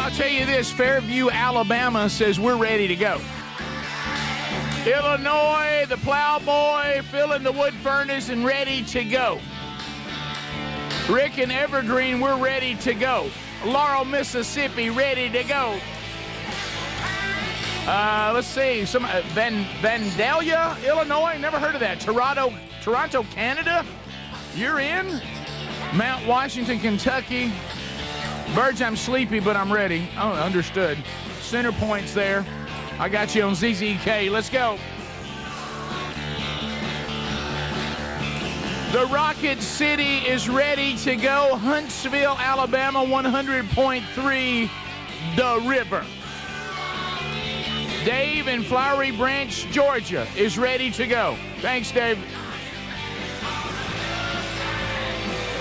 I'll tell you this, Fairview, Alabama says we're ready to go. Illinois, the plowboy, filling the wood furnace and ready to go. Rick and Evergreen, we're ready to go. Laurel, Mississippi, ready to go. Let's see, Vandalia, Illinois, never heard of that. Toronto, Canada, you're in. Mount Washington, Kentucky. Birds, I'm sleepy, but I'm ready. Oh, understood. Center Point's there. I got you on ZZK. Let's go. The Rocket City is ready to go. Huntsville, Alabama, 100.3, The River. Dave in Flowery Branch, Georgia, is ready to go. Thanks, Dave.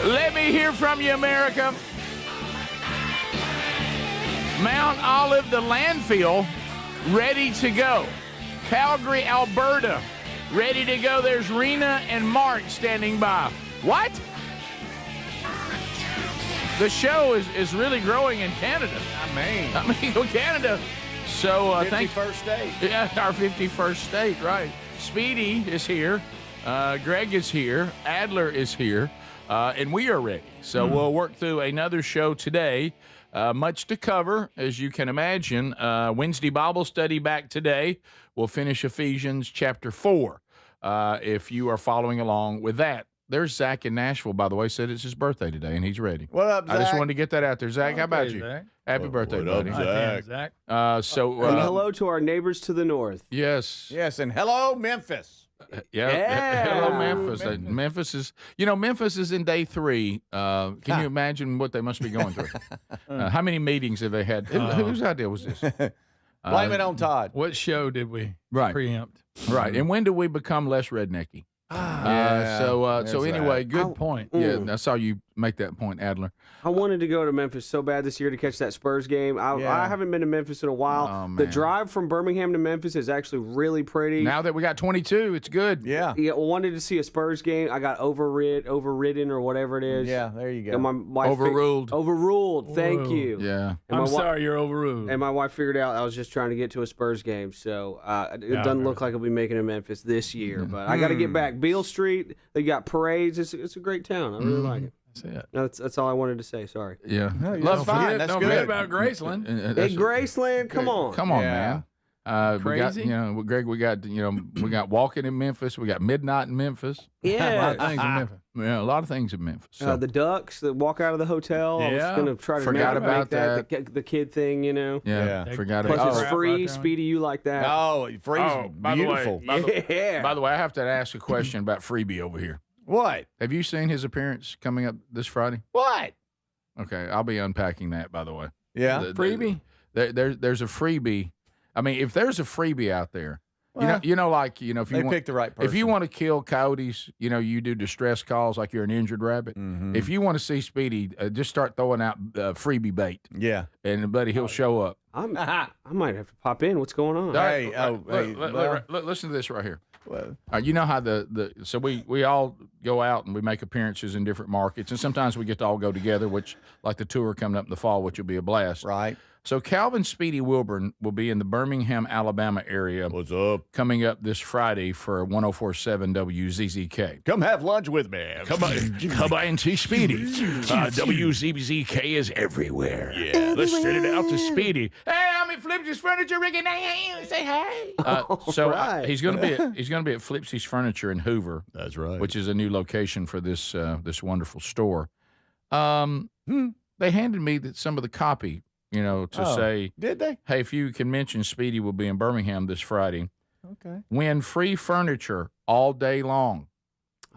Let me hear from you, America. Mount Olive, the landfill, ready to go. Calgary, Alberta, ready to go. There's Rena and Mark standing by. What? The show is really growing in Canada. I mean, Canada. So 51st state. Yeah, our 51st state, right. Speedy is here. Greg is here. Adler is here. And we are ready. So we'll work through another show today. Much to cover, as you can imagine. Wednesday Bible study back today. We'll finish Ephesians chapter 4, if you are following along with that. There's Zach in Nashville, by the way, said it's his birthday today, and he's ready. What up, Zach? I just wanted to get that out there. Zach, how about you? Zach. Happy birthday, what buddy. up, Zach? And hello to our neighbors to the north. Yes. Yes, and hello, Memphis. Yeah. Hello, Memphis. Memphis is in day 3. Can you imagine what they must be going through? How many meetings have they had? Whose idea was this? Blame it on Todd. What show did we Right. preempt? Right. And when do we become less rednecky? So anyway, good point. Yeah, I saw you make that point, Adler. I wanted to go to Memphis so bad this year to catch that Spurs game. I haven't been to Memphis in a while. Oh, the man. drive from Birmingham to Memphis is actually really pretty. Now that we got 22, it's good. Yeah. Yeah, wanted to see a Spurs game. I got overridden or whatever it is. Yeah, there you go. And my wife Overruled. Overruled. Thank you. Yeah. And I'm my sorry, you're overruled. And my wife figured out I was just trying to get to a Spurs game, so it doesn't look like I'll be making it in Memphis this year. But I got to get back. Beale Street, they got parades. It's a great town. I really like it. That's it. That's all I wanted to say. Sorry. Yeah. That's fine. That's Don't good. forget about Graceland. Hey, Graceland, come on. Come on, Yeah. man. Crazy. We got, Greg, we got walking in Memphis. We got midnight in Memphis. A lot Yeah. of things in Memphis. Yeah, a lot of things in Memphis. So. The Ducks that walk out of the hotel. I was Yeah. going to try to Forgot make about that. The kid thing, you know. yeah, Yeah. forgot Plus about it's crap free. out there. Speedy, you like that. Oh, Free's by the way, beautiful. Yeah. By the way, I have to ask a question about Freebie over here. What? Have you seen his appearance coming up this Friday? What? Okay, I'll be unpacking that, by the way. Yeah. Freebie? There's a freebie. I mean, if there's a freebie out there, Well, if you they want, picked the right person. if you want to kill coyotes, you do distress calls like you're an injured rabbit. Mhm. If you want to see Speedy, just start throwing out freebie bait, Yeah. and buddy, he'll show up. I might have to pop in. What's going on? Hey, Listen to this right here. Well, You know how so we all go out and we make appearances in different markets, and sometimes we get to all go together, which like the tour coming up in the fall, which will be a blast. right. So Calvin Speedy Wilburn will be in the Birmingham, Alabama area What's up? coming up this Friday for 104.7 WZZK. Come have lunch with me. Come by and see Speedy. WZZK is everywhere. Yeah. Let's send it out to Speedy. Hey, I'm at Flipsy's Furniture, Ricky. Say hey. right. He's going to be at Flipsy's Furniture in Hoover, That's right. which is a new location for this wonderful store. They handed me some of the copy, to say, Did they? hey, if you can mention Speedy will be in Birmingham this Friday. Okay. Win free furniture all day long.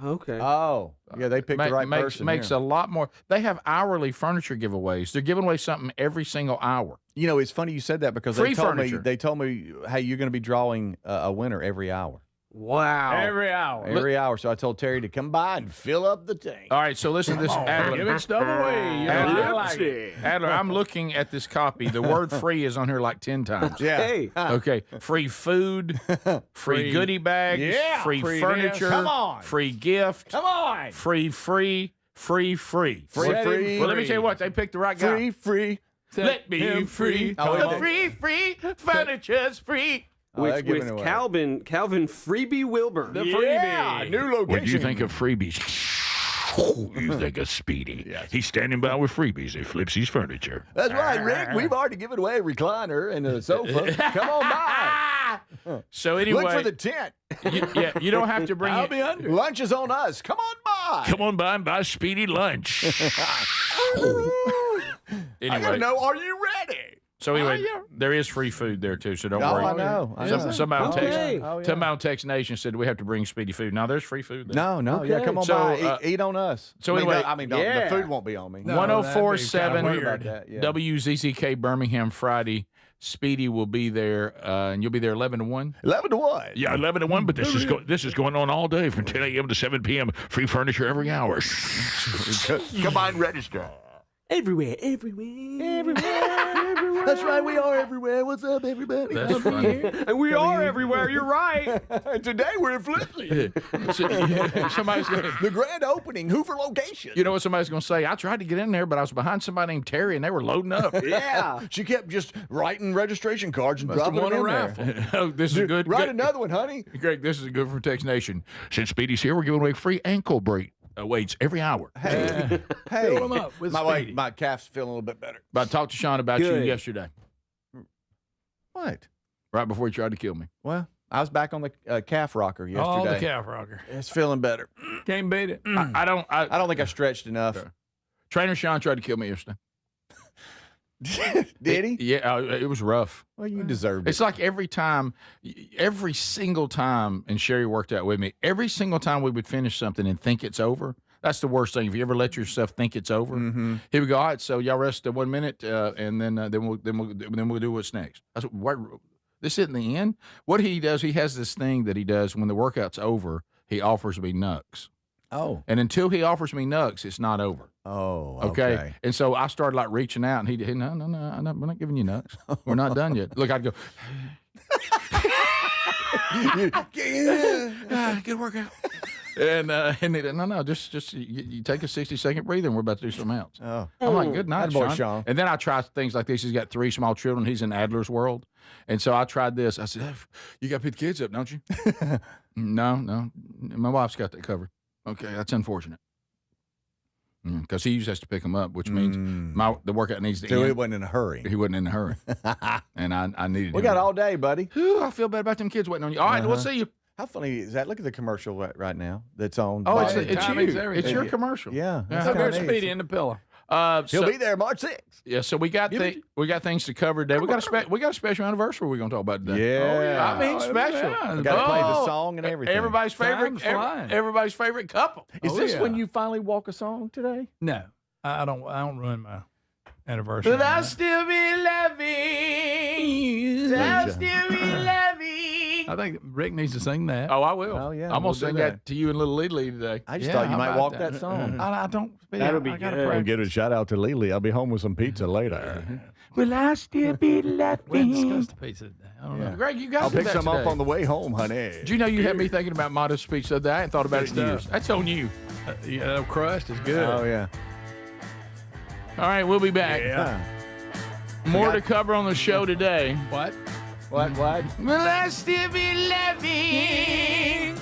Okay. Oh, yeah, they picked the right person. Makes here. a lot more. They have hourly furniture giveaways. They're giving away something every single hour. It's funny you said that because Free they told me, hey, you're going to be drawing a winner every hour. Wow. Every hour. Every hour. So I told Terry to come by and fill up the tank. All right, so listen to this, Adler. Giving stuff away. You know, I like it. Adler, I'm looking at this copy. The word free is on here like 10 times. Yeah. Hey. Okay, free food, free goodie bags, Yeah. free Free furniture, this. Come on. free gift, Come on. free. Free. Well, let me tell you what, they picked the right guy. Free. Let me free. Oh, Free. Furniture's free. they're giving With away. Calvin Freebie Wilburn. The Yeah, freebie. new location. When you think of freebies, you think of Speedy. He's standing by with freebies. He flips his furniture. That's right, Rick. We've already given away a recliner and a sofa. Come on by. So anyway, Look for the tent. you don't have to bring I'll it. be under. Lunch is on us. Come on by. Come on by and buy Speedy lunch. I Anyway, gotta know, are you ready? so anyway, there is free food there too, so don't Oh, worry. I know. Somebody on text, Okay. Oh, yeah. somebody on Text Nation said we have to bring Speedy food. Now there's free food there. No, yeah, Okay. come on So, by. Eat on us. so I mean, anyway- I mean, don't- Yeah. the food won't be on me. No. 1047 that'd be kinda weird. About that, yeah. WZZK Birmingham Friday. Speedy will be there, and you'll be there 11 to 1. 11 to 1. Yeah, 11 to 1, but this is going on all day from 10 a.m. to 7 p.m. Free furniture every hour. Come on, register. Everywhere. That's right, we are everywhere. What's up, everybody? That's funny. And we are everywhere. You're right. And today we're in Flipsy. Somebody's going to. The grand opening, Hoover location. You know what somebody's going to say? I tried to get in there, but I was behind somebody named Terry, and they were loading up. Yeah. She kept just writing registration cards and Must have dropping them won a in there. raffle. Oh, this is good. Write Good. another one, honey. Greg, this is good from Text Nation. Since Speedy's here, we're giving away free ankle braid weights every hour. Hey, Fill 'em up with Speedy. my calf's feeling a little bit better. But I talked to Sean about you Good. yesterday, What? right before he tried to kill me. Well, I was back on the calf rocker yesterday. All the calf rocker. It's feeling better. Can't beat it. I don't. I don't think I stretched enough. Trainer Sean tried to kill me yesterday. Did he? Yeah, it was rough. Well, you deserved it. It's like every single time, and Sherry worked out with me, every single time we would finish something and think it's over. That's the worst thing. If you ever let yourself think it's over, here we go. All right, so y'all rest 1 minute, and then we'll do what's next. That's what. This isn't the end. What he does, he has this thing that he does when the workout's over. He offers me nugs, Oh. and until he offers me nugs, it's not over. Oh. Okay. And so I started like reaching out, and he no, we're not giving you nuts. We're not done yet. Look, I'd go, good workout. And he, no, just you take a 60-second breather, and we're about to do something else. Oh. I'm like, good night, Attaboy, Sean. Sean. And then I try things like this. He's got 3 small children. He's in Adler's world. And so I tried this. I said, you got to pick the kids up, don't you? No. My wife's got that covered. Okay, that's unfortunate. Because he usually has to pick them up, which means the workout needs to So end. it wasn't in a hurry. He wasn't in a hurry. And I needed We him. got all day, buddy. Whew, I feel bad about them kids waiting on you. All right, we'll see you. How funny is that? Look at the commercial right now that's on. Oh, Bob. it's Timing's you. everything. It's your commercial. Yeah. Yeah. So kinda there's neat. Speedy in the pillow. He'll So, be there March 6th. yeah, so we got things to cover today. We got a special anniversary we're going to talk about today. Yeah. I mean, special. Yeah. Got to play the Oh, song and everything. Everybody's favorite. Time's flying. Everybody's favorite couple. Is Oh, this yeah. when you finally walk a song today? No, I don't ruin my anniversary. But I'll still be loving you. I'll still be loving. I think Rick needs to sing that. Oh, I will. Oh, yeah, I'm we'll gonna sing do that. that to you and little Lily today. I just Yeah, thought you how might about walk that? that song. I don't. That'll be I gotta good. practice. Give a shout out to Lily. I'll be home with some pizza later. Will I still be We loving? discussed the pizza today. I don't know. Greg, you got I'll to do pick that some up today. on the way home, honey. Did you know you had me thinking about modest speech the other day? I hadn't thought about it in Good years. stuff. That's on you. Yeah, crust is good. Oh, yeah. All right, we'll be back. Yeah. More to cover on the show today. What? What? Will I still be loving?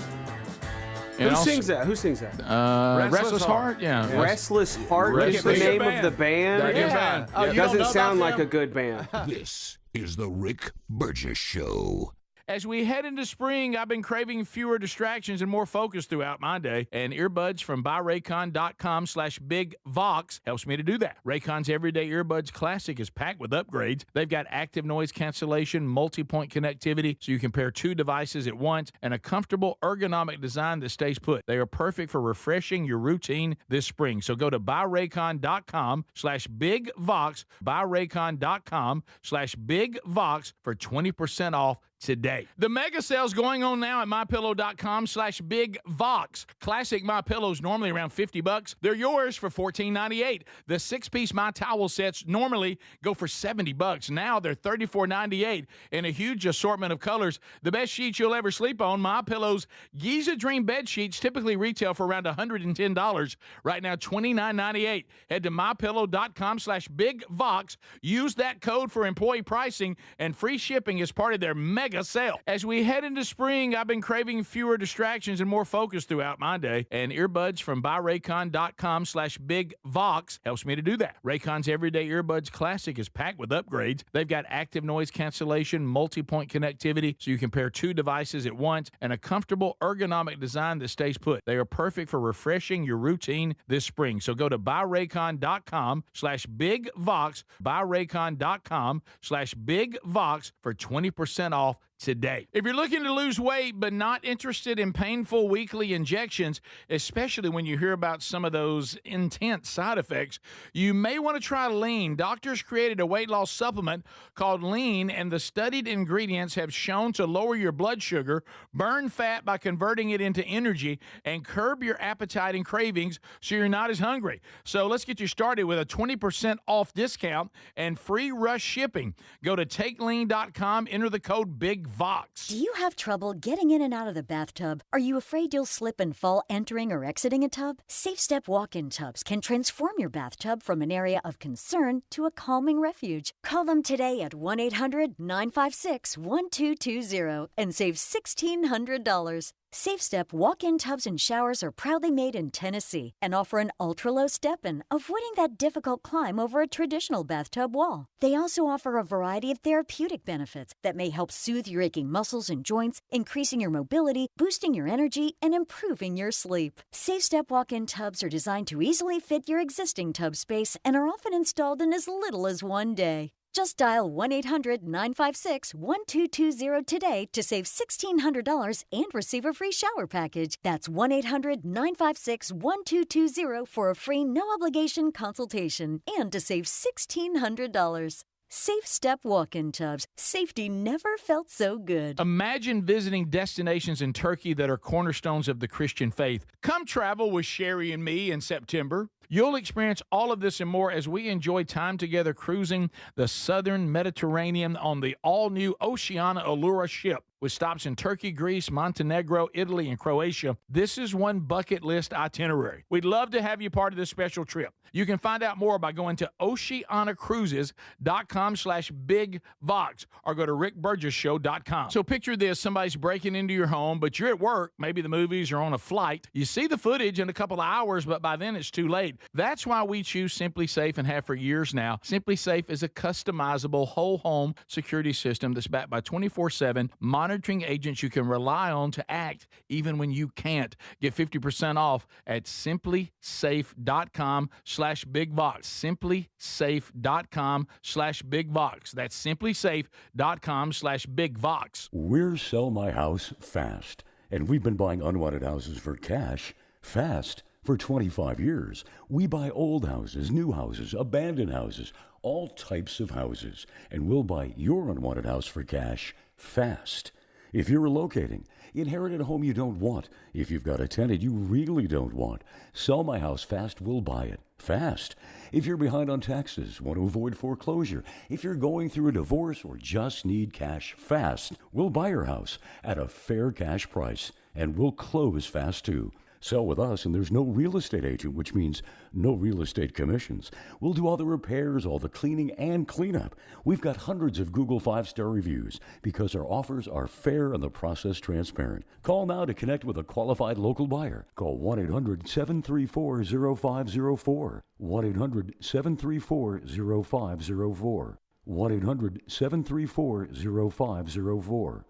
Who sings that? Restless Heart? Yeah. Restless Heart is the Restless name Band. of the band. They're a good Yeah. band. Oh, you don't Doesn't know sound about like them? a good band. This is the Rick Burgess Show. As we head into spring, I've been craving fewer distractions and more focus throughout my day, and earbuds from buyraycon.com/bigvox helps me to do that. Raycon's Everyday Earbuds Classic is packed with upgrades. They've got active noise cancellation, multi-point connectivity, so you can pair 2 devices at once, and a comfortable ergonomic design that stays put. They are perfect for refreshing your routine this spring. So go to buyraycon.com/bigvox, buyraycon.com/bigvox for 20% off today. The mega sale's going on now at mypillow.com/bigvox. Classic My Pillows normally around $50. They're yours for $14.98. The 6-piece My Towel sets normally go for $70. Now they're $34.98 in a huge assortment of colors. The best sheets you'll ever sleep on. My Pillow's Giza Dream bed sheets typically retail for around $110. Right now, $29.98. Head to mypillow.com/bigvox. Use that code for employee pricing and free shipping as part of their mega sale. As we head into spring, I've been craving fewer distractions and more focus throughout my day, and earbuds from buyraycon.com/bigvox helps me to do that. Raycon's Everyday Earbuds Classic is packed with upgrades. They've got active noise cancellation, multi-point connectivity, so you can pair 2 devices at once, and a comfortable ergonomic design that stays put. They are perfect for refreshing your routine this spring. So go to buyraycon.com/bigvox, buyraycon.com/bigvox for 20% off today. If you're looking to lose weight but not interested in painful weekly injections, especially when you hear about some of those intense side effects, you may want to try Lean. Doctors created a weight loss supplement called Lean, and the studied ingredients have shown to lower your blood sugar, burn fat by converting it into energy, and curb your appetite and cravings so you're not as hungry. So let's get you started with a 20% off discount and free rush shipping. Go to takelean.com, enter the code BIGVOX. Do you have trouble getting in and out of the bathtub? Are you afraid you'll slip and fall entering or exiting a tub? Safe Step walk-in tubs can transform your bathtub from an area of concern to a calming refuge. Call them today at 1-800-956-1220 and save $1,600. Safe Step walk-in tubs and showers are proudly made in Tennessee and offer an ultra-low step-in, avoiding that difficult climb over a traditional bathtub wall. They also offer a variety of therapeutic benefits that may help soothe your aching muscles and joints, increasing your mobility, boosting your energy, and improving your sleep. Safe Step walk-in tubs are designed to easily fit your existing tub space and are often installed in as little as one day. Just dial 1-800-956-1220 today to save $1,600 and receive a free shower package. That's 1-800-956-1220 for a free no-obligation consultation and to save $1,600. Safe Step walk-in tubs. Safety never felt so good. Imagine visiting destinations in Turkey that are cornerstones of the Christian faith. Come travel with Sherry and me in September. You'll experience all of this and more as we enjoy time together cruising the southern Mediterranean on the all-new Oceana Allura ship. With stops in Turkey, Greece, Montenegro, Italy, and Croatia, this is one bucket list itinerary. We'd love to have you part of this special trip. You can find out more by going to oceanacruises.com/bigvox or go to rickburgesshow.com. So picture this, somebody's breaking into your home, but you're at work, maybe the movies or on a flight. You see the footage in a couple of hours, but by then it's too late. That's why we choose Simply Safe and have for years now. Simply Safe is a customizable whole home security system that's backed by 24/7 monitoring agents you can rely on to act even when you can't. Get 50% off at simplysafe.com/bigvox. simplysafe.com/bigvox. That's simplysafe.com/bigvox. We're Sell My House Fast, and we've been buying unwanted houses for cash fast for 25 years. We buy old houses, new houses, abandoned houses, all types of houses, and we'll buy your unwanted house for cash fast. If you're relocating, inherited a home you don't want, if you've got a tenant you really don't want, Sell My House Fast will buy it fast. If you're behind on taxes, want to avoid foreclosure, if you're going through a divorce or just need cash fast, we'll buy your house at a fair cash price, and we'll close fast too. Sell with us, and there's no real estate agent, which means no real estate commissions. We'll do all the repairs, all the cleaning, and cleanup. We've got hundreds of Google 5-star reviews because our offers are fair and the process transparent. Call now to connect with a qualified local buyer. Call 1-800-734-0504. 1-800-734-0504. 1-800-734-0504.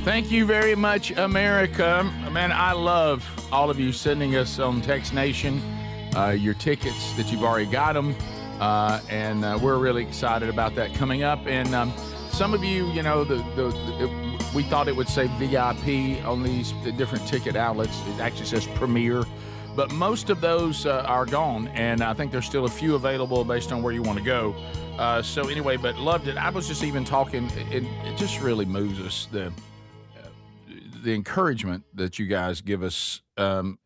Thank you very much, America. Man, I love all of you sending us on Text Nation your tickets that you've already got them. And we're really excited about that coming up. And some of you, you know, we thought it would say VIP on these different ticket outlets. It actually says Premier. But most of those are gone, and I think there's still a few available based on where you want to go. So anyway, but loved it. I was just even talking, it just really moves us, the encouragement that you guys give us,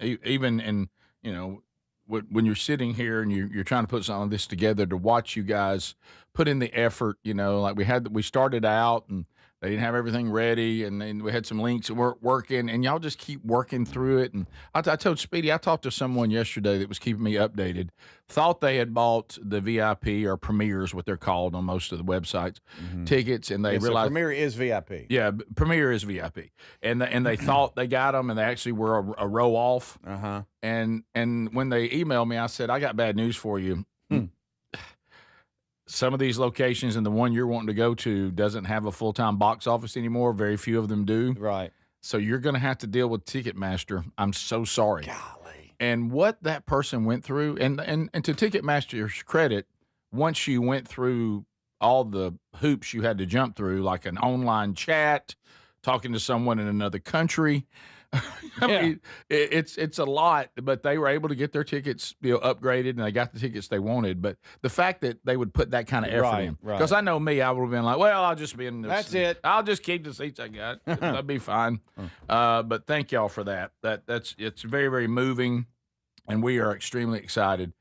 even in, you know, when you're sitting here and you're trying to put some of this together, to watch you guys put in the effort, you know, like we started out and they didn't have everything ready, and then we had some links that weren't working, and y'all just keep working through it. And I told Speedy, I talked to someone yesterday that was keeping me updated, thought they had bought the VIP or Premiers, what they're called on most of the websites, tickets, and they realized Premier is VIP. Yeah, Premier is VIP, and they thought they got them, and they actually were a row off. And when they emailed me, I said, I got bad news for you. Some of these locations and the one you're wanting to go to doesn't have a full-time box office anymore. Very few of them do. Right. So you're going to have to deal with Ticketmaster. I'm so sorry. Golly. And what that person went through, and to Ticketmaster's credit, once you went through all the hoops you had to jump through, like an online chat, talking to someone in another country, I mean, it's a lot, but they were able to get their tickets, you know, upgraded, and they got the tickets they wanted. But the fact that they would put that kind of effort in, because I know me, I would have been like, well, I'll just be in this. That's it. I'll just keep the seats I got. That'll be fine. But thank y'all for that. It's very, very moving, and we are extremely excited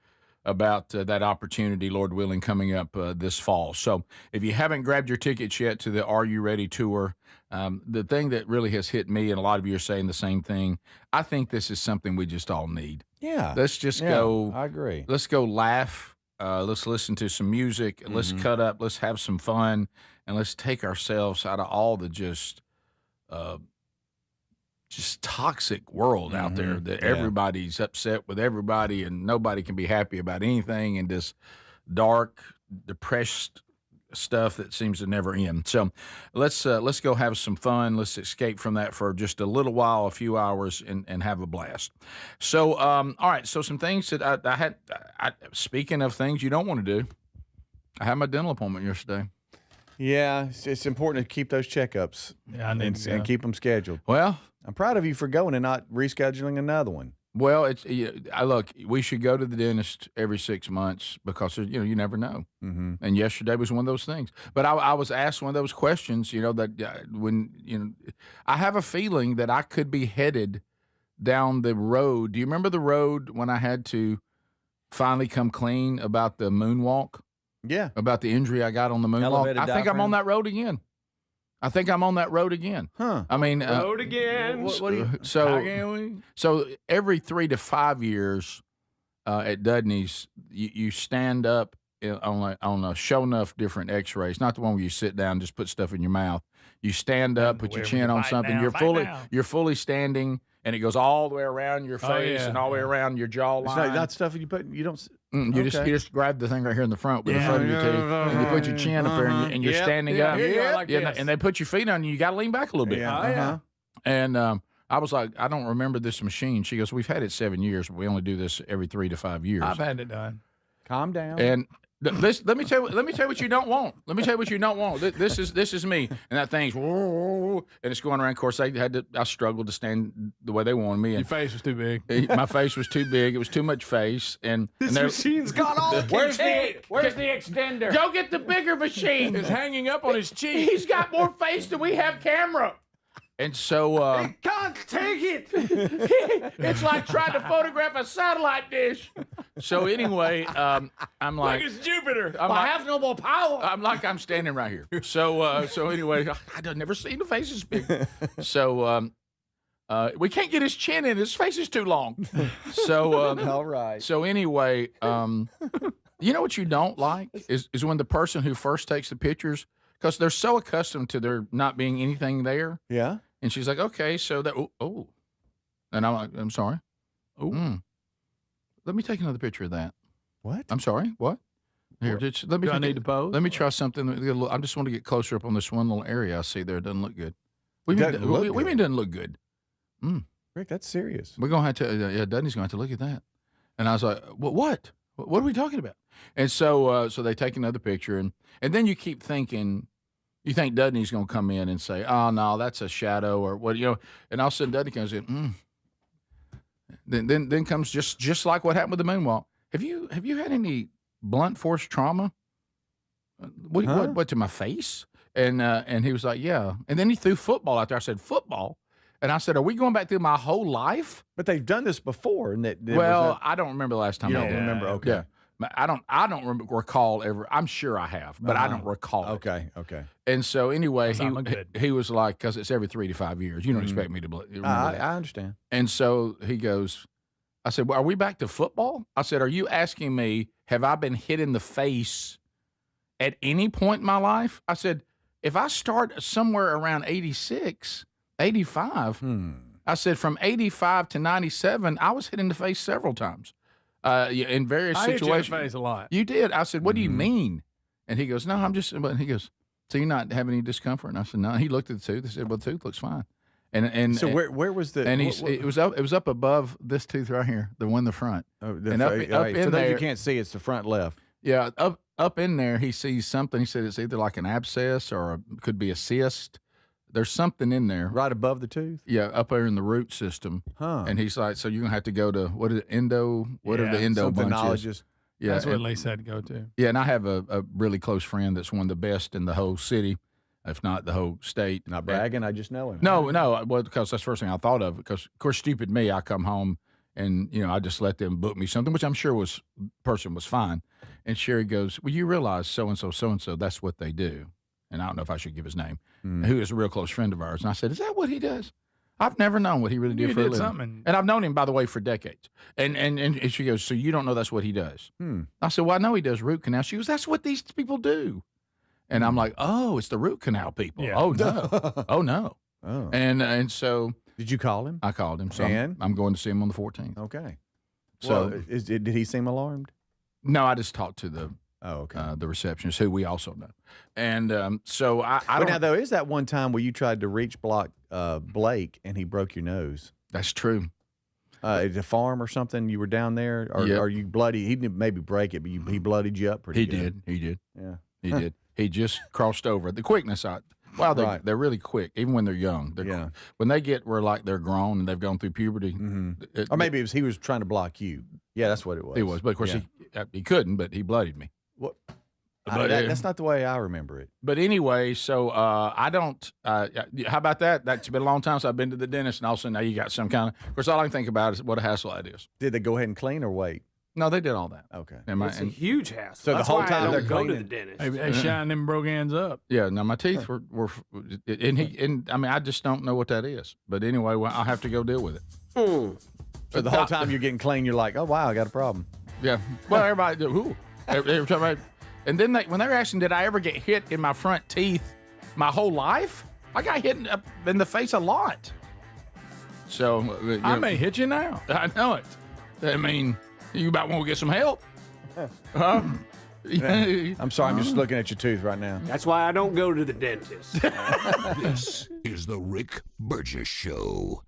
about that opportunity, Lord willing, coming up this fall. So if you haven't grabbed your tickets yet to the Are You Ready tour, the thing that really has hit me, and a lot of you are saying the same thing, I think this is something we just all need. Yeah. Let's just go. I agree. Let's go laugh. Let's listen to some music. Let's cut up. Let's have some fun. And let's take ourselves out of all the just toxic world out there that everybody's upset with everybody and nobody can be happy about anything, and this dark, depressed stuff that seems to never end. So let's go have some fun. Let's escape from that for just a little while, a few hours, and have a blast. So, all right. So some things that I had, speaking of things you don't want to do, I had my dental appointment yesterday. Yeah, it's important to keep those checkups. Yeah, I need to go. And keep them scheduled. Well, I'm proud of you for going and not rescheduling another one. Well, look, we should go to the dentist every 6 months because, you know, you never know. And yesterday was one of those things. But I was asked one of those questions, you know, that when, you know, I have a feeling that I could be headed down the road. Do you remember the road when I had to finally come clean about the moonwalk? Yeah. About the injury I got on the moonwalk? Elevated I think I'm on that road again. Huh. I mean, Road again. What do you? So every 3 to 5 years at Dudney's, you stand up on a show enough different X-rays, not the one where you sit down, just put stuff in your mouth. You stand up, put your chin on something. You're fully standing, and it goes all the way around your face and all the way around your jawline. It's not stuff you put. You don't. You just grab the thing right here in the front with the front of your teeth, and you put your chin up there, and you're standing up. And they put your feet on you. You got to lean back a little bit. And I was like, I don't remember this machine. She goes, we've had it 7 years, but we only do this every 3 to 5 years. I've had it done. Calm down. And let me tell you what you don't want. Let me tell you what you don't want. This is me, and that thing's and it's going around. Of course, I struggled to stand the way they wanted me. And your face was too big. My face was too big. It was too much face. And This machine's got all the Where's the extender? Go get the bigger machine. It's hanging up on his cheek. He's got more face than we have camera. And so can't take it. it's like trying to photograph a satellite dish. So anyway, I'm like, it's Jupiter. I have no more power. I'm standing right here. So anyway, I've never seen the face as big. So we can't get his chin in. His face is too long. So all right. So anyway, you know what you don't like is when the person who first takes the pictures, because they're so accustomed to there not being anything there. Yeah. And she's like, okay, so that, oh. And I'm like, I'm sorry. Oh. Let me take another picture of that. What? I'm sorry. What? Here, let me. Do I need to pose? Let me try something. I just want to get closer up on this one little area I see there. It doesn't look good. We Doesn't look we good. mean it doesn't look good. Rick, that's serious. We're gonna have to. Dudney's gonna have to look at that. And I was like, what? What are we talking about? And so they take another picture, and then you keep thinking. You think Dudney's going to come in and say, "Oh no, that's a shadow," or what? And all of a sudden Dudney comes in. Then comes just like what happened with the moonwalk. Have you had any blunt force trauma? What to my face? And he was like, "Yeah." And then he threw football out there. I said, "Football?" And I said, "Are we going back through my whole life?" But they've done this before, and I don't remember the last time. You I don't did. remember? Okay. Yeah. I don't recall ever. I'm sure I have, but I don't recall it. Okay. And so anyway, good. he was like, because it's every 3 to 5 years. You don't expect me to remember that. I understand. And so he goes, I said, well, are we back to football? I said, are you asking me, have I been hit in the face at any point in my life? I said, if I start somewhere around 86, 85, I said from 85 to 97, I was hit in the face several times. In various situations. I hit you in the face a lot. You did. I said, what do you mean? And he goes, no, I'm just, but he goes, so you're not having any discomfort? And I said, no. He looked at the tooth. He said, well, the tooth looks fine. And So where was the? And it was up above this tooth right here, the one in the front. And and up in for those there, you can't see, it's the front left. Yeah, up in there, he sees something. He said it's either like an abscess or could be a cyst. There's something in there. Right above the tooth? Yeah, up there in the root system. Huh. And he's like, so you're going to have to go to, whatever the endo bunch is. Yeah, That's what Lisa had to go to. Yeah, and I have a really close friend that's one of the best in the whole city, if not the whole state. Not bragging, I just know him. No, well, because that's the first thing I thought of. Because, of course, stupid me, I come home and, I just let them book me something, which I'm sure person was fine. And Sherry goes, well, you realize so-and-so, that's what they do. And I don't know if I should give his name, who is a real close friend of ours. And I said, is that what he does? I've never known what he really did for a living. Something. And I've known him, by the way, for decades. And she goes, so you don't know that's what he does? I said, well, I know he does root canal. She goes, that's what these people do. And I'm like, oh, it's the root canal people. Yeah. Oh, no. Oh, no. Oh. And so. Did you call him? I called him. So And? I'm going to see him on the 14th. Okay. So Well, did he seem alarmed? no, I just talked to the the receptionist, who we also know. And so I But don't. now, though, is that one time where you tried to reach block Blake and he broke your nose? That's true. At a farm or something, you were down there? Or Yep. are you bloody? He didn't maybe break it, but he bloodied you up pretty good. He did. Yeah. He did. He just crossed over. The quickness, they're really quick, even when they're young. Yeah. When they get where like they're grown and they've gone through puberty. Or maybe he was trying to block you. Yeah, that's what it was. He was, but of course he couldn't. But he bloodied me. What? But, That's not the way I remember it. But anyway, so I don't. How about that? That's been a long time since I've been to the dentist, and all of a sudden now you got some kind of. Of course, all I can think about is what a hassle that is. Did they go ahead and clean or wait? No, they did all that. Okay. It's a huge hassle. So the That's whole why time I they're don't go to cleaning. the dentist. They shine them broke ends up. Yeah, now my teeth were and I mean I just don't know what that is. But anyway, I'll have to go deal with it. So the whole time you're getting clean, you're like, oh, wow, I got a problem. Yeah. Well, everybody did. Ooh. They were talking about, and then when they were asking, did I ever get hit in my front teeth my whole life? I got hit in the face a lot. So I may hit you now. I know it. I mean, you might want to get some help. I'm sorry, I'm just looking at your tooth right now. That's why I don't go to the dentist. This is the Rick Burgess Show.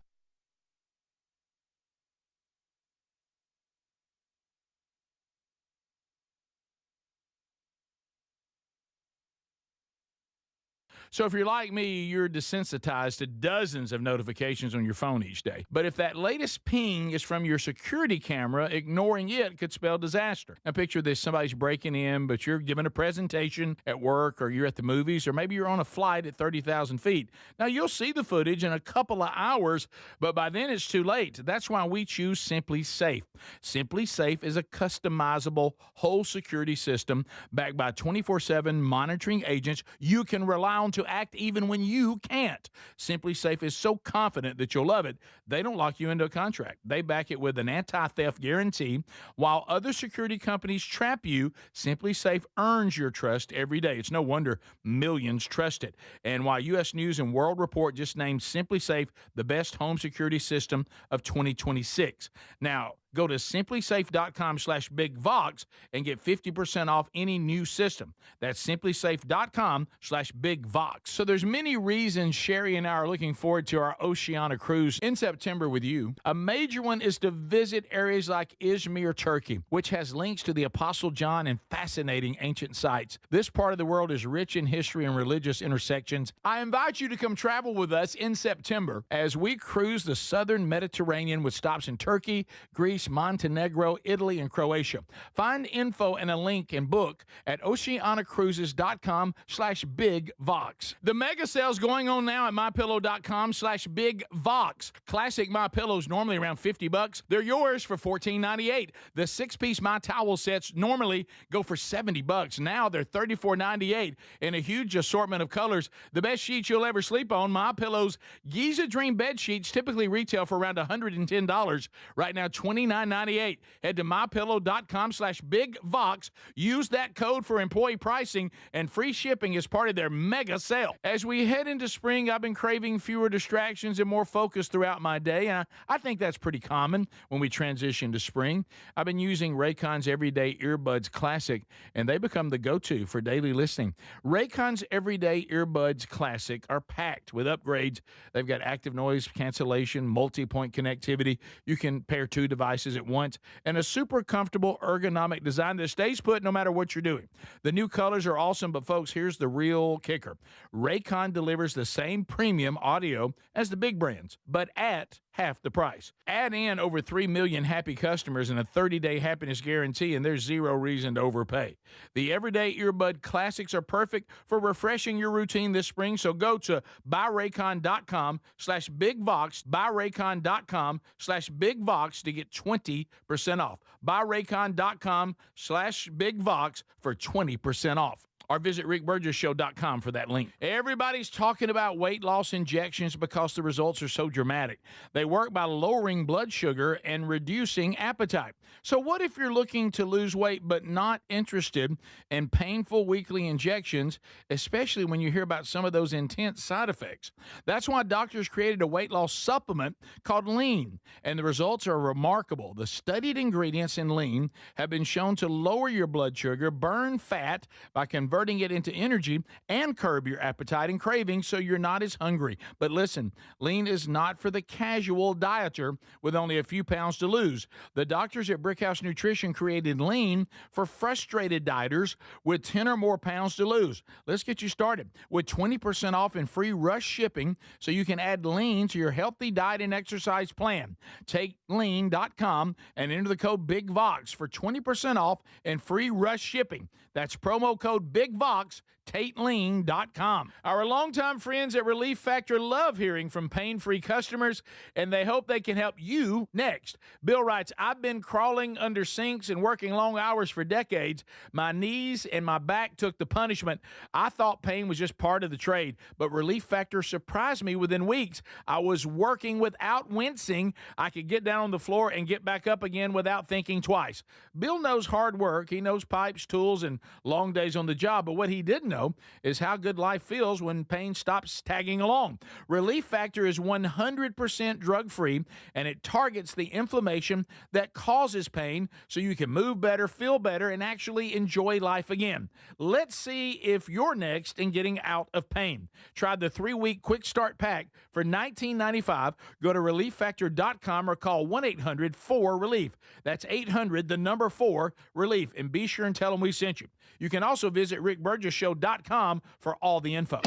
So if you're like me, you're desensitized to dozens of notifications on your phone each day. But if that latest ping is from your security camera, ignoring it could spell disaster. Now picture this, somebody's breaking in, but you're giving a presentation at work, or you're at the movies, or maybe you're on a flight at 30,000 feet. Now you'll see the footage in a couple of hours, but by then it's too late. That's why we choose Simply Safe. Simply Safe is a customizable whole security system backed by 24/7 monitoring agents you can rely on to act even when you can't. Simply Safe is so confident that you'll love it, they don't lock you into a contract. They back it with an anti-theft guarantee. While other security companies trap you, Simply Safe earns your trust every day. It's no wonder millions trust it. And while U.S. News and World Report just named Simply Safe the best home security system of 2026. Now, Go to simplysafe.com/bigvox and get 50% off any new system. That's simplysafe.com/bigvox. So there's many reasons Sherry and I are looking forward to our Oceania cruise in September with you. A major one is to visit areas like Izmir, Turkey, which has links to the Apostle John and fascinating ancient sites. This part of the world is rich in history and religious intersections. I invite you to come travel with us in September as we cruise the southern Mediterranean with stops in Turkey, Greece, Montenegro, Italy, and Croatia. Find info and a link and book at oceanacruises.com/bigvox. The mega sale's going on now at mypillow.com/bigvox. Classic My Pillows normally around $50. They're yours for $14.98. The 6-piece My Towel sets normally go for $70. Now they're $34.98 in a huge assortment of colors. The best sheets you'll ever sleep on. My Pillow's Giza Dream bed sheets typically retail for around $110. Right now, $29.98. Head to mypillow.com/bigvox. Use that code for employee pricing and free shipping as part of their mega sale. As we head into spring, I've been craving fewer distractions and more focus throughout my day, and I think that's pretty common when we transition to spring. I've been using Raycon's Everyday Earbuds Classic, and they become the go-to for daily listening. Raycon's Everyday Earbuds Classic are packed with upgrades. They've got active noise cancellation, multi-point connectivity. You can pair 2 devices at once, and a super comfortable ergonomic design that stays put no matter what you're doing. The new colors are awesome, but folks, here's the real kicker. Raycon delivers the same premium audio as the big brands, but at half the price. Add in over 3 million happy customers and a 30-day happiness guarantee, and there's zero reason to overpay. The Everyday Earbud Classics are perfect for refreshing your routine this spring, so go to buyraycon.com/bigvox, buyraycon.com/bigvox to get 20% off. Buyraycon.com/bigvox for 20% off. Or visit rickburgesshow.com for that link. Everybody's talking about weight loss injections because the results are so dramatic. They work by lowering blood sugar and reducing appetite. So what if you're looking to lose weight but not interested in painful weekly injections, especially when you hear about some of those intense side effects? That's why doctors created a weight loss supplement called Lean, and the results are remarkable. The studied ingredients in Lean have been shown to lower your blood sugar, burn fat by converting it into energy, and curb your appetite and cravings so you're not as hungry. But listen, Lean is not for the casual dieter with only a few pounds to lose. The doctors at Brickhouse Nutrition created Lean for frustrated dieters with 10 or more pounds to lose. Let's get you started with 20% off and free rush shipping so you can add Lean to your healthy diet and exercise plan. Take lean.com and enter the code BIGVOX for 20% off and free rush shipping. That's promo code BIGVOX, TateLean.com. Our longtime friends at Relief Factor love hearing from pain-free customers, and they hope they can help you next. Bill writes, I've been crawling under sinks and working long hours for decades. My knees and my back took the punishment. I thought pain was just part of the trade, but Relief Factor surprised me within weeks. I was working without wincing. I could get down on the floor and get back up again without thinking twice. Bill knows hard work. He knows pipes, tools, and long days on the job, but what he didn't know is how good life feels when pain stops tagging along. Relief Factor is 100% drug-free, and it targets the inflammation that causes pain so you can move better, feel better, and actually enjoy life again. Let's see if you're next in getting out of pain. Try the 3-week quick start pack for $19.95. Go to relieffactor.com or call 1-800-4-RELIEF. That's 800-4-RELIEF, and be sure and tell them we sent you. You can also visit rickburgesshow.com for all the info.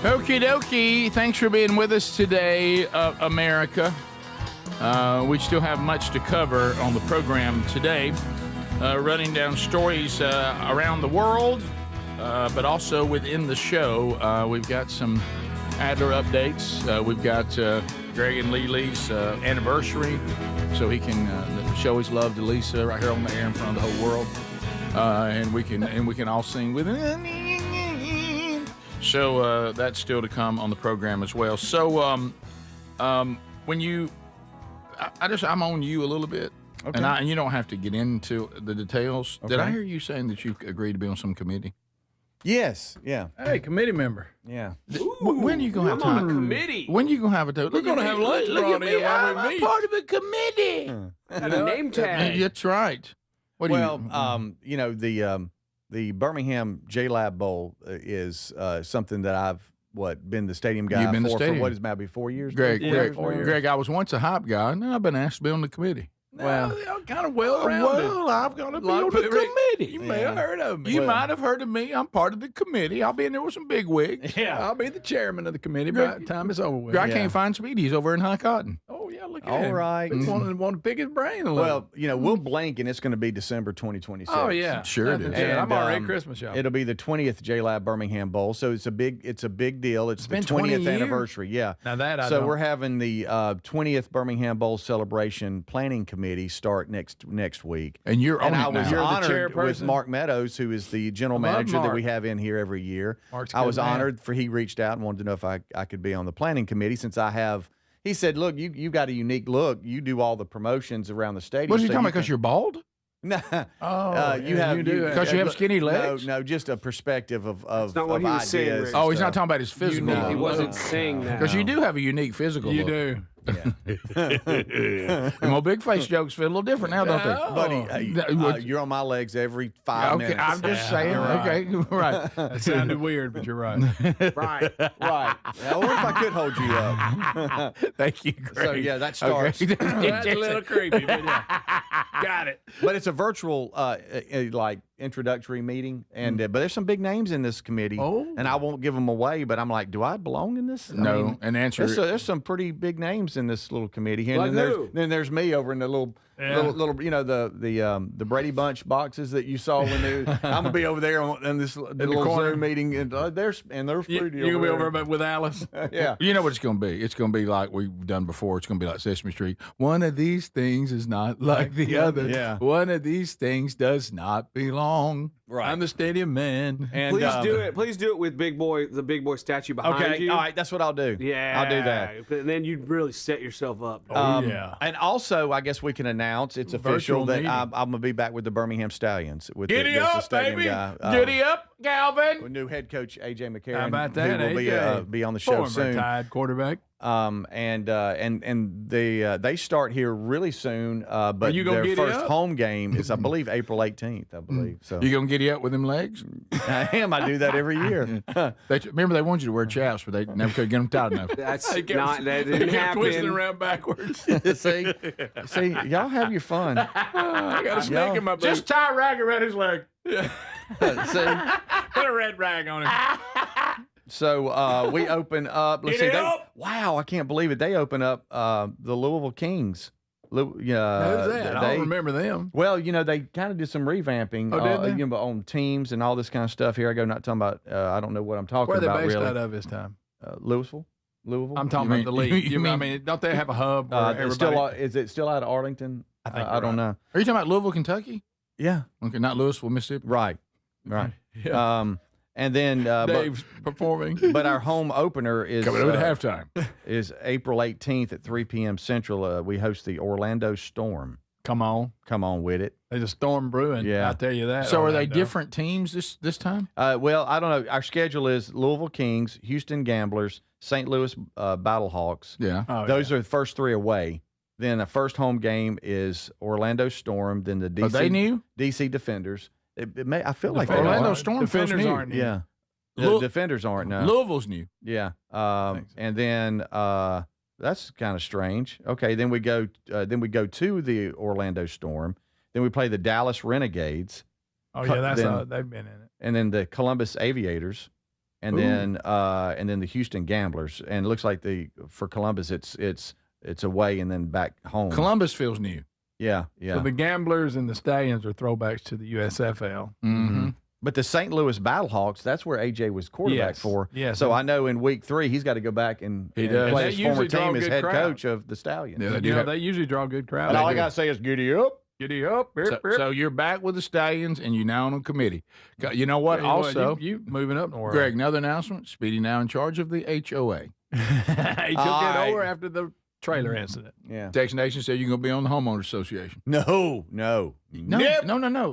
Okie dokie. Thanks for being with us today, America. We still have much to cover on the program today. Running down stories around the world, but also within the show. We've got some Adler updates. We've got Greg and Lee's anniversary, so he can show his love to Lisa right here on the air in front of the whole world, and we can all sing with it. So that's still to come on the program as well. So when you I'm on you a little bit. Okay. And you don't have to get into the details. Okay. Did I hear you saying that you agreed to be on some committee? Yes. Yeah. Hey, committee member. Yeah. When are you going to have time? Committee. When are you going to have a We're going to have lunch Look brought at in me. while we I'm meet. part of the committee. Got a name tag. That's right. What do the Birmingham J-Lab Bowl is something that I've been the stadium guy You've been the for stadium. what is maybe 4 years? Greg, now? 4 years. Greg, I was once a hype guy. Now I've been asked to be on the committee. Well, they're kind of well-rounded. Well, I've got to be Lot on of the people- committee. You may have heard of me. You might have heard of me. I'm part of the committee. I'll be in there with some big wigs. Yeah, I'll be the chairman of the committee by the time it's over with. I can't find Speedy. He's over in High Cotton. Oh, yeah, look at All him. right. Want to pick his brain a little. Well, we'll blink, and it's going to be December 2026. Oh, yeah. Sure it is. And I'm already um, Christmas shopping. It'll be the 20th J-Lab Birmingham Bowl, so it's a big deal. It's the been 20 20th years? anniversary. Yeah. Now that I So don't- we're having the 20th Birmingham Bowl celebration planning committee start next week. And you're on And it I was now. You're the honored with chairperson? Mark Meadows, who is the general I love manager that Mark. we have in here every year. Mark's a I good was man. honored for he reached out and wanted to know if I could be on the planning committee since I have. He said, "Look, you got a unique look. You do all the promotions around the stadium." What are you so talking about? Because you're bald? Nah, Oh, you yeah, have you do. Because you have skinny legs? No, just a perspective of not what of he was saying, ideas Rick. and Oh, he's not stuff. talking about his physical know. look. He wasn't saying that. Because you do have a unique physical You look. do. And well, big face jokes feel a little different now, don't they? Oh. Buddy, you're on my legs every 5 Okay, minutes. I'm just Yeah, saying. you're right. Okay, right. That sounded weird, but you're right. Right. Right. I wonder if I could hold you up. Thank you, Greg. So, yeah, that starts. Okay. That's a little creepy, but yeah. Got it. But it's a virtual, like, introductory meeting, and but there's some big names in this committee, and I won't give them away. But I'm like, do I belong in this? No, and answer. There's some pretty big names in this little committee here. Like And who? then there's me over in the little, the Brady Bunch boxes that you saw when they. I'm gonna be over there in this little corner. Zoom meeting, and there's Speedy. You're going to be there. over with Alice. Yeah. You know what it's going to be? It's going to be like we've done before. It's going to be like Sesame Street. One of these things is not like the other. Yeah. One of these things does not belong. Right. I'm the stadium man. And, Please do it. Please do it with the big boy statue behind Okay. you. All right. That's what I'll do. Yeah. I'll do that. And then you'd really set yourself up. Yeah. And also, I guess we can announce it's official Virtual that meeting. I'm going to be back with the Birmingham Stallions. With Giddy the up, stadium baby. guy. Giddy up, Galvin. New head coach AJ McCarron, How about that, who will AJ? be on the show Former soon. Tide quarterback. And they start here really soon. But you gonna their giddy first up? home game is, I believe, April 18th. I believe so. You going to giddy up with them legs? I am. I do that every year. Remember, they wanted you to wear chaps, but they never could get them tight enough. That's He kept- not. That He didn't kept twisting happen. around backwards. see, y'all have your fun. I got a snake in my boot. Just tie a rag around his leg. See, Put a red rag on him. so we open up. Let's see. Giddy up. Wow, I can't believe it. They open up the Louisville Kings. Who's that? I don't remember them. Well, they kind of did some revamping Oh, did they? on teams and all this kind of stuff. Here I go, not talking about. I don't know what I'm talking Where are they about based really. out of this time? Louisville. I'm talking about the league. I mean, don't they have a hub where It's everybody? is it still out of Arlington? I think I you're don't right. know. Are you talking about Louisville, Kentucky? Yeah, Okay, not Louisville, Mississippi. right. Yeah. And then Dave's performing. but our home opener is Coming over to halftime. is April 18th at 3 p.m. Central. We host the Orlando Storm. Come on. Come on with it. There's a storm brewing. Yeah. I'll tell you that. So are they Orlando. different teams this time? Well, I don't know. Our schedule is Louisville Kings, Houston Gamblers, St. Louis Battlehawks. Yeah. Oh, Those are the first three away. Then the first home game is Orlando Storm. Then the DC Are they new? DC Defenders. I feel like they Orlando are. Storm Defenders feels new. aren't new. Yeah. The Lou- Defenders aren't now. Louisville's new. Yeah. Thanks. And then that's kind of strange. Okay. Then we go to the Orlando Storm. Then we play the Dallas Renegades, Oh yeah, that's Then- they've been in it. and then the Columbus Aviators, and then the Houston Gamblers. And it looks like for Columbus it's away and then back home. Columbus feels new. Yeah. Yeah. So the Gamblers and the Stallions are throwbacks to the USFL. Mm-hmm. But the St. Louis Battlehawks, that's where AJ was quarterback Yes. for. Yes. So I know in week 3 he's got to go back and He does. play They his former usually draw team a as good head crowd. coach of the Stallions. Yeah, they do You know, have- they usually draw good crowds. And all I got to say is giddy up. Giddy up. So you're back with the Stallions, and you're now on a committee. You know what? Also, you moving up in the world. Greg, another announcement. Speedy now in charge of the HOA. He took it over after the trailer incident. Yeah. Text Nation said you're going to be on the homeowners association. No. No.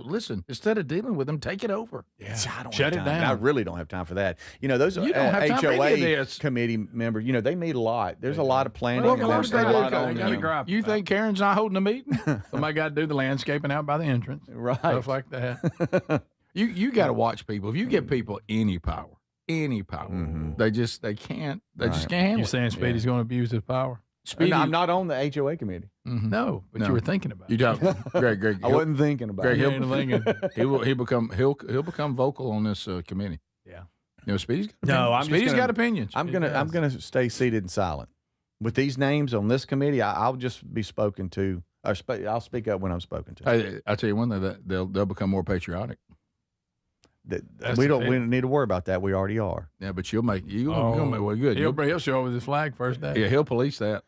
Listen, instead of dealing with them, take it over. Yeah. I don't Shut have it time. down. I really don't have time for that. Those You don't have time for any of HOA this. committee members, they meet a lot. There's a lot of planning. Well, of and course there's they a do. lot on They gotta them. gripe You about think Karen's not holding a meeting? Somebody got to do the landscaping out by the entrance. Right. Stuff like that. You got to watch people. If you give people any power, Mm-hmm. they just can't handle You it. saying Speedy's going to abuse his power? Speedy, I'm not on the HOA committee. Mhm. No, but No. you were thinking about You it. don't, Greg. I wasn't thinking about Greg, it. You ain't thinking. he'll become vocal on this committee. Yeah. Speedy's got No, opinions. I'm just Speedy's gonna- got opinions. I'm gonna stay seated and silent. With these names on this committee, I'll just be spoken to. Or I'll speak up when I'm spoken to. Hey, I tell you one thing, that they'll become more patriotic. That's We the don't thing. need to worry about that. We already are. Yeah, but you'll make well good. He'll show up with his flag first day. Yeah, he'll police that.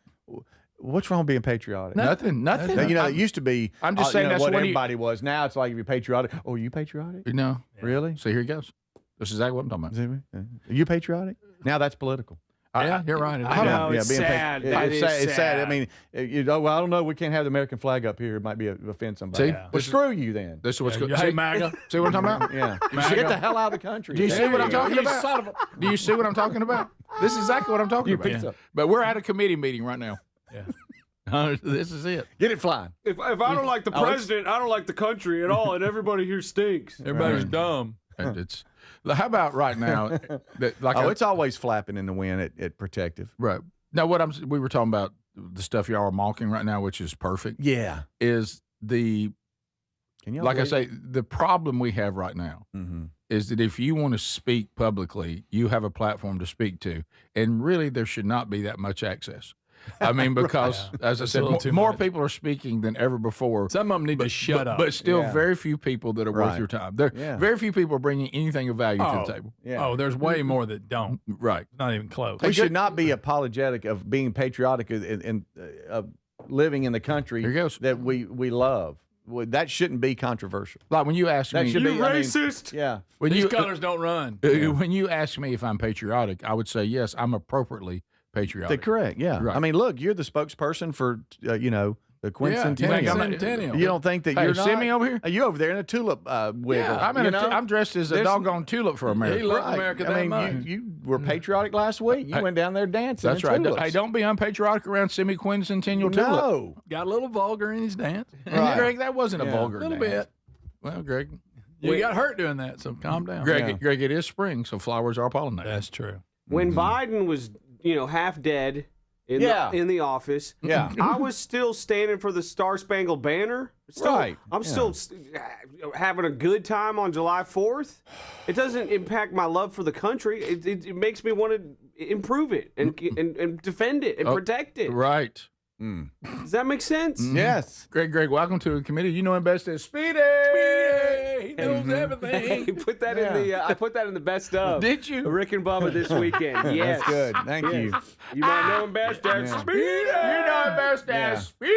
What's wrong with being patriotic? Nothing. It used to be. I'm just saying that's what what everybody was. Now it's like if you're patriotic. Oh, are you patriotic? No. Really? So here it goes. That's exactly what I'm talking about. Are you patriotic? Now that's political. Yeah, you're right. I know, it's being sad. It's That is sad. It's sad. I sad. mean, I don't know. We can't have the American flag up here. It might be offend somebody. See? Yeah. Well, screw you then. This is what's good. Hey, MAGA. See what I'm talking about? Yeah. MAGA. Get the hell out of the country. Do you see what I'm talking You about? son of a- Do you see what I'm talking about? This is exactly what I'm talking You about. picked up. But we're at a committee meeting right now. Yeah. This is it. Get it flying. If I don't like the president, I don't like the country at all, and everybody here stinks. Everybody's dumb. And it's how about right now? It's always flapping in the wind at Protective. right now. We were talking about the stuff y'all are mocking right now, which is perfect. Yeah. Is the Can you like I say, the problem we have right now Mm-hmm. is that if you want to speak publicly, you have a platform to speak to, and really there should not be that much access. I mean, because as I It's said, a little too more much. people are speaking than ever before. Some of them need to shut up. But still, Yeah. very few people that are worth Right. your time. Yeah. Very few people are bringing anything of value to the table. Yeah. Oh, there's way more that don't. Right. Not even close. We should not be apologetic of being patriotic and of living in the country Here goes. that we love. Well, that shouldn't be controversial. Like when you ask That me, should be Racist. Yeah. when These you colors don't run. when you ask me if I'm patriotic, I would say yes, I'm appropriately patriotic. Correct. Yeah. Right. I mean, look, you're the spokesperson for the quincentennial. Yeah, centennial. You don't think that Hey, you're see not? me over here? You over there in a tulip wiggle. Yeah, I'm dressed as a There's- doggone tulip for America. He loves America that I mean, much. you were patriotic last week. You went down there dancing. That's in right. tulips. Hey, don't be unpatriotic around semi-quincentennial tulip. No. Got a little vulgar in his dance. Right. Greg, that wasn't a Yeah. vulgar A little dance. bit. Well, Greg, You got hurt doing that, so calm down. Greg, it is spring, so flowers are pollinated. That's true. When Biden was, half dead in the office, Yeah. I was still standing for the Star Spangled Banner. Right. I'm still having a good time on July 4th. It doesn't impact my love for the country. It makes me want to improve it and defend it and protect it. Right. Does that make sense? Yes. Greg, welcome to the committee. You know him best as Speedy. He knows everything. I put that in the best of. Did you? Rick and Bubba this weekend. Yes. That's good. Thank you. You might know him best as Speedy. You know him best as Speedy.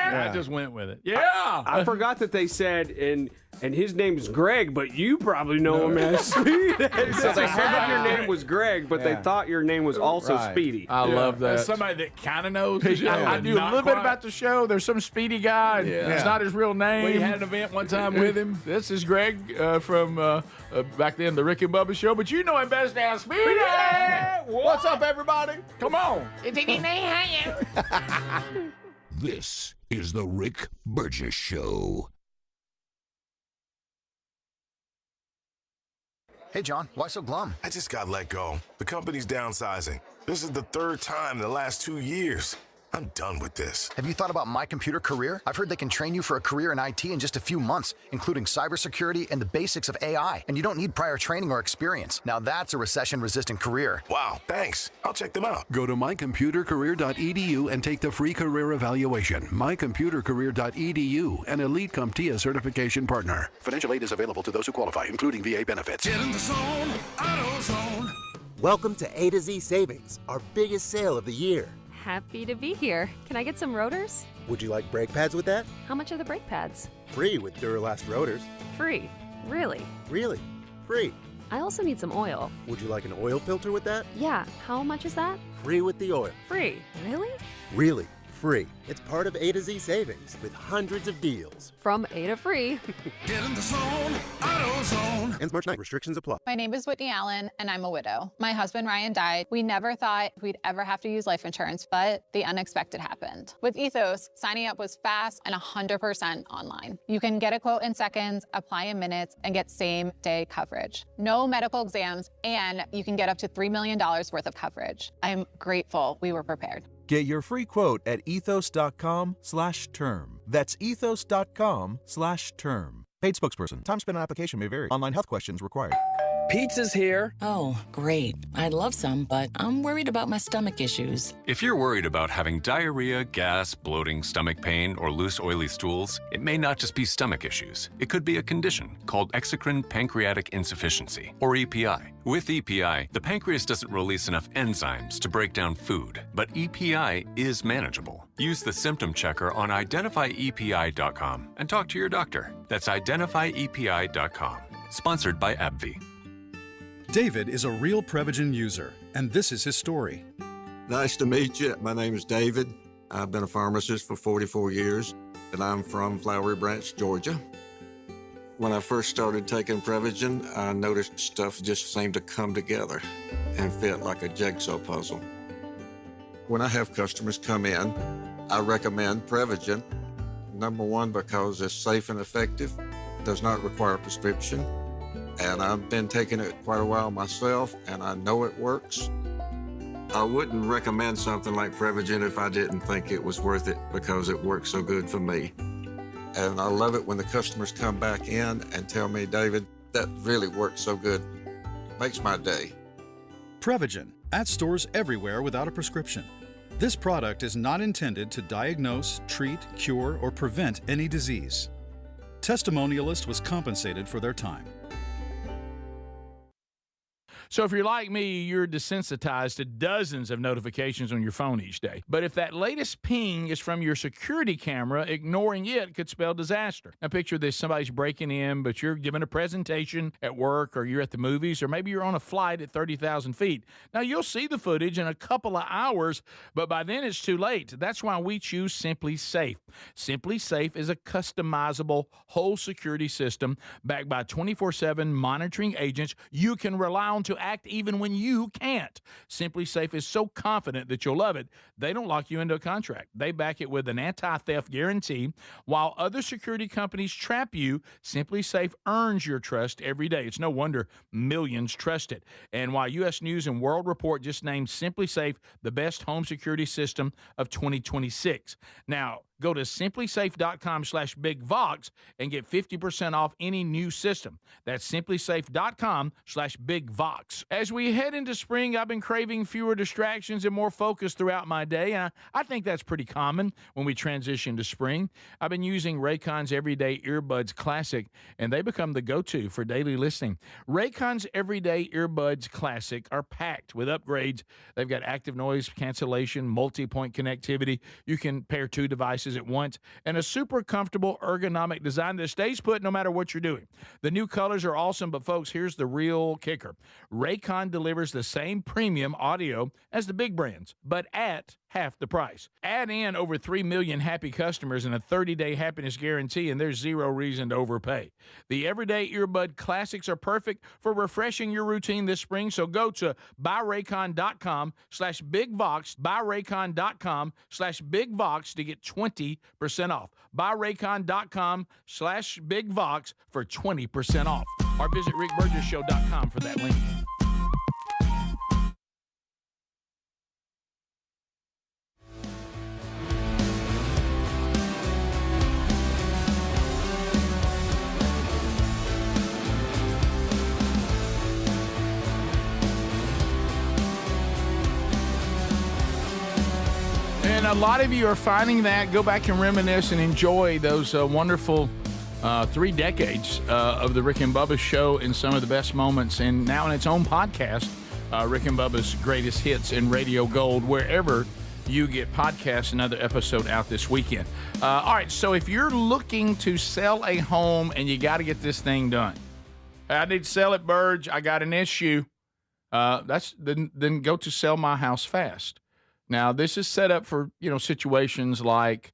I just went with it. Yeah. I forgot that they said, and his name's Greg, but you probably know him as Speedy. So they said your name was Greg, but they thought your name was also Right. Speedy. I love that. As somebody that kind of knows the show. I but knew a not little bit quite. about the show. There's some Speedy guy. And It's not his real name. We had an event one time with him. This is Greg from back then, the Rick and Bubba show, but you know him best as Speedy. What's up, everybody? Come on. This is the Rick Burgess Show. Hey, John, why so glum? I just got let go. The company's downsizing. This is the third time in the last 2 years. I'm done with this. Have you thought about My Computer Career? I've heard they can train you for a career in IT in just a few months, including cybersecurity and the basics of AI. And you don't need prior training or experience. Now that's a recession-resistant career. Wow, thanks. I'll check them out. Go to mycomputercareer.edu and take the free career evaluation. mycomputercareer.edu, an Elite CompTIA certification partner. Financial aid is available to those who qualify, including VA benefits. Get in the zone, AutoZone. Welcome to A to Z Savings, our biggest sale of the year. Happy to be here. Can I get some rotors? Would you like brake pads with that? How much are the brake pads? Free with Duralast rotors. Free. Really? Really? Free. I also need some oil. Would you like an oil filter with that? Yeah, how much is that? Free with the oil. Free. Really? Really, free. It's part of A to Z savings with hundreds of deals. From A to free. Get in the zone, AutoZone. Ends March 9th. Restrictions apply. My name is Whitney Allen, and I'm a widow. My husband, Ryan, died. We never thought we'd ever have to use life insurance, but the unexpected happened. With Ethos, signing up was fast and 100% online. You can get a quote in seconds, apply in minutes, and get same-day coverage. No medical exams, and you can get up to $3 million worth of coverage. I'm grateful we were prepared. Get your free quote at ethos.com/term. That's ethos.com/term. Paid spokesperson. Time spent on application may vary. Online health questions required. Pizza's here. Oh, great. I'd love some, but I'm worried about my stomach issues. If you're worried about having diarrhea, gas, bloating, stomach pain, or loose, oily stools, it may not just be stomach issues. It could be a condition called exocrine pancreatic insufficiency, or EPI. With EPI, the pancreas doesn't release enough enzymes to break down food, but EPI is manageable. Use the symptom checker on identifyepi.com and talk to your doctor. That's identifyepi.com. Sponsored by AbbVie. David is a real Prevagen user, and this is his story. Nice to meet you. My name is David. I've been a pharmacist for 44 years, and I'm from Flowery Branch, Georgia. When I first started taking Prevagen, I noticed stuff just seemed to come together and fit like a jigsaw puzzle. When I have customers come in, I recommend Prevagen. Number one, because it's safe and effective, does not require a prescription. And I've been taking it quite a while myself, and I know it works. I wouldn't recommend something like Prevagen if I didn't think it was worth it because it works so good for me. And I love it when the customers come back in and tell me, David, that really works so good. Makes my day. Prevagen, at stores everywhere without a prescription. This product is not intended to diagnose, treat, cure, or prevent any disease. Testimonialist was compensated for their time. So if you're like me, you're desensitized to dozens of notifications on your phone each day. But if that latest ping is from your security camera, ignoring it could spell disaster. Now picture this, somebody's breaking in, but you're giving a presentation at work, or you're at the movies, or maybe you're on a flight at 30,000 feet. Now you'll see the footage in a couple of hours, but by then it's too late. That's why we choose Simply Safe. Simply Safe is a customizable whole security system backed by 24/7 monitoring agents you can rely on to act even when you can't. Simply Safe is so confident that you'll love it, they don't lock you into a contract. They back it with an anti-theft guarantee. While other security companies trap you, Simply Safe earns your trust every day. It's no wonder millions trust it. And while U.S. News and World Report just named Simply Safe the best home security system of 2026. Now, go to simplysafe.com/bigvox and get 50% off any new system. That's simplysafe.com/bigvox. As we head into spring, I've been craving fewer distractions and more focus throughout my day, and I think that's pretty common when we transition to spring. I've been using Raycon's Everyday Earbuds Classic, and they become the go-to for daily listening. Raycon's Everyday Earbuds Classic are packed with upgrades. They've got active noise cancellation, multi-point connectivity. You can pair two devices at once, and a super comfortable ergonomic design that stays put no matter what you're doing. The new colors are awesome, but folks, here's the real kicker. Raycon delivers the same premium audio as the big brands, but at half the price. Add in over 3 million happy customers and a 30-day happiness guarantee, and there's zero reason to overpay. The Everyday Earbud Classics are perfect for refreshing your routine this spring, so go to buyraycon.com/bigvox, buyraycon.com/bigvox to get 20% off. Buyraycon.com/bigvox for 20% off. Or visit rickburgesshow.com for that link. And a lot of you are finding that. Go back and reminisce and enjoy those wonderful 3 decades of the Rick and Bubba Show and some of the best moments. And now in its own podcast, Rick and Bubba's Greatest Hits and Radio Gold, wherever you get podcasts. Another episode out this weekend. All right, so if you're looking to sell a home and you got to get this thing done, I need to sell it, Burge. I got an issue. Then go to Sell My House Fast. Now, this is set up for, situations like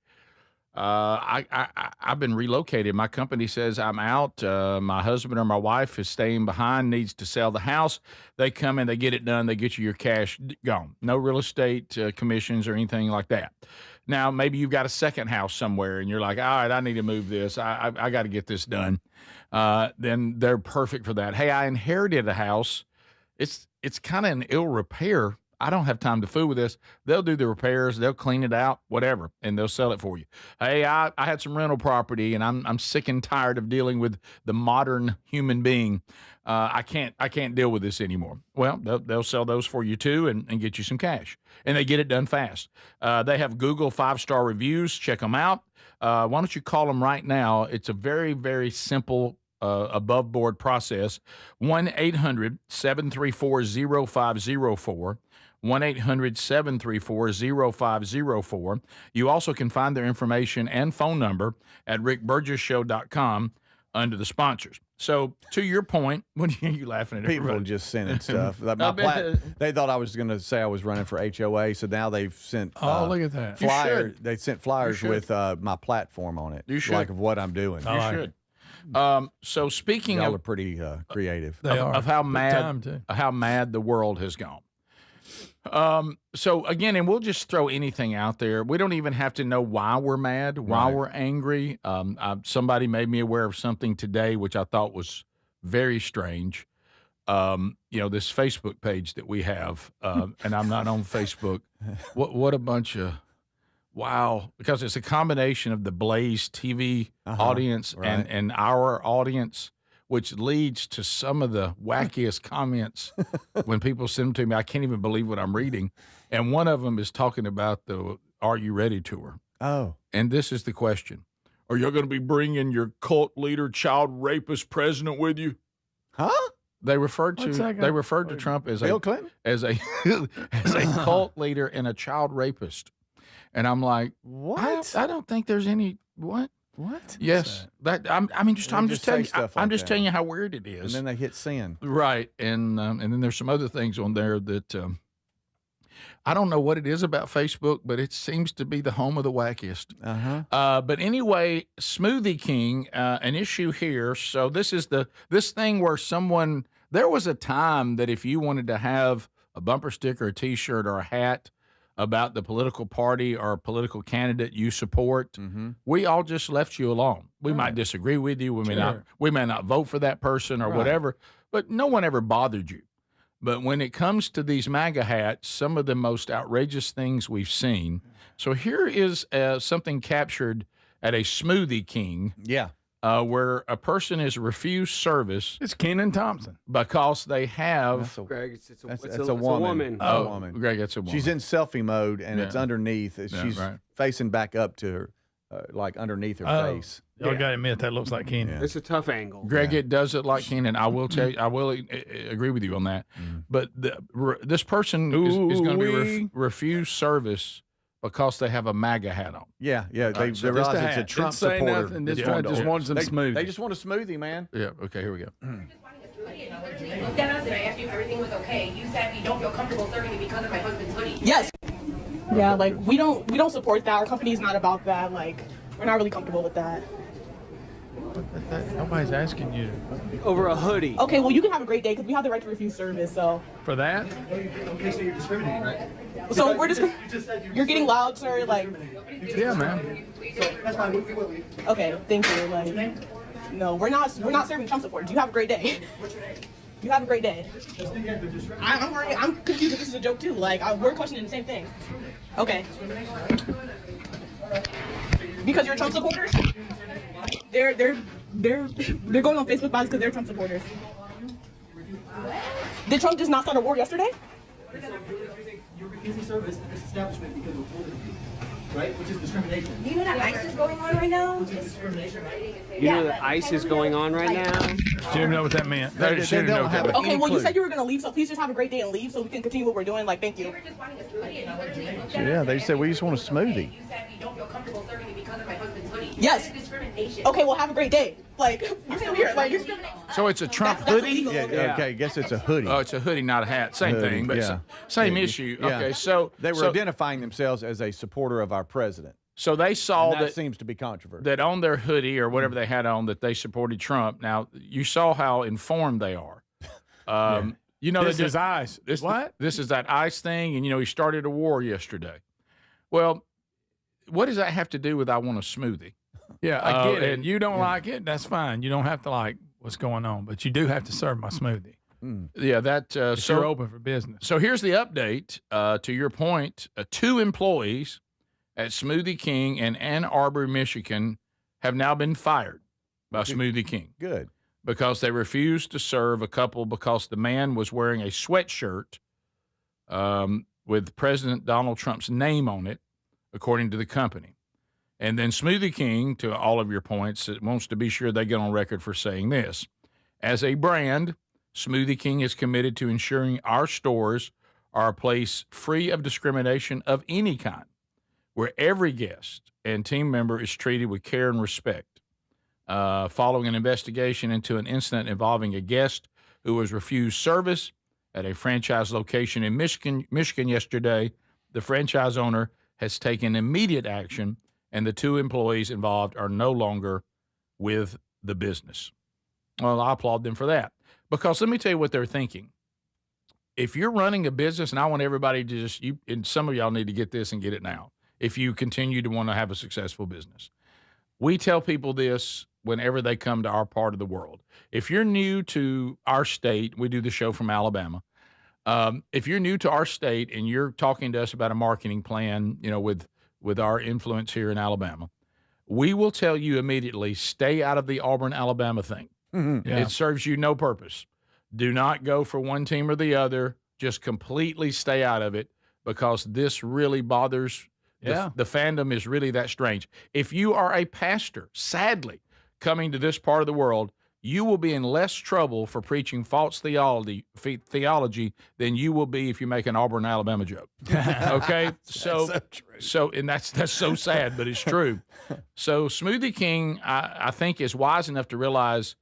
I've been relocated. My company says I'm out. My husband or my wife is staying behind, needs to sell the house. They come in, they get it done. They get you your cash gone. No real estate commissions or anything like that. Now, maybe you've got a second house somewhere and you're like, all right, I need to move this. I got to get this done. Then they're perfect for that. Hey, I inherited a house. It's kind of in ill repair. I don't have time to fool with this. They'll do the repairs. They'll clean it out, whatever, and they'll sell it for you. Hey, I had some rental property, and I'm sick and tired of dealing with the modern human being. I can't deal with this anymore. Well, they'll sell those for you too, and get you some cash, and they get it done fast. They have Google 5-star reviews. Check them out. Why don't you call them right now? It's a very, very simple above board process. 1-800-734-0504. 1-800-734-0504. You also can find their information and phone number at rickburgesshow.com under the sponsors. So, to your point, what are you laughing at? People everybody? just sending stuff. Like they thought I was going to say I was running for HOA, so now they've sent look at that. flyers. They sent flyers with my platform on it. You should. Like of what I'm doing. You should. So speaking Y'all of are pretty creative. of how mad the world has gone. So again, and we'll just throw anything out there. We don't even have to know why we're mad, why we're angry. Somebody made me aware of something today, which I thought was very strange. This Facebook page that we have, and I'm not on Facebook. What a bunch of wow! Because it's a combination of the Blaze TV audience and our audience, which leads to some of the wackiest comments when people send them to me. I can't even believe what I'm reading. And one of them is talking about the Are You Ready tour. Oh. And this is the question. Are you going to be bringing your cult leader, child rapist president with you? Huh? They referred to Trump as Bill Clinton? as a cult leader and a child rapist. And I'm like, what? I don't think there's any what? What? Yes, I'm just telling you. I'm just telling you how weird it is. And then they hit send. Right, and then there's some other things on there that I don't know what it is about Facebook, but it seems to be the home of the wackiest. But anyway, Smoothie King, an issue here. So this is this thing where there was a time that if you wanted to have a bumper sticker, a T-shirt, or a hat about the political party or political candidate you support, we all just left you alone. We might disagree with you. We may not vote for that person or whatever, but no one ever bothered you. But when it comes to these MAGA hats, some of the most outrageous things we've seen. So here is something captured at a Smoothie King. Yeah. Where a person is refused service. It's Kenan Thompson. Because they have. Greg, it's a woman. Oh, woman. Greg, it's a woman. She's in selfie mode, and it's underneath. She's facing back up to her, like underneath her face. I got to admit, that looks like Kenan. It's a tough angle. Greg, it does look like Kenan. I will tell you, I will agree with you on that. But this person is going to be refused service because they have a MAGA hat on. Yeah. They realize it's a Trump supporter. Nothing. This one just wants some smoothie. They just want a smoothie, man. Yeah. Okay. Here we go. Dennis, and I asked you if everything was okay. You said you don't feel comfortable serving me because of my husband's hoodie. Yes. Yeah, like we don't support that. Our company's not about that. Like we're not really comfortable with that. Nobody's asking you over a hoodie. Okay, well you can have a great day because we have the right to refuse service. So for that. Okay, so you're discriminating, right? So we're just. You're getting loud, sir. Like. Yeah, man. So that's fine. We will leave. Okay, thank you. Like. No, we're not serving Trump supporters. You have a great day. What's your name? You have a great day. I'm confused if this is a joke too. Like we're questioning the same thing. Okay. Because you're Trump supporters. They're going on Facebook Live because they're Trump supporters. Did Trump just not start a war yesterday? You're refusing service at this establishment because of political views, right? Which is discrimination. Do you know that ICE is going on right now? Which is discrimination, right? You know that ICE is going on right now? She didn't know what that meant. Okay, well you said you were going to leave, so please just have a great day and leave so we can continue what we're doing. Like, thank you. Yeah, they said we just want a smoothie. You said you don't feel comfortable serving me because of my husband's hoodie. Yes. Discrimination. Okay, well have a great day. Like, you're weird. Like, you're So it's a Trump hoodie? Yeah, okay, I guess it's a hoodie. Oh, it's a hoodie, not a hat. Same Hoodie, thing, but yeah. same Yeah, issue. yeah. Okay, so they were identifying themselves as a supporter of our president. So they saw And that that seems to be controversial. that on their hoodie or whatever they had on that they supported Trump. Now you saw how informed they are. You know, This is ICE. What? This is that ICE thing, and he started a war yesterday. Well, what does that have to do with I want a smoothie? Yeah, I get it. and- You don't like it, that's fine. You don't have to like what's going on, but you do have to serve my smoothie. Yeah, that If you're open for business. So here's the update. To your point, 2 employees at Smoothie King in Ann Arbor, Michigan, have now been fired by Smoothie King. Good. Because they refused to serve a couple because the man was wearing a sweatshirt with President Donald Trump's name on it, according to the company. And then Smoothie King, to all of your points, wants to be sure they get on record for saying this. As a brand, Smoothie King is committed to ensuring our stores are a place free of discrimination of any kind, where every guest and team member is treated with care and respect. Following an investigation into an incident involving a guest who was refused service at a franchise location in Michigan yesterday, the franchise owner has taken immediate action, and the 2 employees involved are no longer with the business. Well, I applaud them for that, because let me tell you what they're thinking. If you're running a business, and I want everybody to and some of y'all need to get this and get it now, if you continue to want to have a successful business. We tell people this whenever they come to our part of the world. If you're new to our state, we do the show from Alabama. If you're new to our state and you're talking to us about a marketing plan, with our influence here in Alabama, we will tell you immediately, stay out of the Auburn, Alabama thing. Yeah. It serves you no purpose. Do not go for one team or the other. Just completely stay out of it, because this really bothers. Yeah. The fandom is really that strange. If you are a pastor, sadly, coming to this part of the world, you will be in less trouble for preaching false theology than you will be if you make an Auburn, Alabama joke. Okay? And that's so sad, but it's true. So Smoothie King, I think, is wise enough to realize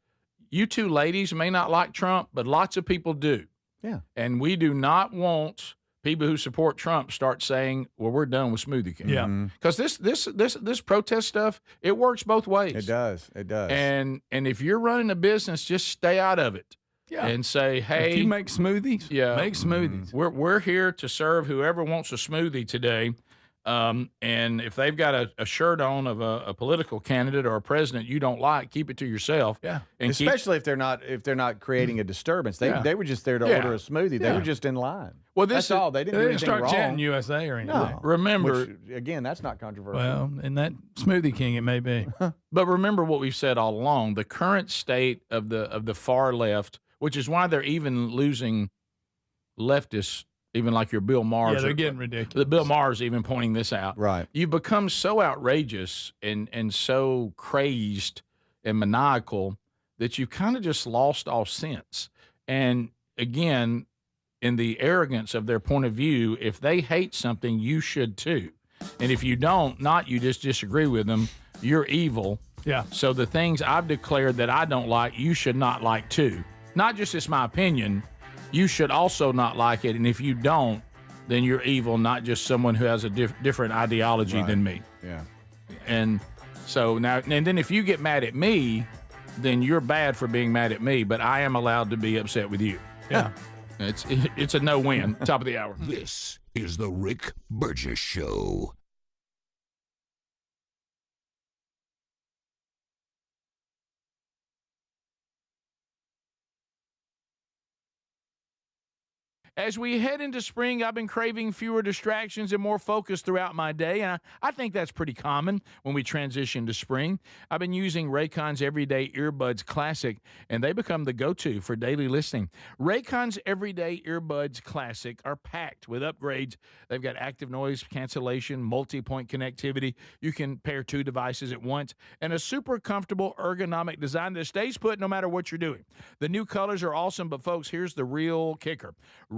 you 2 ladies may not like Trump, but lots of people do. Yeah. And we do not want people who support Trump start saying, well, we're done with Smoothie King. Yeah. Because this protest stuff, it works both ways. It does. And if you're running a business, just stay out of it. Yeah. And say, hey, if you make smoothies, make smoothies. We're here to serve whoever wants a smoothie today. And if they've got a shirt on of a political candidate or a president you don't like, keep it to yourself. Yeah. And especially if they're not creating a disturbance. They were just there to order a smoothie. They were just in line. Well, that's all. They didn't do anything start wrong. chanting USA or anything. No. Remember, which, again, that's not controversial. Well, in that Smoothie King, it may be. But remember what we've said all along: the current state of the far left, which is why they're even losing leftists. Even like your Bill Maher. Yeah, they're getting ridiculous. The Bill Maher's even pointing this out. Right. You've become so outrageous and so crazed and maniacal that you've kind of just lost all sense. And again, in the arrogance of their point of view, if they hate something, you should too. And if you don't, you just disagree with them, you're evil. Yeah. So the things I've declared that I don't like, you should not like too. Not just it's my opinion. You should also not like it, and if you don't, then you're evil, not just someone who has a different ideology than me. Yeah. And so now, and then if you get mad at me, then you're bad for being mad at me, but I am allowed to be upset with you. Yeah. It's a no-win. Top of the hour. This is the Rick Burgess Show. As we head into spring, I've been craving fewer distractions and more focus throughout my day, and I think that's pretty common when we transition to spring. I've been using Raycon's Everyday Earbuds Classic, and they become the go-to for daily listening. Raycon's Everyday Earbuds Classic are packed with upgrades. They've got active noise cancellation, multi-point connectivity. You can pair 2 devices at once, and a super comfortable ergonomic design that stays put no matter what you're doing. The new colors are awesome, but folks, here's the real kicker.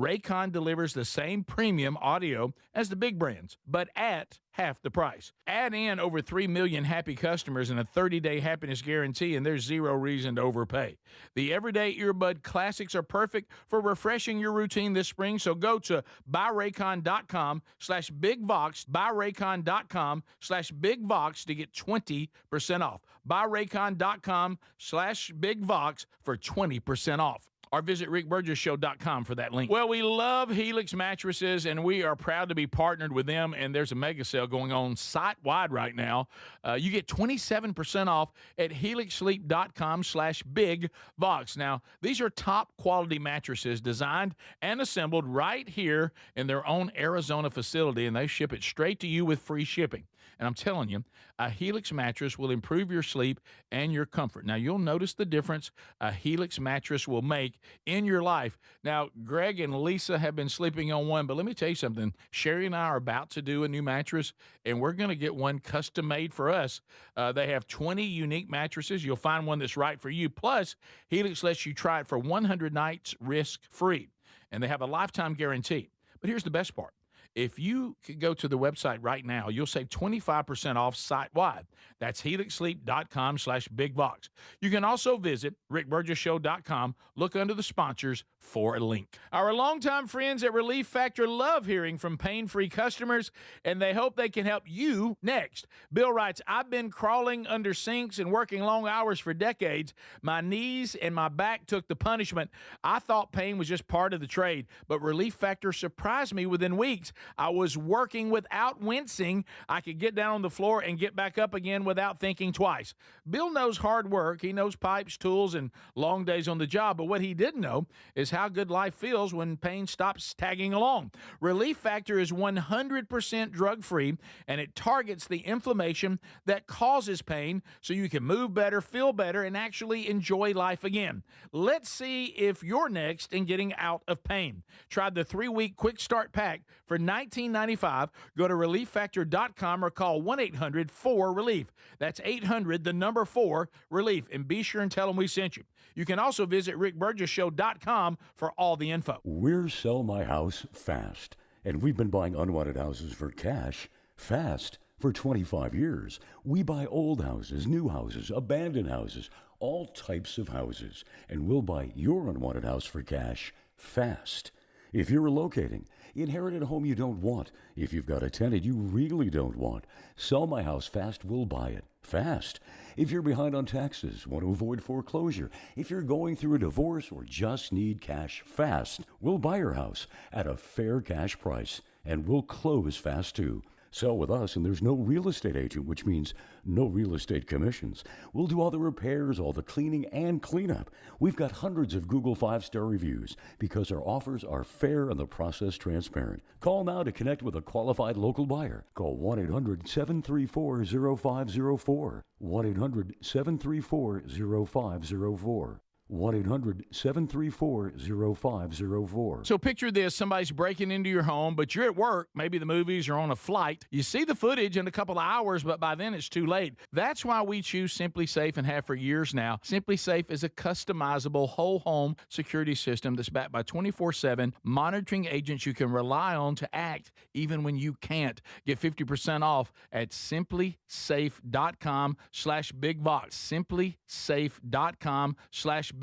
Raycon delivers the same premium audio as the big brands, but at half the price. Add in over 3 million happy customers and a 30-day happiness guarantee, and there's zero reason to overpay. The Everyday Earbud Classics are perfect for refreshing your routine this spring, so go to buyraycon.com/bigvox, buyraycon.com/bigvox to get 20% off. Buyraycon.com/bigvox for 20% off. Or visit rickburgesshow.com for that link. Well, we love Helix mattresses, and we are proud to be partnered with them, and there's a mega sale going on site-wide right now. You get 27% off at helixsleep.com/bigvox. Now, these are top-quality mattresses designed and assembled right here in their own Arizona facility, and they ship it straight to you with free shipping. And I'm telling you, a Helix mattress will improve your sleep and your comfort. Now, you'll notice the difference a Helix mattress will make in your life. Now, Greg and Lisa have been sleeping on one, but let me tell you something. Sherry and I are about to do a new mattress, and we're going to get one custom made for us. They have 20 unique mattresses. You'll find one that's right for you. Plus, Helix lets you try it for 100 nights risk-free, and they have a lifetime guarantee. But here's the best part. If you could go to the website right now, you'll save 25% off site-wide. That's helixsleep.com/bigvox. You can also visit rickburgesshow.com. Look under the sponsors for a link. Our longtime friends at Relief Factor love hearing from pain-free customers, and they hope they can help you next. Bill writes, I've been crawling under sinks and working long hours for decades. My knees and my back took the punishment. I thought pain was just part of the trade, but Relief Factor surprised me within weeks. I was working without wincing. I could get down on the floor and get back up again without thinking twice. Bill knows hard work. He knows pipes, tools, and long days on the job. But what he didn't know is how good life feels when pain stops tagging along. Relief Factor is 100% drug-free, and it targets the inflammation that causes pain so you can move better, feel better, and actually enjoy life again. Let's see if you're next in getting out of pain. Try the 3-week quick start pack for $19.95. Go to relieffactor.com or call 1-800-4-RELIEF. That's 800-4-RELIEF. And be sure and tell them we sent you. You can also visit rickburgesshow.com for all the info. We're Sell My House Fast, and we've been buying unwanted houses for cash fast for 25 years. We buy old houses, new houses, abandoned houses, all types of houses, and we'll buy your unwanted house for cash fast. If you're relocating, inherited a home you don't want, if you've got a tenant you really don't want, Sell My House Fast will buy it fast. If you're behind on taxes, want to avoid foreclosure, if you're going through a divorce or just need cash fast, we'll buy your house at a fair cash price, and we'll close fast too. Sell with us, and there's no real estate agent, which means no real estate commissions. We'll do all the repairs, all the cleaning, and cleanup. We've got hundreds of Google 5-star reviews because our offers are fair and the process transparent. Call now to connect with a qualified local buyer. Call 1-800-734-0504. 1-800-734-0504. 1-800-734-0504. So picture this, somebody's breaking into your home, but you're at work, maybe the movies or on a flight. You see the footage in a couple of hours, but by then it's too late. That's why we choose Simply Safe and have for years now. Simply Safe is a customizable whole home security system that's backed by 24/7 monitoring agents you can rely on to act even when you can't. Get 50% off at simplysafe.com/bigvox. simplysafe.com/bigvox.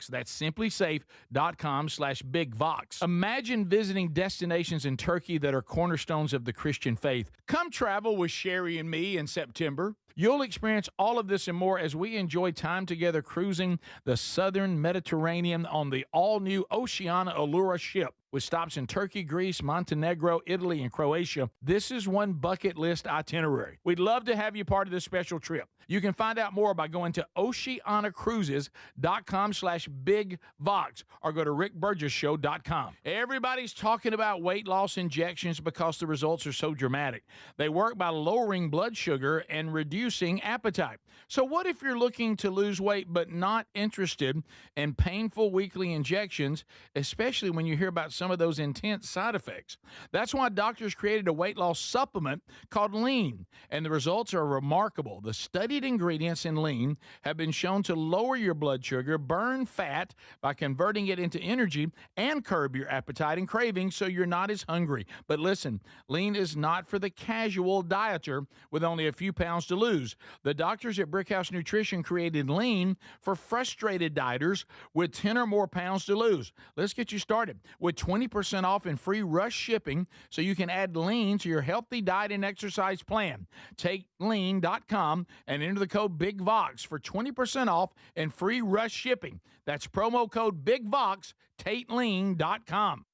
That's simplysafe.com/bigvox. Imagine visiting destinations in Turkey that are cornerstones of the Christian faith. Come travel with Sherry and me in September. You'll experience all of this and more as we enjoy time together cruising the southern Mediterranean on the all-new Oceana Allura ship. With stops in Turkey, Greece, Montenegro, Italy, and Croatia, this is one bucket list itinerary. We'd love to have you part of this special trip. You can find out more by going to oceanacruises.com/bigvox or go to rickburgesshow.com. Everybody's talking about weight loss injections because the results are so dramatic. They work by lowering blood sugar and reducing appetite. So what if you're looking to lose weight but not interested in painful weekly injections, especially when you hear about some some of those intense side effects. That's why doctors created a weight loss supplement called Lean, and the results are remarkable. The studied ingredients in Lean have been shown to lower your blood sugar, burn fat by converting it into energy, and curb your appetite and cravings so you're not as hungry. But listen, Lean is not for the casual dieter with only a few pounds to lose. The doctors at Brickhouse Nutrition created Lean for frustrated dieters with 10 or more pounds to lose. Let's get you started with 20% off and free rush shipping so you can add Lean to your healthy diet and exercise plan. Take lean.com and enter the code BIGVOX for 20% off and free rush shipping. That's promo code BIGVOX, TateLean.com.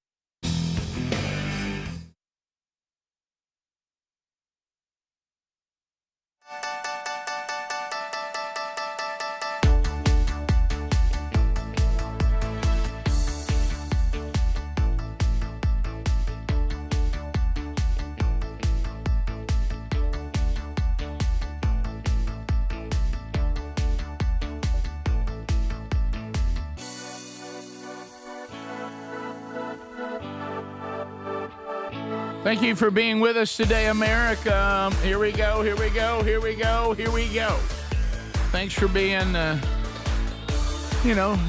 Thank you for being with us today, America. Here we go, here we go, here we go, here we go. Thanks for being,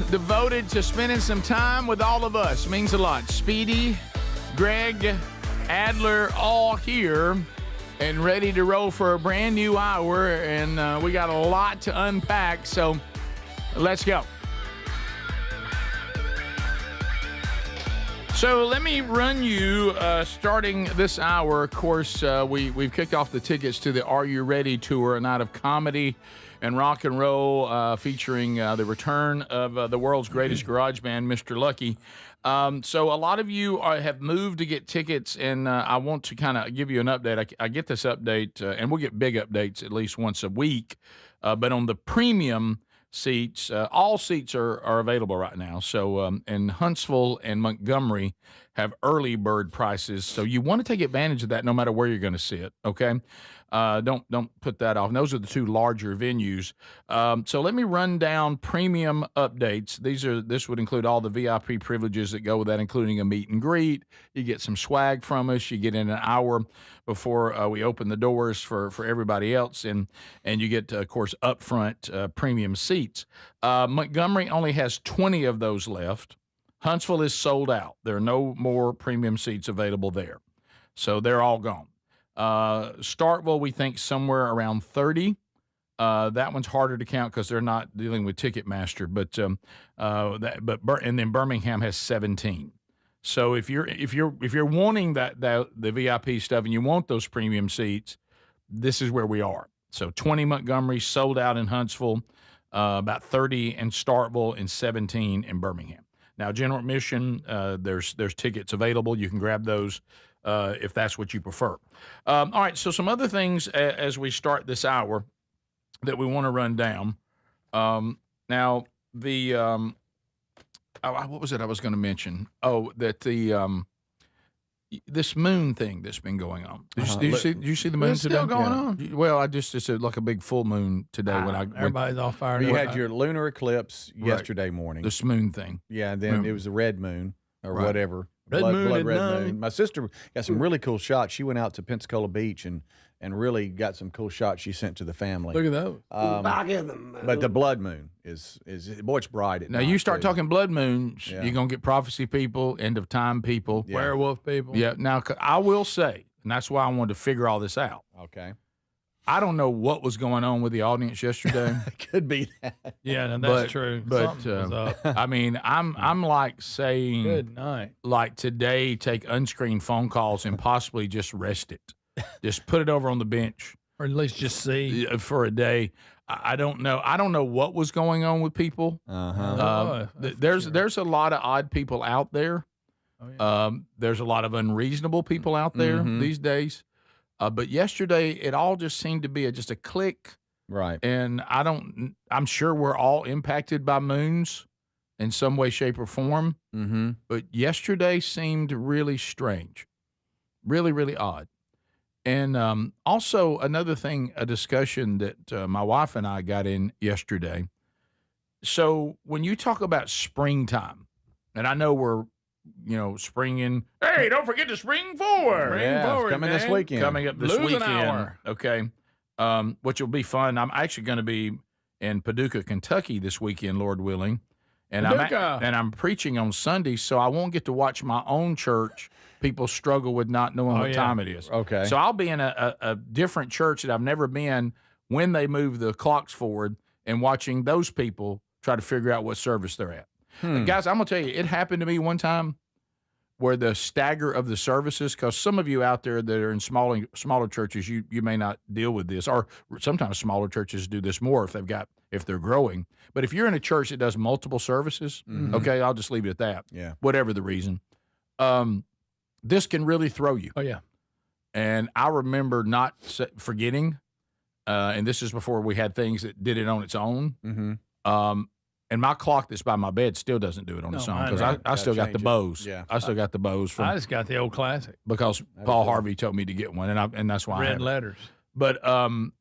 devoted to spending some time with all of us. It means a lot. Speedy, Greg, Adler, all here and ready to roll for a brand new hour. And we got a lot to unpack, so let's go. So let me run you, starting this hour, of course, we've kicked off the tickets to the Are You Ready tour, a night of comedy and rock and roll featuring the return of the world's greatest garage band, Mr. Lucky. So a lot of you have moved to get tickets, and I want to kind of give you an update. I get this update, and we'll get big updates at least once a week, but on the premium seats, all seats are available right now. So in Huntsville and Montgomery have early bird prices, so you want to take advantage of that no matter where you're going to see it. Okay, don't put that off. And those are the two larger venues. So let me run down premium updates. This would include all the VIP privileges that go with that, including a meet and greet. You get some swag from us. You get in an hour before we open the doors for everybody else, and you get, of course, upfront premium seats. Montgomery only has 20 of those left. Huntsville is sold out. There are no more premium seats available there, so they're all gone. Starkville, we think somewhere around 30. That one's harder to count because they're not dealing with Ticketmaster, and then Birmingham has 17. So if you're wanting the VIP stuff and you want those premium seats, this is where we are. So 20 Montgomery, sold out in Huntsville, about 30 in Starkville, and 17 in Birmingham. Now, general admission, there's tickets available. You can grab those if that's what you prefer. All right, so some other things as we start this hour that we want to run down. Now, what was it I was going to mention? Oh, that this moon thing that's been going on. Did you see the moon today? It's still going on. Well, it's like a big full moon today. Everybody's all fired up. You had your lunar eclipse yesterday morning. This moon thing. Yeah, and then it was the red moon or whatever. Blood red moon. moon. My sister got some really cool shots. She went out to Pensacola Beach and really got some cool shots she sent to the family. Look at those. But the blood moon is boy, it's bright at now. night, You start too. talking blood moons, you're gonna get prophecy people, end of time people, werewolf people. Yeah. Now I will say, and that's why I wanted to figure all this out. Okay. I don't know what was going on with the audience yesterday. Could be that. Yeah, that's true. But I mean, I'm like saying, good night. Like today, take unscreened phone calls and possibly just rest it. Just put it over on the bench, or at least just see for a day. I don't know. I don't know what was going on with people. There's a lot of odd people out there. Oh, yeah. There's a lot of unreasonable people out there these days. But yesterday, it all just seemed to be just a click. Right. And I'm sure we're all impacted by moons in some way, shape, or form. Mm-hmm. But yesterday seemed really strange, really, really odd. And also another thing, a discussion that my wife and I got in yesterday. So when you talk about springtime, and I know we're springing. Hey, don't forget to spring forward. Spring forward, coming man. this weekend. Coming up this Lose an weekend. hour. Okay. Which will be fun. I'm actually going to be in Paducah, Kentucky this weekend, Lord willing. And I'm preaching on Sunday, so I won't get to watch my own church. People struggle with not knowing what time it is. Okay. So I'll be in a different church that I've never been when they move the clocks forward and watching those people try to figure out what service they're at. Guys, I'm going to tell you, it happened to me one time where the stagger of the services, because some of you out there that are in smaller churches, you may not deal with this, or sometimes smaller churches do this more if they're growing. But if you're in a church that does multiple services, okay, I'll just leave it at that. Yeah. Whatever the reason. This can really throw you. Oh, yeah. And I remember not forgetting, and this is before we had things that did it on its own. And my clock that's by my bed still doesn't do it on its own because I still got the bows. Yeah. I still got the bows from. I just got the old classic Because Paul Harvey told me to get one, and that's why I red have it. letters. But and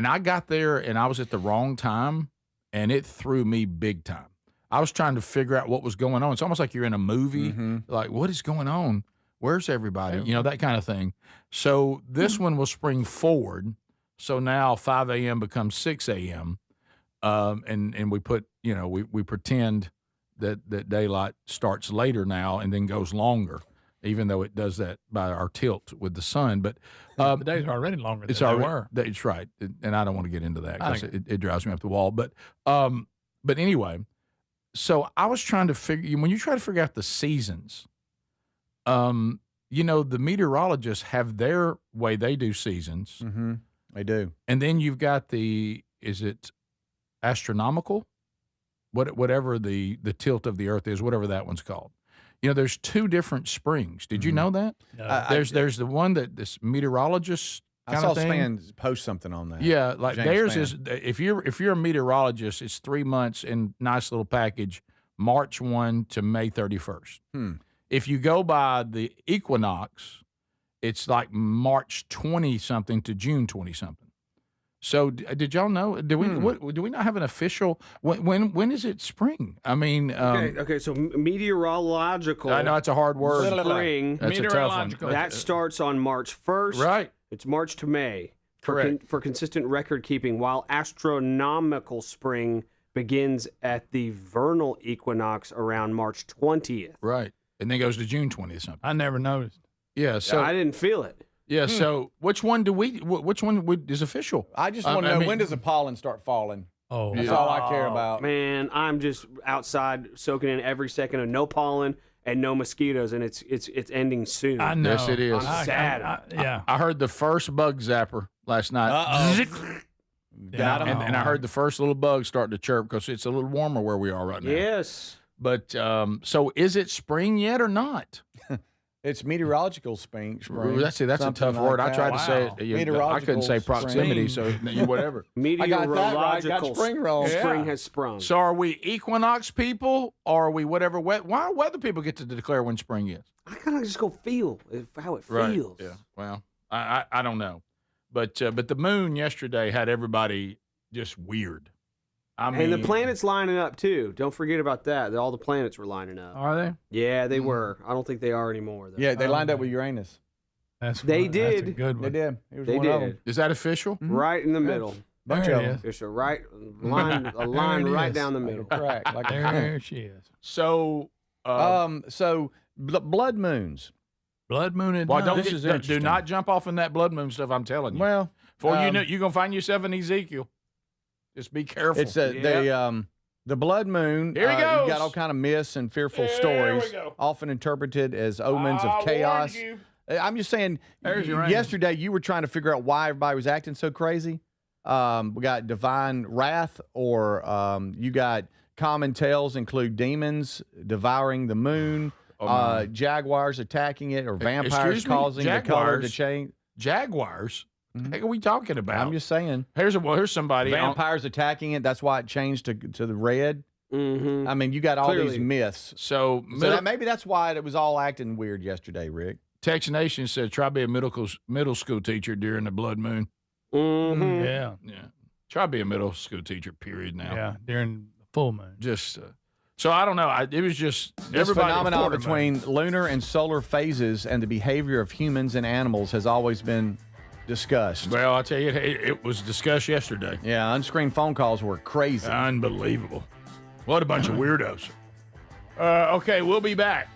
I got there and I was at the wrong time, and it threw me big time. I was trying to figure out what was going on. It's almost like you're in a movie. Like, what is going on? Where's everybody? That kind of thing. So this one will spring forward. So now 5 a.m. becomes 6 a.m. And we put, we pretend that daylight starts later now and then goes longer, even though it does that by our tilt with the sun. But the days are already longer than they were. That's right. And I don't want to get into that because it drives me up the wall. But anyway, so I was trying to figure, when you try to figure out the seasons, the meteorologists have their way they do seasons. They do. And then you've got is it astronomical? Whatever the tilt of the earth is, whatever that one's called. There's two different springs. Did you know that? No. There's the one that this meteorologist I saw Span post something on that. Yeah, like James theirs Spann. is if you're a meteorologist, it's 3 months in nice little package, March 1 to May 31st. If you go by the equinox, it's like March 20 something to June 20 something. So did y'all know? Do we not have an official? When is it spring? I mean, okay. So meteorological. I know it's a hard word. Spring. That's a tough one. That starts on March 1st. Right. It's March to May. Correct. For consistent record keeping, while astronomical spring begins at the vernal equinox around March 20th. Right. And then goes to June 20th something. I never noticed. Yeah. So I didn't feel it. Yeah. So which one is official? I just want to know, when does the pollen start falling? Oh, that's all I care about. Man, I'm just outside soaking in every second of no pollen and no mosquitoes, and it's ending soon. I know. Yes, it is. I'm sad. I heard the first bug zapper last night. Got 'em. And I heard the first little bug start to chirp because it's a little warmer where we are right now. Yes. But so is it spring yet or not? It's meteorological spring. That's a tough word. I tried to say it. I couldn't say proximity, so whatever. Meteorological spring roll. Spring has sprung. So are we equinox people, or are we whatever? Why do weather people get to declare when spring is? I kind of just go feel how it Right. feels. Yeah. Well, I don't know, but the moon yesterday had everybody just weird. I mean, And the planets lining up too. Don't forget about that. All the planets were lining up. Are they? Yeah, they were. I don't think they are anymore though. Yeah, they lined up with Uranus. They did. That's a good one. They did. It was They one of did. them. Is that official? Right in the middle. Bunch There of it them. is. There's a line There it right is. down the middle. Correct. Like There she is. So, blood moons. Blood moon at well, night. do not jump off in that blood moon stuff. I'm telling you. Well, before you know, you're gonna find yourself in Ezekiel. Just be careful. It's the blood moon. Here he goes. You got all kind of myths and fearful There stories, we go. often interpreted as omens of chaos. warned I'm just saying. There's Uranus. Yesterday, you were trying to figure out why everybody was acting so crazy. We got divine wrath, or you got common tales include demons devouring the moon, jaguars attacking it, or vampires Excuse me? causing the color to Jaguars? change. Jaguars. What the heck are we talking about? I'm just saying. Here's somebody. Vampires attacking it. That's why it changed to the red. Mm-hmm. I mean, you got all Clearly. these myths. So Maybe that's why it was all acting weird yesterday, Rick. Tex Nation said, try to be a middle school teacher during the blood moon. Mm-hmm. Yeah. Yeah. Try to be a middle school teacher, period, now. Yeah. During the full moon. Just So I don't know. It was just This everybody phenomenon reported about it. between lunar and solar phases and the behavior of humans and animals has always been discussed. Well, I tell you, it was discussed yesterday. Yeah, unscreened phone calls were crazy. Unbelievable. What a bunch of weirdos. Okay, we'll be back.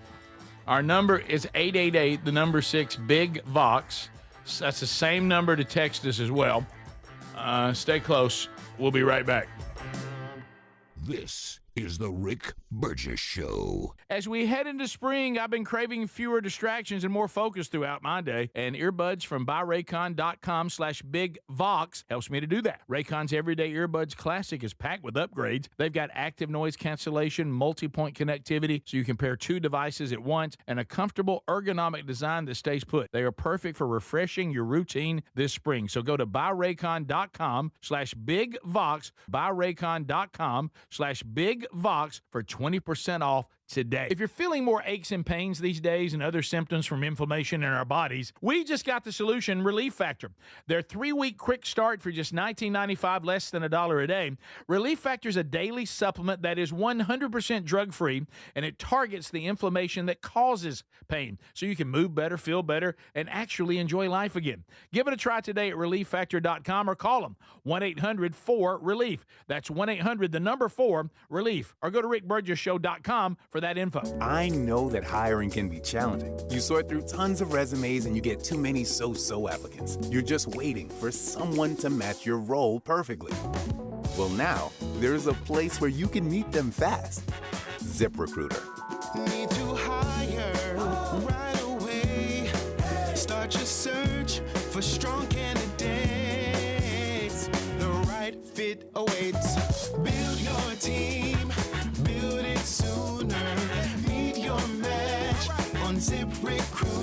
Our number is 888, the number 6, Big Vox. That's the same number to text us as well. Stay close. We'll be right back. This is the Rick Burgess Show. As we head into spring, I've been craving fewer distractions and more focus throughout my day, and earbuds from buyraycon.com/bigvox helps me to do that. Raycon's Everyday Earbuds Classic is packed with upgrades. They've got active noise cancellation, multi-point connectivity, so you can pair 2 devices at once, and a comfortable ergonomic design that stays put. They are perfect for refreshing your routine this spring. So go to buyraycon.com/bigvox, buyraycon.com/bigvox for 20% off today. If you're feeling more aches and pains these days and other symptoms from inflammation in our bodies, we just got the solution, Relief Factor. Their 3-week quick start for just $19.95, less than $1 a day. Relief Factor is a daily supplement that is 100% drug-free, and it targets the inflammation that causes pain, so you can move better, feel better, and actually enjoy life again. Give it a try today at ReliefFactor.com or call them 1-800-4-RELIEF. That's 1-800-4-RELIEF, or go to RickBurgessShow.com for that info. I know that hiring can be challenging. You sort through tons of resumes and you get too many so-so applicants. You're just waiting for someone to match your role perfectly. Well, now, there's a place where you can meet them fast. ZipRecruiter. Need to hire right away. Start your search for strong candidates. The right fit awaits. Build your team. Build it sooner. Meet your match on ZipRecruiter.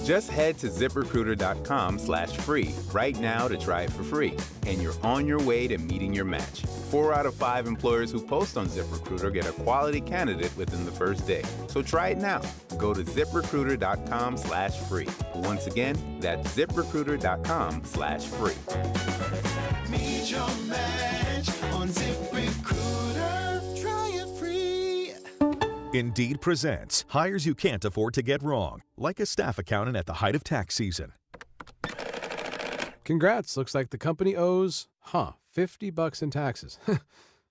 Just head to ZipRecruiter.com/free right now to try it for free. And you're on your way to meeting your match. 4 out of 5 employers who post on ZipRecruiter get a quality candidate within the first day. So try it now. Go to ZipRecruiter.com/free. Once again, that's ZipRecruiter.com/free. Meet your match on ZipRecruiter. Try it free. Indeed presents hires you can't afford to get wrong, like a staff accountant at the height of tax season. Congrats. Looks like the company owes, $50 in taxes.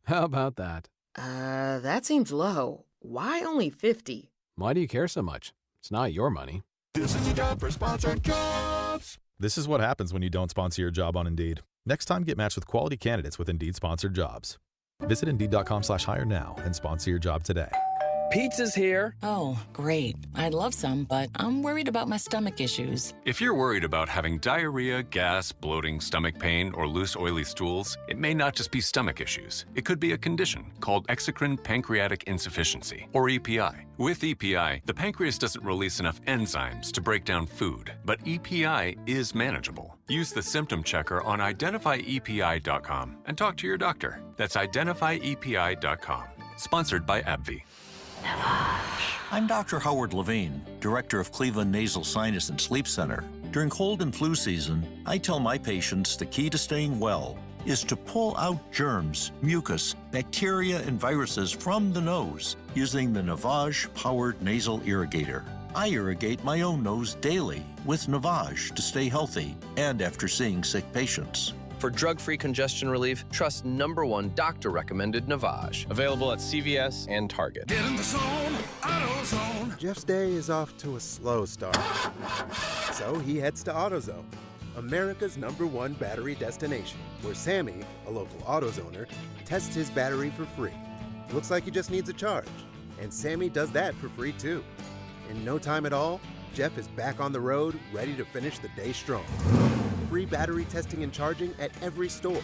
How about that? That seems low. Why only 50? Why do you care so much? It's not your money. This is the job for sponsored jobs. This is what happens when you don't sponsor your job on Indeed. Next time, get matched with quality candidates with Indeed sponsored jobs. Visit Indeed.com/hire now and sponsor your job today. Pizza's here. Oh, great. I'd love some, but I'm worried about my stomach issues. If you're worried about having diarrhea, gas, bloating, stomach pain, or loose, oily stools, it may not just be stomach issues. It could be a condition called exocrine pancreatic insufficiency, or EPI. With EPI, the pancreas doesn't release enough enzymes to break down food, but EPI is manageable. Use the symptom checker on identifyepi.com and talk to your doctor. That's identifyepi.com. Sponsored by AbbVie. I'm Dr. Howard Levine, Director of Cleveland Nasal Sinus and Sleep Center. During cold and flu season, I tell my patients the key to staying well is to pull out germs, mucus, bacteria, and viruses from the nose using the Navage-powered nasal irrigator. I irrigate my own nose daily with Navage to stay healthy and after seeing sick patients. For drug-free congestion relief, trust #1 doctor-recommended Navage. Available at CVS and Target. Get in the zone, AutoZone. Jeff's day is off to a slow start. So he heads to AutoZone, America's #1 battery destination, where Sammy, a local AutoZoner, tests his battery for free. Looks like he just needs a charge. And Sammy does that for free too. In no time at all, Jeff is back on the road, ready to finish the day strong. Free battery testing and charging at every store.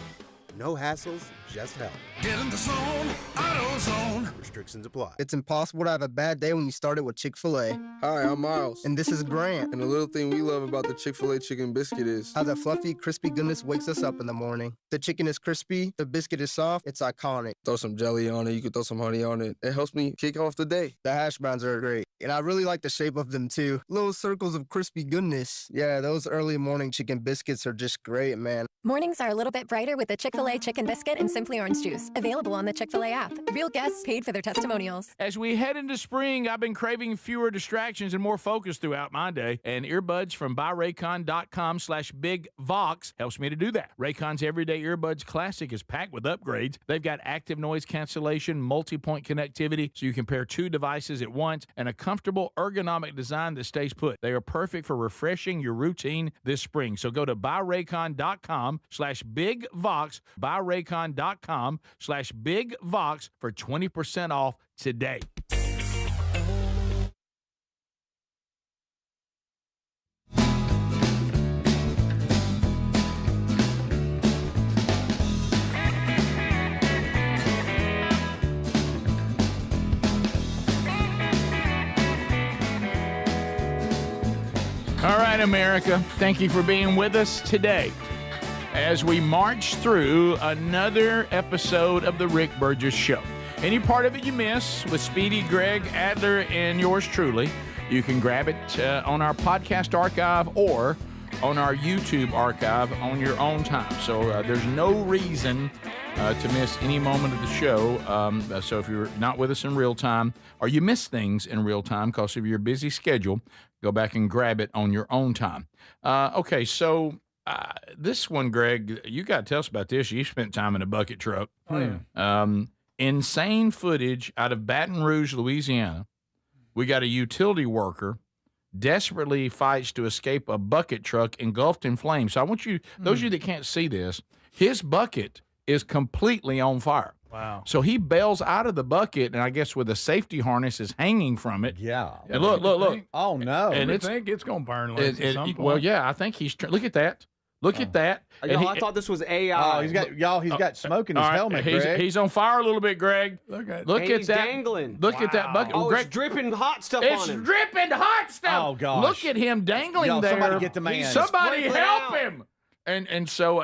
No hassles, just help. Get in the zone, AutoZone. Restrictions apply. It's impossible to have a bad day when you started with Chick-fil-A. Hi, I'm Miles. And this is Grant. And the little thing we love about the Chick-fil-A chicken biscuit is how the fluffy, crispy goodness wakes us up in the morning. The chicken is crispy, the biscuit is soft, it's iconic. Throw some jelly on it, you could throw some honey on it. It helps me kick off the day. The hash browns are great. And I really like the shape of them too. Little circles of crispy goodness. Yeah, those early morning chicken biscuits are just great, man. Mornings are a little bit brighter with the Chick-fil-A Chick-fil-A Chicken Biscuit and Simply Orange Juice. Available on the Chick-fil-A app. Real guests paid for their testimonials. As we head into spring, I've been craving fewer distractions and more focus throughout my day. And earbuds from buyraycon.com/BigVox helps me to do that. Raycon's Everyday Earbuds Classic is packed with upgrades. They've got active noise cancellation, multi-point connectivity, so you can pair 2 devices at once, and a comfortable ergonomic design that stays put. They are perfect for refreshing your routine this spring. So go to buyraycon.com/BigVox, buyraycon.com/BigVox for 20% off today. All right, America, thank you for being with us today as we march through another episode of the Rick Burgess Show. Any part of it you miss with Speedy, Greg, Adler, and yours truly, you can grab it on our podcast archive or on our YouTube archive on your own time. So there's no reason to miss any moment of the show. So if you're not with us in real time or you miss things in real time because of your busy schedule, go back and grab it on your own time. Okay, so this one, Greg, you got to tell us about this. You spent time in a bucket truck. Oh, yeah. Insane footage out of Baton Rouge, Louisiana. We got a utility worker desperately fights to escape a bucket truck engulfed in flames. So I want you, those of you that can't see this, his bucket is completely on fire. Wow. So he bails out of the bucket, and I guess with a safety harness is hanging from it. Yeah. And look. Oh, no. And I think it's going to burn at some point. Well, yeah, I think he's... Look at that. Look at that. I thought this was AI. Oh, he's got smoke in his helmet, Greg. He's on fire a little bit, Greg. Look at he's that. Dangling. Look at that bucket. Oh, Greg, it's dripping hot stuff it's on him. dripping hot stuff. Oh, gosh. Look at him dangling there. Somebody get the man. Somebody Sprinkle it help out. him. And so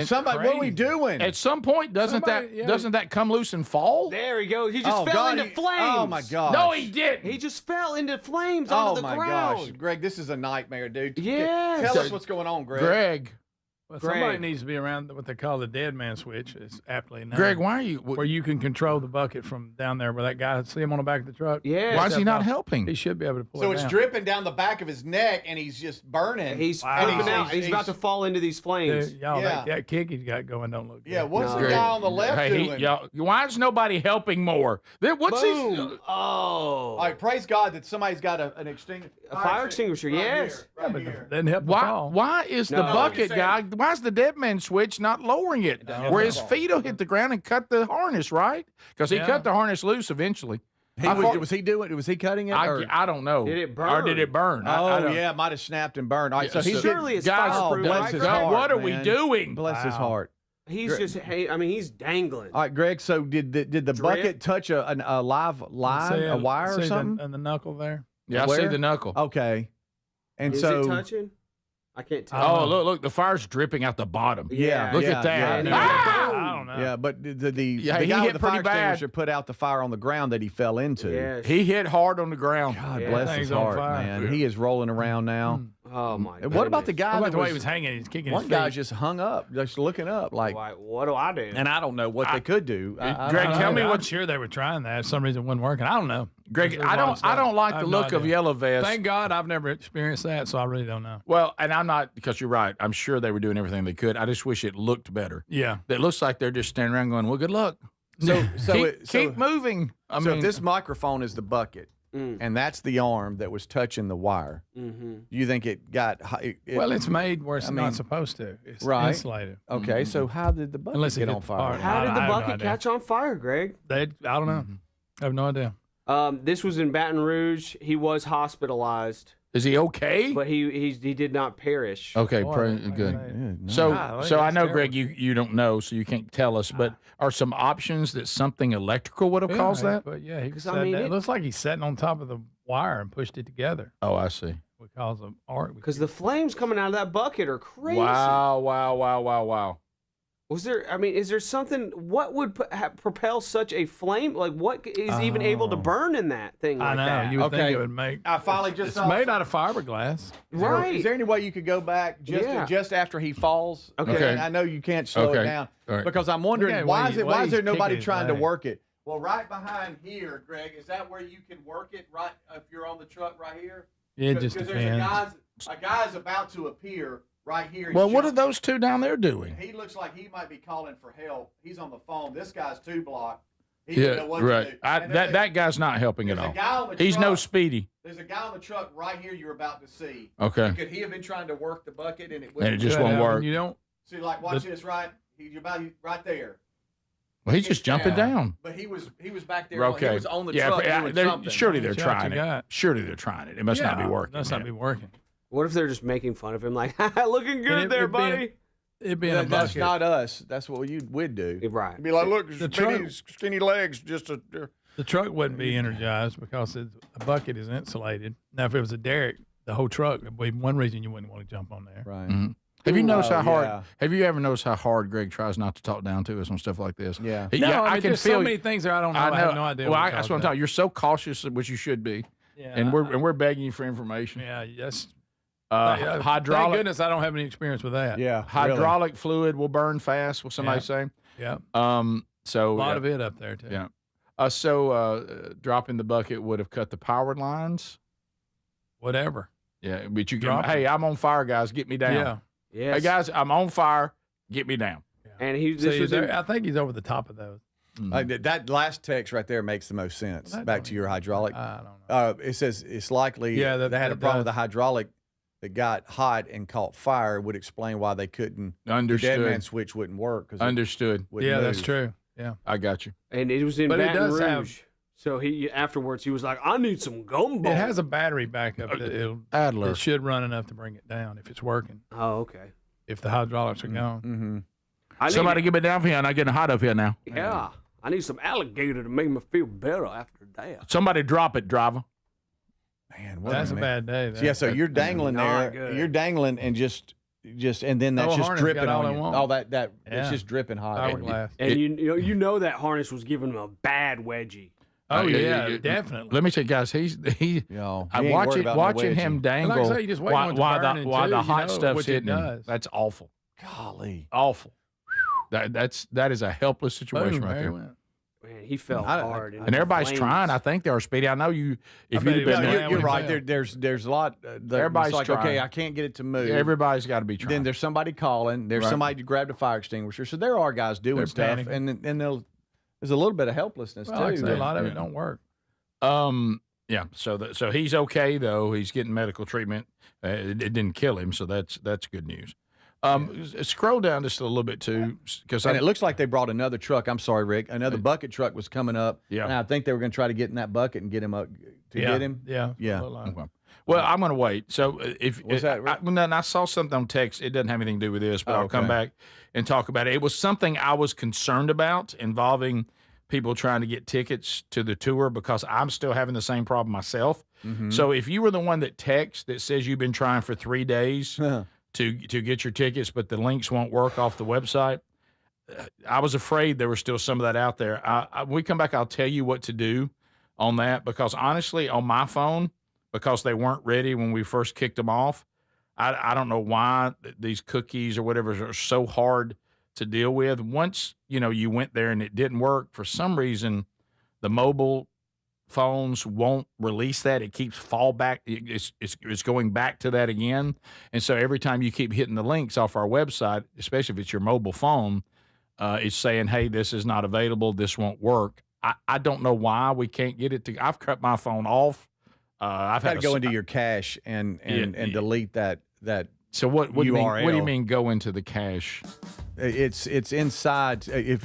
somebody, what are we doing? At some point, doesn't that come loose and fall? There he goes. He just fell into flames. Oh my gosh. No, he didn't. He just fell into flames onto the ground. Gosh, Greg, this is a nightmare, dude. Yes. Tell us what's going on, Greg. Greg. Well, somebody needs to be around what they call the dead man switch. It's aptly named. Greg, why are you... Where you can control the bucket from down there where that guy, see him on the back of the truck? Yeah. Why is he not helping? He should be able to pull it So down. it's dripping down the back of his neck, and he's just burning. He's flipping out. He's about to fall into these flames. Dude, y'all, that kick he's got going don't look good. Yeah, what's the guy on the left doing? Why is nobody helping more? What's Boom. All right, praise God that somebody's got an extinguisher. A fire extinguisher, yes. Right here. Doesn't help at all. Why is the bucket guy, why is the dead man switch not lowering it? Where his feet will hit the ground and cut the harness, right? Because he cut the harness loose eventually. Was he cutting it? I don't know. Did it burn? Or did it burn? Oh, yeah, it might have snapped and burned. All right, so he's surely it's guys, fireproof, bless right, his Greg? heart, what are we man. doing? Bless his heart. He's just, he's dangling. All right, Greg, so did the bucket touch a live line, a wire or something? And the knuckle there? Yeah, I see the knuckle. Okay. And Is so it touching? I can't tell. Oh, look, the fire's dripping out the bottom. Yeah, look at that. Yeah. I don't know. Yeah, but the he guy hit with the pretty fire bad. extinguisher put out the fire on the ground that he fell into. Yes. He hit hard on the ground. God Yeah. bless Thing's his on heart, fire. man. Yeah. He is rolling around now. Oh, my And what about the guy What about that the way he was hanging? He's kicking his one feet. guy just hung up, just looking up, like. What do I do? And I don't know what they could do. Greg, tell me I'm what. sure they were trying that. For some reason it wasn't working. I don't know. Greg, I don't like the look of yellow vest. Thank God I've never experienced that, so I really don't know. Well, and I'm not, because you're right. I'm sure they were doing everything they could. I just wish it looked better. Yeah. It looks like they're just standing around going, well, good luck. Keep moving. I mean, if this microphone is the bucket, and that's the arm that was touching the wire, do you think it got? Well, it's made where it's not supposed to. It's insulated. Okay, so how did the bucket get on fire? How did the bucket catch on fire, Greg? I don't know. I have no idea. This was in Baton Rouge. He was hospitalized. Is he okay? But he did not perish. Okay, good. So I know, terrible. Greg, you don't know, so you can't tell us. But are some options that something electrical would have caused that? But yeah, he I mean, it looks like he's sitting on top of the wire and pushed it together. Oh, I see. Because of art. Because the flames coming out of that bucket are crazy. Wow. Was there? I mean, is there something? What would propel such a flame? Like, what is even able to burn in that thing? Like I know. That? You would think it would make. I finally just It's made out of fiberglass. Right. Is there any way you could go back just after he falls? Okay. And I know you can't slow it down All right. because I'm wondering why is there nobody trying to leg. work it? Well, right behind here, Greg, is that where you can work it? Right, if you're on the truck right here. It just Because depends. there's a guy's about to appear right here. Well, what are those two down there doing? He looks like he might be calling for help. He's on the phone. This guy's 2 block. He doesn't know what to right. do. And That guy's not helping at there's all. a guy on the He's no truck. Speedy. There's a guy on the truck right here you're about to see. Okay. Could he have been trying to work the bucket and it And it just won't work. You don't. See, like, watch this, right? He's about right there. Well, he's just jumping down. But he was back there. Okay. He was on the yeah, truck but, doing something. surely they're Shot trying you it. got. Surely they're trying it. It must not be working. Must not be working. What if they're just making fun of him? Like, looking good there, buddy. It'd be in a That's bucket. not us. That's what we'd do. Right. Be like, look, skinny legs, just a. The truck wouldn't be energized because a bucket is insulated. Now, if it was a derrick, the whole truck would be one reason you wouldn't want to jump on there. Right. Mm-hmm. Have you noticed how hard? yeah. Have you ever noticed how hard Greg tries not to talk down to us on stuff like this? Yeah. No, I can there's feel so many things there I don't know. I have no idea. Well, what that's what I'm talking. You're so cautious, which you should be. Yeah, and we're begging you for information. Yeah, yes. Hydraulic. Thank goodness I don't have any experience with that. Yeah. Hydraulic fluid will burn fast. Will somebody say? Yeah. So A lot of it up there too. Yeah. So dropping the bucket would have cut the power lines. Whatever. Yeah, but you can. Drop Hey, I'm on fire, guys. Get me down. Yeah. Yes. Hey guys, I'm on fire. Get me down. And he. See, This was in, I think he's over the top of those. That last text right there makes the most sense. Well, that Back don't to your hydraulic. I don't know. It says it's likely Yeah, they had a that problem does. with the hydraulic that got hot and caught fire. Would explain why they couldn't. Understood. The dead man switch wouldn't work. 'Cause it Understood. wouldn't Yeah, that's move. true. Yeah. I got you. and it was in But it Baton does Rouge. have- So he afterwards he was like, I need some gumbo. It has a battery backup. Adler. It should run enough to bring it down if it's working. Oh, okay. If the hydraulics are gone. Mm-hmm. I need Somebody get me down here. I'm not getting hot up here now. Yeah. I need some alligator to make me feel better after that. Somebody drop it, driver. Man, what That's a man. bad day. So, yeah, so you're dangling Not there. good. You're dangling and just and then that's Oh, just harness dripping got all on they you. want. All that it's Yeah. just dripping hot. Hourglass. And you know that harness was giving him a bad wedgie. Oh, yeah, yeah, definitely. Let me tell you guys, he You know, I he ain't watch worried it, about no watching him wedgie. dangle. Like I say, you just wait on it to burn and while too, the you hot know, stuff's which it hitting him. does. That's awful. Golly. Awful. That is a helpless situation Boom, right there there. it went. Man, he fell hard. And everybody's trying. I think they're Speedy. I know you. If bet you'd he have was been down You're when right. he fell. There's a lot. Everybody's it's like, trying. okay, I can't get it to move. everybody's got to be trying. Then there's somebody calling. There's Right. somebody who grabbed a fire extinguisher. So there are guys doing They're stuff, panicking. and there's a little bit of helplessness Well, like I too. say, a lot of it don't work. Yeah. So he's okay though. He's getting medical treatment. It didn't kill him, so that's good news. Scroll down just a little bit too, because And it looks like they brought another truck. I'm sorry, Rick. Another bucket truck was coming up. Yeah. And I think they were going to try to get in that bucket and get him up to Yeah. get him. Yeah. Yeah. Okay. Well, I'm going to wait. So if What's that, Rick? I saw something on text. It doesn't have anything to do with this, but Oh, I'll come okay. back and talk about it. It was something I was concerned about involving people trying to get tickets to the tour because I'm still having the same problem myself. Mm-hmm. So if you were the one that texts that says you've been trying for 3 days to get your tickets, but the links won't work off the website, I was afraid there was still some of that out there. When we come back, I'll tell you what to do on that because honestly, on my phone, because they weren't ready when we first kicked them off, I don't know why these cookies or whatever are so hard to deal with. Once, you went there and it didn't work, for some reason, the mobile phones won't release that. It keeps fall back. It's going back to that again. And so every time you keep hitting the links off our website, especially if it's your mobile phone, it's saying, hey, this is not available. This won't work. I don't know why we can't get it to. I've cut my phone off. I've got had to go into your cache and delete that. So what do you mean? URL. What do you mean go into the cache? It's inside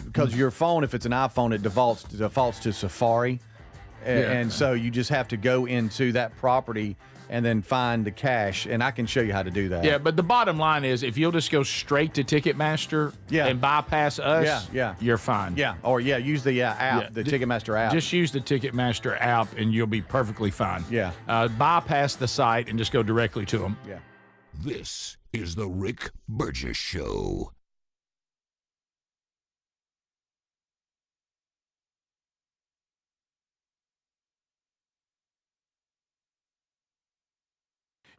because your phone, if it's an iPhone, it defaults to Safari, and so you just have to go into that property and then find the cache, and I can show you how to do that. Yeah, but the bottom line is if you'll just go straight to Ticketmaster and bypass us, you're fine. Yeah, or use the app, the Ticketmaster app. Just use the Ticketmaster app and you'll be perfectly fine. Yeah. Bypass the site and just go directly to them. Yeah. This is the Rick Burgess Show.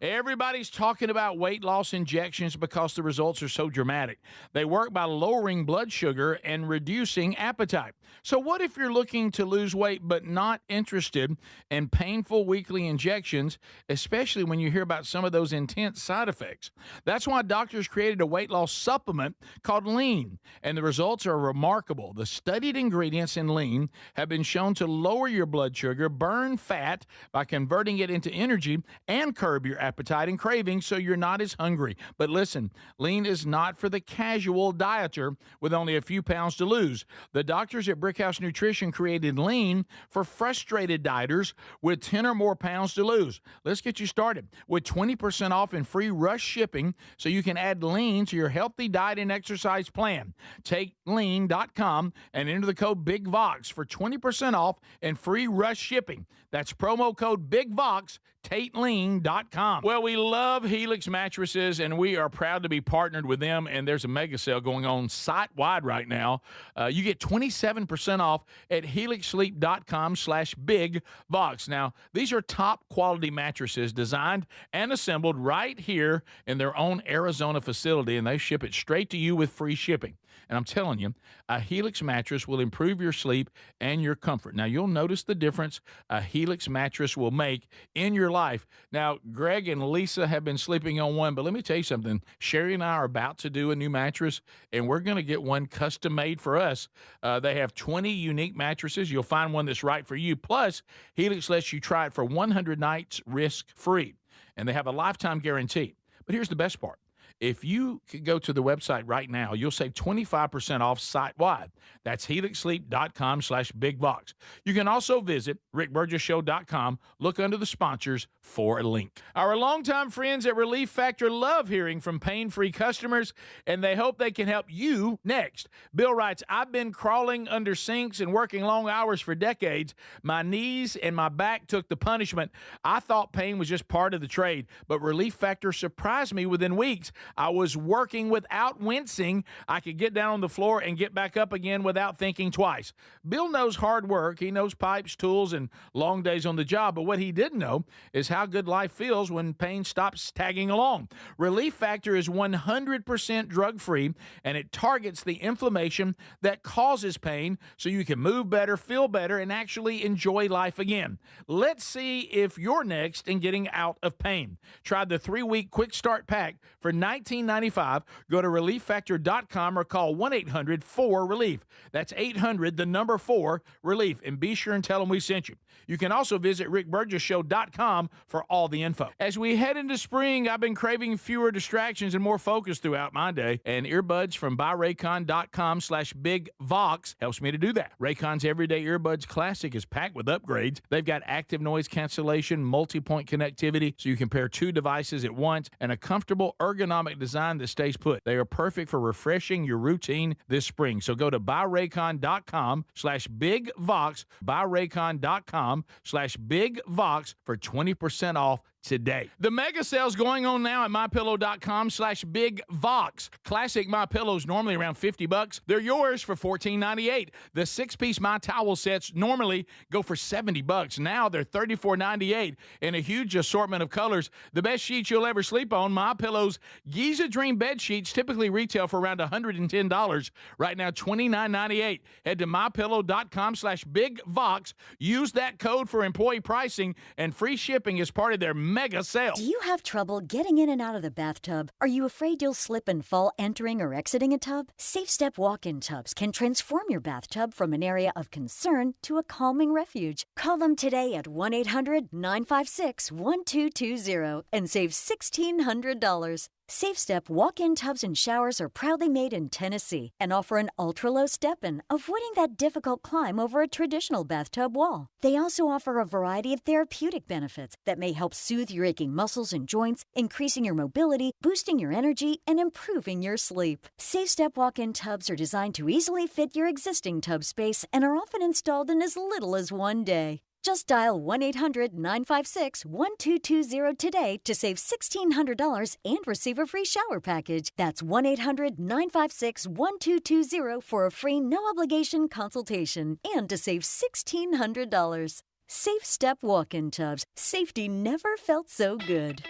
Everybody's talking about weight loss injections because the results are so dramatic. They work by lowering blood sugar and reducing appetite. So what if you're looking to lose weight but not interested in painful weekly injections, especially when you hear about some of those intense side effects? That's why doctors created a weight loss supplement called Lean, and the results are remarkable. The studied ingredients in Lean have been shown to lower your blood sugar, burn fat by converting it into energy, and curb your appetite and cravings so you're not as hungry. But listen, Lean is not for the casual dieter with only a few pounds to lose. The doctors at Brickhouse Nutrition created Lean for frustrated dieters with 10 or more pounds to lose. Let's get you started with 20% off and free rush shipping so you can add Lean to your healthy diet and exercise plan. Take lean.com and enter the code BIGVOX for 20% off and free rush shipping. That's promo code BIGVOX, TateLean.com. Well, we love Helix mattresses, and we are proud to be partnered with them, and there's a mega sale going on site-wide right now. You get 27% off at helixsleep.com/BigVox. Now, these are top-quality mattresses designed and assembled right here in their own Arizona facility, and they ship it straight to you with free shipping. And I'm telling you, a Helix mattress will improve your sleep and your comfort. Now, you'll notice the difference a Helix mattress will make in your life. Now, Greg and Lisa have been sleeping on one, but let me tell you something. Sherry and I are about to do a new mattress, and we're going to get one custom made for us. They have 20 unique mattresses. You'll find one that's right for you. Plus, Helix lets you try it for 100 nights risk-free, and they have a lifetime guarantee. But here's the best part. If you could go to the website right now, you'll save 25% off site-wide. That's helixsleep.com/BigVox. You can also visit rickburgesshow.com. Look under the sponsors for a link. Our longtime friends at Relief Factor love hearing from pain-free customers, and they hope they can help you next. Bill writes, I've been crawling under sinks and working long hours for decades. My knees and my back took the punishment. I thought pain was just part of the trade, but Relief Factor surprised me within weeks. I was working without wincing. I could get down on the floor and get back up again without thinking twice. Bill knows hard work. He knows pipes, tools, and long days on the job. But what he didn't know is how good life feels when pain stops tagging along. Relief Factor is 100% drug-free, and it targets the inflammation that causes pain so you can move better, feel better, and actually enjoy life again. Let's see if you're next in getting out of pain. Try the 3-week quick start pack for $19.95. Go to relieffactor.com or call 1-800-4-RELIEF. That's 800-4-RELIEF. And be sure and tell them we sent you. You can also visit rickburgesshow.com for all the info. As we head into spring, I've been craving fewer distractions and more focus throughout my day. And earbuds from buyraycon.com/BigVox helps me to do that. Raycon's Everyday Earbuds Classic is packed with upgrades. They've got active noise cancellation, multi-point connectivity, so you can pair 2 devices at once, and a comfortable ergonomic design that stays put. They are perfect for refreshing your routine this spring. So go to buyraycon.com/BigVox, buyraycon.com/BigVox for 20% off today. The mega sale's going on now at mypillow.com/BigVox. Classic My Pillows normally around $50. They're yours for $14.98. The 6-piece My Towel sets normally go for $70. Now they're $34.98 in a huge assortment of colors. The best sheets you'll ever sleep on, My Pillow's Giza Dream bed sheets typically retail for around $110. Right now, $29.98. Head to mypillow.com/BigVox. Use that code for employee pricing and free shipping as part of their mega sale. Do you have trouble getting in and out of the bathtub? Are you afraid you'll slip and fall entering or exiting a tub? Safe Step walk-in tubs can transform your bathtub from an area of concern to a calming refuge. Call them today at 1-800-956-1220 and save $1,600. Safe Step walk-in tubs and showers are proudly made in Tennessee and offer an ultra-low step-in, avoiding that difficult climb over a traditional bathtub wall. They also offer a variety of therapeutic benefits that may help soothe your aching muscles and joints, increasing your mobility, boosting your energy, and improving your sleep. Safe Step walk-in tubs are designed to easily fit your existing tub space and are often installed in as little as one day. Just dial 1-800-956-1220 today to save $1,600 and receive a free shower package. That's 1-800-956-1220 for a free no-obligation consultation and to save $1,600. Safe Step walk-in tubs. Safety never felt so good.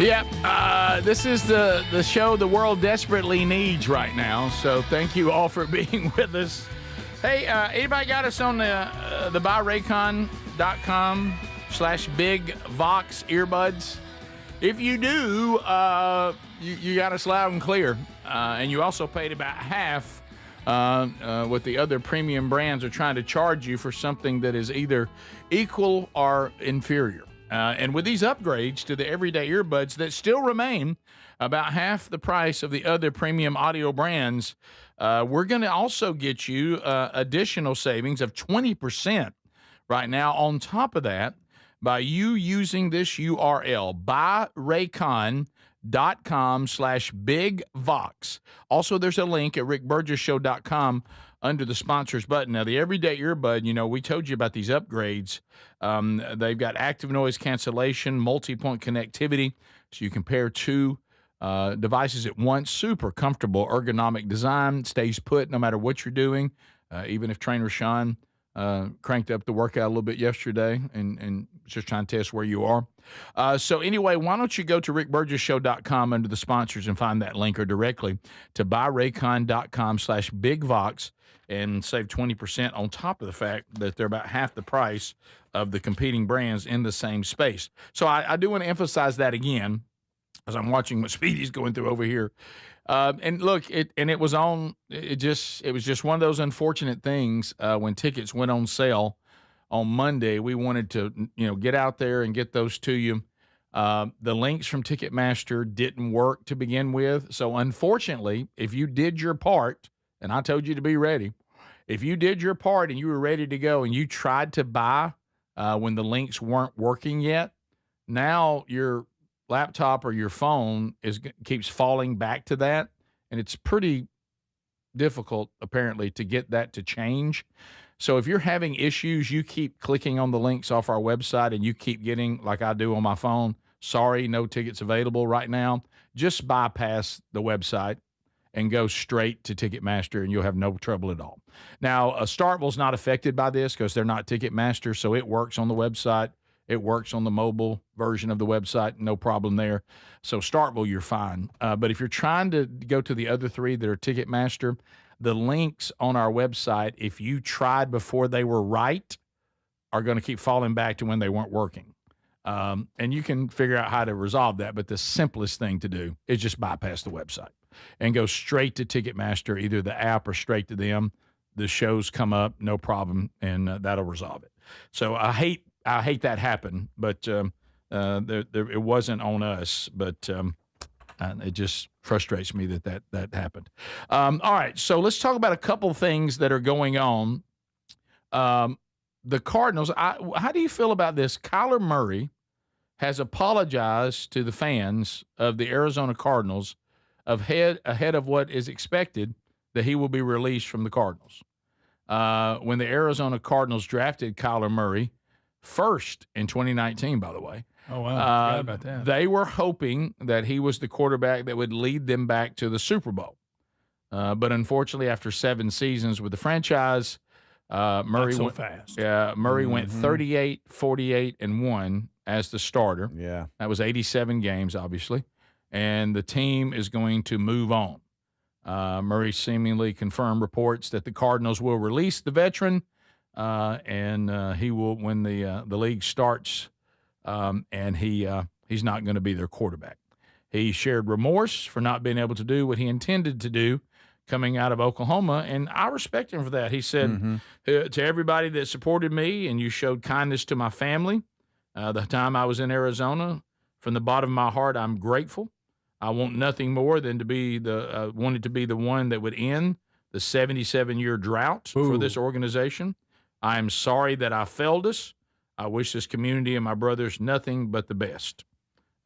Yeah, this is the show the world desperately needs right now. So thank you all for being with us. Hey, anybody got us on the buyraycon.com/Big Vox earbuds? If you do, you got us loud and clear. And you also paid about half what the other premium brands are trying to charge you for something that is either equal or inferior. And with these upgrades to the everyday earbuds that still remain about half the price of the other premium audio brands, we're going to also get you additional savings of 20% right now on top of that by you using this URL, buyraycon.com/bigvox. Also, there's a link at rickburgesshow.com under the sponsors button. Now, the everyday earbud, we told you about these upgrades. They've got active noise cancellation, multi-point connectivity, so you can pair two devices at once. Super comfortable ergonomic design, stays put no matter what you're doing, even if Trainer Sean cranked up the workout a little bit yesterday and just trying to test where you are. So anyway, why don't you go to rickburgesshow.com under the sponsors and find that link, or directly to buyraycon.com/bigvox and save 20% on top of the fact that they're about half the price of the competing brands in the same space. So I do want to emphasize that again, as I'm watching what Speedy's going through over here. And look, it was just one of those unfortunate things when tickets went on sale on Monday. We wanted to, get out there and get those to you. The links from Ticketmaster didn't work to begin with. So unfortunately, if you did your part, and I told you to be ready, if you did your part and you were ready to go and you tried to buy when the links weren't working yet, now your laptop or your phone keeps falling back to that, and it's pretty difficult apparently to get that to change. So if you're having issues, you keep clicking on the links off our website and you keep getting, like I do on my phone, sorry, no tickets available right now, just bypass the website and go straight to Ticketmaster, and you'll have no trouble at all. Now, Starkville's not affected by this because they're not Ticketmaster, so it works on the website. It works on the mobile version of the website, no problem there. So Starkville, you're fine. But if you're trying to go to the other three that are Ticketmaster, the links on our website, if you tried before they were right, are going to keep falling back to when they weren't working. And you can figure out how to resolve that, but the simplest thing to do is just bypass the website and go straight to Ticketmaster, either the app or straight to them. The shows come up, no problem, and that'll resolve it. So I hate that happened, but it wasn't on us, but it just frustrates me that happened. All right, so let's talk about a couple things that are going on. The Cardinals, how do you feel about this? Kyler Murray has apologized to the fans of the Arizona Cardinals ahead of what is expected, that he will be released from the Cardinals. When the Arizona Cardinals drafted Kyler Murray first in 2019, by the way. Oh, wow. I forgot about that. They were hoping that he was the quarterback that would lead them back to the Super Bowl. But unfortunately, after 7 seasons with the franchise, Murray went 38, 48, and 1 as the starter. Yeah. That was 87 games, obviously. And the team is going to move on. Murray seemingly confirmed reports that the Cardinals will release the veteran, and he will, when the league starts, and he's not going to be their quarterback. He shared remorse for not being able to do what he intended to do coming out of Oklahoma, and I respect him for that. He said to everybody that supported me, and you showed kindness to my family the time I was in Arizona, from the bottom of my heart, I'm grateful. I want nothing more than to be wanted to be the one that would end the 77-year drought for this organization. I am sorry that I failed us. I wish this community and my brothers nothing but the best.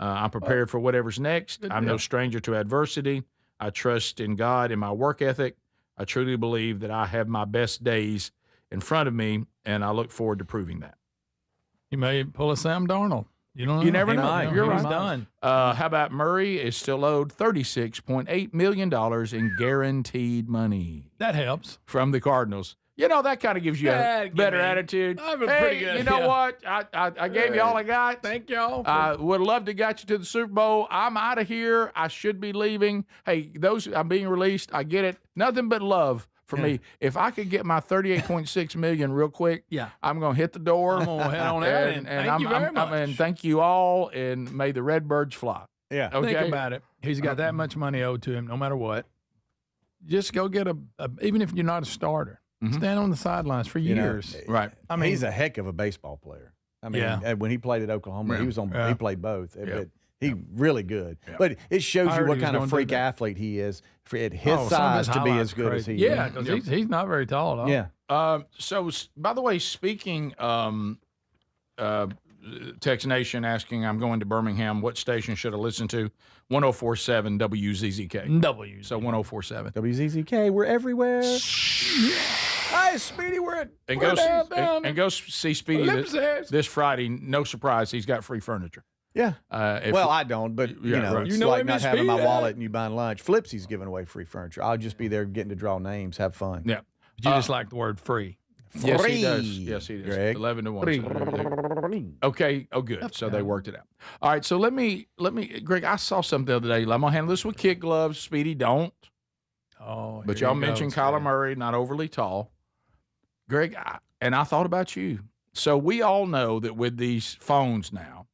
I'm prepared for whatever's next. I'm no stranger to adversity. I trust in God and my work ethic. I truly believe that I have my best days in front of me, and I look forward to proving that. He may pull a Sam Darnold. You don't know. You never know. You're right. Done. How about Murray is still owed $36.8 million in guaranteed money. That helps. From the Cardinals. You know, that kind of gives you a better attitude. I'm a hey, pretty good. You know yeah. what? I gave you all I got. Thank y'all. I would have loved to got you to the Super Bowl. I'm out of here. I should be leaving. Hey, those I'm being released. I get it. Nothing but love for me. If I could get my $38.6 million real quick, I'm going to hit the door. I'm going to head on out. And thank you very much. And thank you all, and may the Redbirds fly. Yeah. Okay. Think about it. He's got that much money owed to him, no matter what. Just go get even if you're not a starter, stand on the sidelines for years. Right. I mean, he's a heck of a baseball player. I mean, when he played at Oklahoma, he was on. He played both. But he really good. But it shows you what kind of freak athlete he is at his size to be as good as he is. Yeah, because he's not very tall at all. Yeah. So, by the way, speaking, Tex Nation asking, I'm going to Birmingham. What station should I listen to? 104.7 WZZK. So 104.7. WZZK, we're everywhere. Hi, Speedy, we're at. And go see Speedy this Friday. No surprise, he's got free furniture. Yeah. I don't, but it's like not having my wallet and you buying lunch. Flipsy's giving away free furniture. I'll just be there getting to draw names, have fun. Yeah. But you just like the word free. Yes, he does. Yes, he does. Greg. 11 to 1. Okay. Oh, good. So they worked it out. All right. So let me, Greg, I saw something the other day. I'm going to handle this with kid gloves. Speedy, don't. Oh, but y'all mentioned Kyler Murray, not overly tall. Greg, I thought about you. So we all know that with these phones now,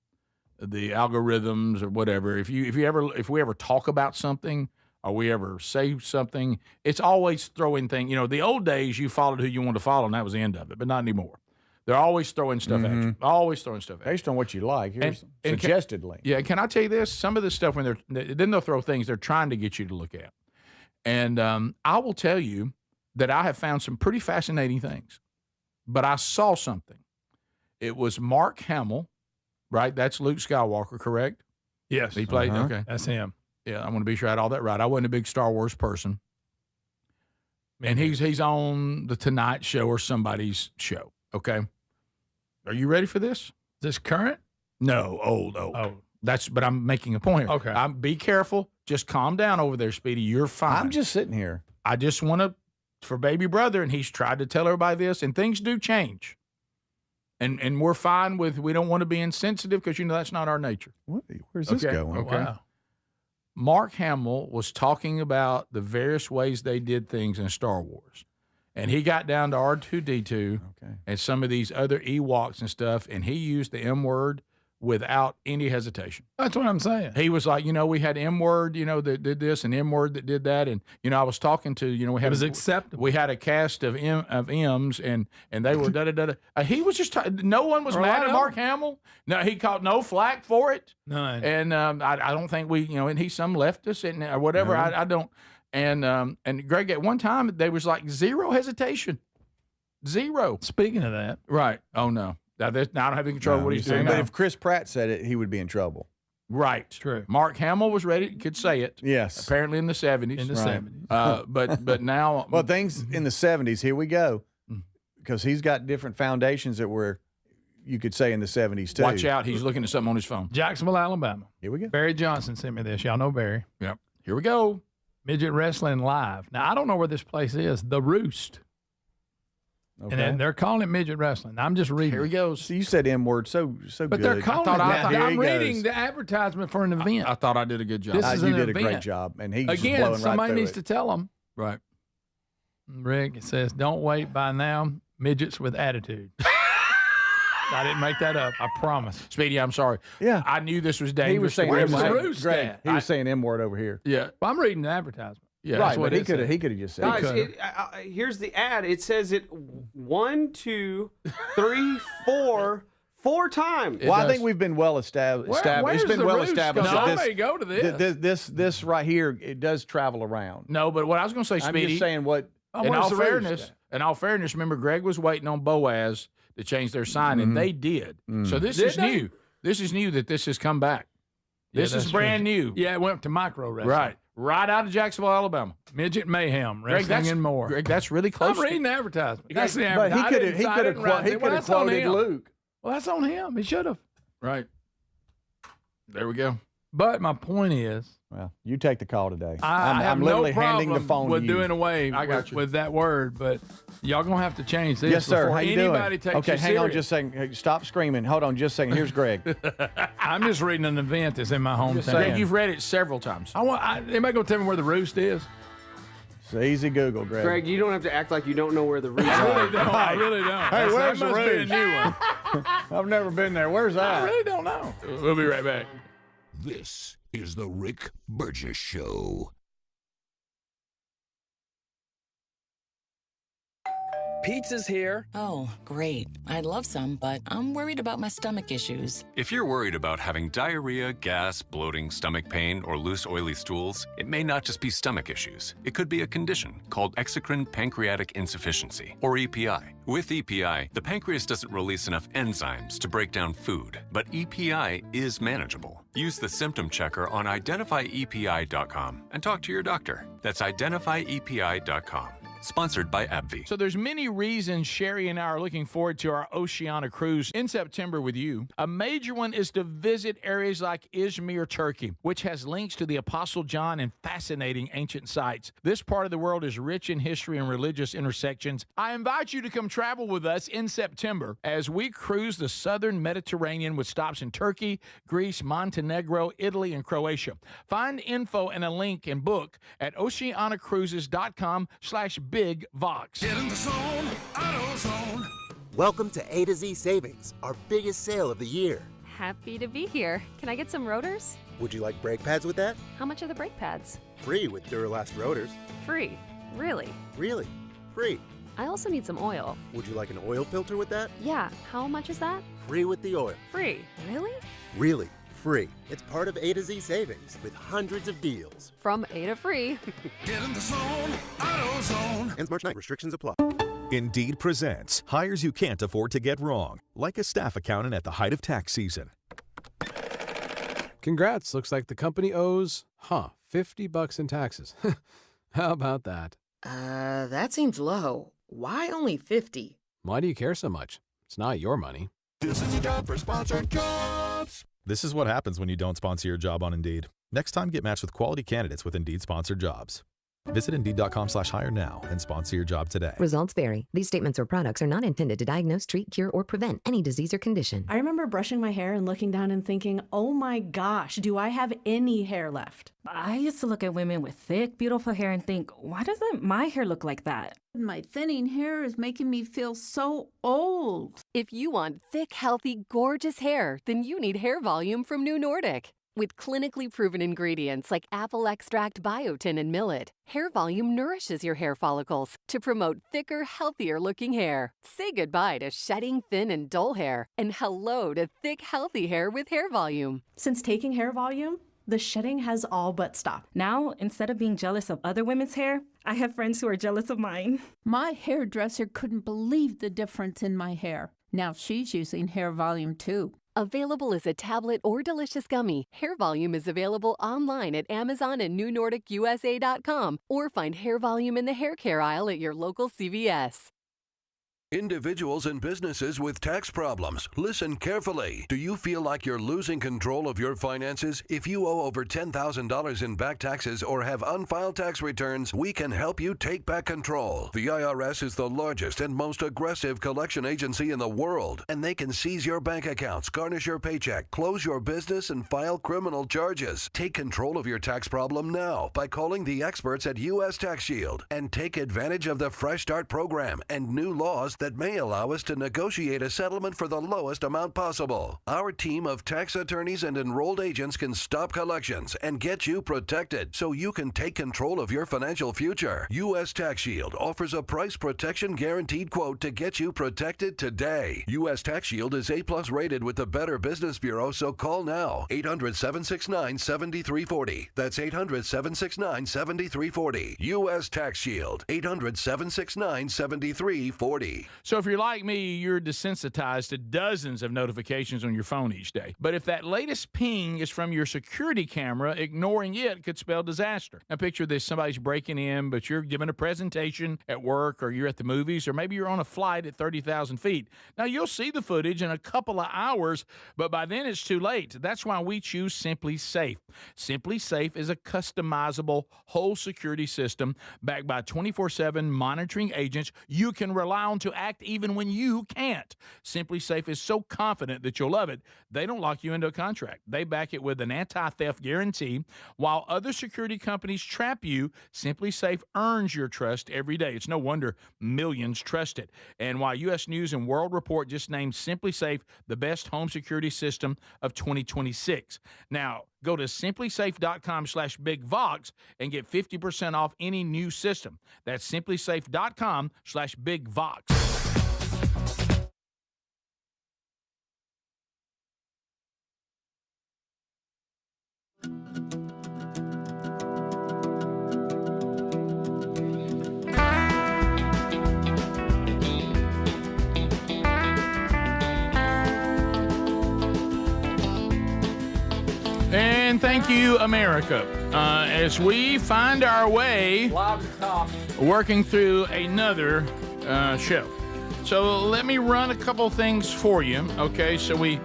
the algorithms or whatever, if we ever talk about something, or we ever say something, it's always throwing things. You know, the old days, you followed who you wanted to follow, and that was the end of it, but not anymore. They're always throwing stuff at you. Always throwing stuff at you. Based on what you like. Here's suggested link. Yeah, can I tell you this? Some of this stuff, then they'll throw things they're trying to get you to look at. And I will tell you that I have found some pretty fascinating things. But I saw something. It was Mark Hamill, right? That's Luke Skywalker, correct? Yes. He played? Okay. That's him. Yeah, I want to be sure I had all that right. I wasn't a big Star Wars person. And he's on the Tonight Show or somebody's show, okay? Are you ready for this? Is this current? No, old. Oh. But I'm making a point here. Okay. Be careful. Just calm down over there, Speedy. You're fine. I'm just sitting here. I just want to, for baby brother, and he's tried to tell everybody this, and things do change. And we're fine with, we don't want to be insensitive because, that's not our nature. Where's this going? Okay. Wow. Mark Hamill was talking about the various ways they did things in Star Wars. And he got down to R2-D2 and some of these other Ewoks and stuff, and he used the M word without any hesitation. That's what I'm saying. He was like, we had M word, that did this, and M word that did that. And, I was talking to, we had it was acceptable. We had a cast of M's, and they were da-da-da-da. He was just, no one was mad at Mark Hamill. No, he caught no flack for it. None. And I don't think we, and he's some leftist or whatever. Mm-hmm. I don't. And Greg, at one time, there was like zero hesitation. Zero. Speaking of that. Right. Oh, no. Now, I don't have any control of what he's doing. But if Chris Pratt said it, he would be in trouble. Right. True. Mark Hamill was ready, could say it. Yes. Apparently in the 70s. In the 70s. But now. Well, things in the 70s, here we go. Because he's got different foundations that were, you could say, in the 70s, too. Watch out. He's looking at something on his phone. Jacksonville, Alabama. Here we go. Barry Johnson sent me this. Y'all know Barry. Yep. Here we go. Midget Wrestling Live. Now, I don't know where this place is. The Roost. Okay. And then they're calling it midget wrestling. I'm just reading. Here he goes. So you said M word so but good. They're calling it that. I'm reading goes. the advertisement for an event. I thought I did a good job. This is you an did event. a great job. And he's Again, blowing somebody right needs through to tell them. Right. Rick, it says, don't wait by now. Midgets with attitude. I didn't make that up. I promise. Speedy, I'm sorry. Yeah. I knew this was dangerous. He was saying Where's M the word. Roost Greg, at? he was saying M word over here. Yeah. Well, I'm reading the advertisement. Yeah, right, that's what but he could have just said Guys, here's the ad. It says it 1, 2, 3, 4 times. Well, I think we've been well established. Where's It's been the well Roost established. going? that I may go to this. This right here, it does travel around. No, but what I was going to say, I'm Speedy. just saying what. In all fairness, remember Greg was waiting on Boaz to change their sign, and they did. So this is new. This is new that this has come back. This is brand new. Yeah, it went to micro wrestling. Right out of Jacksonville, Alabama. Midget Mayhem, wrestling and more. Greg, that's really close. I'm reading the advertisement. That's the But advertisement. he could have quoted Luke. Well, that's on him. He should have. Right. There we go. But my point is, well, you take the call today. I have I'm literally no problem handing the phone with to you. doing away with that word, but y'all gonna have to change this. Yes, sir. Before How you anybody doing? takes Okay, you hang on serious. just a second. Hey, stop screaming. Hold on just a second. Here's Greg. I'm just reading an event that's in my hometown. Greg, you've read it several times. Anybody gonna tell me where the roost is? It's easy Google, Greg. Greg, you don't have to act like you don't know where the roost is. I really don't. Hey, where's that the must be a roost? new one. I've never been there. Where's that? I really don't know. We'll be right back. This is the Rick Burgess Show. Pizza's here. Oh, great. I'd love some, but I'm worried about my stomach issues. If you're worried about having diarrhea, gas, bloating, stomach pain, or loose, oily stools, it may not just be stomach issues. It could be a condition called exocrine pancreatic insufficiency, or EPI. With EPI, the pancreas doesn't release enough enzymes to break down food, but EPI is manageable. Use the symptom checker on identifyepi.com and talk to your doctor. That's identifyepi.com. Sponsored by AbbVie. So there's many reasons Sherry and I are looking forward to our Oceania cruise in September with you. A major one is to visit areas like Izmir, Turkey, which has links to the Apostle John and fascinating ancient sites. This part of the world is rich in history and religious intersections. I invite you to come travel with us in September as we cruise the southern Mediterranean with stops in Turkey, Greece, Montenegro, Italy, and Croatia. Find info and a link and book at oceanacruises.com/bigvox. Get in the zone, AutoZone. Welcome to A to Z Savings, our biggest sale of the year. Happy to be here. Can I get some rotors? Would you like brake pads with that? How much are the brake pads? Free with Duralast rotors. Free. Really? Really? Free. I also need some oil. Would you like an oil filter with that? Yeah. How much is that? Free with the oil. Free. Really? Really? Free. It's part of A to Z Savings with hundreds of deals. From A to free. Get in the zone, AutoZone. Ends March 9th. Restrictions apply. Indeed presents hires you can't afford to get wrong, like a staff accountant at the height of tax season. Congrats. Looks like the company owes, $50 in taxes. How about that? That seems low. Why only 50? Why do you care so much? It's not your money. This is your job for sponsored jobs. This is what happens when you don't sponsor your job on Indeed. Next time, get matched with quality candidates with Indeed-sponsored jobs. Visit Indeed.com/hire now and sponsor your job today. Results vary. These statements or products are not intended to diagnose, treat, cure, or prevent any disease or condition. I remember brushing my hair and looking down and thinking, oh my gosh, do I have any hair left? I used to look at women with thick, beautiful hair and think, why doesn't my hair look like that? My thinning hair is making me feel so old. If you want thick, healthy, gorgeous hair, then you need Hair Volume from New Nordic. With clinically proven ingredients like apple extract, biotin, and millet, Hair Volume nourishes your hair follicles to promote thicker, healthier-looking hair. Say goodbye to shedding, thin, and dull hair, and hello to thick, healthy hair with Hair Volume. Since taking Hair Volume, the shedding has all but stopped. Now, instead of being jealous of other women's hair, I have friends who are jealous of mine. My hairdresser couldn't believe the difference in my hair. Now she's using Hair Volume too. Available as a tablet or delicious gummy, Hair Volume is available online at Amazon and NewNordicUSA.com, or find Hair Volume in the hair care aisle at your local CVS. Individuals and businesses with tax problems, listen carefully. Do you feel like you're losing control of your finances? If you owe over $10,000 in back taxes or have unfiled tax returns, we can help you take back control. The IRS is the largest and most aggressive collection agency in the world, and they can seize your bank accounts, garnish your paycheck, close your business, and file criminal charges. Take control of your tax problem now by calling the experts at U.S. Tax Shield and take advantage of the Fresh Start program and new laws that may allow us to negotiate a settlement for the lowest amount possible. Our team of tax attorneys and enrolled agents can stop collections and get you protected so you can take control of your financial future. U.S. Tax Shield offers a price protection guaranteed quote to get you protected today. U.S. Tax Shield is A+ rated with the Better Business Bureau, so call now. 800-769-7340. That's 800-769-7340. U.S. Tax Shield. 800-769-7340. So if you're like me, you're desensitized to dozens of notifications on your phone each day. But if that latest ping is from your security camera, ignoring it could spell disaster. Now picture this, somebody's breaking in, but you're giving a presentation at work, or you're at the movies, or maybe you're on a flight at 30,000 feet. Now you'll see the footage in a couple of hours, but by then it's too late. That's why we choose Simply Safe. Simply Safe is a customizable whole security system backed by 24/7 monitoring agents you can rely on to act even when you can't. Simply Safe is so confident that you'll love it, they don't lock you into a contract. They back it with an anti-theft guarantee. While other security companies trap you, Simply Safe earns your trust every day. It's no wonder millions trust it. And while U.S. News and World Report just named Simply Safe the best home security system of 2026. Now, go to simplysafe.com/bigvox and get 50% off any new system. That's simplysafe.com/bigvox. And thank you, America, as we find our way working through another show. So let me run a couple things for you. Okay, so we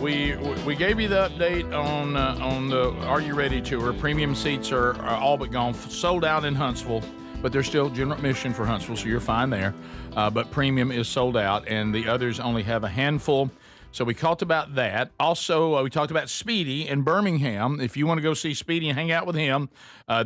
gave you the update on the Are You Ready tour. Premium seats are all but gone, sold out in Huntsville, but there's still general admission for Huntsville, so you're fine there. But premium is sold out, and the others only have a handful. So we talked about that. Also, we talked about Speedy in Birmingham. If you want to go see Speedy and hang out with him,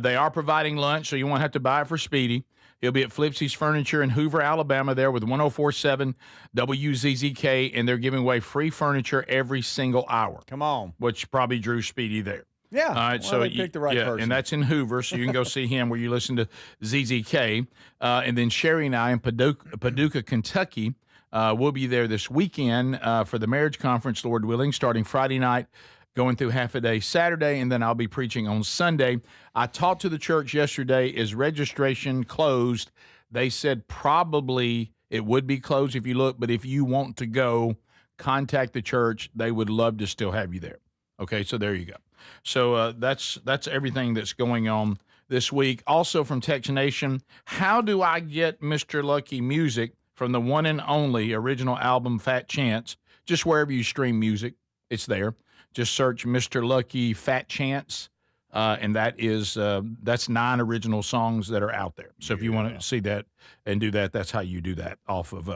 they are providing lunch, so you won't have to buy it for Speedy. He'll be at Flipsy's Furniture in Hoover, Alabama, there with 104.7 WZZK, and they're giving away free furniture every single hour. Come on. Which probably drew Speedy there. Yeah. All right, well, so they picked the right person. And that's in Hoover, so you can go see him where you listen to ZZK. And then Sherry and I in Paducah, Kentucky, we'll be there this weekend for the marriage conference, Lord willing, starting Friday night, going through half a day Saturday, and then I'll be preaching on Sunday. I talked to the church yesterday. Is registration closed? They said probably it would be closed if you look, but if you want to go, contact the church. They would love to still have you there. Okay, so there you go. So that's everything that's going on this week. Also from Text Nation, how do I get Mr. Lucky music from the one and only original album Fat Chance? Just wherever you stream music, it's there. Just search Mr. Lucky Fat Chance, and that's 9 original songs that are out there. So if you want to see that and do that, that's how you do that off of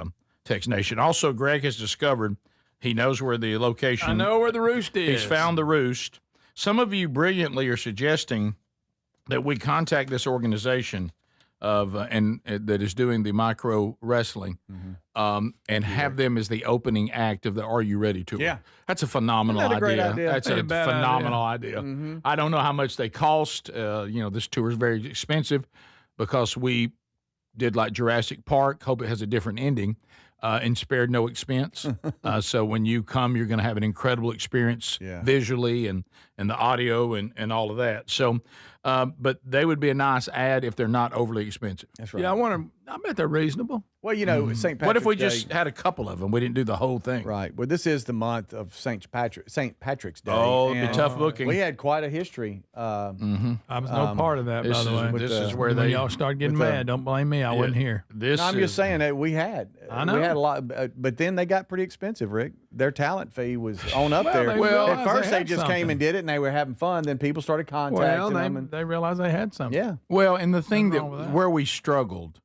Text Nation. Also, Greg has discovered he knows where the location. I know where the roost is. He's found the roost. Some of you brilliantly are suggesting that we contact this organization that is doing the micro wrestling, and have them as the opening act of the Are You Ready tour. Yeah. That's a phenomenal Isn't that a great idea? That's a phenomenal idea. Mm-hmm. I don't know how much they cost. This tour is very expensive because we did like Jurassic Park. Hope it has a different ending. And spared no expense. So when you come, you're going to have an incredible experience visually and the audio and all of that. So, but they would be a nice ad if they're not overly expensive. That's right. Yeah, I bet they're reasonable. Well, St. Patrick's What if we Day, just had a couple of them? We didn't do the whole thing. Right. Well, this is the month of St. Patrick's Day. Oh, it'd be tough booking. We had quite a history. I was no part of that, by the way. This is where when y'all start getting mad, don't blame me. I wasn't here. I'm just saying that we had. I know. We had a lot, but then they got pretty expensive, Rick. Their talent fee was on up there. At first they just came and did it, and they were having fun. Then people started contacting them. And they realized they had something. Yeah. Well, and the thing where we struggled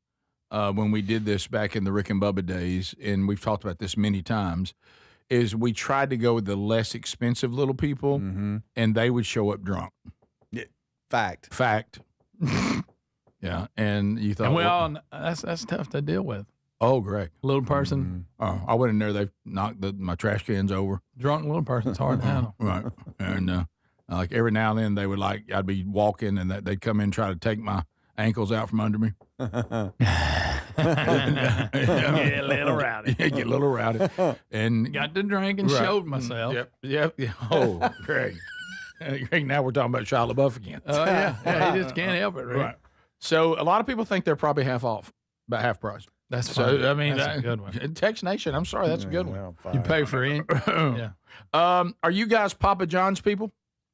when we did this back in the Rick and Bubba days, and we've talked about this many times, is we tried to go with the less expensive little people, and they would show up drunk. Yeah. Fact. Yeah, and you thought, that's tough to deal with. Oh, Greg. Little person. Oh, I went in there. They knocked my trash cans over. Drunk little person's hard to handle. Right. And like every now and then they would I'd be walking and they'd come in and try to take my ankles out from under me. Get a little rowdy. Get a little rowdy. And got to drink and showed myself. Yep. Oh, Greg. Greg, now we're talking about Shia LaBeouf again. Oh, yeah. He just can't help it, right? So a lot of people think they're probably half off, about half price. That's so. fine. I mean, that's a good one. Tex Nation. I'm sorry, that's a good one. You pay for it. Yeah. Are you guys Papa John's people?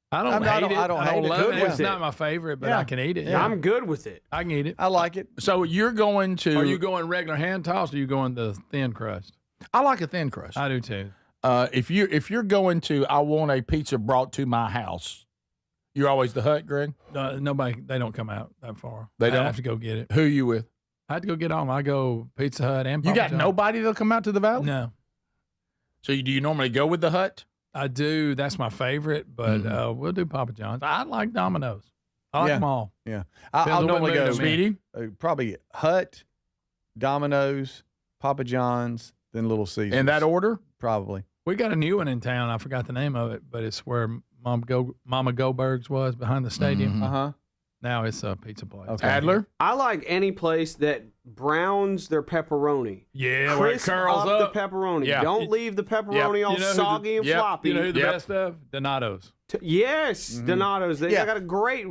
I don't hate it. I don't love it. It's not my favorite, but Yeah. I can eat it. Yeah. I'm good with it. I can eat it. I like it. So you're going to? Are you going regular hand tossed or are you going the thin crust? I like a thin crust. I do too. If you're going to, I want a pizza brought to my house. You're always the Hut, Greg? Nobody. They don't come out that far. They don't? I have to go get it. Who you with? I have to go get on. I go Pizza Hut and You Papa got John's. nobody that'll come out to the Valley? No. So do you normally go with the Hut? I do. That's my favorite, but we'll do Papa John's. I like Domino's. I like them all. Yeah. Depends I'll on what normally mood go I'm in. Speedy? Probably Hut, Domino's, Papa John's, then Little Caesars. In that order? Probably. We got a new one in town. I forgot the name of it, but it's where Mama Goldberg's was behind the stadium. Uh-huh. Now it's a pizza place. Okay. Adler? I like any place that browns their pepperoni. Yeah, where it Crisp curls up up. the pepperoni. Yeah. Don't leave the pepperoni all You know who soggy and floppy. You know who the Yep. best of? Donato's. Yes, Donato's. They got a great.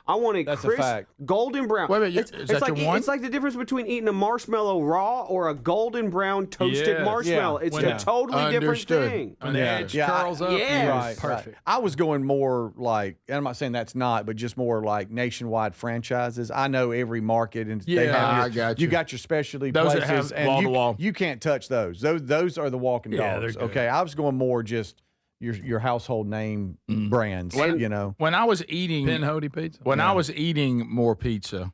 I want a That's a crisp, fact. golden brown. Wait a minute, is that like your one? it's like the difference between eating a marshmallow raw or a golden brown toasted Yes. marshmallow. Yeah. It's When a it- totally different Understood. thing. When the edge curls up, yes. perfect. I was going more like, and I'm not saying that's not, but just more like nationwide franchises. I know every market, and they Yeah, have I got you. You got your specialty Those that places, have and wall-to-wall. you can't touch those. Those are the walking Yeah, dogs. they're good. Okay, I was going more just your household name brands. You know, When I was eating Pinhoti pizza. when I was eating more pizza,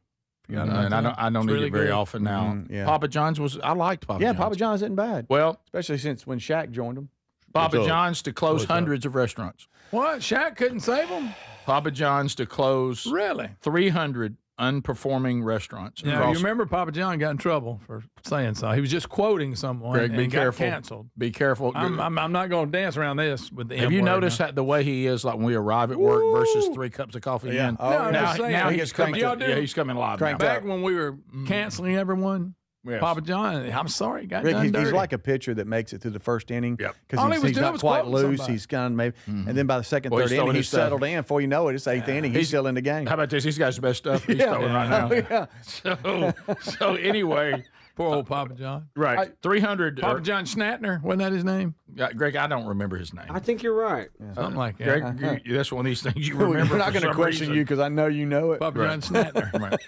and I don't It's eat really it very good. often now. yeah. Papa John's I liked Papa John's. Papa John's isn't bad. Well, Especially since when Shaq joined them. Papa What's up? John's to close What's up? hundreds of restaurants. What? Shaq couldn't save them? Papa John's to close Really? 300 unperforming restaurants. Yeah, across- you remember Papa John got in trouble for saying so. He was just quoting someone Greg, and be got careful. canceled. Be careful. I'm not going to dance around this with the Have you noticed that the way he is, like when we arrive at work versus 3 cups of coffee Yeah. in? Oh, No, I'm now, just saying. now He he's gets coming. cranked up. Yeah, he's coming live now. Cranked Back up. when we were canceling everyone, Yes. Papa John, I'm sorry, he got Rick, done he's dirty. like a pitcher that makes it to the first inning Yep. because All he was he's doing not was quite quoting loose. somebody. He's kind of maybe, and then by the second, Well, he's third throwing inning, his he's stuff. settled in. Before you know it, it's eighth inning. He's still in the game. How about this? He's got his best stuff. He's throwing right now. Yeah. So anyway, Poor old Papa John. right, 300. Papa John Schnatner, wasn't that his name? Greg, I don't remember his name. I think you're right. Something like that. Greg, that's one of these things you We're remember. not for going to some question reason. you because I know you know it. Papa John Schnatner. Right.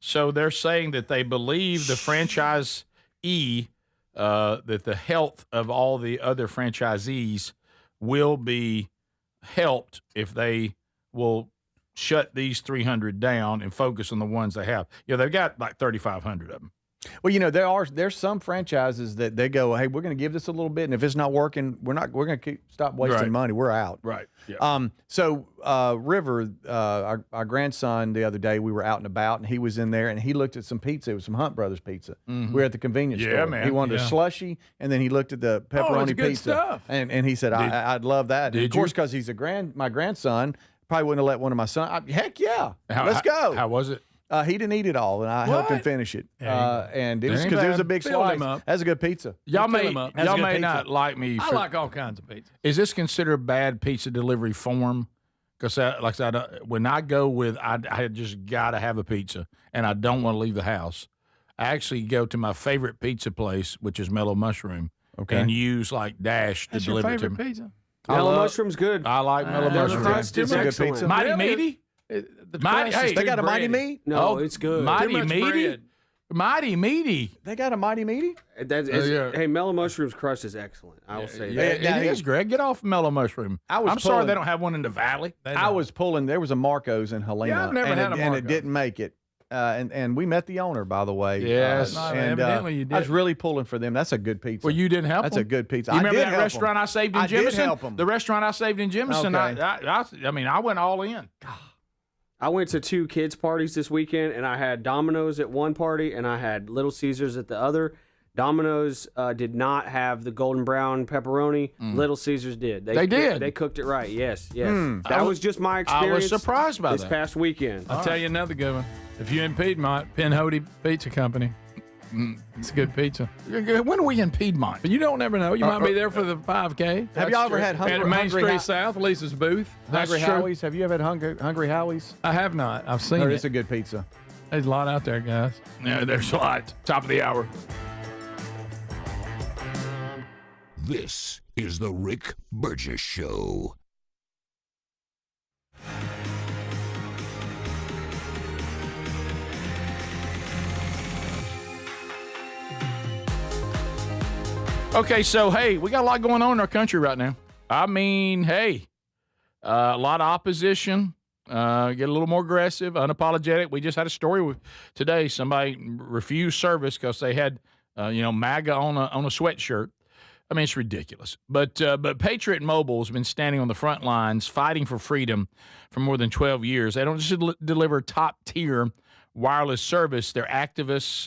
So they're saying that they believe the franchisee, that the health of all the other franchisees will be helped if they will shut these 300 down and focus on the ones they have. They've got like 3,500 of them. Well, there's some franchises that they go, hey, we're going to give this a little bit, and if it's not working, we're going to stop wasting Right. money. We're out. Right. Yeah. So River, our grandson, the other day we were out and about, and he was in there, and he looked at some pizza. It was some Hunt Brothers pizza. We were at the convenience Yeah, store. man. He wanted Yeah. a slushy, and then he looked at the pepperoni it's good pizza, stuff. and he said, I'd love that. And of Did course, you? because he's my grandson, probably wouldn't have let one of my sons. Heck yeah, let's go. How was it? He didn't eat it all, and I helped him What? finish it. Yeah, And it was Ain't because it was bad. a big Filled him slice. up. That's a good pizza. Y'all fill may, him up. That's y'all good may pizza. not like me. I for- like all kinds of pizza. Is this considered bad pizza delivery form? Because, like I said, when I go with, I just got to have a pizza, and I don't want to leave the house. I actually go to my favorite pizza place, which is Mellow Mushroom, and use like Dash to That's your deliver it to favorite me. pizza? Mellow mushroom's good. I like Mellow Their Mushroom. crust is It's a good excellent. pizza. Mighty Really? Meaty? The Mighty- crust is hey, They too got a Mighty bready. Meat? No, it's good. Mighty Too much Meaty? bread. Mighty Meaty. They got a Mighty Meaty? yeah. Hey, Mellow Mushroom's crust is excellent. I will say that. It is, Greg. Get off Mellow Mushroom. I'm sorry pulling- they don't have one in the valley. I was pulling. There was a Marco's in Helena. Yeah, I've never and had it, a and it Marco's. didn't make it. And we met the owner, by the way. Yes. And Evidently you I was did. really pulling for them. That's a good pizza. Well, you didn't help That's them? a good pizza. You I remember did that help restaurant them. I saved in I Jemison? did help them. The restaurant I saved in Jemison. Okay. I mean, I went all in. I went to 2 kids' parties this weekend, and I had Domino's at one party, and I had Little Caesars at the other. Domino's did not have the golden brown pepperoni. Little Caesars did. They did? They cooked it right. Yes, yes. That was just my I experience. was surprised by this that. past weekend. I'll tell you another good one. If you're in Piedmont, Pinhoti Pizza Company. It's a good pizza. When are we in Piedmont? But you don't never know. You might be there for the 5K. Have y'all ever had At Hungry Main Street Hungry South, Lisa's booth. Hungry That's true. Howie's? Have you ever had Hungry Howie's? I have not. I've seen Oh, it. it's a good pizza. There's a lot out there, guys. Yeah, there's a lot. Top of the hour. This is the Rick Burgess Show. Okay, so, hey, we got a lot going on in our country right now. I mean, hey, a lot of opposition. Get a little more aggressive, unapologetic. We just had a story today. Somebody refused service because they had, MAGA on a sweatshirt. I mean, it's ridiculous. But Patriot Mobile has been standing on the front lines fighting for freedom for more than 12 years. They don't just deliver top-tier wireless service. They're activists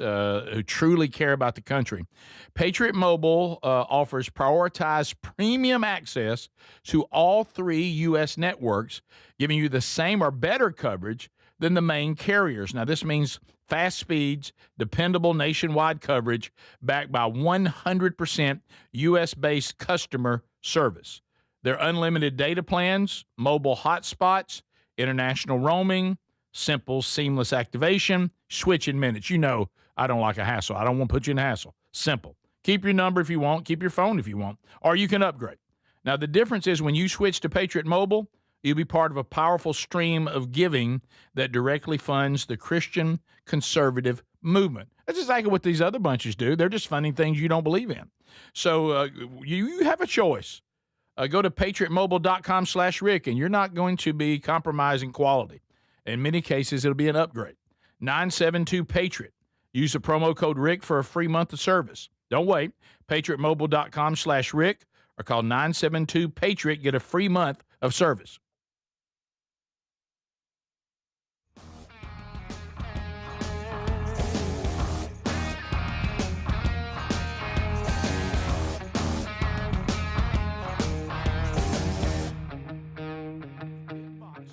who truly care about the country. Patriot Mobile offers prioritized premium access to all 3 U.S. networks, giving you the same or better coverage than the main carriers. Now, this means fast speeds, dependable nationwide coverage, backed by 100% U.S.-based customer service. Their unlimited data plans, mobile hotspots, international roaming, simple, seamless activation, switch in minutes. You know I don't like a hassle. I don't want to put you in a hassle. Simple. Keep your number if you want. Keep your phone if you want. Or you can upgrade. Now, the difference is when you switch to Patriot Mobile, you'll be part of a powerful stream of giving that directly funds the Christian conservative movement. That's exactly what these other bunches do. They're just funding things you don't believe in. So you have a choice. Go to patriotmobile.com/Rick, and you're not going to be compromising quality. In many cases, it'll be an upgrade. 972-PATRIOT. Use the promo code Rick for a free month of service. Don't wait. patriotmobile.com/Rick or call 972-PATRIOT. Get a free month of service.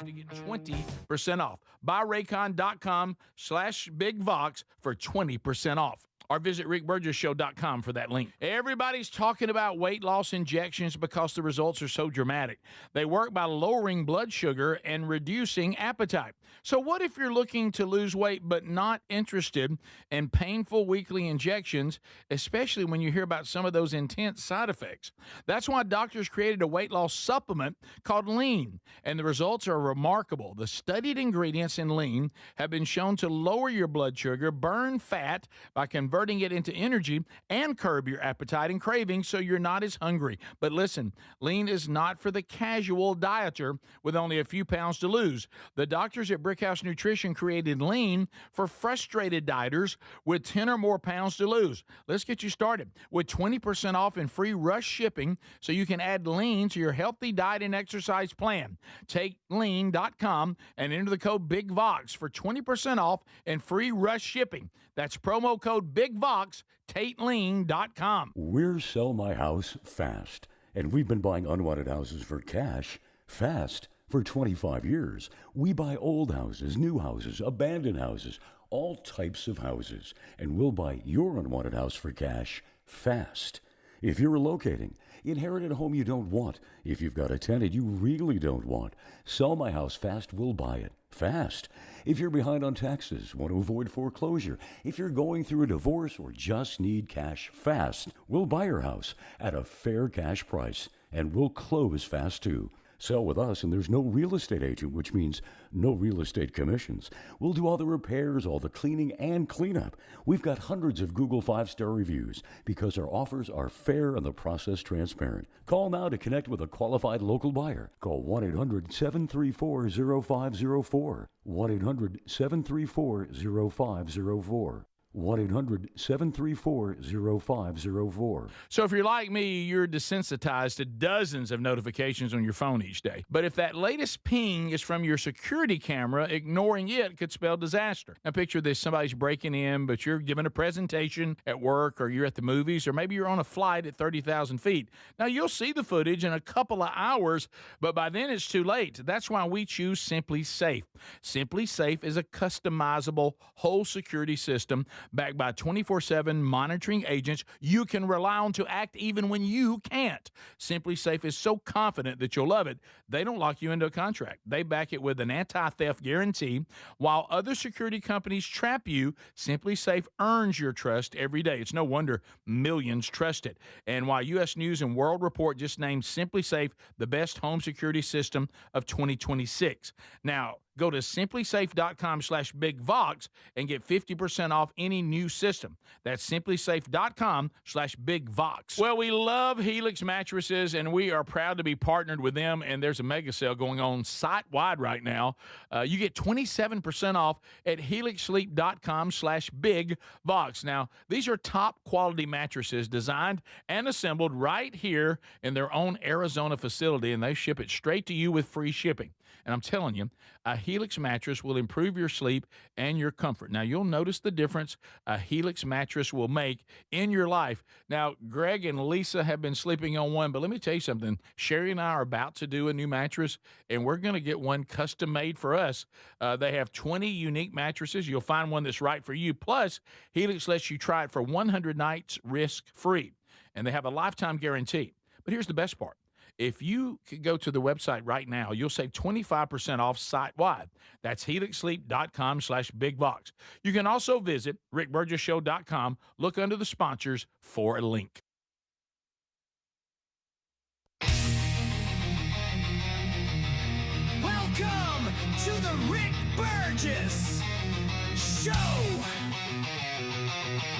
To get 20% off. BuyRaycon.com/BigVox for 20% off. Or visit rickburgessshow.com for that link. Everybody's talking about weight loss injections because the results are so dramatic. They work by lowering blood sugar and reducing appetite. So what if you're looking to lose weight but not interested in painful weekly injections, especially when you hear about some of those intense side effects? That's why doctors created a weight loss supplement called Lean, and the results are remarkable. The studied ingredients in Lean have been shown to lower your blood sugar, burn fat by converting it into energy, and curb your appetite and cravings so you're not as hungry. But listen, Lean is not for the casual dieter with only a few pounds to lose. The doctors at Brickhouse Nutrition created Lean for frustrated dieters with 10 or more pounds to lose. Let's get you started with 20% off and free rush shipping so you can add Lean to your healthy diet and exercise plan. Take lean.com and enter the code BIGVOX for 20% off and free rush shipping. That's promo code BIGVOX, TateLean.com. We're Sell My House Fast, and we've been buying unwanted houses for cash fast for 25 years. We buy old houses, new houses, abandoned houses, all types of houses, and we'll buy your unwanted house for cash fast. If you're relocating, inherit a home you don't want, if you've got a tenant you really don't want, Sell My House Fast will buy it fast. If you're behind on taxes, want to avoid foreclosure, if you're going through a divorce or just need cash fast, we'll buy your house at a fair cash price, and we'll close fast too. Sell with us, and there's no real estate agent, which means no real estate commissions. We'll do all the repairs, all the cleaning, and cleanup. We've got hundreds of Google 5-star reviews because our offers are fair and the process transparent. Call now to connect with a qualified local buyer. Call 1-800-734-0504. 1-800-734-0504. 1-800-734-0504. So if you're like me, you're desensitized to dozens of notifications on your phone each day. But if that latest ping is from your security camera, ignoring it could spell disaster. Now picture this, somebody's breaking in, but you're giving a presentation at work, or you're at the movies, or maybe you're on a flight at 30,000 feet. Now you'll see the footage in a couple of hours, but by then it's too late. That's why we choose Simply Safe. Simply Safe is a customizable whole security system backed by 24/7 monitoring agents you can rely on to act even when you can't. Simply Safe is so confident that you'll love it, they don't lock you into a contract. They back it with an anti-theft guarantee. While other security companies trap you, Simply Safe earns your trust every day. It's no wonder millions trust it. And while U.S. News and World Report just named Simply Safe the best home security system of 2026. Now, go to simplysafe.com/bigvox and get 50% off any new system. That's simplysafe.com/bigvox. Well, we love Helix mattresses, and we are proud to be partnered with them, and there's a mega sale going on site-wide right now. You get 27% off at helixsleep.com/bigvox. Now, these are top-quality mattresses designed and assembled right here in their own Arizona facility, and they ship it straight to you with free shipping. And I'm telling you, a Helix mattress will improve your sleep and your comfort. Now, you'll notice the difference a Helix mattress will make in your life. Now, Greg and Lisa have been sleeping on one, but let me tell you something. Sherry and I are about to do a new mattress, and we're going to get one custom made for us. They have 20 unique mattresses. You'll find one that's right for you. Plus, Helix lets you try it for 100 nights risk-free, and they have a lifetime guarantee. But here's the best part. If you could go to the website right now, you'll save 25% off site-wide. That's helixsleep.com/bigvox. You can also visit rickburgesshow.com. Look under the sponsors for a link. Welcome to the Rick Burgess Show.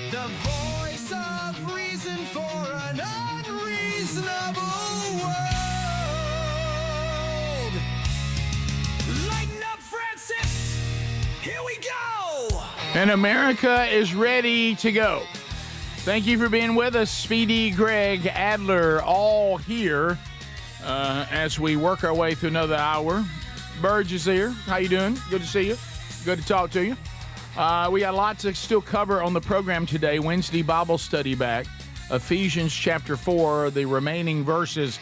The voice of reason for an unreasonable world. Lighten up, Francis. Here we go. And America is ready to go. Thank you for being with us. Speedy, Greg, Adler, all here as we work our way through another hour. Burge is here. How you doing? Good to see you. Good to talk to you. We got a lot to still cover on the program today. Wednesday Bible study back. Ephesians chapter 4, the remaining verses.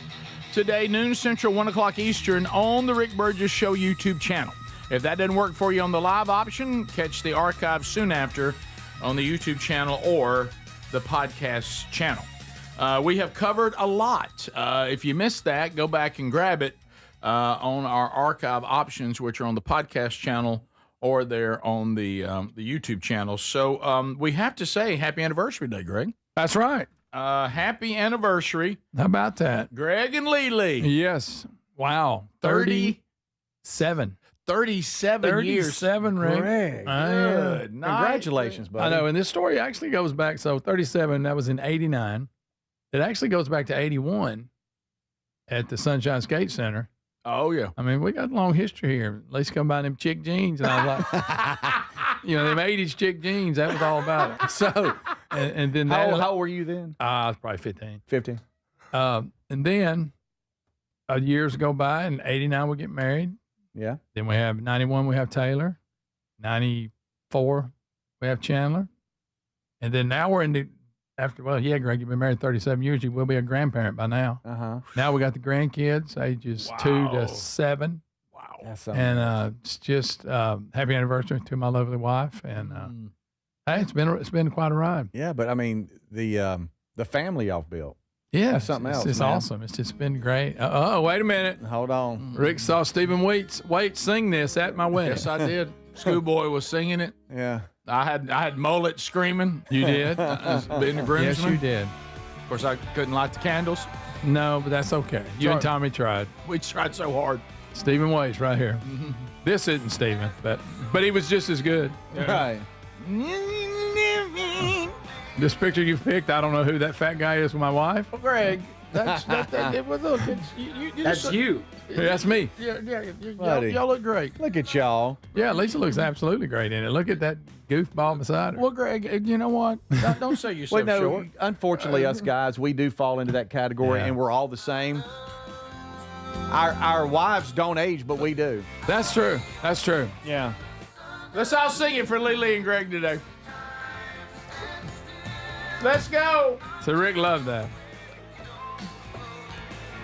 Today, noon Central, 1 o'clock Eastern, on the Rick Burgess Show YouTube channel. If that doesn't work for you on the live option, catch the archive soon after on the YouTube channel or the podcast channel. We have covered a lot. If you missed that, go back and grab it on our archive options, which are on the podcast channel or there on the YouTube channel. So we have to say happy anniversary day, Greg. That's right. Happy anniversary. How about that? Greg and Lily. Yes. Wow. 37. 37 years. 37, Rick. Greg. Good night. Congratulations, buddy. I know, and this story actually goes back, so 37, that was in 89. It actually goes back to 81 at the Sunshine Skate Center. Oh, yeah. I mean, we got a long history here. At least come by them chick jeans, and I was like, them 80s chick jeans, that was all about it. So, and then how old were you then? I was probably 15. 15. And then years go by, and 89 we get married. Yeah. Then we have 91, we have Taylor. 94, we have Chandler. And then now we're in the, Greg, you've been married 37 years. You will be a grandparent by now. Uh-huh. Now we got the grandkids, ages 2 to 7. Wow. That's And it's just happy anniversary to my lovely wife. And hey, it's been quite a ride. Yeah, but I mean, the family y'all built. Yeah, that's something else. It's man. awesome. It's just been great. Oh, wait a minute. Hold on. Rick saw Stephen Waite sing this at my wedding. Yes, I did. Schoolboy was singing it. Yeah. I had mullet screaming. You did? Being the groomsman. Yes, you did. Of course, I couldn't light the candles. No, but that's okay. You and Tommy tried. We tried so hard. Stephen Waite's right here. Mm-hmm. This isn't Stephen, but he was just as good. Right. This picture you picked, I don't know who that fat guy is with my wife. Well, Greg, that's you. That's me. Y'all look great. Look at y'all. Yeah, Lisa looks absolutely great in it. Look at that goofball beside her. Well, Greg, you know what? Don't say yourself short. Unfortunately, us guys, we do fall into that category, and we're all the same. Our wives don't age, but we do. That's true. That's true. Yeah. Let's all sing it for Lily and Greg today. Let's go. So Rick loved that.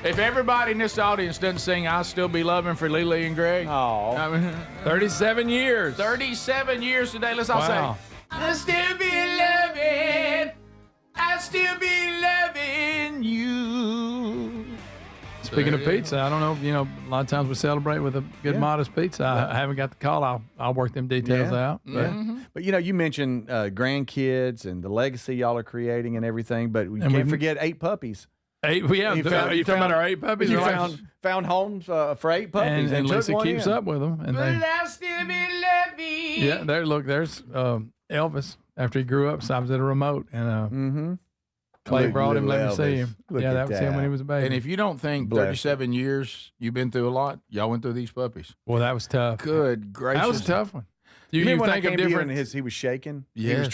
If everybody in this audience doesn't sing, I'll still be loving for Lily and Greg. Oh. 37 years. 37 years today. Let's all sing. I still be loving. I still be loving you. Speaking of pizza, I don't know. You know, a lot of times we celebrate with a good, modest pizza. I haven't got the call. I'll work them details out. But, But you know, you mentioned grandkids and the legacy y'all are creating and everything. But we can't forget 8 puppies. 8, yeah. You talking about our 8 puppies? You found homes for 8 puppies, and took Lisa one keeps in. up with them. And But I still be loving. yeah, there's Elvis after he grew up. So I was at a remote, and Clay brought him, let me see him. Yeah, that was him when he was a baby. And if you don't think 37 years you've been through a lot, y'all went through these puppies. Well, that was tough. Good gracious. That was a tough one. You You remember when I think of came to you different. and he was shaking? He Yes. was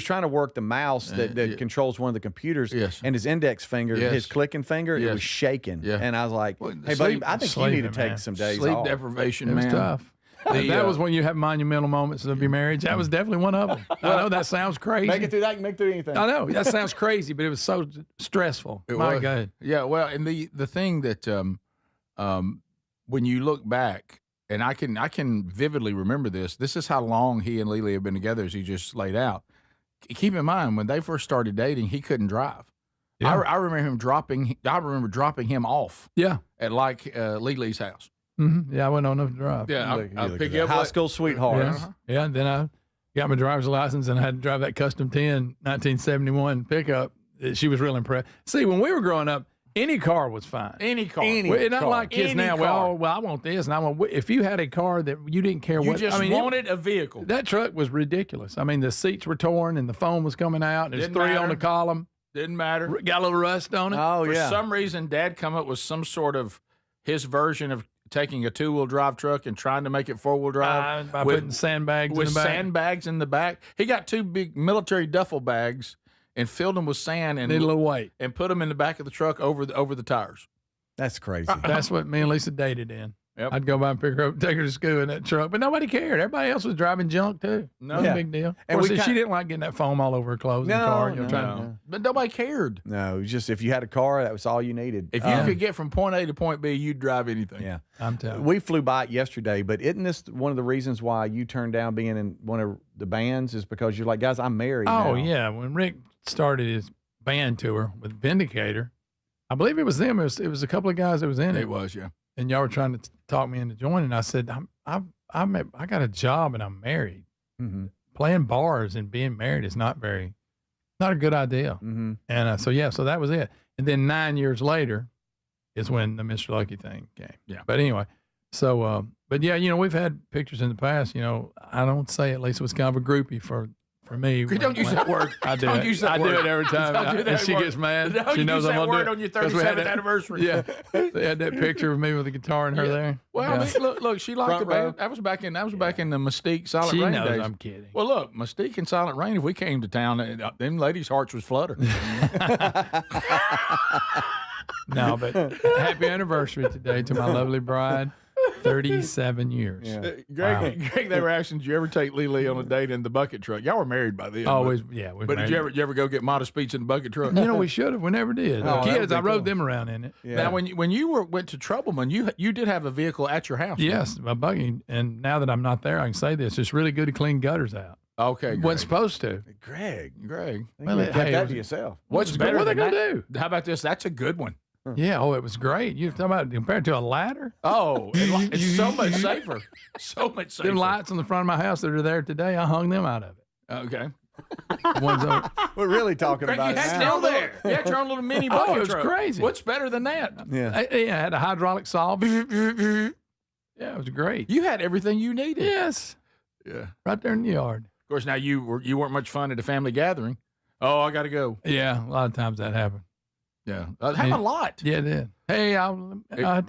trying to work the mouse that controls one of the computers. Yes. And his index finger, Yes. his clicking finger, it Yes. was shaking. Yeah. And I was like, Well, hey, buddy, sleep- I think you sleeping, need to take man. some days Sleep off. deprivation, It was man. tough. That was when you have monumental moments of your marriage. That was definitely one of them. I know that sounds crazy. Make it through that. You can make it through anything. I know that sounds crazy, but it was so stressful. It My was. God. Yeah, well, and the thing that when you look back, and I can vividly remember this. This is how long he and Lily have been together, as he just laid out. Keep in mind, when they first started dating, he couldn't drive. Yeah. I remember him dropping. I remember dropping him off. Yeah. At Lily's house. Yeah, I went on enough to drive. Yeah, I'll pick you up. High school sweetheart. Yeah. Yeah, and then I got my driver's license and I had to drive that Custom 10 1971 pickup. She was real impressed. See, when we were growing up, any car was fine. Any car. It's not like kids Any now. car. Well, I want this, and I want. If you had a car that you didn't care You what, just I mean, wanted a vehicle. that truck was ridiculous. I mean, the seats were torn and the foam was coming out. And there's Didn't 3 on matter. the column. Didn't matter. Got a little rust on it. Oh, For yeah. some reason, Dad come up with some sort of his version of taking a 2-wheel drive truck and trying to make it 4-wheel drive By putting sandbags with in the back. sandbags in the back. He got 2 big military duffel bags and filled them with sand and Need a little weight. and put them in the back of the truck over the tires. That's crazy. That's what me and Lisa dated in. Yep. I'd go by and pick her up, take her to school in that truck, but nobody cared. Everybody else was driving junk too. No. Wasn't Yeah. a big deal. And And we she didn't like getting that foam all over her clothes in the car. You know, trying to, But nobody cared. No, it was just if you had a car, that was all you needed. If you could get from point A to point B, you'd drive anything. Yeah. I'm telling you. We flew by it yesterday, but isn't this one of the reasons why you turned down being in one of the bands is because you're like, guys, I'm married Oh now. yeah, when Rick started his band tour with Vindicator, I believe it was them. It was a couple of guys that was in it. It was, yeah. And y'all were trying to talk me into joining. I said, I got a job and I'm married. Mm-hmm. Playing bars and being married is not a good idea. Mm-hmm. And so that was it. And then 9 years later is when the Mr. Lucky thing came. Yeah. But anyway, so, but yeah, you know, we've had pictures in the past, you know, I don't say at least it was kind of a groupie for me. Don't use that word. I do Don't it. use that I word. do it every time. Don't do And that she word. gets mad. Don't she knows use I'm that gonna word do it. on your 'Cause we had 37th that- anniversary. Yeah. They had that picture of me with the guitar and her there. Well, Yeah. I mean, look, she liked Front the band. row. That was back in the Mystique Silent She Rain knows days. I'm kidding. Well, look, Mystique and Silent Rain. If we came to town, them ladies' hearts was fluttering. No, but happy anniversary today to my lovely bride. 37 years. Greg, they were asking, did you ever take Lily on a date in the bucket truck? Y'all were married by then. Always, but, yeah. But did you ever go get Modest Pizza in the bucket truck? You know, we should have. We never did. Oh, that Kids, would be I rode cool. them around in it. Yeah. Now, when you went to Troubleman, you did have a vehicle at your house. Yes, my buggy. And now that I'm not there, I can say this. It's really good to clean gutters out. Okay, Greg. Wasn't supposed to. Greg. Well, you kept that to yourself. What's better What are they than going to that? How about this? That's a good one. Yeah. Oh, it was great. You're talking about compared to a ladder? Oh, it's so much safer. So much safer. Them lights on the front of my house that are there today, I hung them out of it. Okay. The ones over. We're really talking Greg, about you it had now. still there. You had your own little mini bucket Oh, it's truck. crazy. What's better than that? Yeah. I had a hydraulic saw. Yeah, it was great. You had everything you needed. Yes. Yeah. Right there in the yard. Of course, now you weren't much fun at a family gathering. Oh, I got to go. Yeah, a lot of times that happened. Yeah. Happened a lot. Yeah, it did. Hey,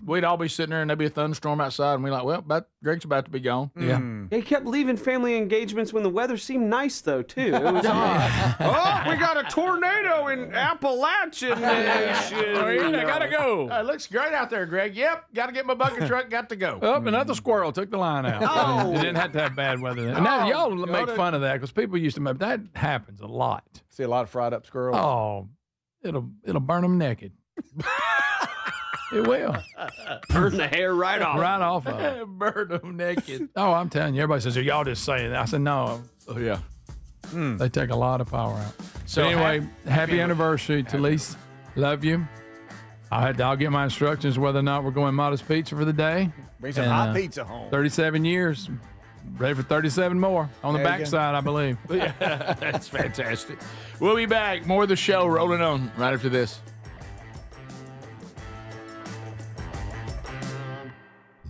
We'd all be sitting there and there'd be a thunderstorm outside and we're like, well, Greg's about to be gone. Yeah. He kept leaving family engagements when the weather seemed nice, though, too. It was oh, we got a tornado in Appalachian Nation. I got to go. It looks great out there, Greg. Yep. Got to get my bucket truck. Got to go. Oh, another squirrel took the line out. Oh. It didn't have to have bad weather then. Now, y'all make fun of that because people used to make that happens a lot. See a lot of fried up squirrels. Oh, it'll burn them naked. It will. Burn the hair right off. Right off of it. Burn them naked. Oh, I'm telling you, everybody says, y'all just saying that. I said, no. Oh, yeah. They take a lot of power out. So So anyway, happy anniversary to Lise. Love you. I'll get my instructions whether or not we're going Modest Pizza for the day. Bring some hot pizza home. 37 years. Ready for 37 more on the There you go. backside, I believe. Yeah, that's fantastic. We'll be back. More of the show rolling on right after this.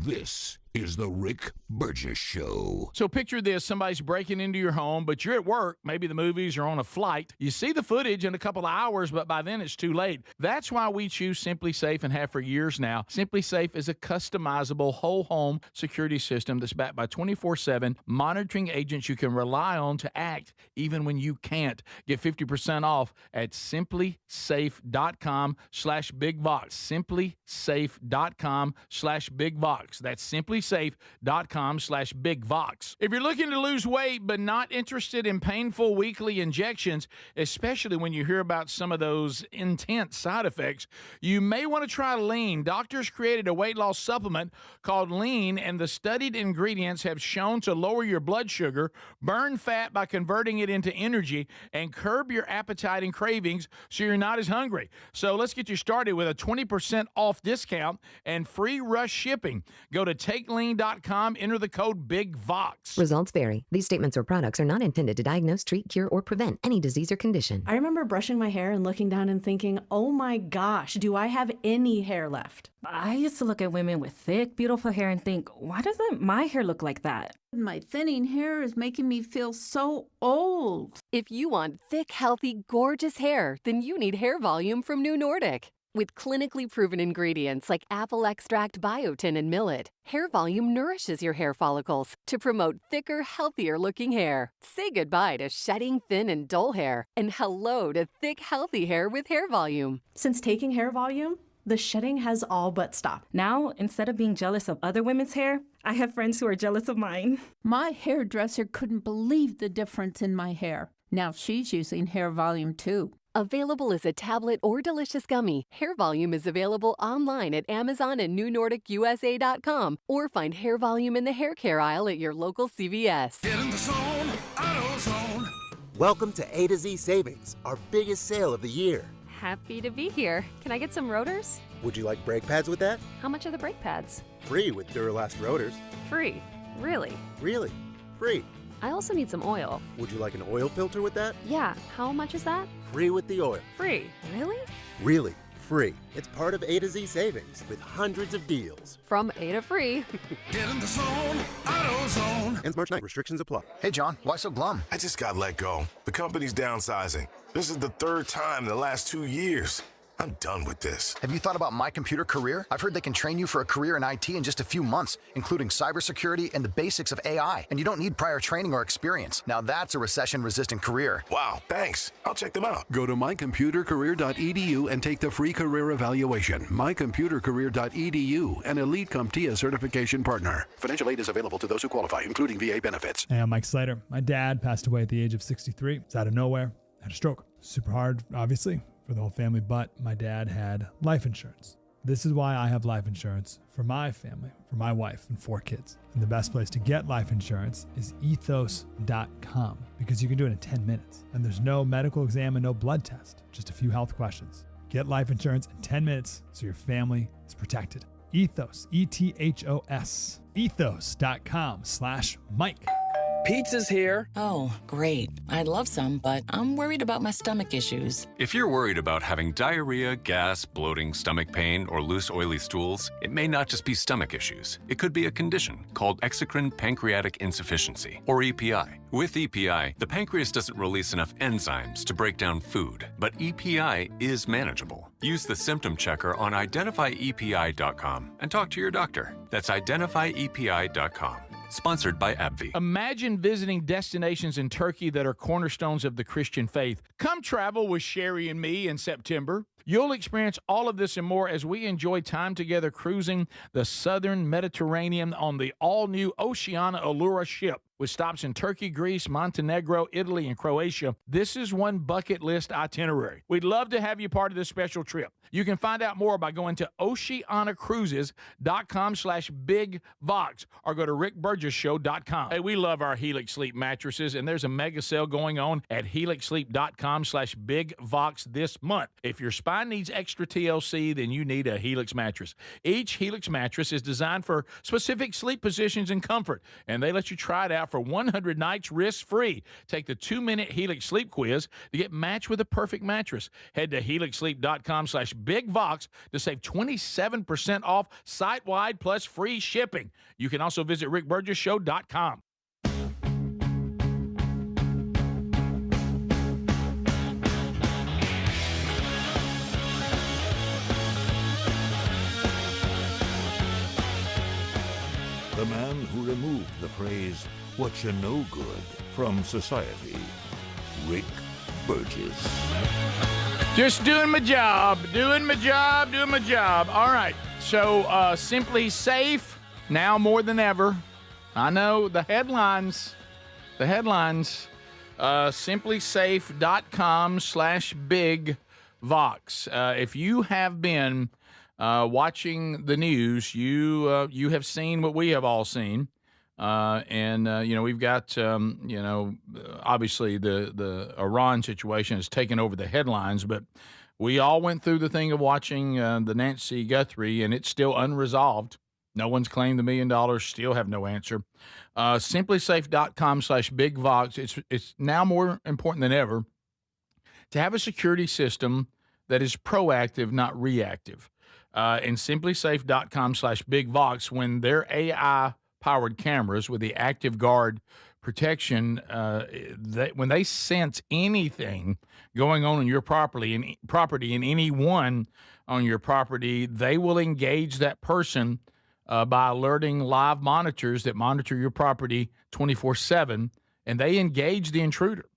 This is the Rick Burgess Show. So picture this. Somebody's breaking into your home, but you're at work. Maybe the movies are on a flight. You see the footage in a couple of hours, but by then it's too late. That's why we choose Simply Safe and have for years now. Simply Safe is a customizable whole home security system that's backed by 24/7 monitoring agents you can rely on to act even when you can't. Get 50% off at simplysafe.com/bigvox. simplysafe.com/bigvox. That's simplysafe.com/bigvox. If you're looking to lose weight but not interested in painful weekly injections, especially when you hear about some of those intense side effects, you may want to try Lean. Doctors created a weight loss supplement called Lean, and the studied ingredients have shown to lower your blood sugar, burn fat by converting it into energy, and curb your appetite and cravings so you're not as hungry. So let's get you started with a 20% off discount and free rush shipping. Go to takelean.com, enter the code BIGVOX. Results vary. These statements or products are not intended to diagnose, treat, cure, or prevent any disease or condition. I remember brushing my hair and looking down and thinking, oh my gosh, do I have any hair left? I used to look at women with thick, beautiful hair and think, why doesn't my hair look like that? My thinning hair is making me feel so old. If you want thick, healthy, gorgeous hair, then you need hair volume from New Nordic. With clinically proven ingredients like apple extract, biotin, and millet, Hair Volume nourishes your hair follicles to promote thicker, healthier-looking hair. Say goodbye to shedding thin and dull hair and hello to thick, healthy hair with Hair Volume. Since taking Hair Volume, the shedding has all but stopped. Now, instead of being jealous of other women's hair, I have friends who are jealous of mine. My hairdresser couldn't believe the difference in my hair. Now she's using Hair Volume too. Available as a tablet or delicious gummy, Hair Volume is available online at Amazon and NewNordicUSA.com, or find Hair Volume in the hair care aisle at your local CVS. Get in the zone, AutoZone. Welcome to A to Z Savings, our biggest sale of the year. Happy to be here. Can I get some rotors? Would you like brake pads with that? How much are the brake pads? Free with Duralast rotors. Free. Really? Really? Free. I also need some oil. Would you like an oil filter with that? Yeah. How much is that? Free with the oil. Free. Really? Really, free. It's part of A to Z Savings with hundreds of deals. From A to free. Get in the zone, AutoZone. Ends March 9th. Restrictions apply. Hey, John, why so glum? I just got let go. The company's downsizing. This is the third time in the last 2 years. I'm done with this. Have you thought about My Computer Career? I've heard they can train you for a career in IT in just a few months, including cybersecurity and the basics of AI. And you don't need prior training or experience. Now that's a recession-resistant career. Wow, thanks. I'll check them out. Go to mycomputercareer.edu and take the free career evaluation. mycomputercareer.edu, an elite CompTIA certification partner. Financial aid is available to those who qualify, including VA benefits. Hey, I'm Mike Slater. My dad passed away at the age of 63. It's out of nowhere. Had a stroke. Super hard, obviously, for the whole family, but my dad had life insurance. This is why I have life insurance for my family, for my wife and 4 kids. And the best place to get life insurance is ethos.com, because you can do it in 10 minutes. And there's no medical exam and no blood test, just a few health questions. Get life insurance in 10 minutes so your family is protected. Ethos, ETHOS, ethos.com/Mike. Pizza's here. Oh, great. I'd love some, but I'm worried about my stomach issues. If you're worried about having diarrhea, gas, bloating, stomach pain, or loose, oily stools, it may not just be stomach issues. It could be a condition called exocrine pancreatic insufficiency, or EPI. With EPI, the pancreas doesn't release enough enzymes to break down food, but EPI is manageable. Use the symptom checker on identifyepi.com and talk to your doctor. That's identifyepi.com. Sponsored by AbbVie. Imagine visiting destinations in Turkey that are cornerstones of the Christian faith. Come travel with Sherry and me in September. You'll experience all of this and more as we enjoy time together cruising the southern Mediterranean on the all-new Oceana Allura ship. with stops in Turkey, Greece, Montenegro, Italy, and Croatia. This is one bucket list itinerary. We'd love to have you part of this special trip. You can find out more by going to oceanacruises.com/bigvox or go to rickburgesshow.com. Hey, we love our Helix Sleep mattresses, and there's a mega sale going on at helixsleep.com/bigvox this month. If your spine needs extra TLC, then you need a Helix mattress. Each Helix mattress is designed for specific sleep positions and comfort, and they let you try it out for 100 nights risk-free. Take the 2-minute Helix Sleep quiz to get matched with a perfect mattress. Head to helixsleep.com/bigvox to save 27% off site-wide plus free shipping. You can also visit rickburgesshow.com. The man who removed the phrase, "what you no good," from society, Rick Burgess. Just doing my job. All right. So, Simply Safe, now more than ever. I know the headlines. simplysafe.com/bigvox. If you have been watching the news, you have seen what we have all seen. We've got, obviously the Iran situation has taken over the headlines, but we all went through the thing of watching the Nancy Guthrie, and it's still unresolved. No one's claimed the $1 million, still have no answer. Simplysafe.com/bigvox. It's now more important than ever to have a security system that is proactive, not reactive. And simplysafe.com/bigvox, when their AI-powered cameras with the Active Guard protection, when they sense anything going on your property and anyone on your property, they will engage that person by alerting live monitors that monitor your property 24/7, and they engage the intruder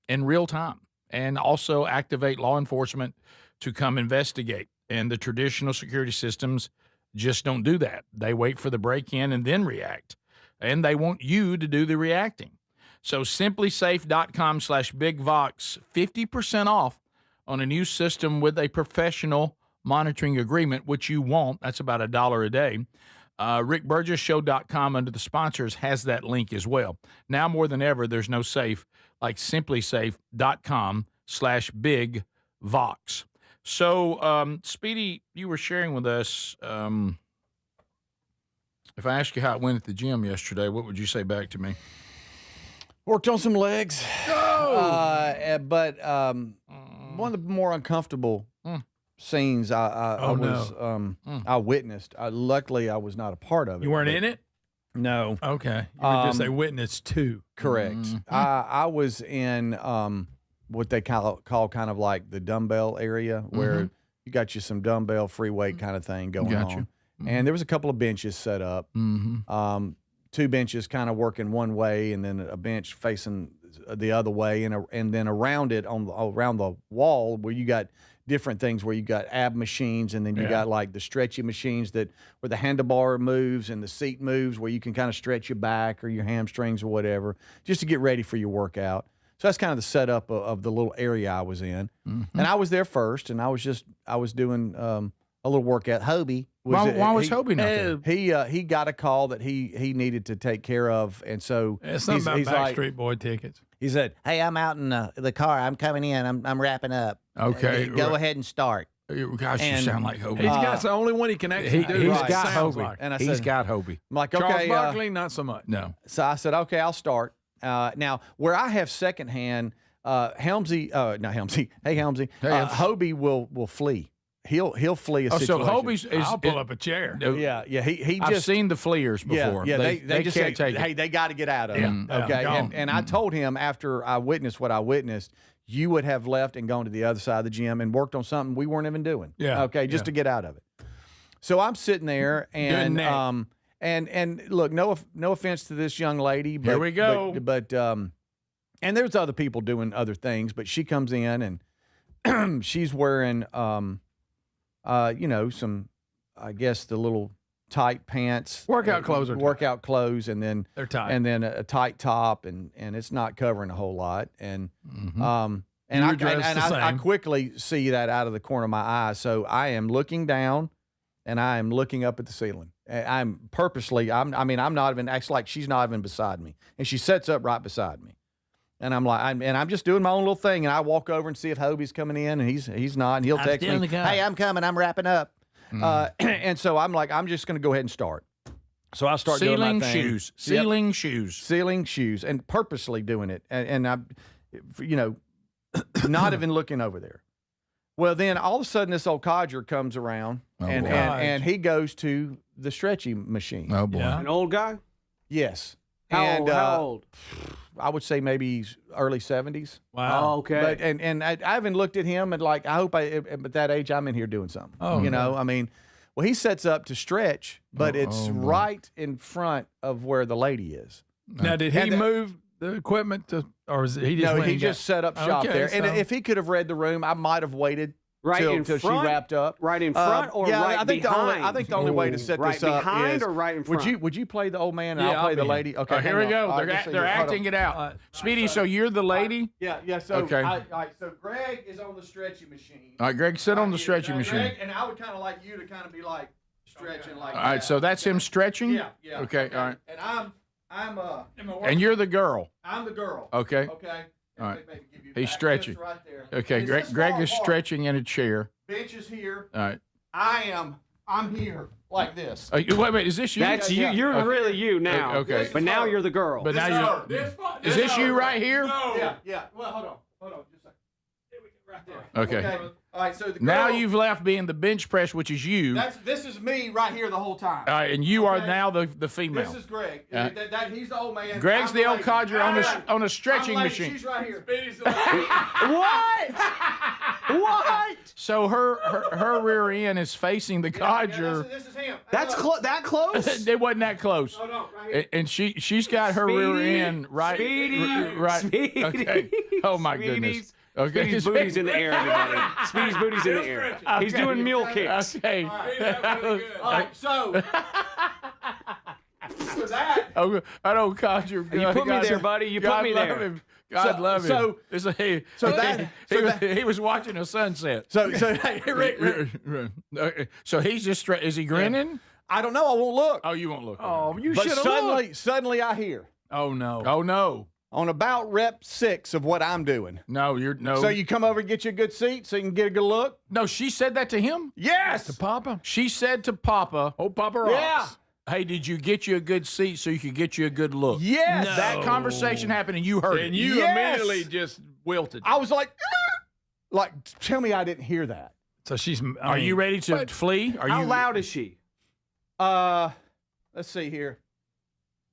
in real time and also activate law enforcement to come investigate. And the traditional security systems just don't do that. They wait for the break-in and then react. And they want you to do the reacting. So simplysafe.com/bigvox, 50% off on a new system with a professional monitoring agreement, which you want. That's about $1 a day. rickburgesshow.com under the sponsors has that link as well. Now more than ever, there's no safe like simplysafe.com/bigvox. So, Speedy, you were sharing with us, if I asked you how it went at the gym yesterday, what would you say back to me? Worked on some legs. But one of the more uncomfortable scenes I witnessed. Luckily, I was not a part of it. You weren't in it? No. Okay. You were just a witness too. Correct. I was in what they call kind of like the dumbbell area, where you got you some dumbbell free weight kind of thing going on. And there was a couple of benches set up. 2 benches kind of working one way, and then a bench facing the other way, and then around it around the wall where you got different things, where you got ab machines, and then you got like the stretchy machines where the handlebar moves and the seat moves, where you can kind of stretch your back or your hamstrings or whatever, just to get ready for your workout. So that's kind of the setup of the little area I was in. And I was there first, and I was doing a little workout. Hobie. Why was Hobie not there? He got a call that he needed to take care of, and so it's something about Backstreet Boy tickets. He said, "Hey, I'm out in the car. I'm coming in. I'm wrapping up. Okay, go ahead and start." Gosh, you sound like Hobie. He's got the only one he can actually do. He's got Hobie. Like. And he's got Hobie. I'm like, Charles okay, Barkley, not so much. No. So I said, okay, I'll start. Now, where I have secondhand, Helmsy, not Helmsy. Hey, Helmsy. Hobie will flee. He'll flee a situation. So Hobie's I'll pull up a chair. Yeah. He I've just seen the fleers before. Yeah. They just can't say, take hey, it. they got to get out of it. Okay. And I told him after I witnessed what I witnessed, you would have left and gone to the other side of the gym and worked on something we weren't even doing. Yeah. Okay. Just to get out of it. So I'm sitting there and look, no offense to this young lady, but here we go. But and there's other people doing other things, but she comes in and she's wearing some, I guess the little tight pants, Workout clothes are workout clothes, and then they're tight, and then a tight top, and it's not covering a whole lot, and You're I dressed the I same. quickly see that out of the corner of my eye, so I am looking down, and I am looking up at the ceiling. I'm purposely, I'm not even, acts like she's not even beside me, and she sets up right beside me. And I'm like, I'm just doing my own little thing, and I walk over and see if Hobie's coming in, and he's not, and he'll text me, hey, I'm coming, I'm wrapping up. And so I'm like, I'm just going to go ahead and start. So I start doing my thing. Sealing shoes, and purposely doing it, and I'm, not even looking over there. Well, then all of a sudden, this old codger comes around, and he goes to the stretchy machine. Oh boy, An old guy? Yes. How old? I would say maybe early 70s. Wow. Oh, okay. But and I haven't looked at him, and like, I hope at that age I'm in here doing something. Oh, I mean, well, he sets up to stretch, but it's right in front of where the lady is. Now, did he move the equipment to, or is he just? No, went he and just got- set up shop Okay, there. And so- if he could have read the room, I might have waited till she wrapped up. Right in front or right I think behind? I think the only way to set Right this up behind is, or right in front? Would you play the old man and Yeah, I'll play I'll the be lady? Okay, here we hang go. on. They're acting it out. Speedy, so you're the lady? Yeah. So Okay. all right, so Greg is on the stretchy machine. All right, Greg, sit on the stretchy Now, machine. Greg, and I would kind of like you to kind of be like stretching like All right, that. so that's him stretching? Yeah. Okay, all right. And I'm And you're the girl. I'm the girl. Okay. Okay. All right. Maybe give you He's back stretching. just right there. Okay, It's Greg a Greg small is part. stretching in a chair. Bench is here. All right. I'm here like this. Wait a minute, is this you? That's you. You're Okay. really you now. Okay. But now you're the girl. But now you're. Is this you right here? Yeah. Well, hold on. Just a second. Here we go, right there. Okay. All right. So the girl, Now you've left being the bench press, which is you. This is me right here the whole time. All right, and you are Okay. now the female. This is Greg. Uh, He's the old man. Greg's I'm the old lady. codger on a stretching I'm the lady. machine. She's right here. What? So her rear end is facing the codger. This is him. That's that close? It wasn't that close. Oh no, right here. And she's got her rear end right. Right. Speedy. Okay. Oh my goodness. Okay. Speedy's booty's in the air, everybody. Speedy's booty's in the air. He's Okay. doing mule kicks. Okay. All right. So for that. Oh, I don't codger. You put me there, buddy. You put me love there. Him. God love him. He was watching a sunset. So hey, Rick. So he's just is he grinning? I don't know. I won't look. Oh, you won't look. Oh, you But should have looked. suddenly I hear Oh no. on about rep 6 of what I'm doing. No, you're no. So you come over and get you a good seat so you can get a good look. No, she said that to him. Yes. To Papa. She said to Papa, Oh, Papa rocks. Yeah. "Hey, did you get you a good seat so you could get you a good look?" Yes. That conversation happened, and you heard And it. you Yes. immediately just wilted. I was like, tell me I didn't hear that. So she's. Are you ready to flee? Are How you loud is she? Let's see here.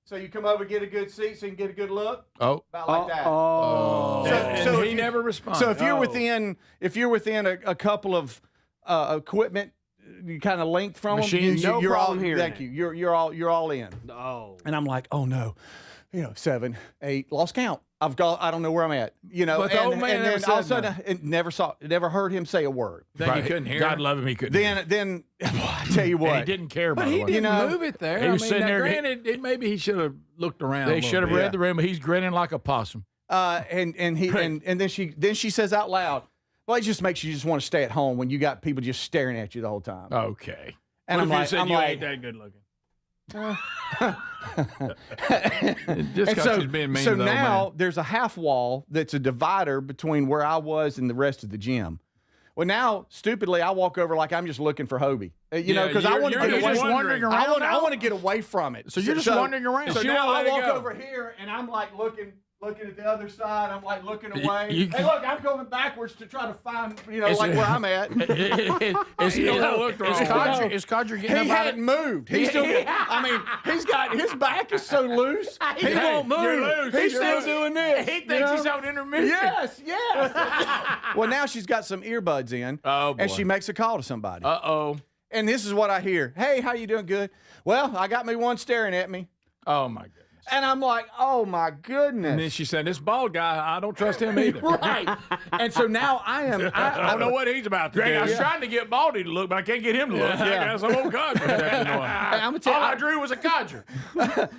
So you come over, get a good seat, so you can get a good look. Oh, About like that. Oh. So he if you- never responded. So if you're within a couple of equipment, you kind of length from Machines, them, no you're all. problem hearing Thank it. you. You're all in. Oh. And I'm like, oh no, 7, 8, lost count. I don't know where I'm at. But the old man and never then all of a said sudden, never heard him say a word. Then you couldn't hear. God him. love him, he couldn't. hear. Then I tell you And what, he didn't care. But by he the way. didn't move it there. He was sitting now, there- Granted, maybe he should have looked around. They should have read. read the room, but he's grinning like a possum. and then she says out loud, well, it just makes you just want to stay at home when you got people just staring at you the whole time. Okay. And What I'm if like, said I'm you like, ain't that good looking? and Just because she's being mean so to the old now man. there's a half wall that's a divider between where I was and the rest of the gym. Well, now stupidly I walk over like I'm just looking for Hobie, Yeah, because I want to you're get away. just wandering I around I want to get away from it. So you're just wandering around. So She now won't I let it walk go. over here and I'm like looking at the other side. I'm like looking away. you Hey, can- look, I'm going backwards to try to find like where I'm at. Is Codger getting He up out hadn't of moved. He's still. I mean, he's got his back is so loose. He won't move. You're loose. He's You're still loose. doing this. He thinks he's on intermission. Yes. Well, now she's got some earbuds in, Oh, boy. and she makes a call to somebody. Uh-oh. And this is what I hear. Hey, how you doing? Good. Well, I got me one staring at me. Oh, my goodness. And I'm like, oh, my goodness. And then she said, this bald guy, I don't trust him either. Right. And so now I don't know what he's about to do. I was trying to get Baldy to look, but I can't get him to look. I guess I'm old codger. All I drew was a codger.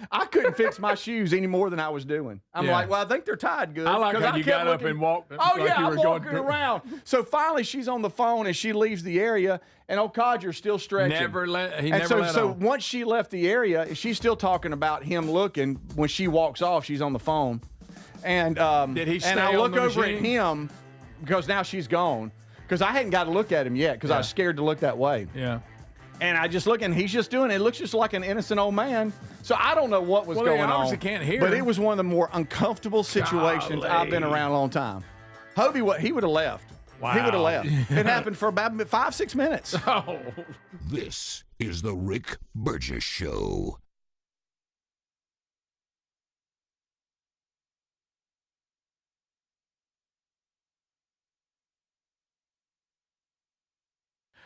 I couldn't fix my shoes any more than I was doing. I'm like, well, I think they're tied good. I like how you got up and walked. Oh, like I'm walking around. So finally she's on the phone and she leaves the area, and old codger's still stretching. So once she left the area, she's still talking about him looking. When she walks off, she's on the phone. And did he stay and I on look the over machine? at him because now she's gone. Because I hadn't got to look at him yet because I was scared to look that way. Yeah. And I just look, and he's just doing it. It looks just like an innocent old man. So I don't know what was going on. Obviously can't hear but him. it was one of the more uncomfortable situations I've been around a long time. Hobie, he would have left. Wow. He would have left. It happened for about 5-6 minutes. Oh. This is the Rick Burgess Show.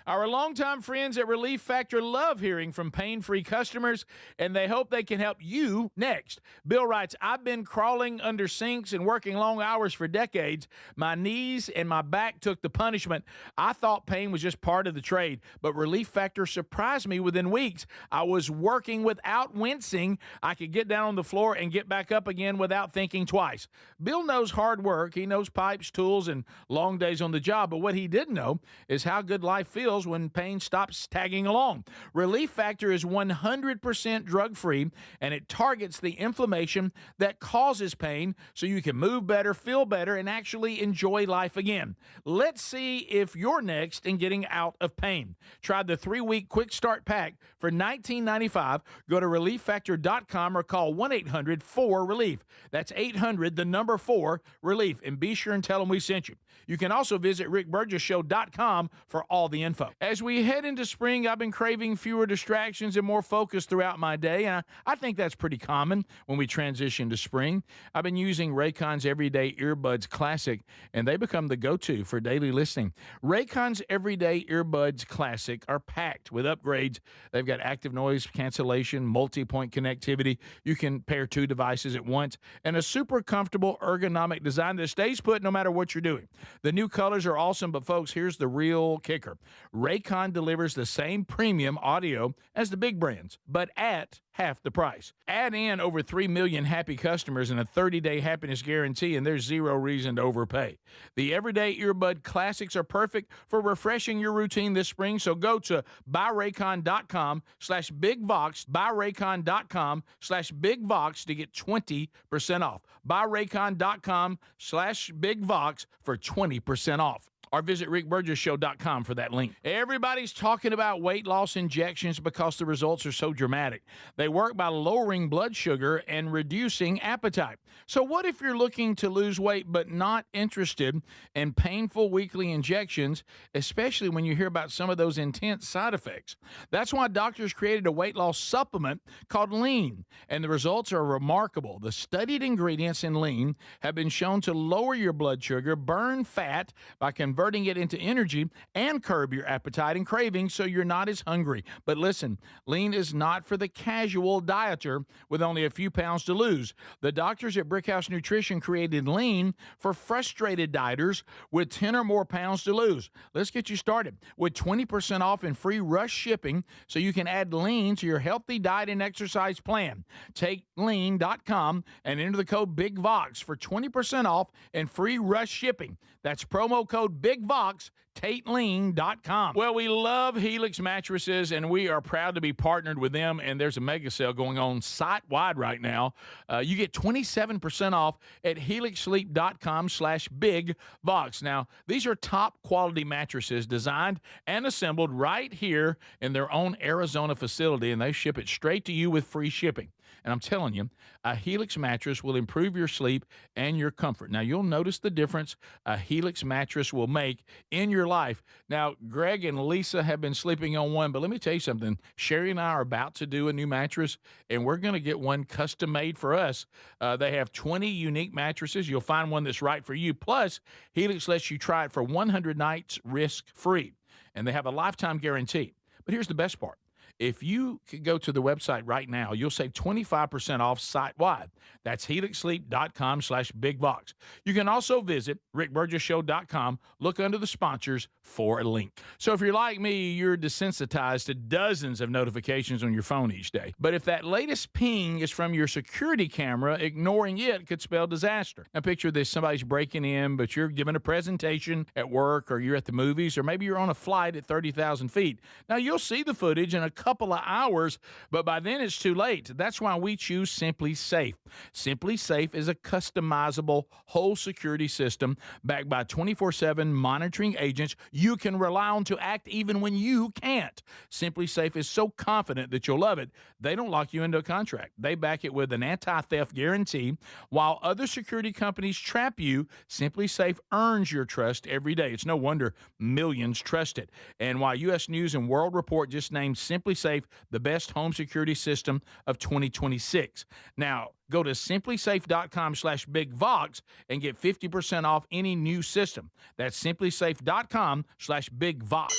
Our longtime friends at Relief Factor love hearing from pain-free customers, and they hope they can help you next. Bill writes, I've been crawling under sinks and working long hours for decades. My knees and my back took the punishment. I thought pain was just part of the trade, but Relief Factor surprised me within weeks. I was working without wincing. I could get down on the floor and get back up again without thinking twice. Bill knows hard work. He knows pipes, tools, and long days on the job, but what he didn't know is how good life feels when pain stops tagging along. Relief Factor is 100% drug-free, and it targets the inflammation that causes pain so you can move better, feel better, and actually enjoy life again. Let's see if you're next in getting out of pain. Try the 3-week quick start pack for $19.95. Go to relieffactor.com or call 1-800-4RELIEF. That's 800-4-RELIEF, and be sure and tell them we sent you. You can also visit rickburgesshow.com for all the info. As we head into spring, I've been craving fewer distractions and more focus throughout my day, and I think that's pretty common when we transition to spring. I've been using Raycon's Everyday Earbuds Classic, and they become the go-to for daily listening. Raycon's Everyday Earbuds Classic are packed with upgrades. They've got active noise cancellation, multi-point connectivity. You can pair 2 devices at once, and a super comfortable ergonomic design that stays put no matter what you're doing. The new colors are awesome, but folks, here's the real kicker. Raycon delivers the same premium audio as the big brands, but at half the price. Add in over 3 million happy customers and a 30-day happiness guarantee, and there's zero reason to overpay. The Everyday Earbud Classics are perfect for refreshing your routine this spring, so go to buyraycon.com/bigvox, buyraycon.com/bigvox to get 20% off. Buyraycon.com/bigvox for 20% off. Or visit rickburgesshow.com for that link. Everybody's talking about weight loss injections because the results are so dramatic. They work by lowering blood sugar and reducing appetite. So what if you're looking to lose weight but not interested in painful weekly injections, especially when you hear about some of those intense side effects? That's why doctors created a weight loss supplement called Lean, and the results are remarkable. The studied ingredients in Lean have been shown to lower your blood sugar, burn fat by converting it into energy, and curb your appetite and cravings so you're not as hungry. But listen, Lean is not for the casual dieter with only a few pounds to lose. The doctors at Brickhouse Nutrition created Lean for frustrated dieters with 10 or more pounds to lose. Let's get you started with 20% off and free rush shipping so you can add Lean to your healthy diet and exercise plan. Take lean.com and enter the code BIGVOX for 20% off and free rush shipping. That's promo code BIGVOX, TateLean.com. Well, we love Helix mattresses, and we are proud to be partnered with them, and there's a mega sale going on site-wide right now. You get 27% off at helixsleep.com/BigVox. Now, these are top-quality mattresses designed and assembled right here in their own Arizona facility, and they ship it straight to you with free shipping. And I'm telling you, a Helix mattress will improve your sleep and your comfort. Now, you'll notice the difference a Helix mattress will make in your life. Now, Greg and Lisa have been sleeping on one, but let me tell you something. Sherry and I are about to do a new mattress, and we're going to get one custom made for us. They have 20 unique mattresses. You'll find one that's right for you. Plus, Helix lets you try it for 100 nights risk-free, and they have a lifetime guarantee. But here's the best part. If you could go to the website right now, you'll save 25% off site-wide. That's helixsleep.com/bigbox. You can also visit rickburgesshow.com, look under the sponsors for a link. So if you're like me, you're desensitized to dozens of notifications on your phone each day. But if that latest ping is from your security camera, ignoring it could spell disaster. Now picture this, somebody's breaking in, but you're giving a presentation at work, or you're at the movies, or maybe you're on a flight at 30,000 feet. Now you'll see the footage in a couple of hours, but by then it's too late. That's why we choose Simply Safe. Simply Safe is a customizable whole security system backed by 24/7 monitoring agents you can rely on to act even when you can't. Simply Safe is so confident that you'll love it, they don't lock you into a contract. They back it with an anti-theft guarantee. While other security companies trap you, Simply Safe earns your trust every day. It's no wonder millions trust it. And while U.S. News and World Report just named Simply Safe the best home security system of 2026. Now, go to simplysafe.com/bigvox and get 50% off any new system. That's simplysafe.com/bigvox.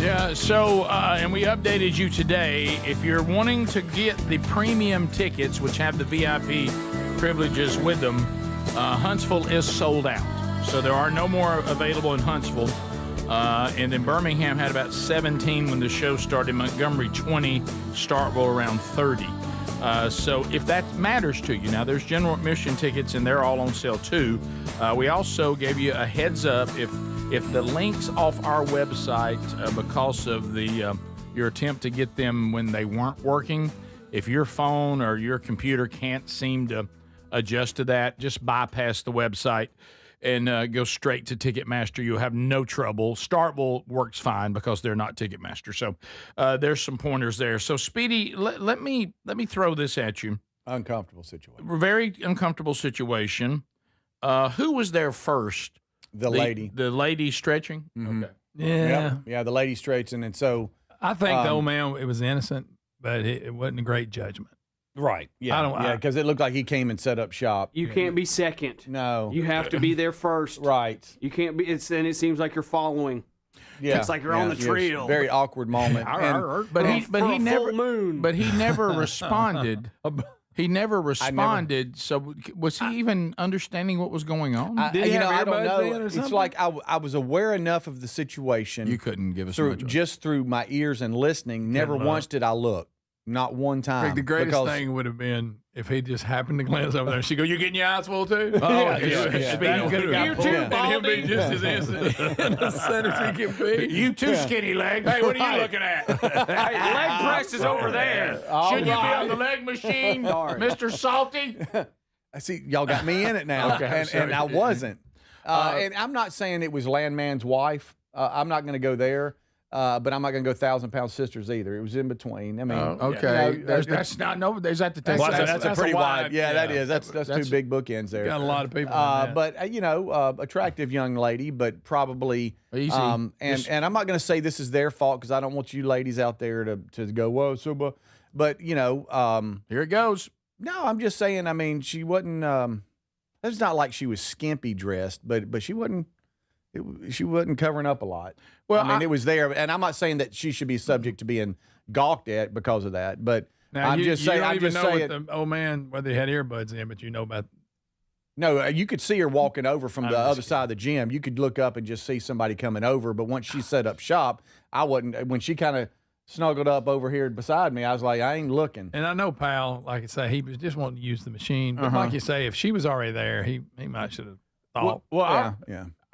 Yeah, so, and we updated you today. If you're wanting to get the premium tickets, which have the VIP privileges with them, Huntsville is sold out. So there are no more available in Huntsville. And then Birmingham had about 17 when the show started. Montgomery, 20. Starkville, around 30. So if that matters to you, now there's general admission tickets, and they're all on sale too. We also gave you a heads up if the links off our website, because of the your attempt to get them when they weren't working, if your phone or your computer can't seem to adjust to that, just bypass the website and go straight to Ticketmaster. You'll have no trouble. Starkville works fine because they're not Ticketmaster. So there's some pointers there. So Speedy, let me throw this at you. Uncomfortable situation. Very uncomfortable situation. Who was there first? The lady. The lady stretching? Mm-hmm. Okay. Yeah. Yeah, the lady stretching. And so I think the old man, it was innocent, but it wasn't a great judgment. Right. Yeah. Because it looked like he came and set up shop. You can't be second. No. You have to be there first. Right. You can't be. Then it seems like you're following. Yeah. It's like you're on the trail. Very awkward moment. But he never responded. He never responded. So was he even understanding what was going on? I don't know. It's like I was aware enough of the situation. You couldn't give us through my ears and listening. Never once did I look. Not one time. Rick, the greatest thing would have been if he just happened to glance over there and she go, "You getting your eyes full too?" Oh, You too, Baldy. And he'll be just as innocent as he can be. You too, skinny leg. Hey, what are you looking at? Hey, leg press is over there. Shouldn't you be on the leg machine, Mr. Salty? I see y'all got me in it now, and I wasn't. And I'm not saying it was Landman's wife. I'm not going to go there. But I'm not going to go 1,000-pound sisters either. It was in between. I mean, okay, that's not no. There's that the text. That's a pretty wide. Yeah, that is. That's two big bookends there. Got a lot of people. But attractive young lady, but probably easy. And I'm not going to say this is their fault because I don't want you ladies out there to go whoa, so but here it goes. No, I'm just saying. I mean, she wasn't. It's not like she was skimpy dressed, but she wasn't. She wasn't covering up a lot. Well, I mean, it was there, and I'm not saying that she should be subject to being gawked at because of that. But now, I'm just saying. I'm just saying. The old man, whether he had earbuds in, but you know about. No, you could see her walking over from the other side of the gym. You could look up and just see somebody coming over. But once she set up shop, I wasn't. When she kind of snuggled up over here beside me, I was like, I ain't looking. And I know, pal, like I say, he was just wanting to use the machine. But like you say, if she was already there, he might should have thought. Well,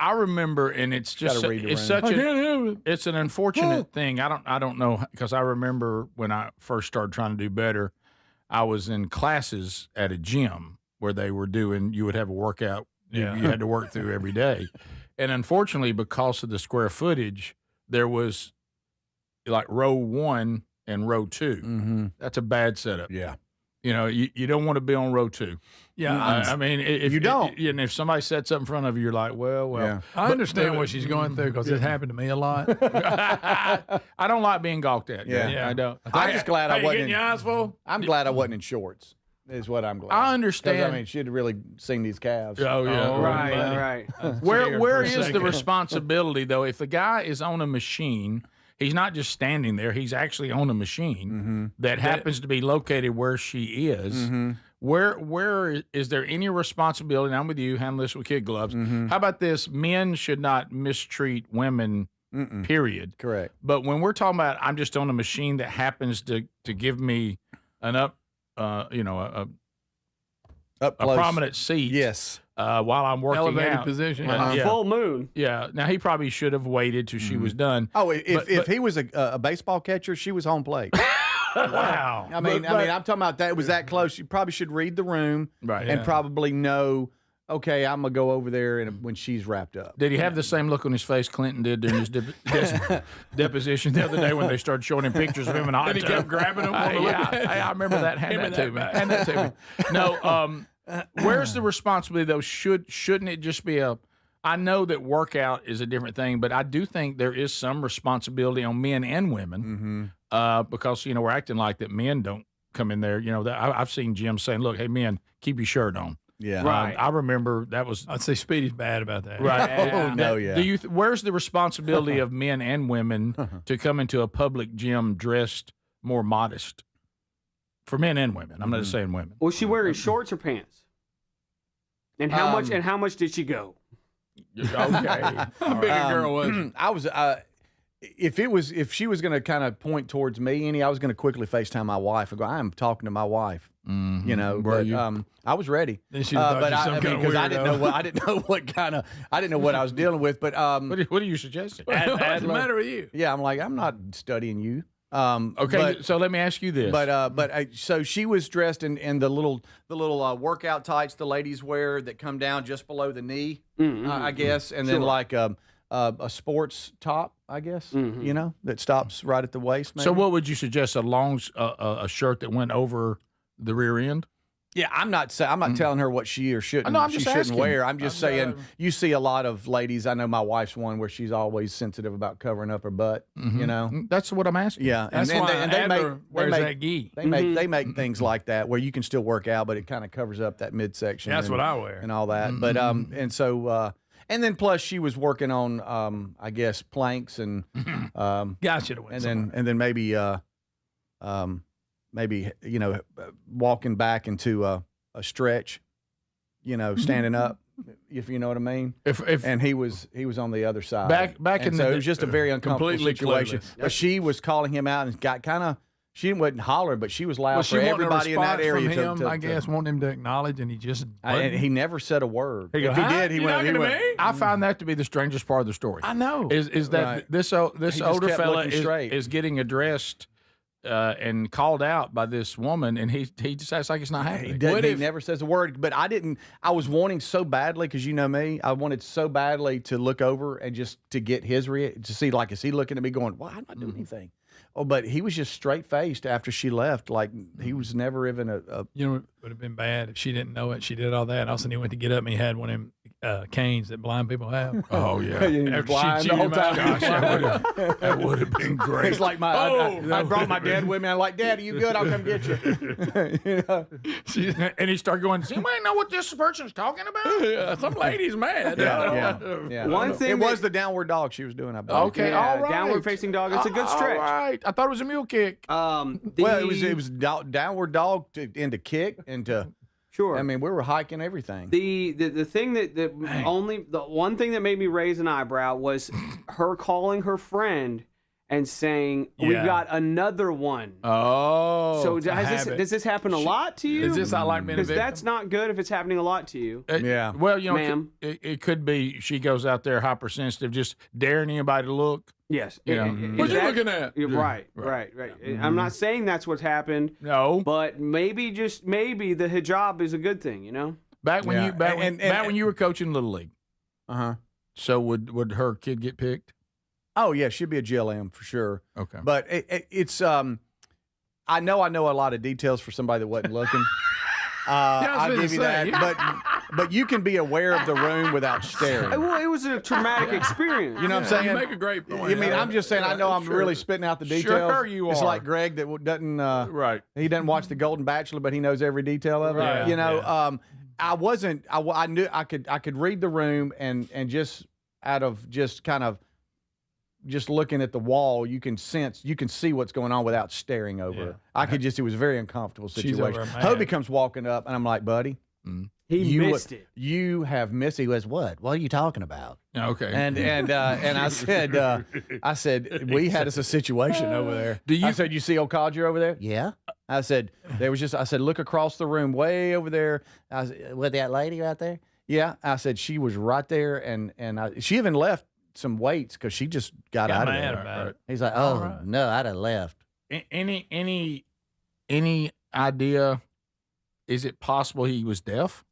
I remember, and it's just it's an unfortunate thing. I don't know, because I remember when I first started trying to do better, I was in classes at a gym where they were doing. You would have a workout you had to work through every day, and unfortunately, because of the square footage, there was like row 1 and row 2. Mm-hmm. That's a bad setup. Yeah. You know, you don't want to be on row 2. Yeah, I mean, if You don't. and if somebody sets up in front of you, you're like, well. Yeah. I understand what she's going through because it happened to me a lot. I don't like being gawked at. Yeah. I don't. I'm just glad I Hey, you wasn't. getting your eyes full? I'm glad I wasn't in shorts. Is what I'm glad. I 'Cause, understand. I mean, she'd have really seen these calves. Oh yeah, Oh, Right, buddy. right. Where is the responsibility though? If the guy is on a machine, he's not just standing there. He's actually on a machine that happens to be located where she is. Where is there any responsibility? And I'm with you. Handle this with kid gloves. How about this? Men should not mistreat women. Period. Correct. But when we're talking about, I'm just on a machine that happens to give me an a Up close. prominent seat. Yes. While I'm working Elevated out. position. Yeah. Full moon. Yeah. Now he probably should have waited till she was done. Oh, if But- he was a baseball catcher, she was home plate. Wow. I mean, I'm talking about that. It was that close. You probably should read the room, Right. and Yeah. probably know. Okay, I'm gonna go over there and when she's wrapped up. Did he have the same look on his face Clinton did during his deposition the other day when they started showing him pictures of him in a hot And he tub? kept grabbing him. I remember that. Hand that to me. Hand that to me. No, where's the responsibility though? Shouldn't it just be a? I know that workout is a different thing, but I do think there is some responsibility on men and women because we're acting like that men don't come in there. I've seen Jim saying, "Look, hey men, keep your shirt on." Yeah. Right. I remember that was I'd say Speedy's bad about that. right. Oh, no, yeah. Do you? Where's the responsibility of men and women to come into a public gym dressed more modest? For men and women, I'm not just saying women. Was she wearing shorts or pants? And how much? And how much did she go? Okay, How big a girl was? I was. If she was going to kind of point towards me, I was going to quickly FaceTime my wife and go, "I am talking to my wife." Were But you? I was ready. Then she'd have thought you some kind of because I didn't know weirdo. I didn't know what I was dealing with. But What are you suggesting? What's the matter with you? yeah, I'm like, I'm not studying you. Okay, so let me ask you this. So she was dressed in the little workout tights the ladies wear that come down just below the knee, I guess, and then like a sports top, I guess, that stops right at the waist. Maybe. So what would you suggest? A long a shirt that went over the rear end? Yeah, I'm not telling her what she or shouldn't. No, I'm she just shouldn't asking. wear. I'm just saying you see a lot of ladies. I know my wife's one where she's always sensitive about covering up her butt. That's what I'm asking. Yeah, That's why Adler wears that gi. They make things like that where you can still work out, but it kind of covers up that midsection. That's what I wear. and all that. But and so and then plus she was working on I guess planks and Gotcha to win. and then maybe walking back into a stretch, standing up, if you know what I mean. And he was on the other side. Back and in so the it was just a very uncomfortable completely situation. clueless. But she was calling him out and got kind of. She wasn't hollering, but she was loud Well, for she wanted a everybody in that response area. from him, I guess, wanting him to acknowledge, and he just. And he never said a word. He go, if he "Huh? did, he You're went. talking He to went me?" I found that to be the strangest part of the story. I know. Is that Right. this He just older kept fella looking straight. is getting addressed and called out by this woman, and he just acts like it's not happening. He never says a word. But I was wanting so badly, because you know me, I wanted so badly to look over and just to get his to see, like, is he looking at me going, well, I'm not doing anything. Oh, but he was just straight faced after she left. Like he was never even a It would have been bad if she didn't know it. She did all that. And all of a sudden he went to get up and he had one of them canes that blind people have. Oh, yeah. You're blind the whole time. Gosh, that would have been great. It's like I brought my dad with me. I'm like, Dad, are you good? I'll come get you. And he started going, does anybody know what this person's talking about? Some lady's mad. Yeah. One thing it was the downward dog she was doing. I believe. Okay, all right. Downward facing dog. It's a good stretch. All right. I thought it was a mule kick. Well, it was downward dog into kick into. Sure. I mean, we were hiking everything. The thing the one thing that made me raise an eyebrow was her calling her friend and saying, "We've got another one." Oh. So does this happen a lot to you? Is this I like being a Because victim? that's not good if it's happening a lot to you. Yeah. Well, Ma'am. it could be she goes out there hypersensitive, just daring anybody to look. Yes. Yeah. What you looking at? Right. I'm not saying that's what's happened. No. But maybe, just maybe, the hijab is a good thing, you know? Back when Yeah. when you were coaching Little League. Uh-huh. So would her kid get picked? Oh yeah, she'd be a GLM for sure. Okay. But it's I know a lot of details for somebody that wasn't looking. I'll give you that. But you can be aware of the room without staring. Well, it was a traumatic experience. You know what I'm saying? You make a great point. I mean, I'm just saying. I know I'm really spitting out the details. Sure, you It's are. like Greg that doesn't. Right. He doesn't watch The Golden Bachelor, but he knows every detail of it. Right. You know. I wasn't. I knew I could read the room and just out of just kind of just looking at the wall, you can see what's going on without staring over it. It was a very uncomfortable situation. Hobie comes walking up, and I'm like, buddy, he missed it. You have missed it. He goes, what? What are you talking about? Okay. And I said, we had us a situation over there. I said, you see old Codger over there? Yeah. I said, look across the room, way over there. I said, with that lady right there? Yeah. I said, she was right there, and she even left some weights because she just got out of there. About it. He's like, oh no, I'd have left. Any idea? Is it possible he was deaf?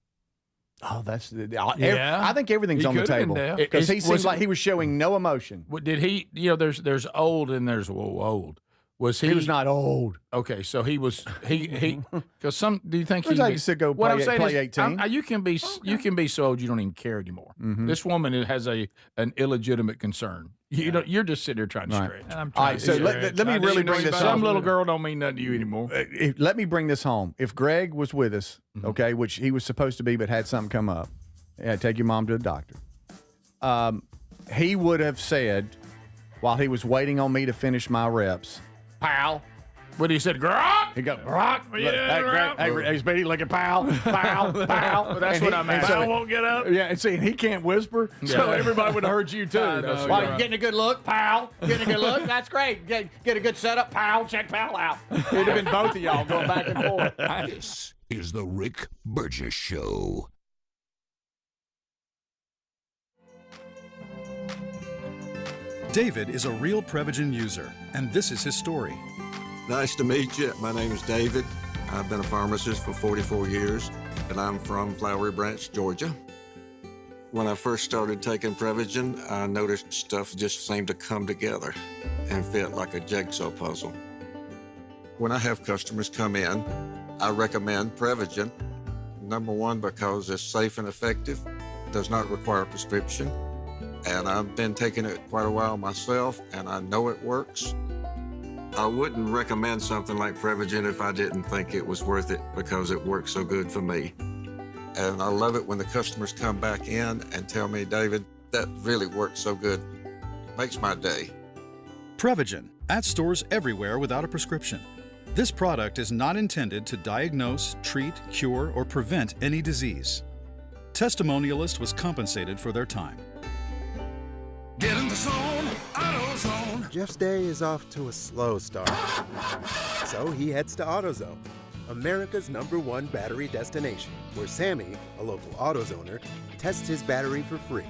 Oh, that's I think everything's on the table because he seems like he was showing no emotion. Did he? There's old and there's old. Was he? He was not old. Okay, so he was he because some. Do you think he? Go what I'm saying play is, 18. You can be so old you don't even care anymore. Mm-hmm. This woman has an illegitimate concern. You're just sitting there trying to stretch. And I'm All right, so let me really bring this Some home. little girl don't mean nothing to you anymore. Let me bring this home. If Greg was with us, okay, which he was supposed to be, but had something come up, take your mom to a doctor. He would have said, while he was waiting on me to finish my reps, pal. What he said, grok? He go, grok. Yeah, Hey, Speedy, look at pal, pal. Well, that's what I'm asking. Pal won't get up. Yeah, and see, he can't whisper, so everybody would have heard you too. know, Getting a good look, pal. Getting a good look. That's great. Get a good setup, pal. Check pal out. It'd have been both of y'all going back and forth. This is the Rick Burgess Show. David is a real Prevagen user, and this is his story. Nice to meet you. My name is David. I've been a pharmacist for 44 years, and I'm from Flowery Branch, Georgia. When I first started taking Prevagen, I noticed stuff just seemed to come together and fit like a jigsaw puzzle. When I have customers come in, I recommend Prevagen. Number one, because it's safe and effective, does not require a prescription, and I've been taking it quite a while myself, and I know it works. I wouldn't recommend something like Prevagen if I didn't think it was worth it because it works so good for me. And I love it when the customers come back in and tell me, David, that really works so good. Makes my day. Prevagen, at stores everywhere without a prescription. This product is not intended to diagnose, treat, cure, or prevent any disease. Testimonialist was compensated for their time. Get in the zone, AutoZone. Jeff's day is off to a slow start. So he heads to AutoZone, America's #1 battery destination, where Sammy, a local AutoZoner, tests his battery for free.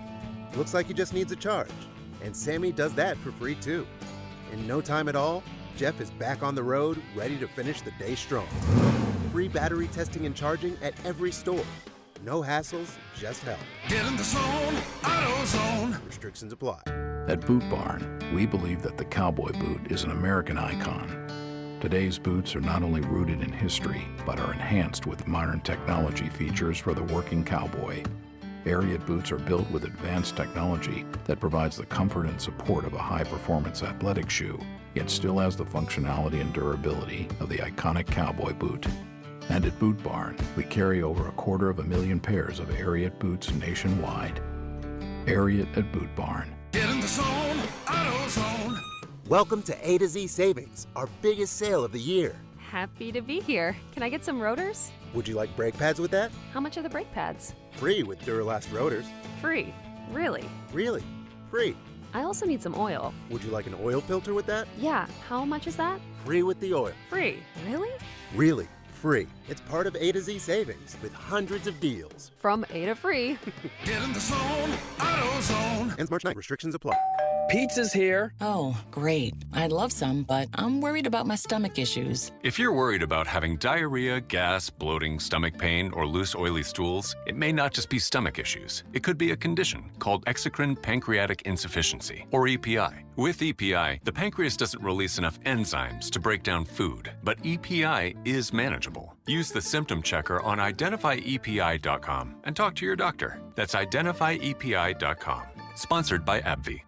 Looks like he just needs a charge, and Sammy does that for free too. In no time at all, Jeff is back on the road, ready to finish the day strong. Free battery testing and charging at every store. No hassles, just help. Get in the zone, AutoZone. Restrictions apply. At Boot Barn, we believe that the cowboy boot is an American icon. Today's boots are not only rooted in history, but are enhanced with modern technology features for the working cowboy. Ariat boots are built with advanced technology that provides the comfort and support of a high-performance athletic shoe, yet still has the functionality and durability of the iconic cowboy boot. And at Boot Barn, we carry over 250,000 pairs of Ariat boots nationwide. Ariat at Boot Barn. Get in the zone, AutoZone. Welcome to A to Z Savings, our biggest sale of the year. Happy to be here. Can I get some rotors? Would you like brake pads with that? How much are the brake pads? Free with Duralast rotors. Free. Really? Really? Free. I also need some oil. Would you like an oil filter with that? Yeah. How much is that? Free with the oil. Free. Really? Really. Free. It's part of A to Z Savings with hundreds of deals. From A to free. Get in the zone, AutoZone. Ends March 9th. Restrictions apply. Pizza's here. Oh, great. I'd love some, but I'm worried about my stomach issues. If you're worried about having diarrhea, gas, bloating, stomach pain, or loose, oily stools, it may not just be stomach issues. It could be a condition called exocrine pancreatic insufficiency, or EPI. With EPI, the pancreas doesn't release enough enzymes to break down food, but EPI is manageable. Use the symptom checker on identifyepi.com and talk to your doctor. That's identifyepi.com. Sponsored by AbbVie.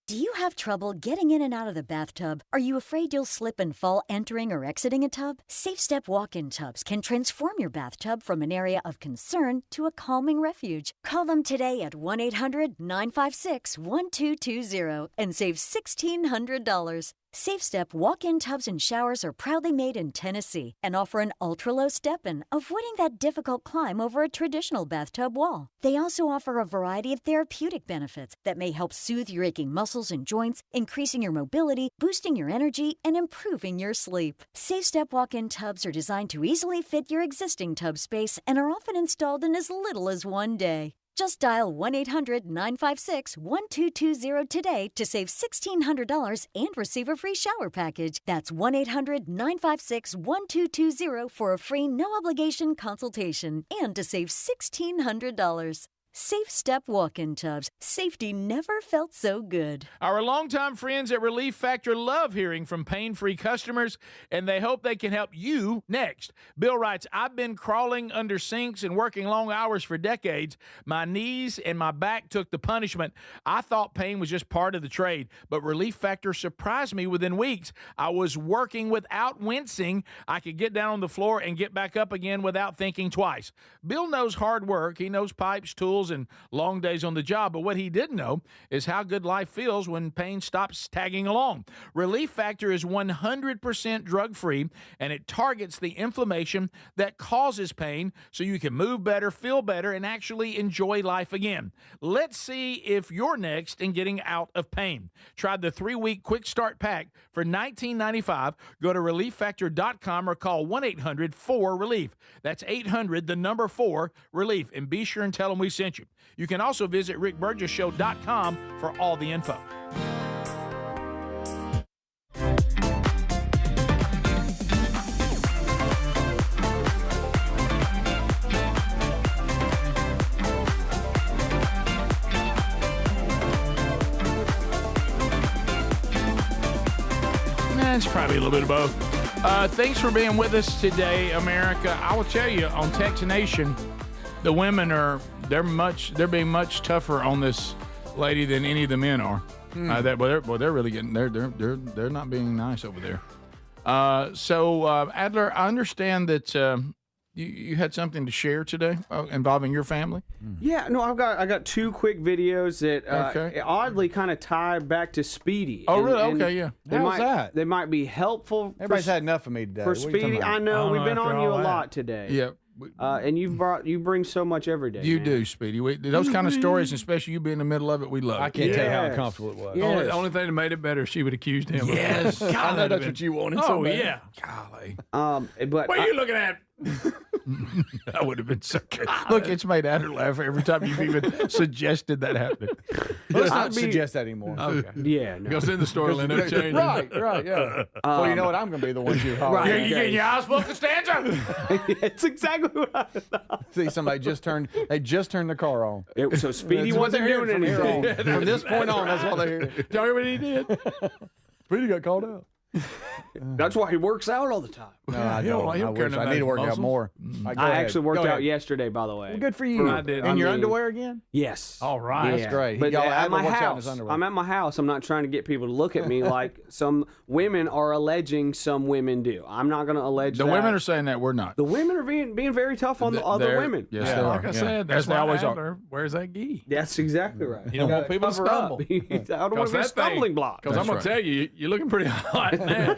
Do you have trouble getting in and out of the bathtub? Are you afraid you'll slip and fall entering or exiting a tub? SafeStep walk-in tubs can transform your bathtub from an area of concern to a calming refuge. Call them today at 1-800-956-1220 and save $1,600. SafeStep walk-in tubs and showers are proudly made in Tennessee and offer an ultra-low step-in, avoiding that difficult climb over a traditional bathtub wall. They also offer a variety of therapeutic benefits that may help soothe your aching muscles and joints, increasing your mobility, boosting your energy, and improving your sleep. SafeStep walk-in tubs are designed to easily fit your existing tub space and are often installed in as little as one day. Just dial 1-800-956-1220 today to save $1,600 and receive a free shower package. That's 1-800-956-1220 for a free no-obligation consultation and to save $1,600. SafeStep walk-in tubs. Safety never felt so good. Our longtime friends at Relief Factor love hearing from pain-free customers, and they hope they can help you next. Bill writes, I've been crawling under sinks and working long hours for decades. My knees and my back took the punishment. I thought pain was just part of the trade, but Relief Factor surprised me within weeks. I was working without wincing. I could get down on the floor and get back up again without thinking twice. Bill knows hard work. He knows pipes, tools, and long days on the job, but what he didn't know is how good life feels when pain stops tagging along. Relief Factor is 100% drug-free, and it targets the inflammation that causes pain so you can move better, feel better, and actually enjoy life again. Let's see if you're next in getting out of pain. Try the 3-week quick start pack for $19.95. Go to relieffactor.com or call 1-800-4RELIEF. That's 800-4-RELIEF, and be sure and tell them we sent you. You can also visit rickburgessshow.com for all the info. It's probably a little bit of both. Thanks for being with us today, America. I will tell you, on Texas Nation, the women they're being much tougher on this lady than any of the men are. They're really getting they're not being nice over there. So Adler, I understand that you had something to share today involving your family. Yeah, no, I got 2 quick videos that oddly kind of tie back to Speedy. Oh, really? Okay, yeah. How's that? They might be helpful. Everybody's had enough of me today. For Speedy, I know we've been on you a lot today. Yeah. And you bring so much every day. You do, Speedy. Those kind of stories, especially you being in the middle of it, we love. I can't tell you how uncomfortable it was. Yes. The only thing that made it better, she would accused him. Yes, of I know that's what you wanted. Oh so bad. yeah, golly. But what are you looking at? That would have been so good. Look, it's made Adler laugh every time you've even suggested that happening. Let's not suggest that anymore. Okay. Yeah. No. Go send the story, let it change. Right, yeah. Well, you know what? I'm going to be the one you holler. Right. You getting your eyes full, Costanza? It's exactly what I thought. See, somebody just turned the car on. So Speedy wasn't doing anything. From this point on, that's what they hear. Tell me what he did. Speedy got called out. That's why he works out all the time. No, I don't. I need to work out more. I actually worked out yesterday, by the way. Well, good for you. I did. In your underwear again? Yes. All right. That's great. But at my works out in house, his underwear. I'm at my house. I'm not trying to get people to look at me like some women are alleging some women do. I'm not going to allege the that. women are saying that, we're not. The women are being very tough on the other women. Yes, they are. Like I said, that's why always are. Where's that gi? That's exactly right. You don't want people to stumble. I don't want to be a stumbling block. Because I'm going to tell you, you're looking pretty hot now.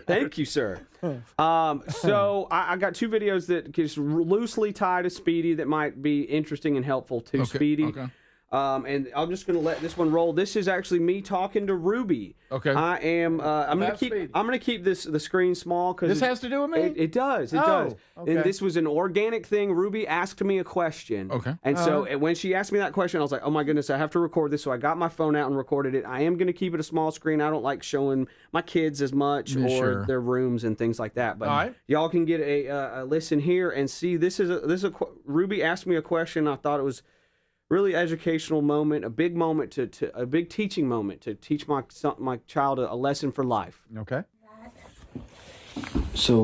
Thank you, sir. So I got 2 videos that just loosely tie to Speedy that might be interesting and helpful to Speedy. Okay. And I'm just going to let this one roll. This is actually me talking to Ruby. Okay. I am. I'm going to keep the screen small because This has to do with me? It does. It Oh, does. okay. And this was an organic thing. Ruby asked me a question. Okay. And so when she asked me that question, I was like, oh my goodness, I have to record this. So I got my phone out and recorded it. I am going to keep it a small screen. I don't like showing my kids as much Yeah, or sure. their rooms and things like that. But All right. y'all can get a listen here and see. Ruby asked me a question. I thought it was really educational moment, a big moment a big teaching moment to teach my child a lesson for life. Okay. So,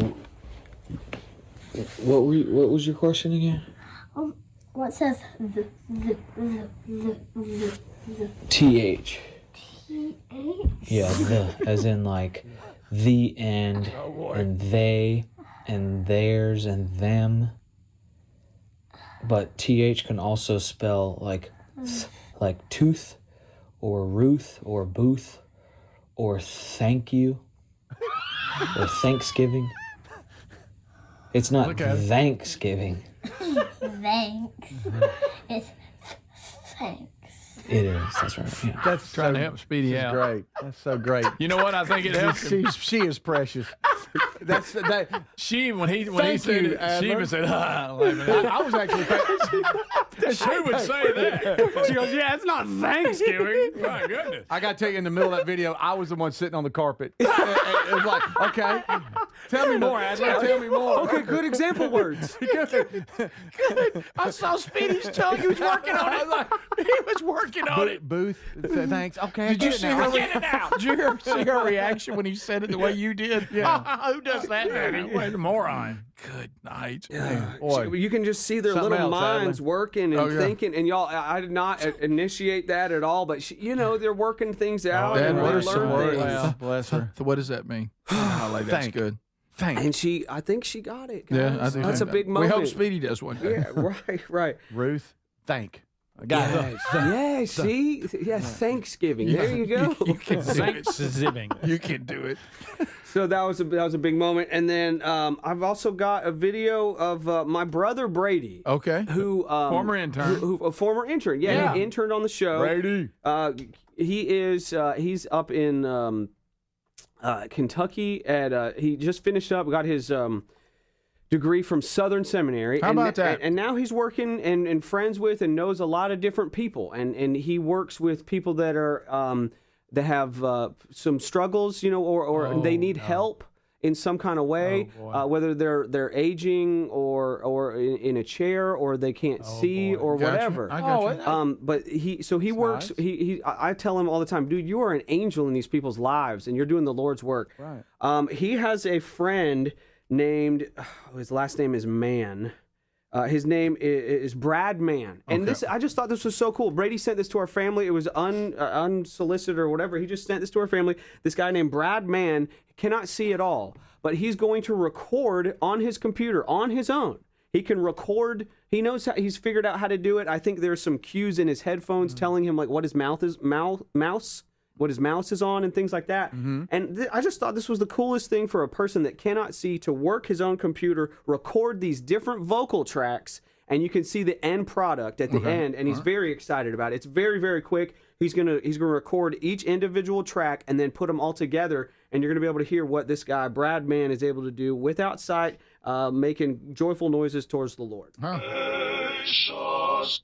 what was your question again? What says the TH. TH? Yeah, the, as in like the and they and theirs and them. But TH can also spell like tooth or Ruth or Booth or thank you or Thanksgiving. It's not Thanksgiving. Thanks. It's thanks. It is. That's right. Yeah. That's Trying to help Speedy out. Great. That's so great. You know what? I think it helps him. She is precious. That's that. She when he Thank said you, it, Adler. she even said, I was actually. Who would say that? She goes, yeah, it's not Thanksgiving. My goodness. I got to tell you, in the middle of that video, I was the one sitting on the carpet. It was like, okay, tell me more, Adler. Tell me more. Okay, good example words. Good. I saw Speedy's tongue. He was working on it. He was working on it. Booth, thanks. Okay, I Did you get it see now. her? Did you see her reaction when he said it the way you did? Yeah. Who does that, Daddy? What a moron. Good night. Boy. You can just see their Something little else, minds Adler. working and thinking. And y'all, I did not initiate that at all. But they're working things out. Dad, and what they are some learn words? things. Wow, bless her. So what does that mean? Golly, that's Thank. good. Thank. And I think she got it. Guys. Yeah, I think that's a big moment. We hope Speedy does one day. Yeah, right. Ruth, thank. I got it. Yeah, see? Yeah, Thanksgiving. There you go. You can do it. Thanksgiving. You can do it. So that was a big moment. And then I've also got a video of my brother Brady. Okay. Who Former intern. a former intern. Yeah, he interned on the show. Brady. He's up in Kentucky he just finished up, got his degree from Southern Seminary. How about that? And now he's working and friends with and knows a lot of different people. And he works with people that are that have some struggles, or they need help in some kind of way, whether they're aging or in a chair or they can't see or Gotcha. whatever. I got you. But he works. Nice. I tell him all the time, dude, you are an angel in these people's lives, and you're doing the Lord's work. Right. He has a friend named, his last name is Mann. His name is Brad Mann. And I just thought this was so cool. Brady sent this to our family. It was unsolicited or whatever. He just sent this to our family. This guy named Brad Mann cannot see at all, but he's going to record on his computer on his own. He can record. He knows how. He's figured out how to do it. I think there's some cues in his headphones telling him like what his mouse what his mouse is on and things like that. And I just thought this was the coolest thing for a person that cannot see to work his own computer, record these different vocal tracks, and you can see the end product at the end. And he's very excited about it. It's very, very quick. He's gonna record each individual track and then put them all together, and you're gonna be able to hear what this guy Brad Mann is able to do without sight, making joyful noises towards the Lord.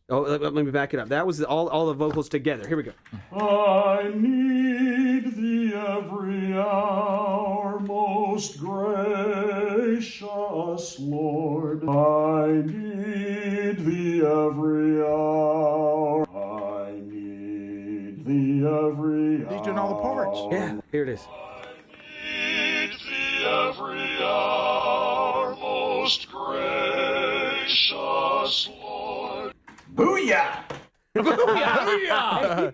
Oh, let me back it up. That was all the vocals together. Here we go. I need thee every hour, most gracious Lord. I need thee every hour. I need thee every hour. He's doing all the parts. Yeah, here it is. I need thee every hour, most gracious Lord. Booyah! Booyah!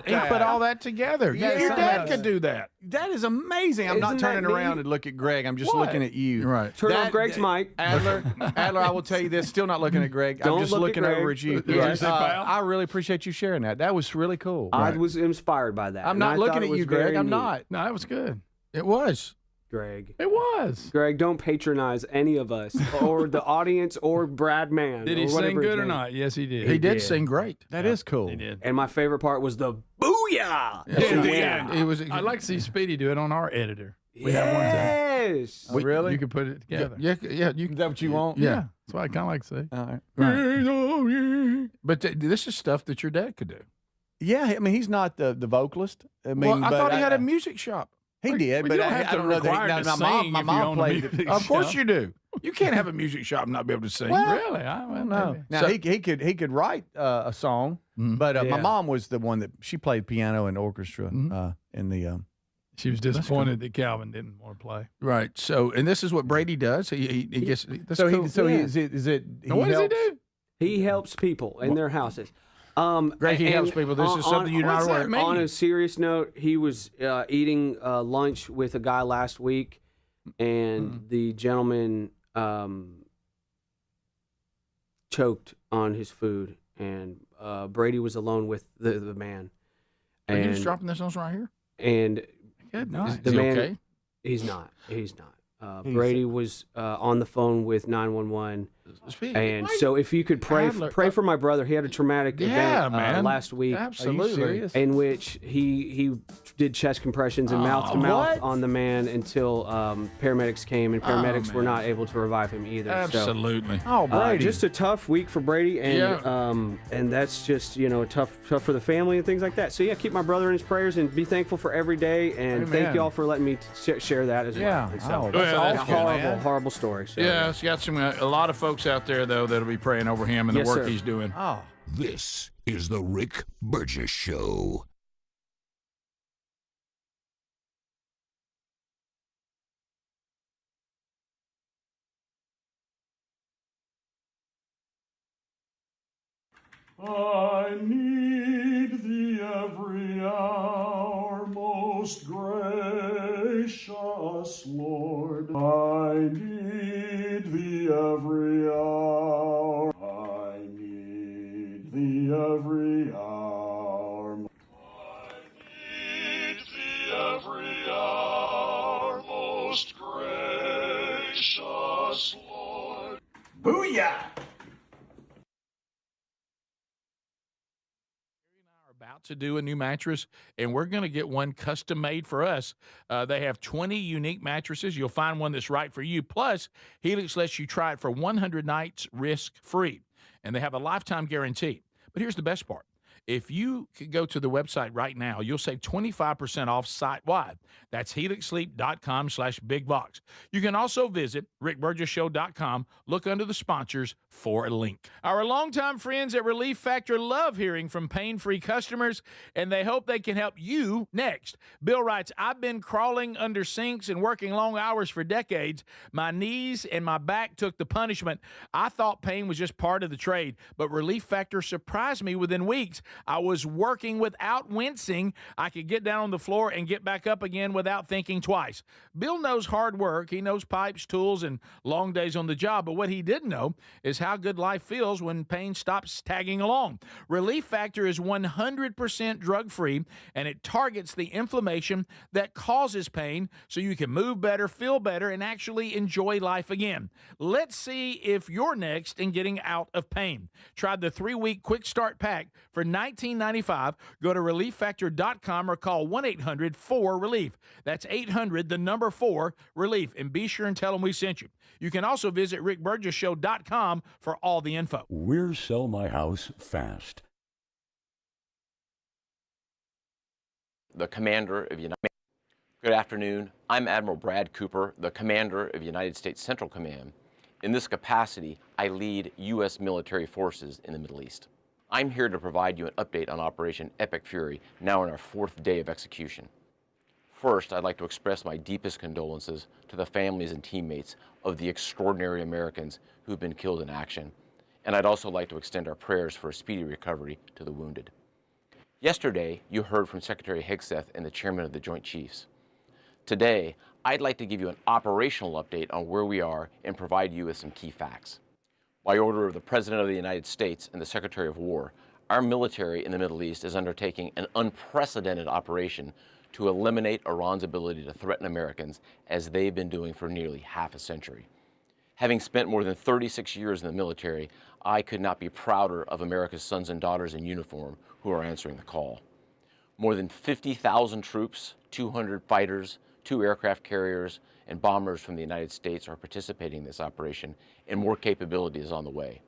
He put all that together. Yeah, Your dad sometimes- could do that. That is amazing. I'm not Isn't that turning around neat? and look at Greg. I'm just looking at you. Right. Turn off Greg's mic. Adler, I will tell you this. Still not looking at Greg. Don't I'm just look at looking Greg. over at you. Did you say, pal? I really appreciate you sharing that. That was really cool. I was inspired by that. I'm and not I looking thought it at was you, Greg. very I'm neat. not. No, that was good. It was. Greg. It was. Greg, don't patronize any of us or the audience or Brad Mann. Did he or sing whatever his good or name- not? Yes, he did. He did sing great. That is cool. He did. And my favorite part was the booyah. Yeah, Yeah. It was. I'd like to see Speedy do it on our editor. We have one time. Yes. Oh, really? You could put it together. Yeah. You, Is that what you want? Yeah. That's what I kind of like to say. All right. Right. But this is stuff that your dad could do. Yeah, I mean, he's not the vocalist. I mean, Well, I but thought he had a music shop. He did, Well, but you don't I have to don't know require that. to My sing mom if you own a played. music Of course shop. you do. You can't have a music shop and not be able to sing. Well, Really? I I don't know. Now So- he could write a song, but my Yeah. mom was the one that she played piano and orchestra in the. She was disappointed that Calvin didn't want to play. Right. So, and this is what Brady does. He gets. That's So cool. he so Yeah. he is it. Now, what does he do? He helps people in their houses. Greg, he and helps people. This is something you're not what's that aware of. mean? On a serious note, he was eating lunch with a guy last week, and the gentleman choked on his food, and Brady was alone with the man. Are you And, just dropping this on us right here? and Good night. the Is he man, okay? he's not. Brady was on the phone with 911. And so, if you could pray for my brother, he had a traumatic Yeah, event man. last week. Absolutely. serious? In which he did chest compressions and mouth to mouth on the man until paramedics came, and paramedics were not able to revive him either. Absolutely. Oh, So, Brady. just a tough week for Brady, and Yeah. and that's just tough for the family and things like that. So yeah, keep my brother in his prayers and be thankful for every day. And thank Amen. y'all for letting me share that as Yeah. well. And Oh, so, that's Yeah, awesome, that's horrible, man. horrible story. So, Yeah, it's got a lot of folks out there though that'll be praying over him and Yes, the work sir. he's doing. Oh. This is the Rick Burgess Show. I need thee every hour, most gracious Lord. I need thee every hour. I need thee every hour. I need thee every hour, most gracious Lord. Booyah! About to do a new mattress, and we're going to get one custom made for us. They have 20 unique mattresses. You'll find one that's right for you. Plus, Helix lets you try it for 100 nights risk-free, and they have a lifetime guarantee. But here's the best part. If you could go to the website right now, you'll save 25% off site-wide. That's helixsleep.com/bigbox. You can also visit rickburgessshow.com. Look under the sponsors for a link. Our longtime friends at Relief Factor love hearing from pain-free customers, and they hope they can help you next. Bill writes, I've been crawling under sinks and working long hours for decades. My knees and my back took the punishment. I thought pain was just part of the trade, but Relief Factor surprised me within weeks. I was working without wincing. I could get down on the floor and get back up again without thinking twice. Bill knows hard work. He knows pipes, tools, and long days on the job. But what he didn't know is how good life feels when pain stops tagging along. Relief Factor is 100% drug-free, and it targets the inflammation that causes pain so you can move better, feel better, and actually enjoy life again. Let's see if you're next in getting out of pain. Try the 3-week quick start pack for $19.95. Go to relieffactor.com or call 1-800-4-RELIEF. That's 800-4-RELIEF. And be sure and tell them we sent you. You can also visit rickburgessshow.com for all the info. We're Sell My House Fast. The Commander of United States. Good afternoon. I'm Admiral Brad Cooper, the Commander of United States Central Command. In this capacity, I lead U.S. military forces in the Middle East. I'm here to provide you an update on Operation Epic Fury, now in our 4th day of execution. First, I'd like to express my deepest condolences to the families and teammates of the extraordinary Americans who've been killed in action. And I'd also like to extend our prayers for a speedy recovery to the wounded. Yesterday, you heard from Secretary Hegseth and the Chairman of the Joint Chiefs. Today, I'd like to give you an operational update on where we are and provide you with some key facts. By order of the President of the United States and the Secretary of War, our military in the Middle East is undertaking an unprecedented operation to eliminate Iran's ability to threaten Americans as they've been doing for nearly half a century. Having spent more than 36 years in the military, I could not be prouder of America's sons and daughters in uniform who are answering the call. More than 50,000 troops, 200 fighters, 2 aircraft carriers, and bombers from the United States are participating in this operation, and more capability is on the way.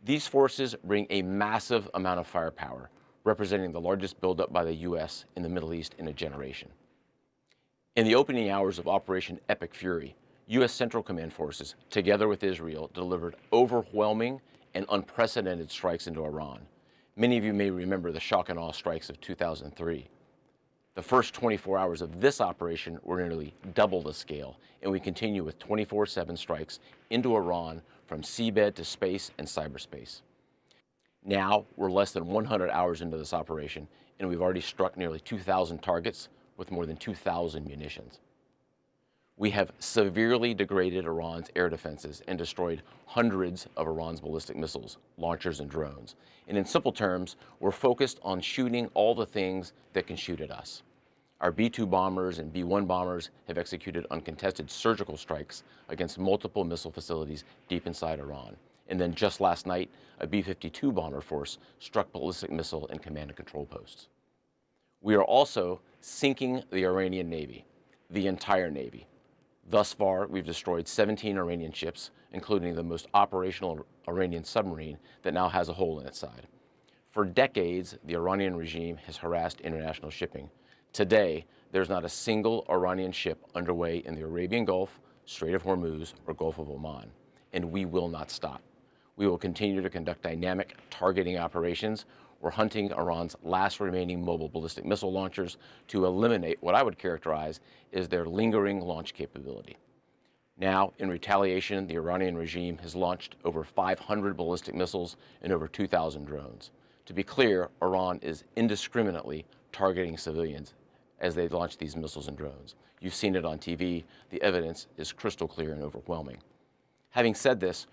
These forces bring a massive amount of firepower, representing the largest buildup by the U.S. in the Middle East in a generation. In the opening hours of Operation Epic Fury, U.S. Central Command forces, together with Israel, delivered overwhelming and unprecedented strikes into Iran. Many of you may remember the shock and awe strikes of 2003. The first 24 hours of this operation were nearly double the scale, and we continue with 24/7 strikes into Iran from seabed to space and cyberspace. Now, we're less than 100 hours into this operation, and we've already struck nearly 2,000 targets with more than 2,000 munitions. We have severely degraded Iran's air defenses and destroyed hundreds of Iran's ballistic missiles, launchers, and drones. And in simple terms, we're focused on shooting all the things that can shoot at us. Our B-2 bombers and B-1 bombers have executed uncontested surgical strikes against multiple missile facilities deep inside Iran. And then just last night, a B-52 bomber force struck ballistic missile and command and control posts. We are also sinking the Iranian Navy, the entire Navy. Thus far, we've destroyed 17 Iranian ships, including the most operational Iranian submarine that now has a hole in its side. For decades, the Iranian regime has harassed international shipping. Today, there's not a single Iranian ship underway in the Arabian Gulf, Strait of Hormuz, or Gulf of Oman, and we will not stop. We will continue to conduct dynamic targeting operations. We're hunting Iran's last remaining mobile ballistic missile launchers to eliminate what I would characterize as their lingering launch capability. Now, in retaliation, the Iranian regime has launched over 500 ballistic missiles and over 2,000 drones. To be clear, Iran is indiscriminately targeting civilians as they launch these missiles and drones. You've seen it on TV. The evidence is crystal clear and overwhelming. Having said this,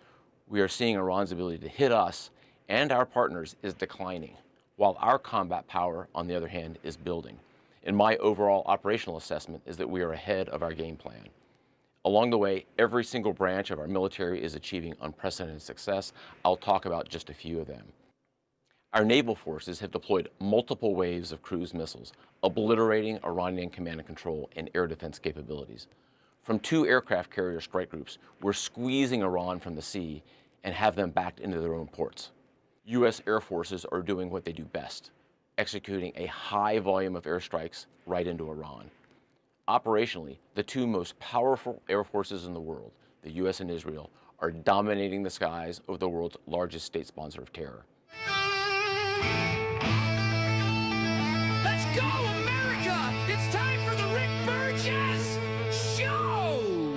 we are seeing Iran's ability to hit us and our partners is declining, while our combat power, on the other hand, is building. And my overall operational assessment is that we are ahead of our game plan. Along the way, every single branch of our military is achieving unprecedented success. I'll talk about just a few of them. Our naval forces have deployed multiple waves of cruise missiles, obliterating Iranian command and control and air defense capabilities. From 2 aircraft carrier strike groups, we're squeezing Iran from the sea and have them backed into their own ports. U.S. air forces are doing what they do best, executing a high volume of airstrikes right into Iran. Operationally, the 2 most powerful air forces in the world, the U.S. and Israel, are dominating the skies of the world's largest state sponsor of terror. Let's go, America! It's time for the Rick Burgess Show!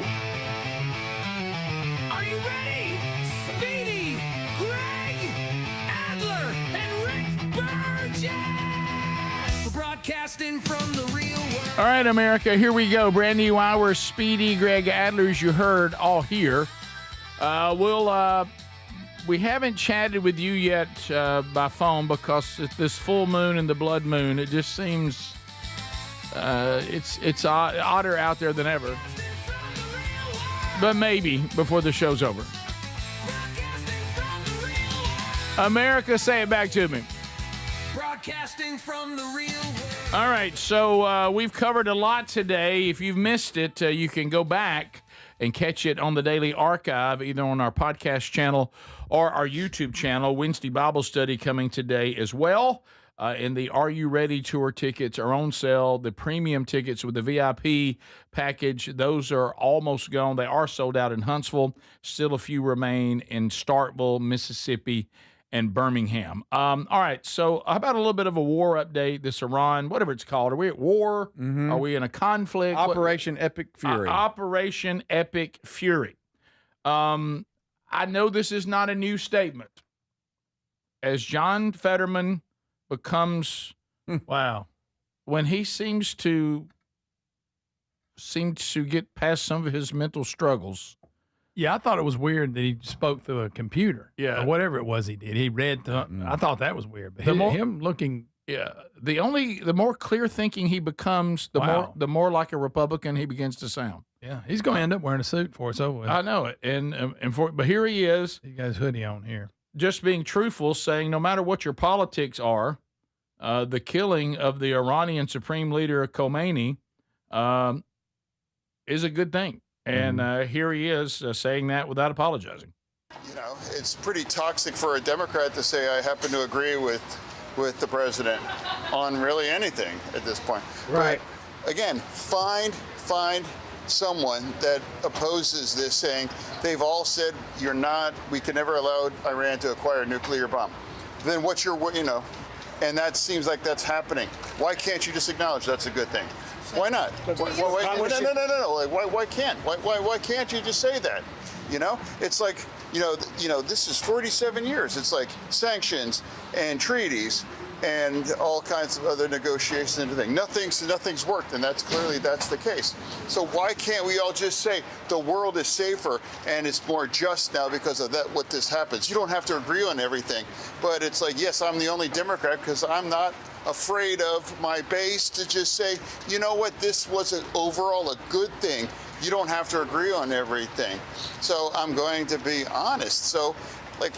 Are you ready? Speedy, Greg, Adler, and Rick Burgess! We're broadcasting from the real world. All right, America, here we go. Brand new hour. Speedy, Greg, Adler, as you heard, all here. We haven't chatted with you yet by phone because it's this full moon and the blood moon. It just seems it's odder out there than ever. But maybe before the show's over. America, say it back to me. Broadcasting from the real world. All right, so we've covered a lot today. If you've missed it, you can go back and catch it on the Daily Archive, either on our podcast channel or our YouTube channel. Wednesday Bible study coming today as well. And the Are You Ready tour tickets are on sale. The premium tickets with the VIP package, those are almost gone. They are sold out in Huntsville. Still a few remain in Starkville, Mississippi, and Birmingham. All right, so how about a little bit of a war update? This Iran, whatever it's called. Are we at war? Mm-hmm. Are we in a conflict? Operation Epic Fury. Operation Epic Fury. I know this is not a new statement. As John Fetterman becomes, when he seems to get past some of his mental struggles. Yeah, I thought it was weird that he spoke through a computer. Yeah. Or whatever it was he did. He read. I thought that was weird. But him looking the more clear thinking he becomes, the more like a Republican he begins to sound. Yeah, he's going to end up wearing a suit before it's over with. I know it, but here he is. He got his hoodie on here. Just being truthful, saying no matter what your politics are, the killing of the Iranian Supreme Leader Khomeini is a good thing. And here he is saying that without apologizing. You know, it's pretty toxic for a Democrat to say I happen to agree with the president on really anything at this point. Right. But again, find someone that opposes this, saying they've all said we can never allow Iran to acquire a nuclear bomb. Then what's your, and that seems like that's happening. Why can't you just acknowledge that's a good thing? Why not? No. Like, why can't? Why can't you just say that? It's like, this is 47 years. It's like sanctions and treaties and all kinds of other negotiations and everything. Nothing's worked, and that's the case. So why can't we all just say the world is safer and it's more just now because of that? What this happens? You don't have to agree on everything, but it's like, yes, I'm the only Democrat because I'm not afraid of my base to just say, you know what, this was overall a good thing. You don't have to agree on everything. So I'm going to be honest. So,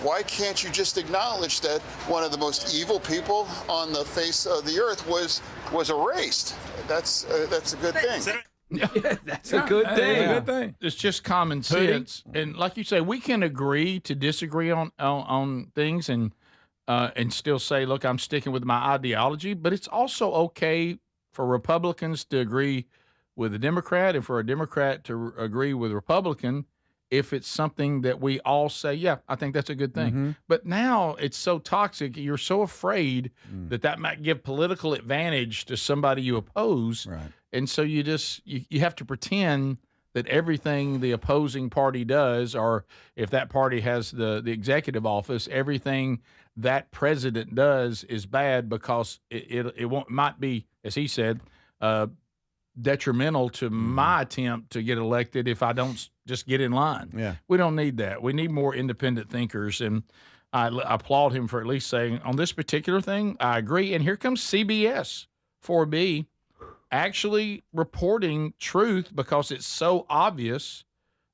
why can't you just acknowledge that one of the most evil people on the face of the earth was erased? That's a good thing. That's a good thing. Yeah. Good thing. It's just common sense. And like you say, we can agree to disagree on things and still say, look, I'm sticking with my ideology. But it's also okay for Republicans to agree with a Democrat and for a Democrat to agree with a Republican if it's something that we all say, yeah, I think that's a good thing. Mm-hmm. But now it's so toxic. You're so afraid that might give political advantage to somebody you oppose. Right. And so you have to pretend that everything the opposing party does, or if that party has the executive office, everything that president does is bad because it might be, as he said, detrimental to my attempt to get elected if I don't just get in line. Yeah. We don't need that. We need more independent thinkers. And I applaud him for at least saying on this particular thing, I agree. And here comes CBS 4B actually reporting truth because it's so obvious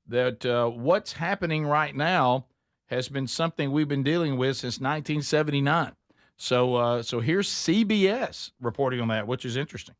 that what's happening right now has been something we've been dealing with since 1979. So here's CBS reporting on that, which is interesting.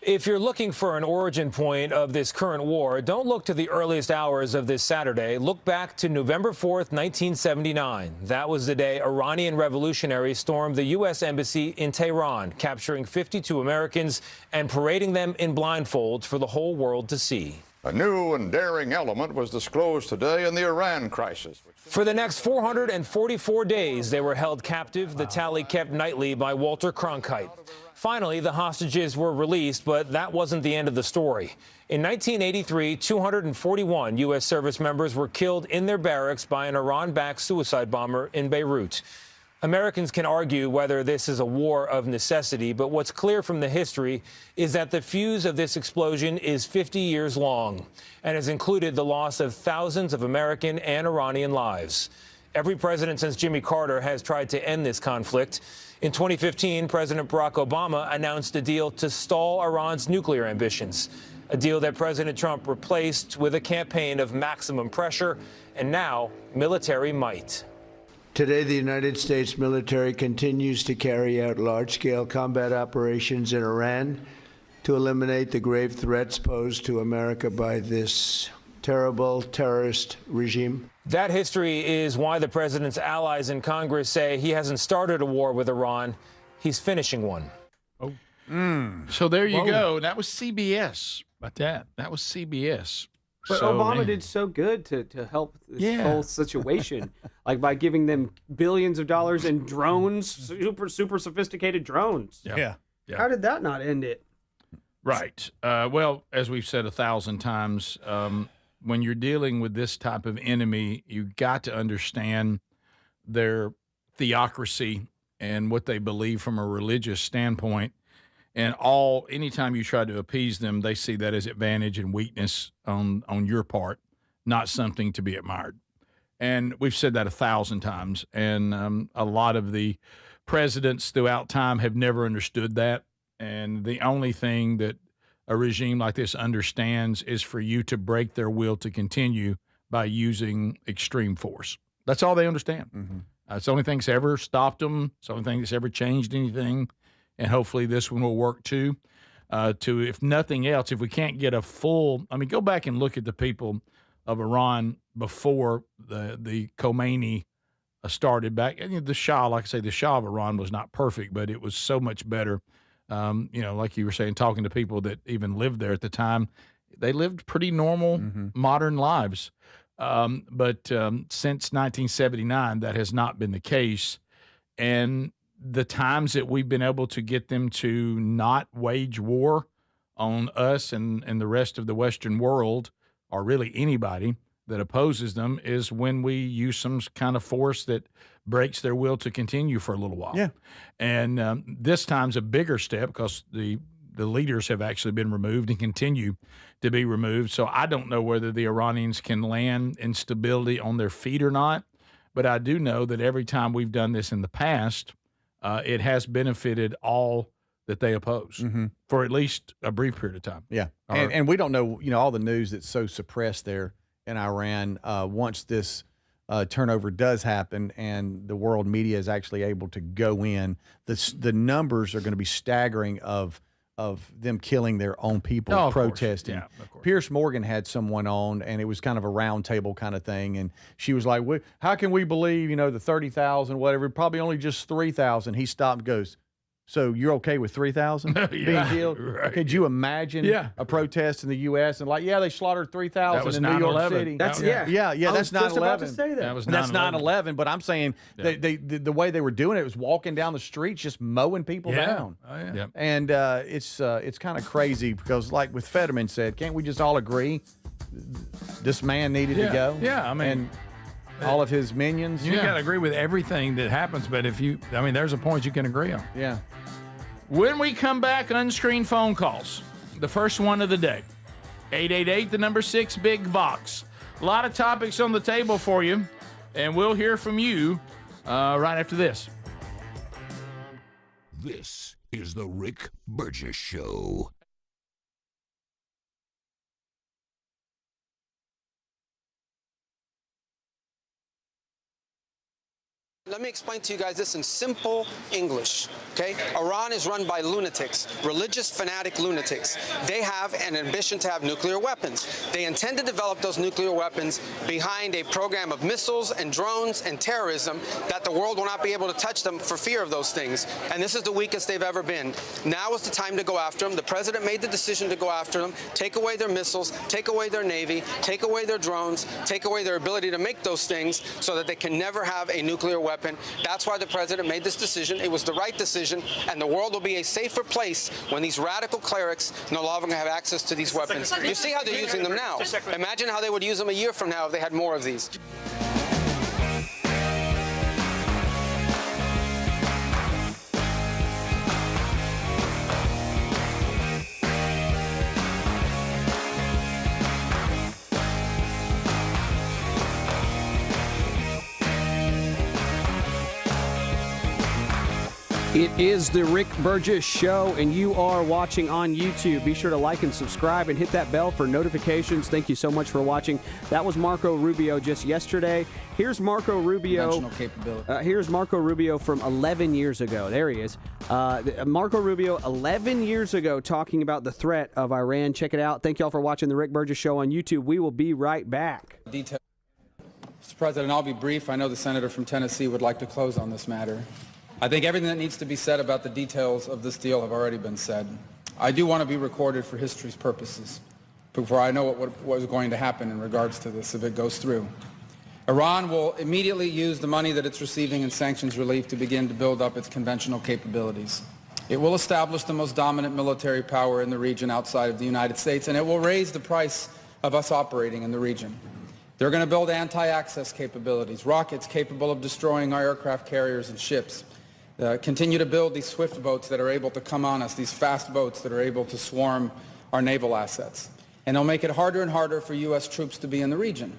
If you're looking for an origin point of this current war, don't look to the earliest hours of this Saturday. Look back to November 4th, 1979. That was the day Iranian revolutionaries stormed the U.S. Embassy in Tehran, capturing 52 Americans and parading them in blindfolds for the whole world to see. A new and daring element was disclosed today in the Iran crisis. For the next 444 days, they were held captive, the tally kept nightly by Walter Cronkite. Finally, the hostages were released, but that wasn't the end of the story. In 1983, 241 U.S. service members were killed in their barracks by an Iran-backed suicide bomber in Beirut. Americans can argue whether this is a war of necessity, but what's clear from the history is that the fuse of this explosion is 50 years long and has included the loss of thousands of American and Iranian lives. Every president since Jimmy Carter has tried to end this conflict. In 2015, President Barack Obama announced a deal to stall Iran's nuclear ambitions, a deal that President Trump replaced with a campaign of maximum pressure and now military might. Today, the United States military continues to carry out large-scale combat operations in Iran to eliminate the grave threats posed to America by this terrible terrorist regime. That history is why the president's allies in Congress say he hasn't started a war with Iran. He's finishing one. Oh. So there you go. That was CBS. About that. That was CBS. But So, Obama man. did so good to help this Yeah. whole situation, like by giving them billions of dollars in drones, super sophisticated drones. Yeah. How did that not end it? Right. Well, as we've said 1,000 times, when you're dealing with this type of enemy, you got to understand their theocracy and what they believe from a religious standpoint. And anytime you try to appease them, they see that as advantage and weakness on your part, not something to be admired. And we've said that 1,000 times. And a lot of the presidents throughout time have never understood that. And the only thing that a regime like this understands is for you to break their will to continue by using extreme force. That's all they understand. It's the only thing that's ever stopped them. It's the only thing that's ever changed anything. And hopefully this one will work too. To, if nothing else, if we can't get a full, I mean, go back and look at the people of Iran before the Khomeini started back. And the Shah, like I say, the Shah of Iran was not perfect, but it was so much better. Like you were saying, talking to people that even lived there at the time, they lived pretty normal, modern lives. But since 1979, that has not been the case. And the times that we've been able to get them to not wage war on us and the rest of the Western world, or really anybody that opposes them, is when we use some kind of force that breaks their will to continue for a little while. Yeah. And this time's a bigger step because the leaders have actually been removed and continue to be removed. So I don't know whether the Iranians can land in stability on their feet or not, but I do know that every time we've done this in the past, it has benefited all that they oppose for at least a brief period of time. Yeah. And we don't know, all the news that's so suppressed there in Iran. Once this turnover does happen and the world media is actually able to go in, the numbers are going to be staggering of them killing their own people protesting. Yeah, of course. Pierce Morgan had someone on, and it was kind of a round table kind of thing, and she was like, how can we believe, the 30,000, whatever, probably only just 3,000. He stopped and goes, so you're okay with 3,000 being killed? Right. Could you imagine a protest in the U.S. and they slaughtered 3,000 in New York City? That's that's 9/11. That was 9/11. That's 9/11. But I'm saying the way they were doing it was walking down the streets, just mowing people down. Oh, yeah. And it's kind of crazy because, like with Fetterman said, can't we just all agree this man needed to go? Yeah, I mean. And all of his minions. You got to agree with everything that happens, but there's a point you can agree on. Yeah. When we come back, unscreened phone calls. The first one of the day. 888, the number 6, Big Vox. A lot of topics on the table for you, and we'll hear from you right after this. This is the Rick Burgess Show. Let me explain to you guys this in simple English, okay? Iran is run by lunatics, religious fanatic lunatics. They have an ambition to have nuclear weapons. They intend to develop those nuclear weapons behind a program of missiles and drones and terrorism that the world will not be able to touch them for fear of those things. And this is the weakest they've ever been. Now is the time to go after them. The president made the decision to go after them, take away their missiles, take away their navy, take away their drones, take away their ability to make those things so that they can never have a nuclear weapon. That's why the president made this decision. It was the right decision, and the world will be a safer place when these radical clerics no longer have access to these weapons. You see how they're using them now. Imagine how they would use them a year from now if they had more of these. It is the Rick Burgess Show, and you are watching on YouTube. Be sure to like and subscribe and hit that bell for notifications. Thank you so much for watching. That was Marco Rubio just yesterday. Here's Marco Rubio. Here's Marco Rubio from 11 years ago. There he is. Marco Rubio, 11 years ago, talking about the threat of Iran. Check it out. Thank you all for watching the Rick Burgess Show on YouTube. We will be right back. Mr. President, I'll be brief. I know the senator from Tennessee would like to close on this matter. I think everything that needs to be said about the details of this deal have already been said. I do want to be recorded for history's purposes before I know what is going to happen in regards to this if it goes through. Iran will immediately use the money that it's receiving in sanctions relief to begin to build up its conventional capabilities. It will establish the most dominant military power in the region outside of the United States, and it will raise the price of us operating in the region. They're going to build anti-access capabilities, rockets capable of destroying our aircraft carriers and ships. Continue to build these swift boats that are able to come on us, these fast boats that are able to swarm our naval assets. And they'll make it harder and harder for U.S. troops to be in the region.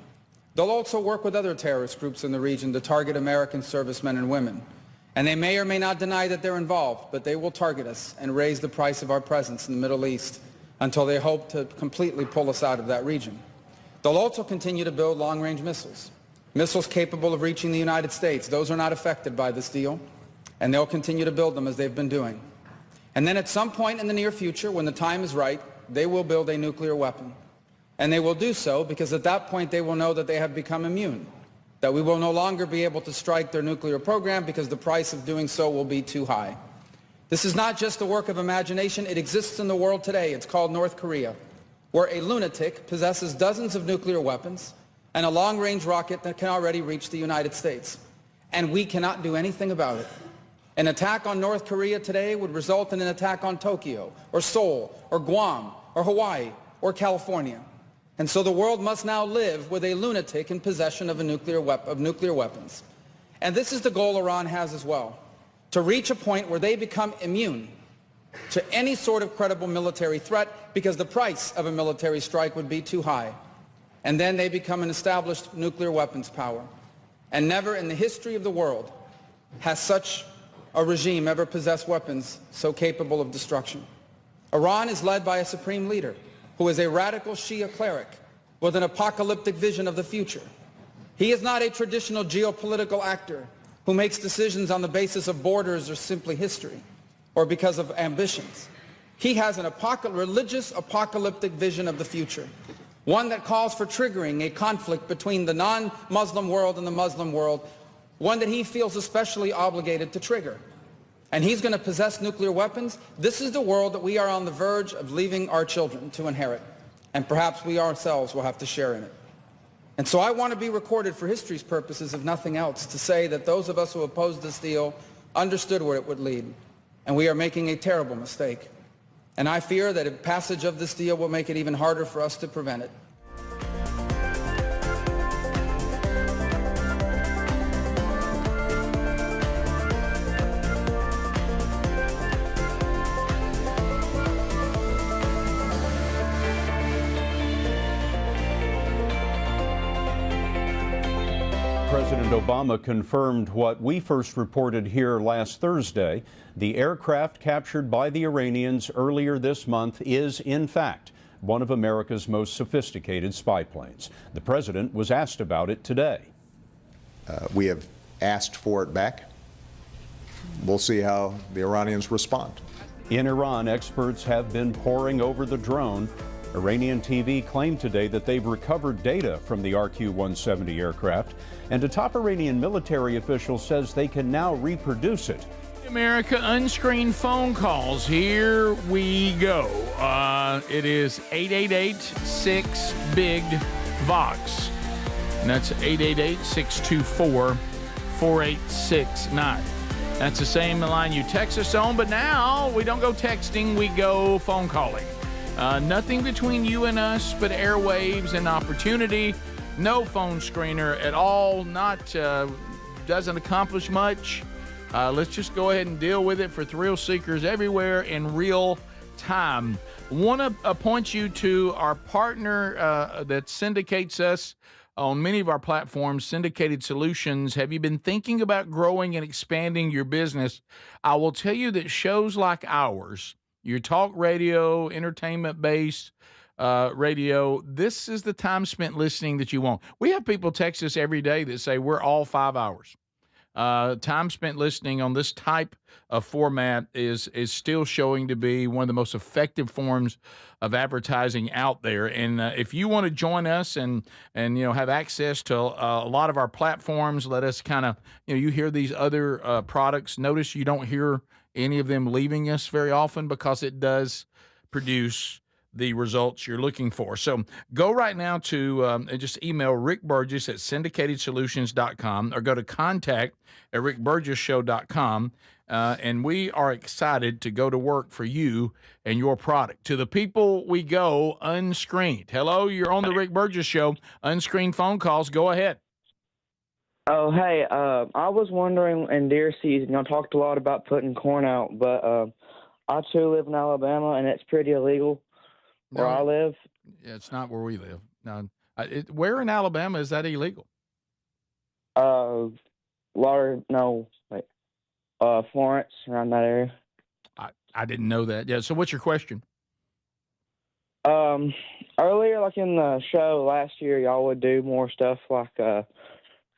They'll also work with other terrorist groups in the region to target American servicemen and women. And they may or may not deny that they're involved, but they will target us and raise the price of our presence in the Middle East until they hope to completely pull us out of that region. They'll also continue to build long-range missiles, missiles capable of reaching the United States. Those are not affected by this deal, and they'll continue to build them as they've been doing. And then at some point in the near future, when the time is right, they will build a nuclear weapon. And they will do so because at that point they will know that they have become immune, that we will no longer be able to strike their nuclear program because the price of doing so will be too high. This is not just a work of imagination. It exists in the world today. It's called North Korea, where a lunatic possesses dozens of nuclear weapons and a long-range rocket that can already reach the United States. And we cannot do anything about it. An attack on North Korea today would result in an attack on Tokyo, or Seoul, or Guam, or Hawaii, or California. And so the world must now live with a lunatic in possession of nuclear weapons. And this is the goal Iran has as well, to reach a point where they become immune to any sort of credible military threat because the price of a military strike would be too high. And then they become an established nuclear weapons power. And never in the history of the world has such a regime ever possessed weapons so capable of destruction. Iran is led by a supreme leader who is a radical Shia cleric with an apocalyptic vision of the future. He is not a traditional geopolitical actor who makes decisions on the basis of borders or simply history or because of ambitions. He has an religious apocalyptic vision of the future, one that calls for triggering a conflict between the non-Muslim world and the Muslim world, one that he feels especially obligated to trigger. And he's going to possess nuclear weapons. This is the world that we are on the verge of leaving our children to inherit. And perhaps we ourselves will have to share in it. And so I want to be recorded for history's purposes, if nothing else, to say that those of us who opposed this deal understood where it would lead. And we are making a terrible mistake. And I fear that a passage of this deal will make it even harder for us to prevent it. President Obama confirmed what we first reported here last Thursday. The aircraft captured by the Iranians earlier this month is, in fact, one of America's most sophisticated spy planes. The president was asked about it today. We have asked for it back. We'll see how the Iranians respond. In Iran, experts have been poring over the drone. Iranian TV claimed today that they've recovered data from the RQ-170 aircraft, and a top Iranian military official says they can now reproduce it. America, unscreened phone calls. Here we go. It is 888-6-BIG-VOX. And that's 888-624-4869. That's the same line you text us on, but now we don't go texting, we go phone calling. Nothing between you and us but airwaves and opportunity. No phone screener at all. Doesn't accomplish much. Let's just go ahead and deal with it for thrill seekers everywhere in real time. Want to point you to our partner that syndicates us on many of our platforms, Syndicated Solutions. Have you been thinking about growing and expanding your business? I will tell you that shows like ours, your talk radio, entertainment-based radio, this is the time spent listening that you want. We have people text us every day that say we're all 5 hours. Time spent listening on this type of format is still showing to be one of the most effective forms of advertising out there. And if you want to join us and have access to a lot of our platforms, let us kind of, you hear these other products. Notice you don't hear any of them leaving us very often because it does produce the results you're looking for. So go right now to just email Rick Burgess at syndicatedsolutions.com or go to contact@rickburgessshow.com. And we are excited to go to work for you and your product. To the people we go, Unscreened. Hello, you're on the Rick Burgess Show. Unscreened phone calls. Go ahead. Oh, hey, I was wondering, in deer season, y'all talked a lot about putting corn out, but I too live in Alabama, and it's pretty illegal where I live. Yeah, it's not where we live. No, where in Alabama is that illegal? No, wait. Florence, around that area. I didn't know that. Yeah. So what's your question? Earlier, like in the show last year, y'all would do more stuff like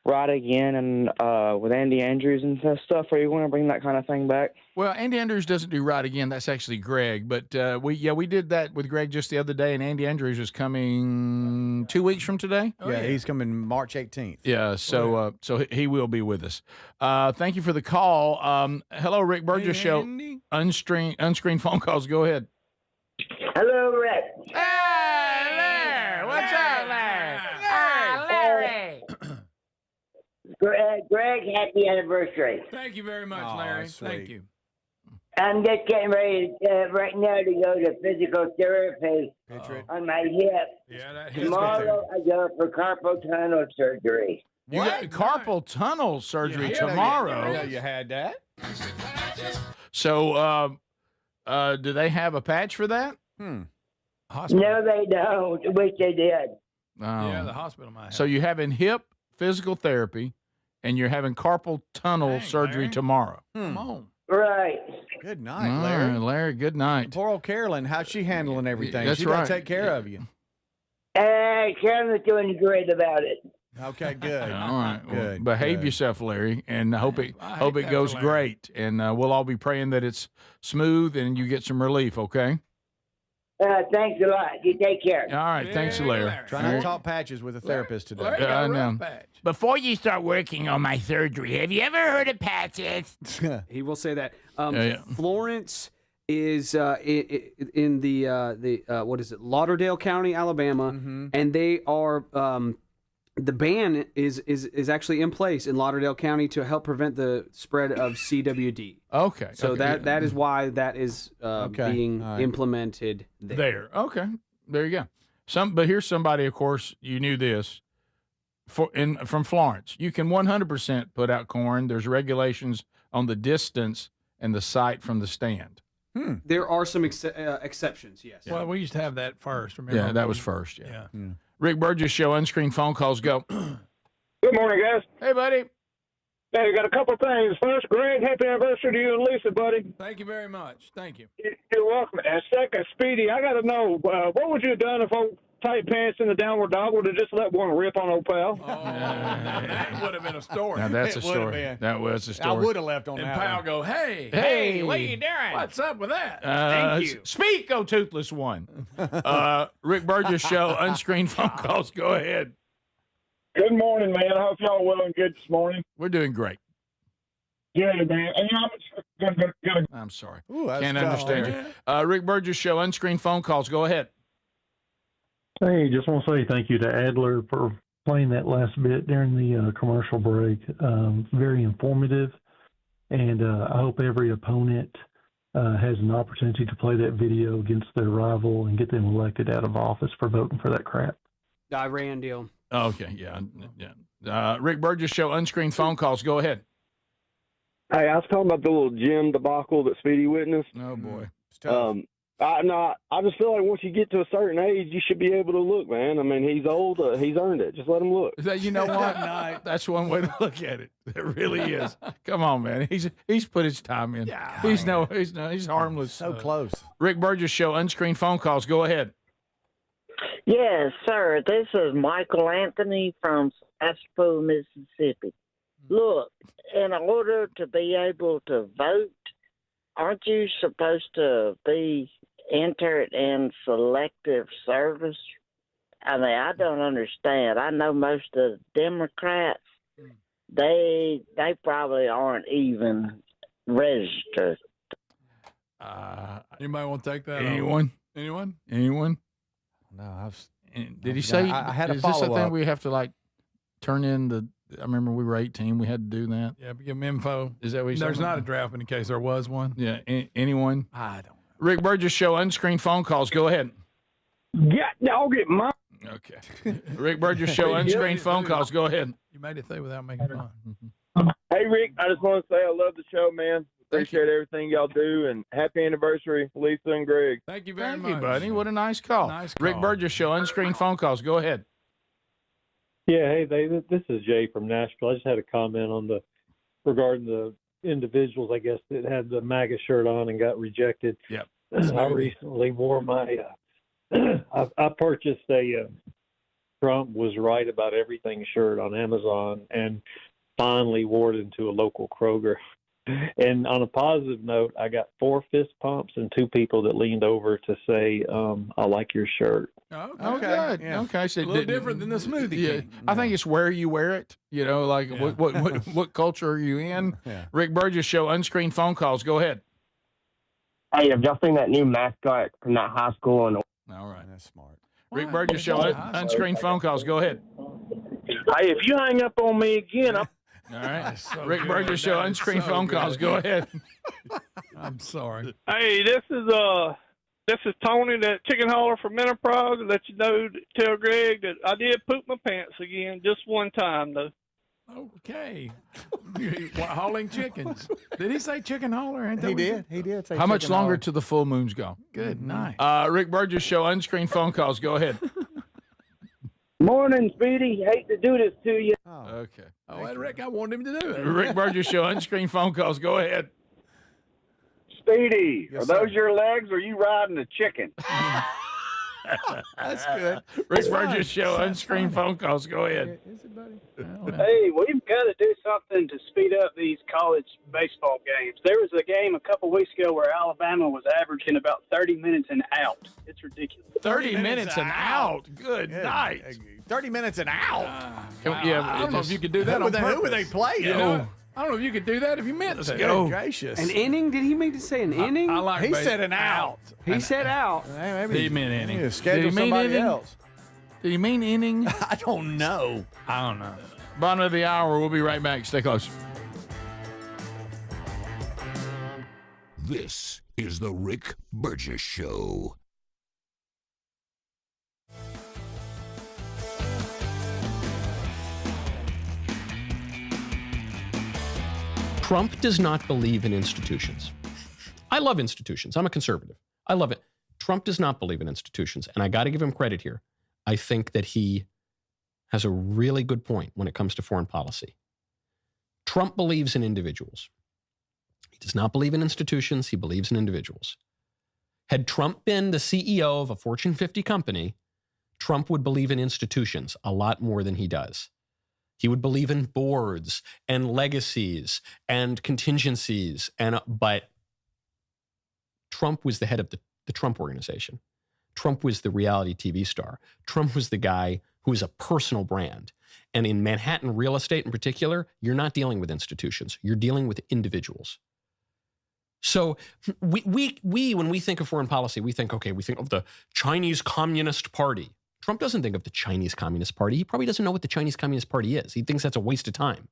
Ride Again and with Andy Andrews and stuff. Are you going to bring that kind of thing back? Well, Andy Andrews doesn't do Ride Again. That's actually Greg. But we did that with Greg just the other day, and Andy Andrews is coming 2 weeks from today. Yeah, he's coming March 18th. Yeah, so he will be with us. Thank you for the call. Hello, Rick Burgess Show. Unscreened phone calls. Go ahead. Hello, Rick. Hey, Larry. What's up, Larry? Larry. Greg, happy anniversary. Thank you very much, Larry. Thank you. I'm just getting ready right now to go to physical therapy on my hip. Yeah, that Tomorrow I go for carpal tunnel surgery. You got carpal tunnel surgery tomorrow. I know you had that. So, do they have a patch for that? No, they don't. Wish they did. Yeah, the hospital might have. So you're having hip physical therapy, and you're having carpal tunnel surgery tomorrow. Come on. Right. Good night, All Larry. right, Larry, good night. Poor old Carolyn, how's she handling everything? That's She right. got to take care of you. Kevin's doing great about it. Okay, good. All right, well, Good. behave good. yourself, Larry, and I hope it that goes for Larry. great. And we'll all be praying that it's smooth and you get some relief. Okay. Thanks a lot. You take care. All right. Thanks, Larry. Try not to talk patches with a therapist today. Larry Yeah, got I a rough know. patch. Before you start working on my surgery, have you ever heard of patches? He will say that. Yeah. Florence is in the what is it, Lauderdale County, Alabama, and they are the ban is actually in place in Lauderdale County to help prevent the spread of CWD. Okay. So okay. that is why that is being All right. implemented there. Okay. There you go. But here's somebody, of course, you knew this, from Florence. You can 100% put out corn. There's regulations on the distance and the sight from the stand. There are some exceptions, yes. Well, we used to have that first. Remember? Yeah, that was first. Yeah. Yeah. Rick Burgess Show, unscreened phone calls, go. Good morning, guys. Hey, buddy. Hey, we got a couple things. First, Greg, happy anniversary to you and Lisa, buddy. Thank you very much. Thank you. You're welcome. And second, Speedy, I got to know, what would you have done if old tight pants in the downward dog would have just let one rip on old pal? That would have been a story. Now, that's a It would've story. been. That was a story. I would have left on And that pal one. go, hey, Hey. what are you doing? What's up with that? Thank you. Speak, oh toothless one. Rick Burgess Show, unscreened phone calls, go ahead. Good morning, man. I hope y'all well and good this morning. We're doing great. Yeah, man. And I'm gonna I'm sorry. Ooh, that's Can't tough. understand you. Rick Burgess Show, unscreened phone calls, go ahead. Hey, just want to say thank you to Adler for playing that last bit during the commercial break. Very informative, and I hope every opponent has an opportunity to play that video against their rival and get them elected out of office for voting for that crap. Iran deal. Okay, yeah. Rick Burgess Show, unscreened phone calls, go ahead. Hey, I was talking about the little gym debacle that Speedy witnessed. Oh, boy. It's tough. I just feel like once you get to a certain age, you should be able to look, man. I mean, he's old. He's earned it. Just let him look. You know what? That's one way to look at it. It really is. Come on, man. He's put his time in. Yeah, He's harmless. So close. Rick Burgess Show, unscreened phone calls, go ahead. Yes, sir. This is Michael Anthony from Asheville, Mississippi. Look, in order to be able to vote, aren't you supposed to be entered in selective service? I mean, I don't understand. I know most of the Democrats, they probably aren't even registered. Anybody want to take that? Anyone? Anyone? No, Did he say? I had a is this a follow thing up. we have to like turn in the? I remember we were 18. We had to do that. Yeah, but give them info. Is that what you're There's saying? not a draft in case there was one. Yeah. Anyone? I don't know. Rick Burgess Show, unscreened phone calls. Go ahead. Yeah, y'all get my. Okay. Rick Burgess Show, unscreened phone calls. Go ahead. You made it through without making fun. Hey, Rick, I just want to say I love the show, man. Appreciate everything y'all do, and happy anniversary, Lisa and Greg. Thank you very Thank much. you, buddy. What a nice call. Nice Rick call. Burgess Show, unscreened phone calls. Go ahead. Yeah, hey, this is Jay from Nashville. I just had a comment regarding the individuals, I guess, that had the MAGA shirt on and got rejected. Yep. I recently wore my. I purchased a Trump was right about everything shirt on Amazon, and finally wore it into a local Kroger. And on a positive note, I got 4 fist pumps and 2 people that leaned over to say, "I like your shirt." Oh, good. Yeah. Okay, so A little different than the Smoothie Yeah, King. I think it's where you wear it. You know, like what culture are you in? Yeah. Rick Burgess Show, unscreened phone calls. Go ahead. Hey, have y'all seen that new mascot from that high school? And All right. That's smart. Rick Burgess Show, unscreened phone calls. Go ahead. Hey, if you hang up on me again, I'm. All right. So Rick good. Burgess Show, That is unscreened so phone good. calls. Go ahead. I'm sorry. Hey, this is Tony, that chicken hauler from Enterprise. To let you know, tell Greg that I did poop my pants again, just one time though. Okay. Hauling chickens. Did he say chicken hauler? Ain't that He what did. He did say How much chicken longer hauler. till the full moon's gone? Good night. Rick Burgess Show, unscreened phone calls. Go ahead. Morning, Speedy. Hate to do this to you. Okay. Oh, and Rick, I wanted him to do it. Rick Burgess Show, unscreened phone calls. Go ahead. Speedy, Yes, are those sir. your legs or are you riding a chicken? That's good. Rick Burgess Show, unscreened phone calls. Go ahead. Is it, buddy? Hey, we've got to do something to speed up these college baseball games. There was a game a couple weeks ago where Alabama was averaging about 30 minutes and out. It's ridiculous. 30 minutes and out. Good night. 30 minutes and out. I don't know if you could do that Who on were purpose. were they playing? You know, I don't know if you could do that if you meant to. Good gracious. An inning? Did he mean to say an inning? I like He base- said an out. He said out. Hey, maybe He meant inning. you schedule Did he mean somebody inning? else. Did he mean inning? I don't know. I don't know. Bottom of the hour. We'll be right back. Stay close. This is the Rick Burgess Show. Trump does not believe in institutions. I love institutions. I'm a conservative. I love it. Trump does not believe in institutions, and I got to give him credit here. I think that he has a really good point when it comes to foreign policy. Trump believes in individuals. He does not believe in institutions. He believes in individuals. Had Trump been the CEO of a Fortune 50 company, Trump would believe in institutions a lot more than he does. He would believe in boards and legacies and contingencies. But Trump was the head of the Trump organization. Trump was the reality TV star. Trump was the guy who is a personal brand. And in Manhattan real estate in particular, you're not dealing with institutions. You're dealing with individuals. So we when we think of foreign policy, we think of the Chinese Communist Party. Trump doesn't think of the Chinese Communist Party. He probably doesn't know what the Chinese Communist Party is. He thinks that's a waste of time.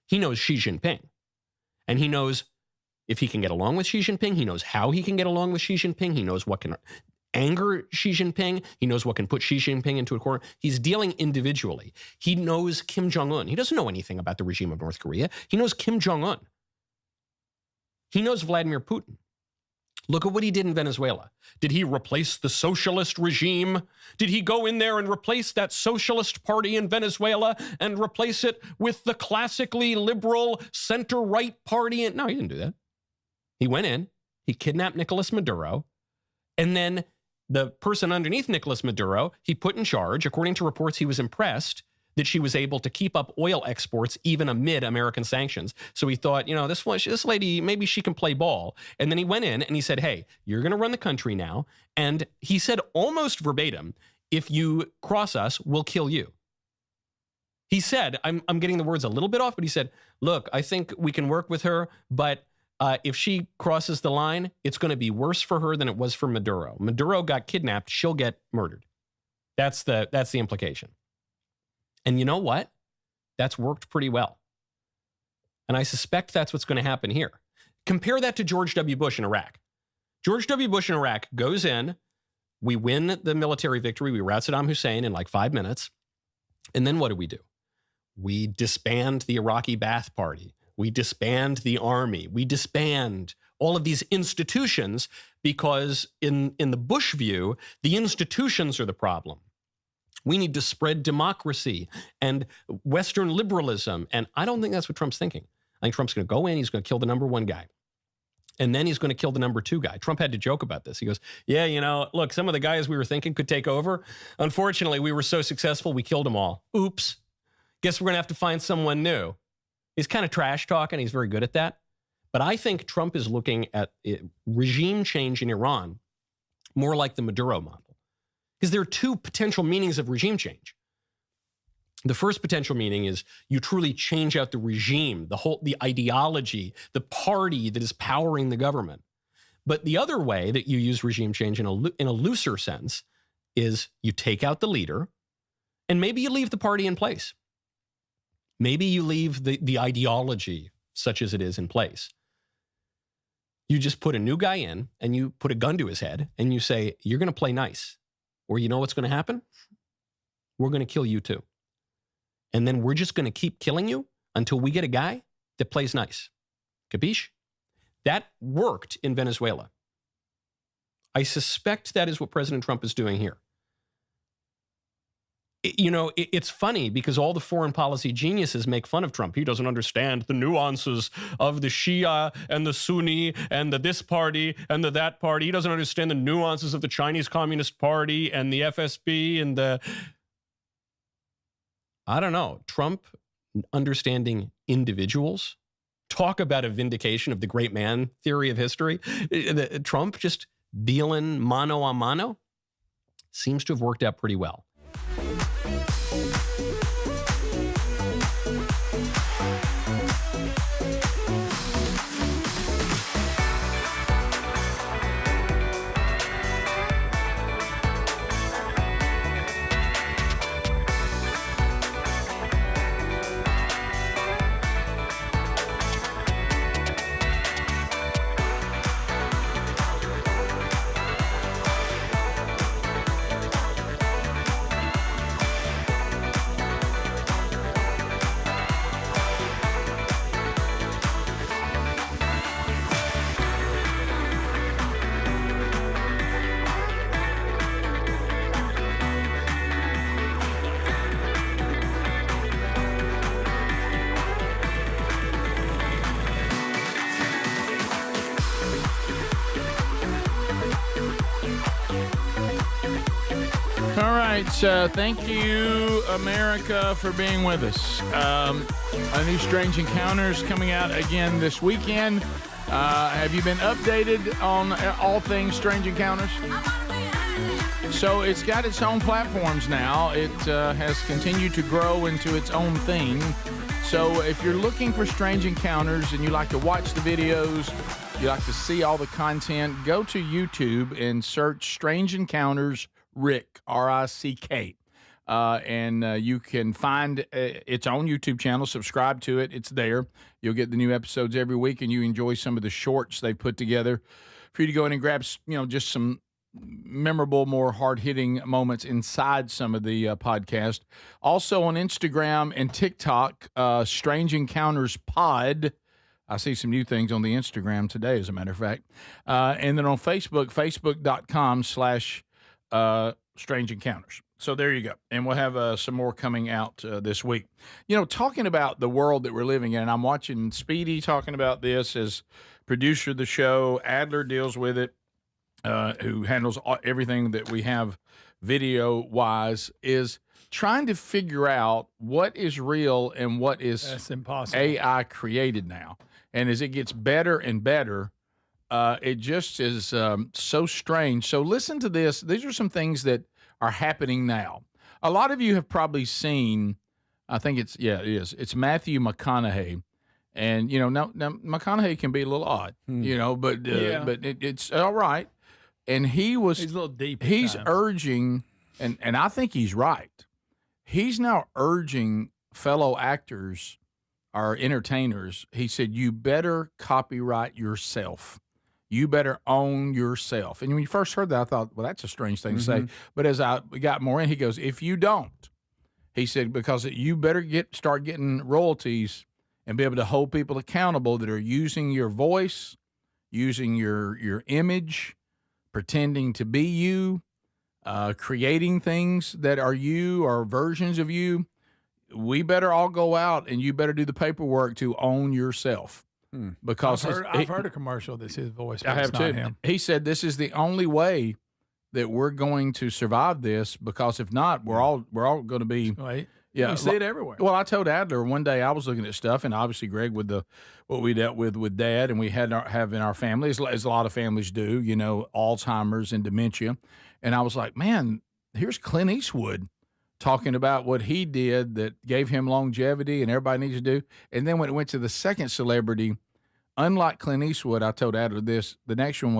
He knows Xi Jinping. And he knows if he can get along with Xi Jinping. He knows how he can get along with Xi Jinping. He knows what can anger Xi Jinping. He knows what can put Xi Jinping into a corner. He's dealing individually. He knows Kim Jong-un. He doesn't know anything about the regime of North Korea. He knows Kim Jong-un. He knows Vladimir Putin. Look at what he did in Venezuela. Did he replace the socialist regime? Did he go in there and replace that socialist party in Venezuela and replace it with the classically liberal center-right party? No, he didn't do that. He went in, he kidnapped Nicolas Maduro, and then the person underneath Nicolas Maduro, he put in charge. According to reports, he was impressed that she was able to keep up oil exports even amid American sanctions. So he thought, this lady, maybe she can play ball. And then he went in and he said, hey, you're going to run the country now. And he said almost verbatim, if you cross us, we'll kill you. He said, I'm getting the words a little bit off, but he said, look, I think we can work with her, but if she crosses the line, it's going to be worse for her than it was for Maduro. Maduro got kidnapped. She'll get murdered. That's the implication. And you know what? That's worked pretty well. And I suspect that's what's going to happen here. Compare that to George W. Bush in Iraq. George W. Bush in Iraq goes in, we win the military victory, we rout Saddam Hussein in like 5 minutes. And then what do? We disband the Iraqi Ba'ath Party. We disband the army. We disband all of these institutions because in the Bush view, the institutions are the problem. We need to spread democracy and Western liberalism. And I don't think that's what Trump's thinking. I think Trump's going to go in. He's going to kill the number one guy. And then he's going to kill the number two guy. Trump had to joke about this. He goes, yeah, look, some of the guys we were thinking could take over. Unfortunately, we were so successful, we killed them all. Oops. Guess we're going to have to find someone new. He's kind of trash talking. He's very good at that. But I think Trump is looking at regime change in Iran more like the Maduro model. Because there are two potential meanings of regime change. The first potential meaning is you truly change out the regime, the ideology, the party that is powering the government. But the other way that you use regime change in a looser sense is you take out the leader and maybe you leave the party in place. Maybe you leave the ideology, such as it is, in place. You just put a new guy in and you put a gun to his head and you say, you're going to play nice. Or you know what's going to happen? We're going to kill you too. And then we're just going to keep killing you until we get a guy that plays nice. Capiche? That worked in Venezuela. I suspect that is what President Trump is doing here. It's funny because all the foreign policy geniuses make fun of Trump. He doesn't understand the nuances of the Shia and the Sunni and the this party and the that party. He doesn't understand the nuances of the Chinese Communist Party and the FSB and the... I don't know. Trump understanding individuals. Talk about a vindication of the great man theory of history. Trump just dealing mano a mano seems to have worked out pretty well. All right, thank you, America, for being with us. A new Strange Encounters coming out again this weekend. Have you been updated on all things Strange Encounters? So it's got its own platforms now. It has continued to grow into its own thing. So if you're looking for Strange Encounters and you like to watch the videos, you like to see all the content, go to YouTube and search Strange Encounters Rick, R-I-C-K. And you can find its own YouTube channel. Subscribe to it. It's there. You'll get the new episodes every week, and you enjoy some of the shorts they put together for you to go in and grab, just some memorable, more hard-hitting moments inside some of the podcast. Also on Instagram and TikTok, Strange Encounters Pod. I see some new things on the Instagram today, as a matter of fact. And then on Facebook, facebook.com/Strange Encounters. So there you go. And we'll have some more coming out this week. Talking about the world that we're living in, and I'm watching Speedy talking about this as producer of the show. Adler deals with it, who handles everything that we have video-wise, is trying to figure out what is real and what is That's impossible. AI created now. And as it gets better and better, it just is so strange. So listen to this. These are some things that are happening now. A lot of you have probably seen, I think it is. It's Matthew McConaughey. And, now McConaughey can be a little odd, but it's all right. And he's a little deep. He's urging, and I think he's right. He's now urging fellow actors or entertainers. He said, you better copyright yourself. You better own yourself. And when you first heard that, I thought, well, that's a strange thing to say. But as I got more in, he goes, if you don't, he said, because you better start getting royalties and be able to hold people accountable that are using your voice, using your image, pretending to be you, creating things that are you or versions of you. we better all go out and you better do the paperwork to own yourself. Because I've heard a commercial that's his voice. But I have it's not too. him. He said this is the only way that we're going to survive this, because if not, we're all going to be. Right. Yeah, You see it everywhere. Well, I told Adler one day I was looking at stuff, and obviously Greg with what we dealt with Dad, and we have in our family, as a lot of families do, Alzheimer's and dementia, and I was like, man, here's Clint Eastwood talking about what he did that gave him longevity, and everybody needs to do. And then when it went to the second celebrity, unlike Clint Eastwood, I told Adler this. The next one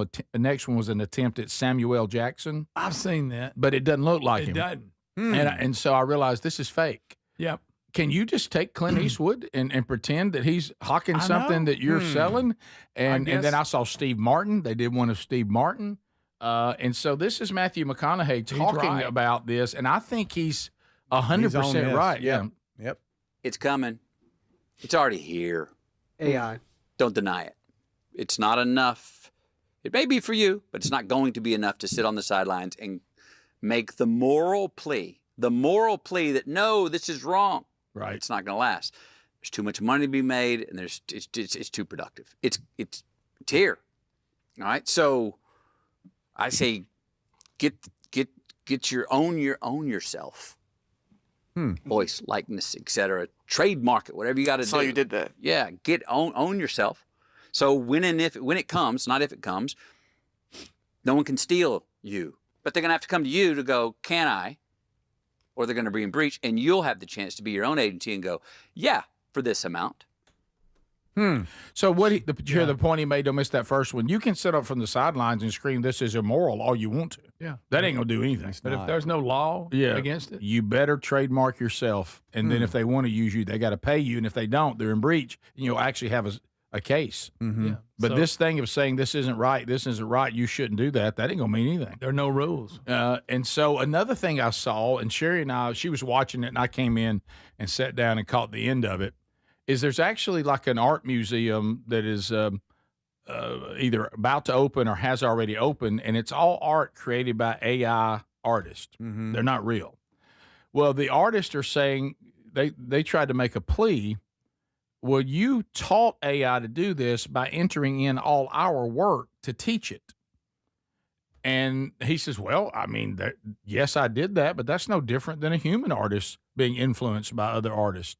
was an attempt at Samuel L. Jackson. I've seen that, but it doesn't look like him. It doesn't. And so I realized this is fake. Yep. Can you just take Clint Eastwood and pretend that he's hawking I something know. that you're selling? And guess- then I saw Steve Martin. They did one of Steve Martin. And so this is Matthew McConaughey talking right. about this, and I think he's 100% right. Yeah. Yep. It's coming. It's already here. AI. Don't deny it. It's not enough. It may be for you, but it's not going to be enough to sit on the sidelines and make the moral plea that, no, this is wrong. Right. It's not going to last. There's too much money to be made, and it's too productive. It's here. All right. So I say get your own yourself. Voice, likeness, etc. Trademark it, whatever you got to do. Saw you did that. Yeah, own yourself. So when it comes, not if it comes, no one can steal you. But they're going to have to come to you to go, can I? Or they're going to be in breach, and you'll have the chance to be your own agency and go, yeah, for this amount. So the point he made, don't miss that first one. You can sit up from the sidelines and scream, this is immoral all you want to. Yeah. That ain't going to do anything. But if there's no law against it, you better trademark yourself. And then if they want to use you, they got to pay you. And if they don't, they're in breach. And you'll actually have a case. Yeah. But So- this thing of saying this isn't right, you shouldn't do that, that ain't going to mean anything. there are no rules. And so another thing I saw, and Sherry and I, she was watching it, and I came in and sat down and caught the end of it, is there's actually like an art museum that is either about to open or has already opened, and it's all art created by AI artists. They're not real. Well, the artists are saying they tried to make a plea. Well, you taught AI to do this by entering in all our work to teach it. And he says, well, I mean, yes, I did that, but that's no different than a human artist being influenced by other artists.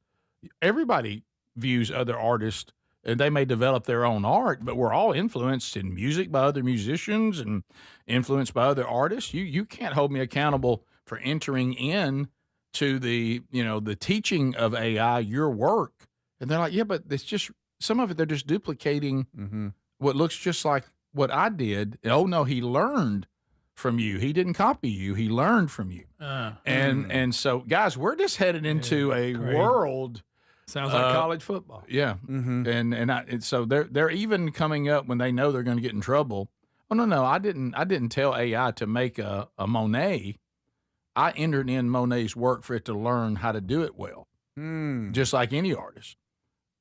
Everybody views other artists, and they may develop their own art, but we're all influenced in music by other musicians and influenced by other artists. You can't hold me accountable for entering in to the teaching of AI, your work. And they're like, yeah, but it's just some of it, they're just duplicating what looks just like what I did. Oh no, he learned from you. He didn't copy you. He learned from you. And so, guys, we're just headed into a world. Sounds like college football. Yeah, and so they're even coming up when they know they're going to get in trouble. Oh no, I didn't tell AI to make a Monet. I entered in Monet's work for it to learn how to do it well, just like any artist.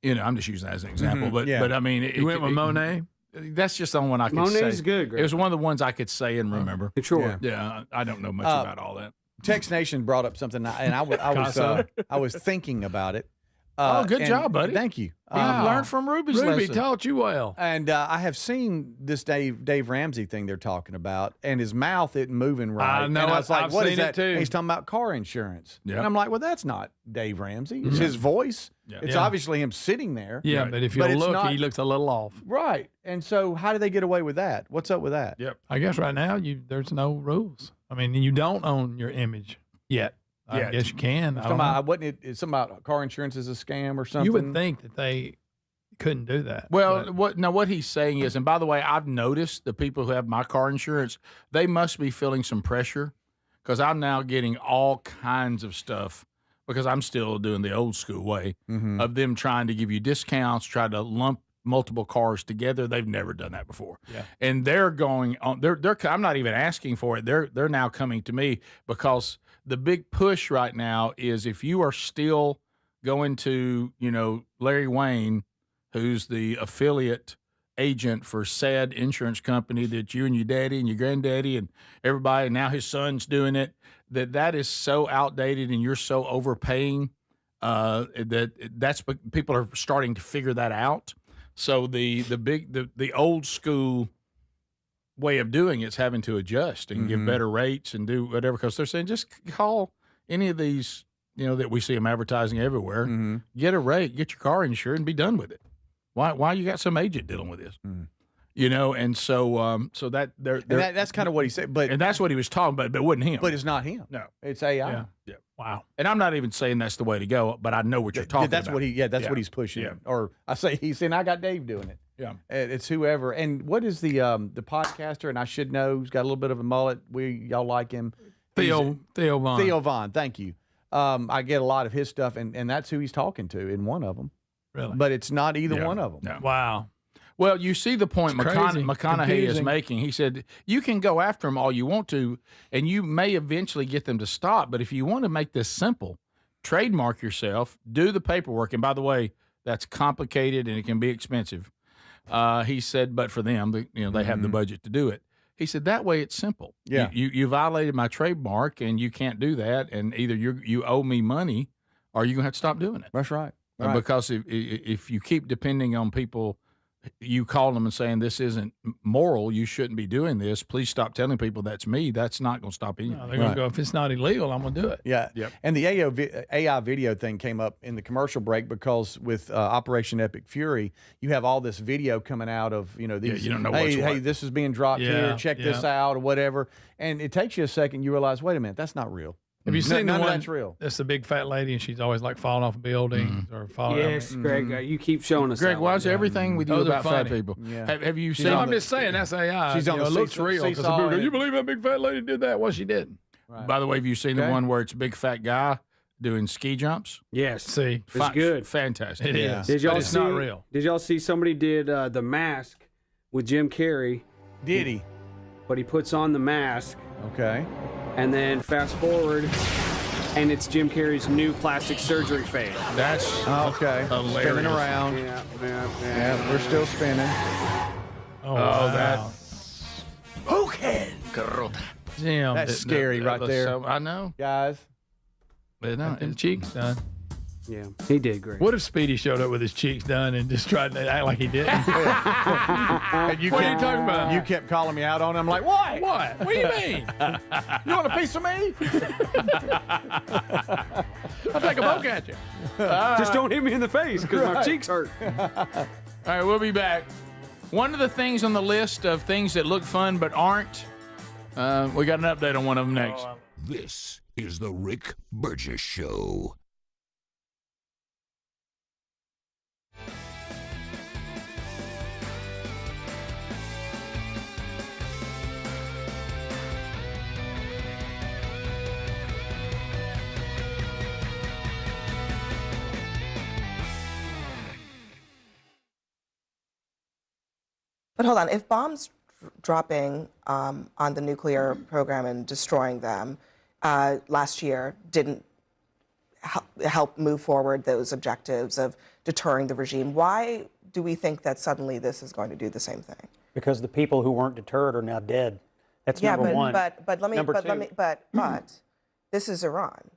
I'm just using that as an example, but I mean, You went with Monet? That's just the one I could say. Monet's good, Greg. It was one of the ones I could say and remember. Sure. Yeah, I don't know much about all that. Text Nation brought up something, and I was thinking about it. Good job, buddy. Thank you. You learned from Ruby's Ruby lesson. taught you well. And I have seen this Dave Ramsey thing they're talking about, and his mouth isn't moving right. I know And I was like, I've what is seen it that? too. And he's talking about car insurance. Yep. And I'm like, well, that's not Dave Ramsey. It's his voice. It's obviously him sitting there. Yeah, but if you it's look, not- he looks a little off. Right. And so how do they get away with that? What's up with that? Yep. I guess right now there's no rules. I mean, you don't own your image yet. I guess you can. I don't know. It's something about car insurance is a scam or something. You would think that they couldn't do that. Well, what he's saying is, and by the way, I've noticed the people who have my car insurance, they must be feeling some pressure because I'm now getting all kinds of stuff because I'm still doing the old school way of them trying to give you discounts, try to lump multiple cars together. They've never done that before. Yeah. And they're going on. I'm not even asking for it. They're now coming to me because the big push right now is if you are still going to, Larry Wayne, who's the affiliate agent for said insurance company that you and your daddy and your granddaddy and everybody, and now his son's doing it, that is so outdated and you're so overpaying. That's people are starting to figure that out. So the old school way of doing it's having to adjust and give better rates and do whatever, because they're saying just call any of these, that we see them advertising everywhere. Get a rate, get your car insured, and be done with it. Why you got some agent dealing with this? And so that's kind of what he said, and that's what he was talking about, but it wasn't him. But it's not him. No, it's AI. Yeah. Wow. And I'm not even saying that's the way to go, but I know what you're talking that's about. What he's pushing. Or he's saying I got Dave doing it. Yeah. It's whoever. And what is the podcaster? And I should know. He's got a little bit of a mullet. Y'all like him. Theo Vaughn. Theo Vaughn. Thank you. I get a lot of his stuff, and that's who he's talking to in one of them. Really? But it's not either one of them. No. Wow. Well, you see the point McConaughey is making. He said, you can go after them all you want to, and you may eventually get them to stop. But if you want to make this simple, trademark yourself, do the paperwork. And by the way, that's complicated and it can be expensive. He said, but for them, they have the budget to do it. He said, that way it's simple. Yeah. You violated my trademark, and you can't do that. And either you owe me money or you're going to have to stop doing it. That's right. Because if you keep depending on people, you call them and saying this isn't moral, you shouldn't be doing this, please stop telling people that's me, that's not going to stop anything. No, they're going to go, if it's not illegal, I'm going to do it. Yeah. Yep. And the AI video thing came up in the commercial break because with Operation Epic Fury, you have all this video coming out of, these, you don't know what's hey, what. this is being dropped here, check this out or whatever. And it takes you a second, you realize, wait a minute, that's not real. Have you seen the one that's real? That's the big fat lady, and she's always like falling off buildings or falling. Yes, Greg, you keep showing us. Greg, why is that everything with you Those are about fat funny. people? Yeah. Have you seen? No, I'm just saying that's AI. She's on the it looks seesaw- real. 'Cause seesaw people go, and- you believe that big fat lady did that? Well, she didn't. Right. By the way, have you seen the one where it's a big fat guy doing ski jumps? Yes. See, it's good. Fantastic. It is. Did y'all But it's see? not real. Did y'all see somebody did The Mask with Jim Carrey? Did he? But he puts on the mask, Okay. and then fast forward, and it's Jim Carrey's new plastic surgery fade. That's Okay. hilarious. Spinning around. Yeah. We're still spinning. Oh, wow. Okay. Damn. That's scary right there. So, I know. Guys. But no, His cheeks done. Yeah, he did great. What if Speedy showed up with his cheeks done and just tried to act like he didn't? And What are you talking about? You kept calling me out on it. I'm like, what? What? What do you mean? You want a piece of me? I'll take a poke at you. Just don't hit me in the face because my cheeks hurt. All right, we'll be back. One of the things on the list of things that look fun but aren't, we got an update on one of them next. This is the Rick Burgess Show. But hold on, if bombs dropping on the nuclear program and destroying them last year didn't help move forward those objectives of deterring the regime, why do we think that suddenly this is going to do the same thing? Because the people who weren't deterred are now dead. That's number one. But this is Iran.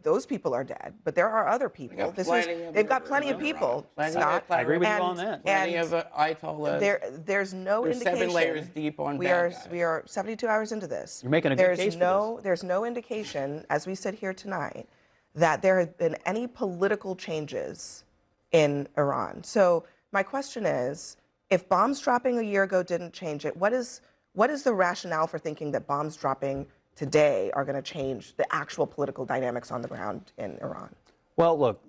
Those people are dead, but there are other people. They've got plenty of people. Scott, I agree with you on that. Plenty of Ayatollahs. There's no indication. 7 layers deep on we are 72 hours into this. You're making a good case for this. There's no indication, as we sit here tonight, that there have been any political changes in Iran. So my question is, if bombs dropping a year ago didn't change it, what is the rationale for thinking that bombs dropping today are going to change the actual political dynamics on the ground in Iran? Well, look,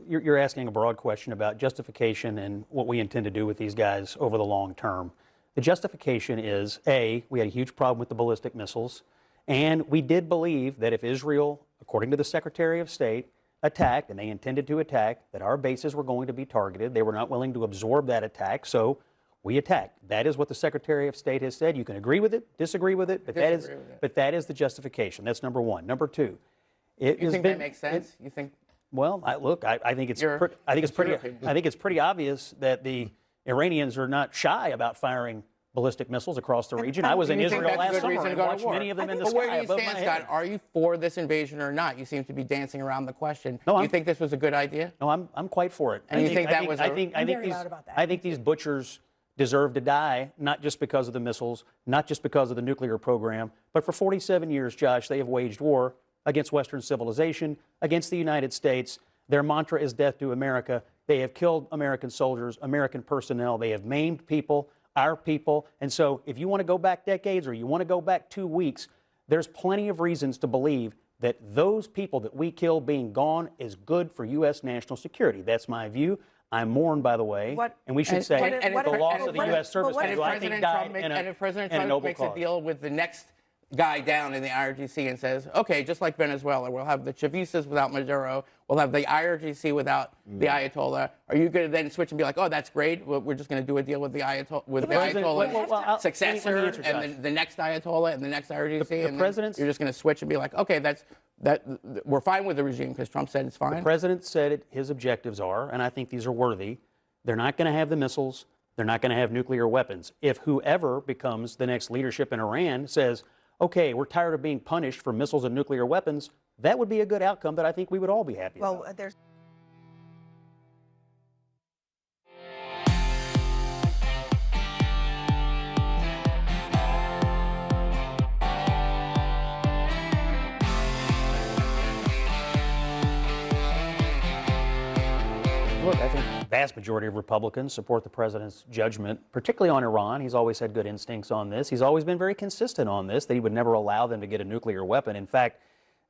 you're asking a broad question about justification and what we intend to do with these guys over the long term. The justification is, A, we had a huge problem with the ballistic missiles, and we did believe that if Israel, according to the Secretary of State, attacked, and they intended to attack, that our bases were going to be targeted. They were not willing to absorb that attack, so we attacked. That is what the Secretary of State has said. You can agree with it, disagree with it, but that is the justification. That's number one. Number two, you think that makes sense? You think? Well, I think it's pretty obvious that the Iranians are not shy about firing ballistic missiles across the region. I was in Israel last summer and watched many of them in the But where sky do you above my stand, head. Scott? Are you for this invasion or not? You seem to be dancing around the question. No, do you think this was a good idea? No, I'm quite for it. And you think that was? I think these butchers deserve to die, not just because of the missiles, not just because of the nuclear program, but for 47 years, Josh, they have waged war against Western civilization, against the United States. Their mantra is death to America. They have killed American soldiers, American personnel. They have maimed people, our people. And so if you want to go back decades or you want to go back 2 weeks, there's plenty of reasons to believe that those people that we killed being gone is good for U.S. national security. That's my view. I'm mourned, by the way, and we should say the loss of the U.S. servicemen who I think died in a if President in a Trump noble makes cause. a deal with the next guy down in the IRGC and says, okay, just like Venezuela, we'll have the Chavistas without Maduro, we'll have the IRGC without the Ayatollah. Are you going to then switch and be like, oh, that's great, we're just going to do a deal with the Ayatollah, successor, and the next Ayatollah and the next IRGC, and you're just going to switch and be like, okay, we're fine with the regime because Trump said it's fine? The president said his objectives are, and I think these are worthy, they're not going to have the missiles, they're not going to have nuclear weapons. If whoever becomes the next leadership in Iran says, okay, we're tired of being punished for missiles and nuclear weapons, that would be a good outcome that I think we would all be happy about. Well, there's... Look, I think the vast majority of Republicans support the president's judgment, particularly on Iran. He's always had good instincts on this. He's always been very consistent on this, that he would never allow them to get a nuclear weapon. In fact,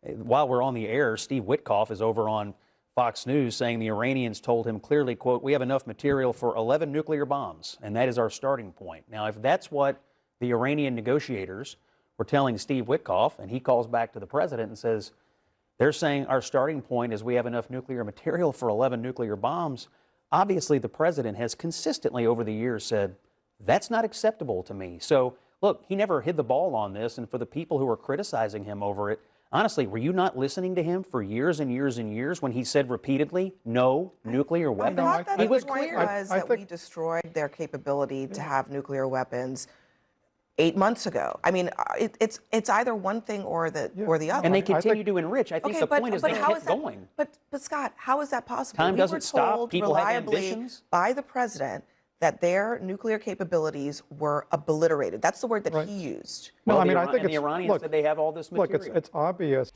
while we're on the air, Steve Witkoff is over on Fox News saying the Iranians told him clearly, quote, we have enough material for 11 nuclear bombs, and that is our starting point. Now, if that's what the Iranian negotiators were telling Steve Witkoff, and he calls back to the president and says, they're saying our starting point is we have enough nuclear material for 11 nuclear bombs. Obviously, the president has consistently over the years said, that's not acceptable to me. So, look, he never hid the ball on this. And for the people who are criticizing him over it, honestly, were you not listening to him for years and years and years when he said repeatedly, no nuclear weapons? I thought that he the was point clear. was that we destroyed their capability to have nuclear weapons 8 months ago. I mean, it's either one thing or the other. And they continue to enrich. I think the point is they kept going. But Scott, how is that possible? Time doesn't stop. Told People have reliably ambitions. by the president that their nuclear capabilities were obliterated. That's the word that he used. No, Well, I mean, the I think the Iranians said they have all this material. Look, it's obvious.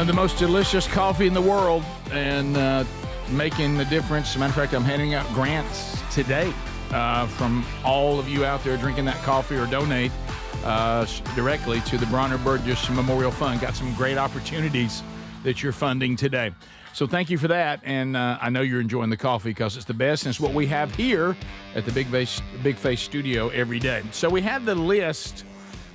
The most delicious coffee in the world and making a difference. As a matter of fact, I'm handing out grants today from all of you out there drinking that coffee or donate directly to the Bronner Burgess Memorial Fund. Got some great opportunities that you're funding today. So thank you for that. And I know you're enjoying the coffee because it's the best. And it's what we have here at the Big Face Studio every day. So we had the list.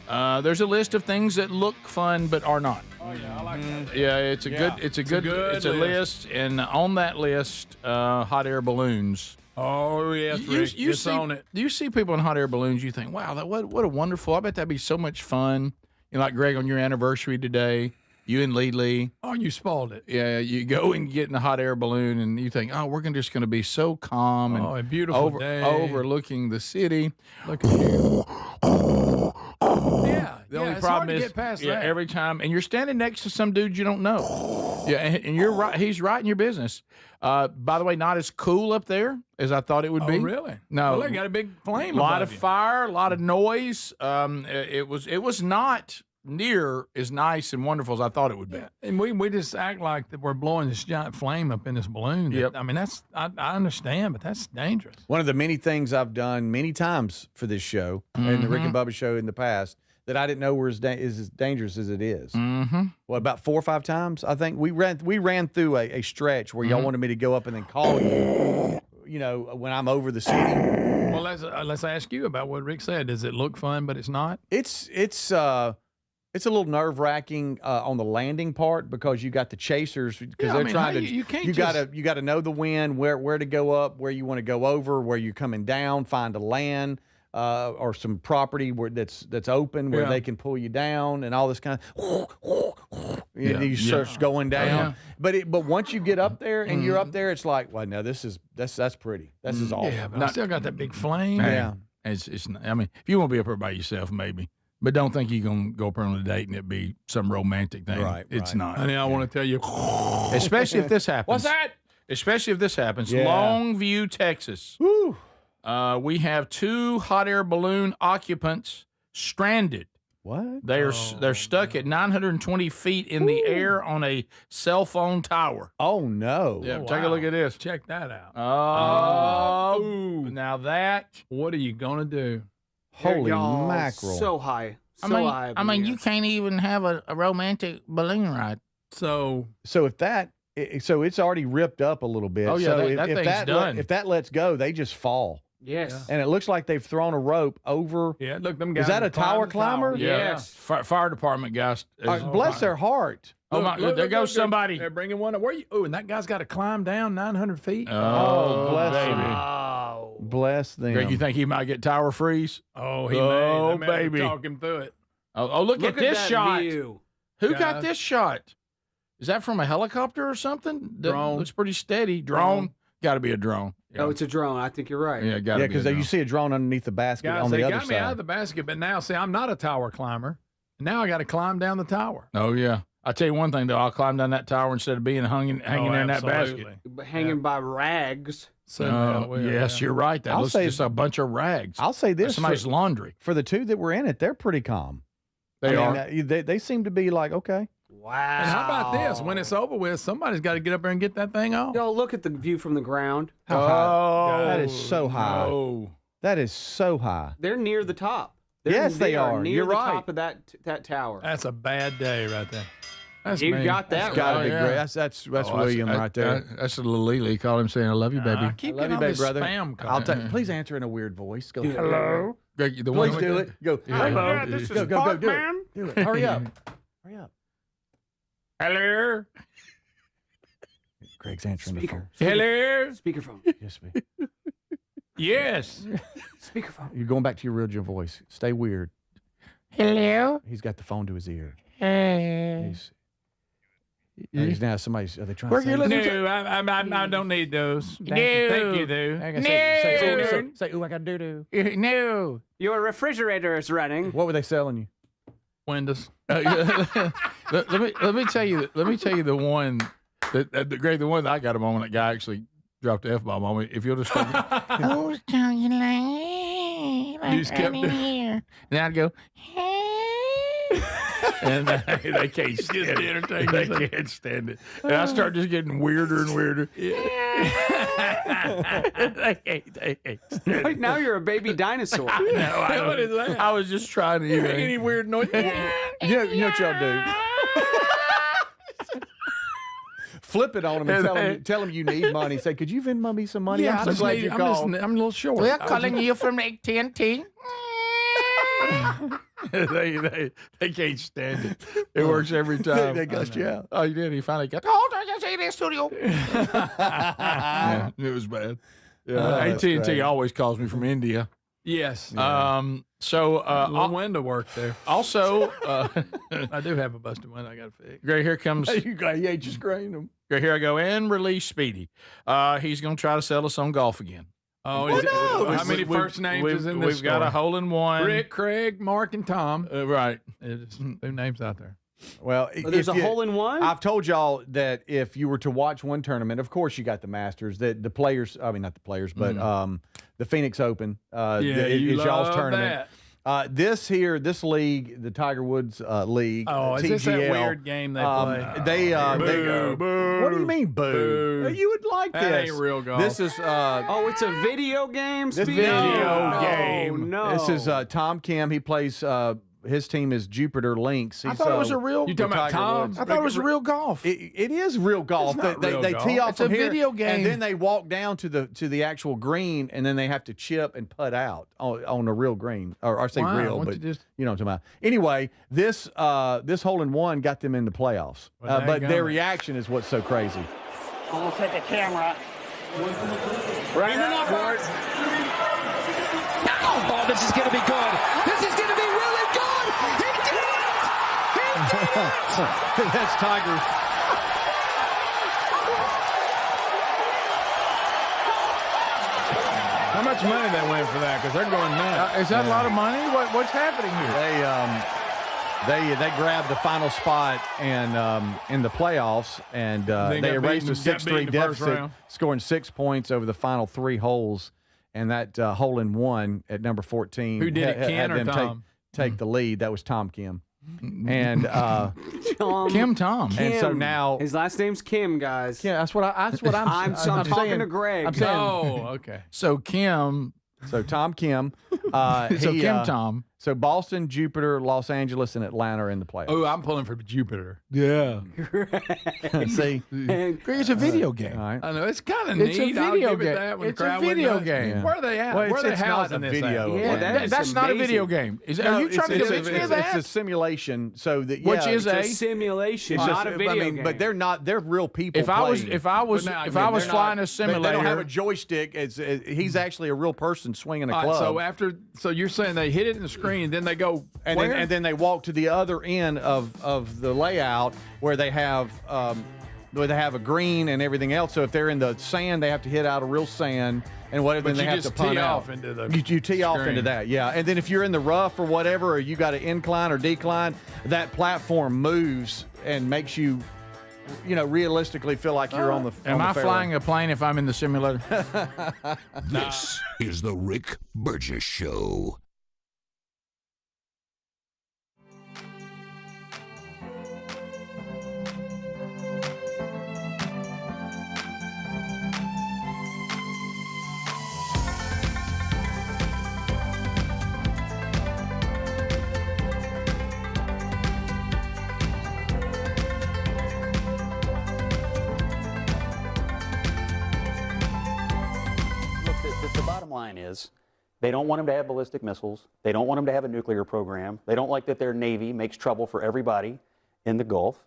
There's a list of things that look fun but are not. Oh yeah, I like that. Yeah, it's a list, and on that list, hot air balloons. Oh yes, Rick, you it's see, on it. You see people in hot air balloons, you think, wow, what a wonderful! I bet that'd be so much fun. You know, like Greg on your anniversary today, you and Lee. Oh, you spoiled it. Yeah, you go and get in a hot air balloon, and you think, oh, we're just going to be so calm and a beautiful day, overlooking the city. Look at you. Yeah. The only problem is, every time, and you're standing next to some dude you don't know. Yeah, and you're right. He's right in your business. By the way, not as cool up there as I thought it would be. Oh, really? No. Well, they got a big flame. A lot of fire, a lot of noise. It was not near as nice and wonderful as I thought it would be. And we just act like that we're blowing this giant flame up in this balloon. Yep. I mean, I understand, but that's dangerous. One of the many things I've done many times for this show and the Rick and Bubba show in the past that I didn't know were as dangerous as it is. What, about 4 or 5 times? I think we ran through a stretch where y'all wanted me to go up and then call you, you know, when I'm over the city. Well, let's ask you about what Rick said. Does it look fun, but it's not? It's a little nerve wracking on the landing part because you got the chasers because they're trying to. You got to know the wind, where to go up, where you want to go over, where you're coming down, find a land or some property where that's open where they can pull you down and all this kind of. You start going down, but once you get up there and you're up there, it's like, well, no, that's pretty. This is awesome. Yeah, but I still got that big flame. Yeah. It's. I mean, if you want to be up there by yourself, maybe. But don't think you're going to go up on a date and it be some romantic thing. Right. It's not. Honey, I want to tell you. Especially if this happens. What's that? Especially if this happens. Yeah. Longview, Texas. Woo. We have 2 hot air balloon occupants stranded. What? They're stuck at 920 feet in the air on a cell phone tower. Oh, no. Yeah, take a look at this. Check that out. Oh, now that. What are you going to do? Holy Y'all mackerel. So high. I mean, you can't even have a romantic balloon ride. So if that, so it's already ripped up a little bit. Oh, yeah, so that thing's done. If that lets go, they just fall. Yes. And it looks like they've thrown a rope over. Yeah, look, them guys. Is that a tower climber? Yes. Fire department guys. Bless their heart. Oh, my, there goes somebody. They're bringing one up. Where you? Oh, and that guy's got to climb down 900 feet. Oh, bless baby. them. Bless them. Greg, you think he might get tower freeze? Oh, he Oh, may. baby. Talk him through it. Oh, look at this that shot. view. Who Guys. got this shot? Is that from a helicopter or something? That Drone. looks pretty steady. Drone? Got to be a drone. Oh, it's a drone. I think you're right. Yeah, got to Yeah, be. because you see a drone underneath the basket Guys, on they the other got me out of side. the basket, but now, see, I'm not a tower climber. Now I got to climb down the tower. Oh, yeah. I'll tell you one thing, though. I'll climb down that tower instead of being hanging there in that basket. But hanging by rags. So, yes, you're right. That looks just a bunch of rags. I'll say this. That's somebody's laundry. For the 2 that were in it, they're pretty calm. They are. They seem to be like, okay. Wow. And how about this? When it's over with, somebody's got to get up there and get that thing off. Yo, look at the view from the ground. How high? That is so high. No. That is so high. They're near the top. Yes, they are. Near You're the right. top of that tower. That's a bad day right there. That's You me. got that That's got to right. be great. That's William right there. That's a little Lily. Call him saying, I love you, baby. I keep I love getting you, all baby, this brother. spam I'll calling. please answer in a weird voice. Go. Hello. Greg, the Please one do it. Go. Hello. This is Go. Buck, Do it. man. Do it. Hurry up. Hurry up. Hello. Greg's answering the phone. Hello. Speakerphone. Yes, me. Yes. Speakerphone. You're going back to your original voice. Stay weird. Hello. He's got the phone to his ear. Hey. He's now somebody's. Are they trying Where to you say? listening I don't need those. No. Thank you, though. Say, ooh, I got doo doo. No. Your refrigerator is running. What were they selling you? Windows. let me tell you the one that Greg, the one that I got a moment. That guy actually dropped the F-bomb on me. If you'll just I was telling you like you just kept doing here. and I'd go, and they can't stand it. They can't stand it. And I start just getting weirder and weirder. They can't stand it. Right now you're a baby dinosaur. No, what is that? I was just trying to even Any weird noise? You know what y'all do? Flip it on them and tell them you need money. Say, could you Venmo me some money? Yeah, I'm so glad you called. I'm a little short. We're calling you from AT&T. they can't stand it. It works every time. They cussed you out. Oh, you did. He finally got. Oh, I just in the studio. Yeah, it was bad. Yeah, that's AT&T great. always calls me from India. Yes. So no window work there. also, I do have a busted window I got to fix. Greg, here comes. You ain't just screened them. Greg, here I go and release Speedy. He's going to try to sell us on golf again. Oh, Well, no. how many first names is in this We've got a story? hole in one. Rick, Craig, Mark, and Tom. Right. There's 2 names out there. Well, There's a hole in one? I've told y'all that if you were to watch one tournament, of course you got the Masters, that the players. I mean, not the players, but the Phoenix Open. Yeah, is you y'all's love tournament. This league, the Tiger Woods League, Oh, is TGL, this that weird game they play? Boo. What do you mean, boo? You would like That this. ain't real golf. This is. Oh, it's a video game. This Speedy? video game. No. This is Tom Kim. He plays. His team is Jupiter Lynx. I thought it was a real. You talking about Tom? I thought it was real golf. It is real golf. They tee off It's a from here, video game. and then they walk down to the actual green, and then they have to chip and putt out on a real green, or I say Wow, real, why but don't you just- you know what I'm talking about. Anyway, this hole in one got them in the playoffs, Well, but their dadgummit. reaction is what's so crazy. I'm gonna take a camera. Right now, board. Oh, this is going to be good. This is going to be really good. He did it! He did it! That's Tiger. How much money they win for that? Because they're going nuts. Is that a lot of money? What's happening here? They grabbed the final spot and in the playoffs, and they erased a 6-3 deficit, scoring 6 points over the final 3 holes, and that hole in one at number 14. Who did it, Ken or them Tom? take the lead. That was Tom Kim, and Tom. And so now his last name's Kim, guys. Yeah, that's what I'm I'm talking saying. to Greg. I'm saying. Oh, okay. So Kim. So Tom Kim. So Kim Tom. So Boston, Jupiter, Los Angeles, and Atlanta are in the playoffs. Oh, I'm pulling for Jupiter. Yeah. See, it's a video game. All right. I know it's kind of It's neat. a I'll video give it game. that when the It's a crowd went video nuts. game. Where are they at? Well, Where are they it's not housing a this video. at? Yeah, That's not a video amazing. game. Are you trying to convince me of that? It's a simulation. So that Which is It's a simulation, not a video game. But they're real people. If I was playing. flying a They simulator, don't have a joystick. He's actually a real person swinging a All right, club. so you're saying they hit it in the screen, then they go and then they walk to the other end of the layout where they have a green and everything else. So if they're in the sand, they have to hit out a real sand and whatever. But Then they you have just to punt tee out. off into the You tee off into screen. that, yeah. And then if you're in the rough or whatever, or you got an incline or decline, that platform moves and makes you, realistically feel like you're on the. Am I flying a plane if I'm in the simulator? This is the Rick Burgess Show. Look, the bottom line is they don't want them to have ballistic missiles. They don't want them to have a nuclear program. They don't like that their Navy makes trouble for everybody in the Gulf.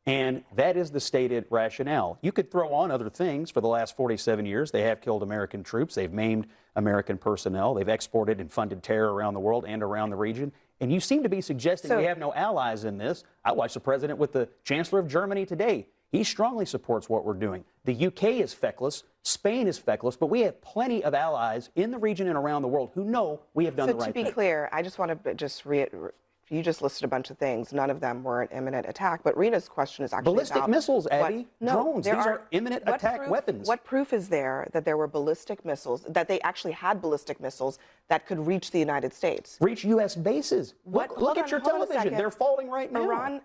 And that is the stated rationale. You could throw on other things. For the last 47 years, they have killed American troops. They've maimed American personnel. They've exported and funded terror around the world and around the region. And you seem to be suggesting we have no allies in this. I watched the president with the Chancellor of Germany today. He strongly supports what we're doing. The UK is feckless. Spain is feckless. But we have plenty of allies in the region and around the world who know we have done the right thing. So to be clear, I just want to you just listed a bunch of things. None of them were an imminent attack. But Rita's question is actually ballistic about missiles, Abby. Drones. There These are imminent attack weapons. What proof is there that there were ballistic missiles, that they actually had ballistic missiles that could reach the United States? Reach U.S. bases. Look at your television. They're falling right now.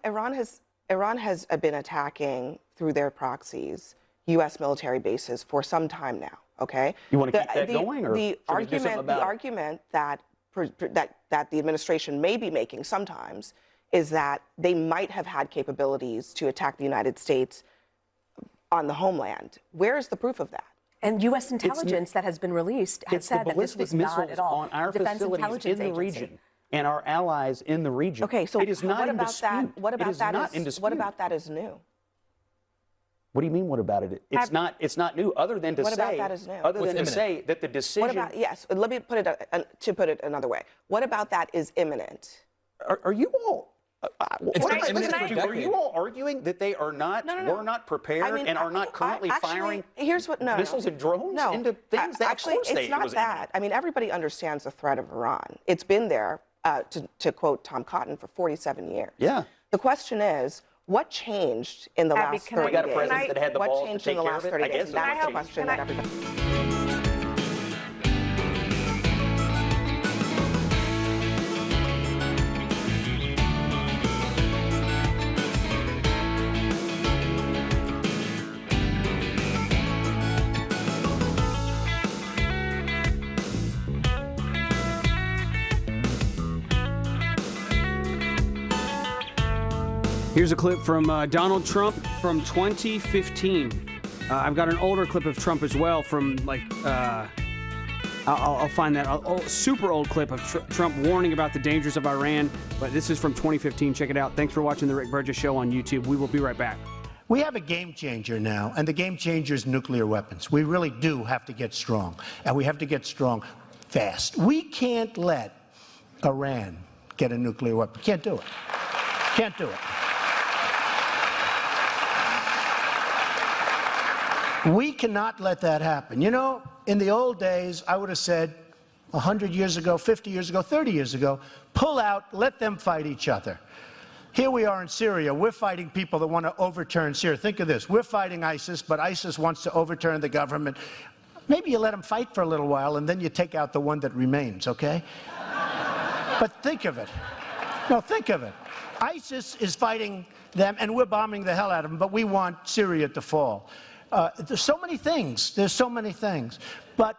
Iran has been attacking through their proxies U.S. military bases for some time now. Okay. You want to keep that going, or the argument that the administration may be making sometimes is that they might have had capabilities to attack the United States on the homeland. Where is the proof of that? And U.S. intelligence that has been released has said that this was not at all on our Defense facilities Intelligence in the Agency. region and our allies in the region. Okay, so it is not what in about dispute. that? What about it is that? Not in dispute. What about that is new? What do you mean? What about it? It's not. It's not new. Other than to What say. about that is new? Other than to say that the decision. What about Let me put it another way. What about that is imminent? Are you all? Are you all arguing that they are not? Were not prepared and are not currently firing? Here's what missiles and drones into things. That actually, it's not that. I mean, everybody understands the threat of Iran. It's been there, to quote Tom Cotton, for 47 years. Yeah. The question is, what changed in the last 30 days? We got a president that had the balls to take care of it. What changed in the last 30 days? That's the question that everybody. Here's a clip from Donald Trump from 2015. I've got an older clip of Trump as well from I'll find that super old clip of Trump warning about the dangers of Iran. But this is from 2015. Check it out. Thanks for watching the Rick Burgess Show on YouTube. We will be right back. We have a game changer now, and the game changer is nuclear weapons. We really do have to get strong, and we have to get strong fast. We can't let Iran get a nuclear weapon. Can't do it. Can't do it. We cannot let that happen. You know, in the old days, I would have said 100 years ago, 50 years ago, 30 years ago, pull out, let them fight each other. Here we are in Syria. We're fighting people that want to overturn Syria. Think of this. We're fighting ISIS, but ISIS wants to overturn the government. Maybe you let them fight for a little while, and then you take out the one that remains, okay? But think of it. No, think of it. ISIS is fighting them, and we're bombing the hell out of them, but we want Syria to fall. There's so many things. There's so many things. But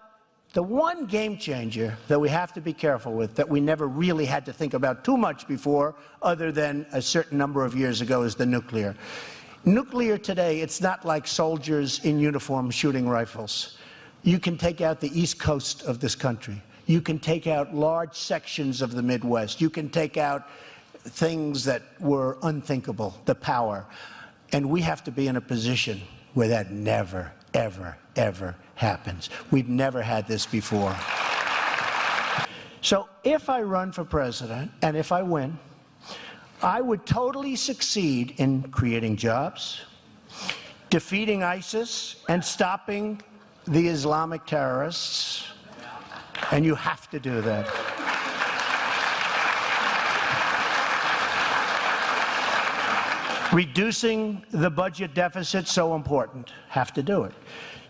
the one game changer that we have to be careful with, that we never really had to think about too much before, other than a certain number of years ago, is the nuclear. Nuclear today, it's not like soldiers in uniform shooting rifles. You can take out the east coast of this country. You can take out large sections of the Midwest. You can take out things that were unthinkable, the power. And we have to be in a position where that never, ever, ever happens. We've never had this before. So if I run for president, and if I win, I would totally succeed in creating jobs, defeating ISIS, and stopping the Islamic terrorists. And you have to do that. Reducing the budget deficit, so important. Have to do it.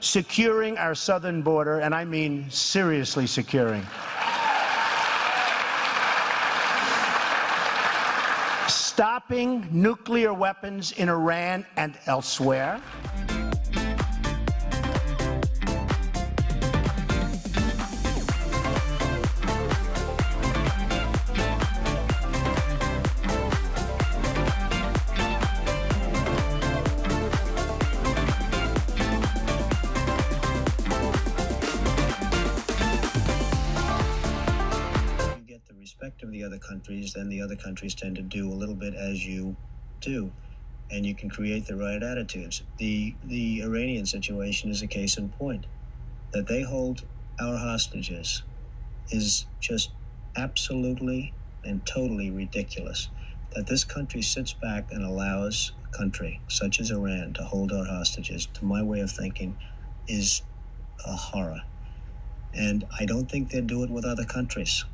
Securing our southern border, and I mean seriously securing. Stopping nuclear weapons in Iran and elsewhere. Of the other countries, then the other countries tend to do a little bit as you do, and you can create the right attitudes. The Iranian situation is a case in point. That they hold our hostages is just absolutely and totally ridiculous. That this country sits back and allows a country such as Iran to hold our hostages, to my way of thinking, is a horror. And I don't think they'd do it with other countries.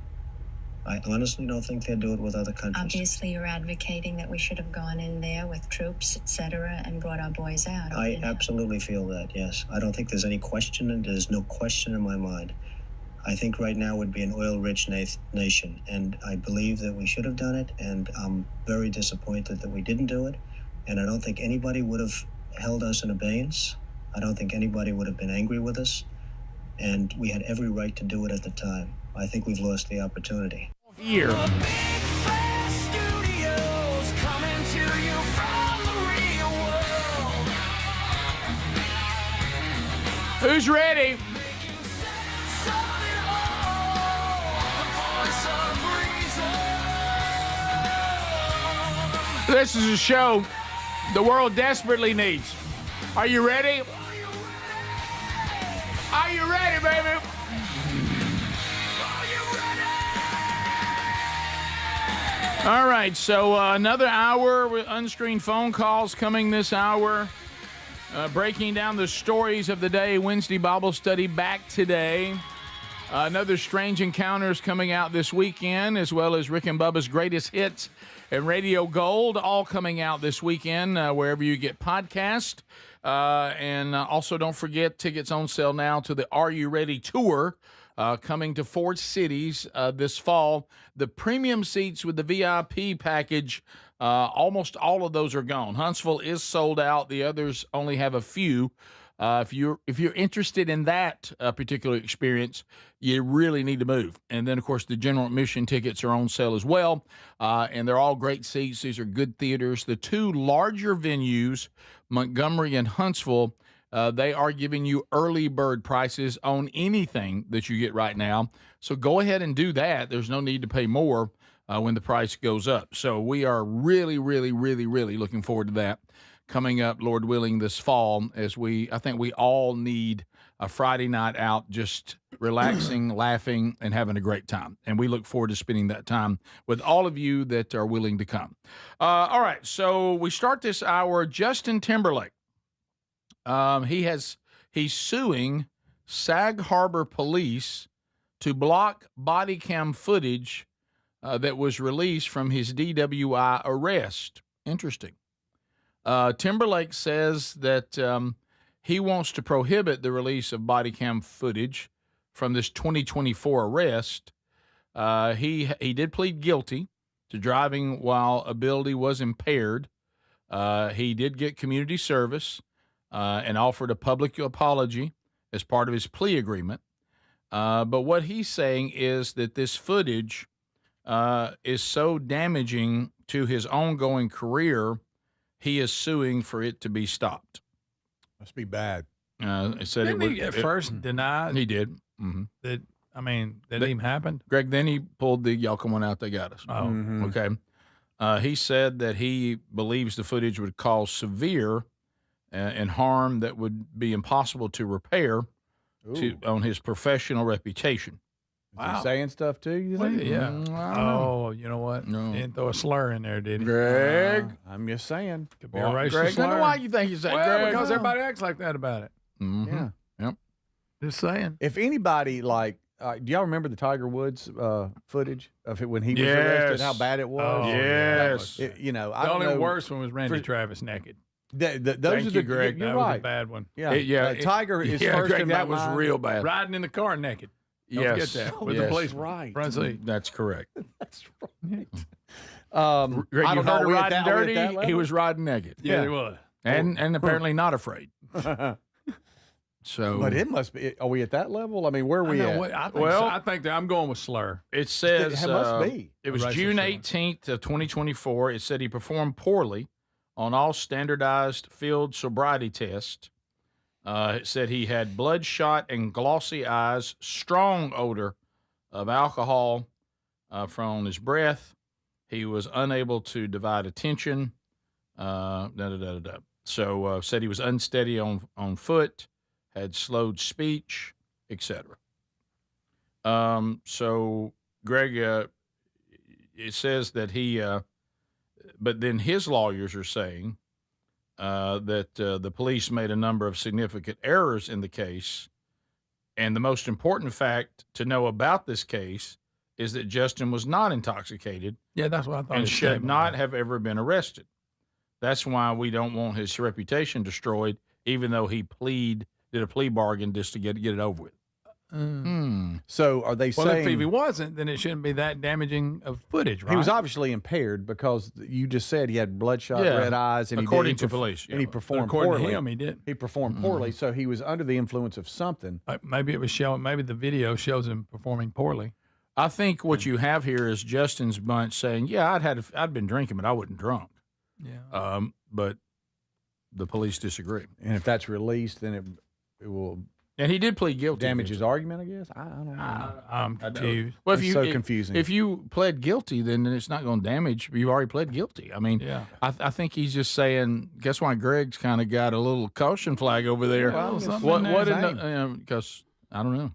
I honestly don't think they'd do it with other countries. Obviously, you're advocating that we should have gone in there with troops, etc., and brought our boys out. I absolutely feel that, yes. I don't think there's any question, and there's no question in my mind. I think right now would be an oil-rich nation, and I believe that we should have done it, and I'm very disappointed that we didn't do it, and I don't think anybody would have held us in abeyance. I don't think anybody would have been angry with us, and we had every right to do it at the time. I think we've lost the opportunity. Here. Who's ready? This is a show the world desperately needs. Are you ready? Are you ready, baby? All right, so another hour with unscreened phone calls coming this hour. Breaking down the stories of the day. Wednesday Bible study back today. Another Strange Encounters coming out this weekend, as well as Rick and Bubba's Greatest Hits and Radio Gold, all coming out this weekend, wherever you get podcasts. And also don't forget, tickets on sale now to the Are You Ready tour. Coming to 4 cities this fall. The premium seats with the VIP package, almost all of those are gone. Huntsville is sold out. The others only have a few. If you're interested in that particular experience, you really need to move. And then, of course, the general admission tickets are on sale as well, and they're all great seats. These are good theaters. The two larger venues, Montgomery and Huntsville, they are giving you early bird prices on anything that you get right now. So go ahead and do that. There's no need to pay more when the price goes up. So we are really, really, really, really looking forward to that coming up, Lord willing, this fall, as I think we all need a Friday night out just relaxing, laughing, and having a great time. And we look forward to spending that time with all of you that are willing to come. All right, so we start this hour. Justin Timberlake. He's suing Sag Harbor Police to block body cam footage that was released from his DWI arrest. Interesting. Timberlake says that he wants to prohibit the release of body cam footage from this 2024 arrest. He did plead guilty to driving while ability was impaired. He did get community service and offered a public apology as part of his plea agreement. But what he's saying is that this footage is so damaging to his ongoing career, he is suing for it to be stopped. Must be bad. It said Didn't he at first deny he did. Mm-hmm. that? I mean, that even happened. Greg, then he pulled the "y'all come on out, they got us." Oh, Okay. He said that he believes the footage would cause severe and harm that would be impossible to repair on his professional reputation. Is he saying stuff too, you think? Yeah. I don't know. Oh, you know what? No. He didn't throw a slur in there, did he? Greg. I'm just saying. Could be a racist Greg, I slur. don't know why you think he's saying Well, Greg. because everybody acts like that about it. Mm-hmm. Yeah. Yep. Just saying. If anybody do y'all remember the Tiger Woods footage of it when he was arrested? How bad it was. Oh, yes. I the don't only know. worst one was Randy Travis naked. Those Thank are you, the Greg. You're That right. was a bad one. Yeah. Tiger is first Greg, in that my was mind. real bad. Riding in the car naked. Don't Yes. forget that. With Yes. the police Right. front seat. That's correct. That's right. Greg, I you don't know. heard Are of we at riding that- are we at dirty? that He level? was riding naked. Yeah, he was. And apparently not afraid. So, But it must be. Are we at that level? I mean, where are we at? I think that I'm going with slur. it says It must be. It was A racial June slur. 18th of 2024. It said he performed poorly on all standardized field sobriety tests. It said he had bloodshot and glossy eyes, strong odor of alcohol from his breath. He was unable to divide attention. So said he was unsteady on foot, had slowed speech, etc. So Greg, it says that he, but then his lawyers are saying that the police made a number of significant errors in the case. And the most important fact to know about this case is that Justin was not intoxicated Yeah, that's what I thought. and his should statement not was. have ever been arrested. That's why we don't want his reputation destroyed, even though he did a plea bargain just to get it over with. So are they Well, saying if he wasn't, then it shouldn't be that damaging of footage, right? he was obviously impaired because you just said he had bloodshot Yeah. red eyes, and According he to police, and he yeah. performed According poorly. to him, he did. He performed poorly, so he was under the influence of something. Maybe it was showing. Maybe the video shows him performing poorly. I think what you have here is Justin's bunch saying, "Yeah, I'd been drinking, but I wasn't drunk." Yeah. But the police disagree, And if that's released, then it will and he did plead guilty. damage his argument. I guess I don't know. I'm confused. Well, It's so confusing. If you pled guilty, then it's not going to damage. You've already pled guilty. I mean, Yeah. I think he's just saying. Guess why Greg's kind of got a little caution flag over there. Well, something what? in What? there Because I don't know.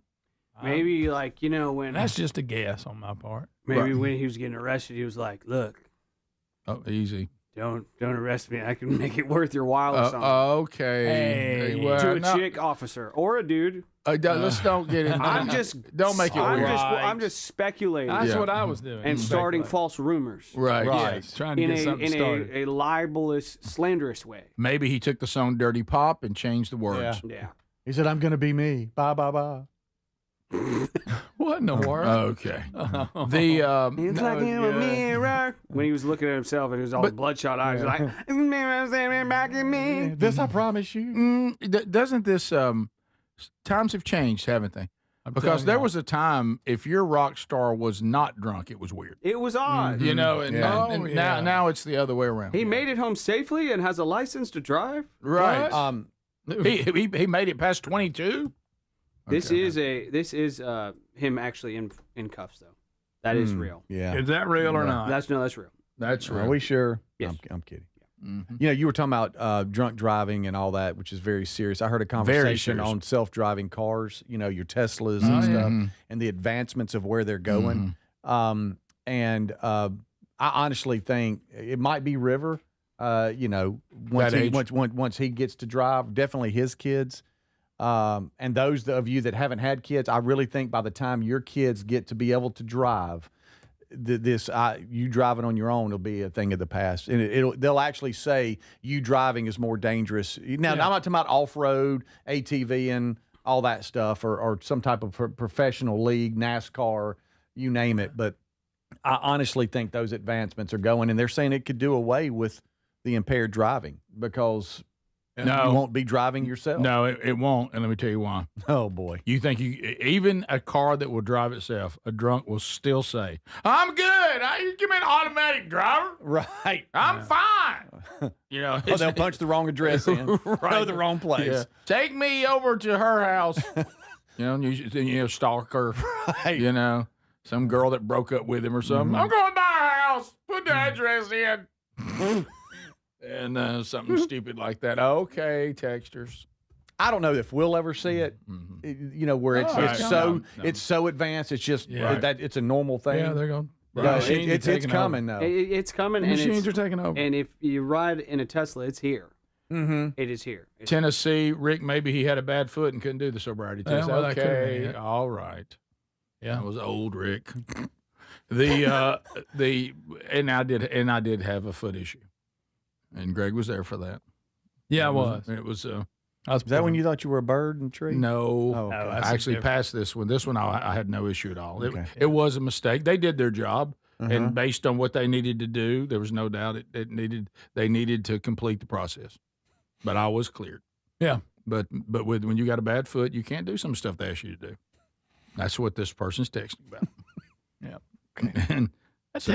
Maybe like when That's just a guess on my part. maybe when he was getting arrested, he was like, "Look, Oh, easy. don't arrest me. I can make it worth your while or something." Okay. Hey, Well, to a no, chick officer or a dude. let's don't get into. I'm just don't make it I'm weird. I'm just speculating That's Yeah. what I was doing. and starting false rumors Right. Yes, trying to in get something started. a libelous, slanderous way. Maybe he took the song "Dirty Pop" and changed the words. Yeah. Yeah. He said, "I'm going to be me." Bye, bye, bye. What in the world? Okay. The it's like in a mirror. When he was looking at himself and he was all bloodshot eyes, like mirror staring back at me. This I promise you. Doesn't this times have changed, haven't they? Because there was a time if your rock star was not drunk, it was weird. It was odd. You know, and, now it's the other way around. He made it home safely and has a license to drive. Right. What? He made it past 22. This is him actually in cuffs though. That is real. Yeah. Is that real or not? That's real. That's real. Are we sure? Yes. I'm kidding. You know, you were talking about drunk driving and all that, which is very serious. I heard a conversation on self-driving cars, you know, your Teslas and stuff, and the advancements of where they're going. And I honestly think it might be River, you know, once he gets to drive, definitely his kids. And those of you that haven't had kids, I really think by the time your kids get to be able to drive, you driving on your own will be a thing of the past, and they'll actually say you driving is more dangerous. Now, I'm not talking about off-road, ATV, and all that stuff, or some type of professional league, NASCAR, you name it. But I honestly think those advancements are going, and they're saying it could do away with the impaired driving because you won't be driving yourself. No, it won't, and let me tell you why. Oh, boy. You think even a car that will drive itself, a drunk will still say, I'm good. Give me an automatic driver. Right. I'm fine. You know, they'll punch the wrong address in. Go the wrong place. Yeah. Take me over to her house. You know, stalker. Right. You know, some girl that broke up with him or something. I'm going by her house. Put the address in. And something stupid like that. Okay, texters. I don't know if we'll ever see it. You know, where it's so advanced. It's just that it's a normal thing. Yeah, they're going. It's coming though. It's coming. The machines are taking over. And if you ride in a Tesla, it's here. It is here. Tennessee, Rick. Maybe he had a bad foot and couldn't do the sobriety test. Well, okay, all right. Yeah, that was old Rick. And I did have a foot issue. And Greg was there for that. Yeah, I was. It was. Is that when you thought you were a bird in the tree? No. Oh, okay. I actually passed this one. This one I had no issue at all. It was a mistake. They did their job, and based on what they needed to do, there was no doubt they needed to complete the process. But I was cleared. Yeah. But when you got a bad foot, you can't do some stuff they ask you to do. That's what this person's texting about. Yeah. And that's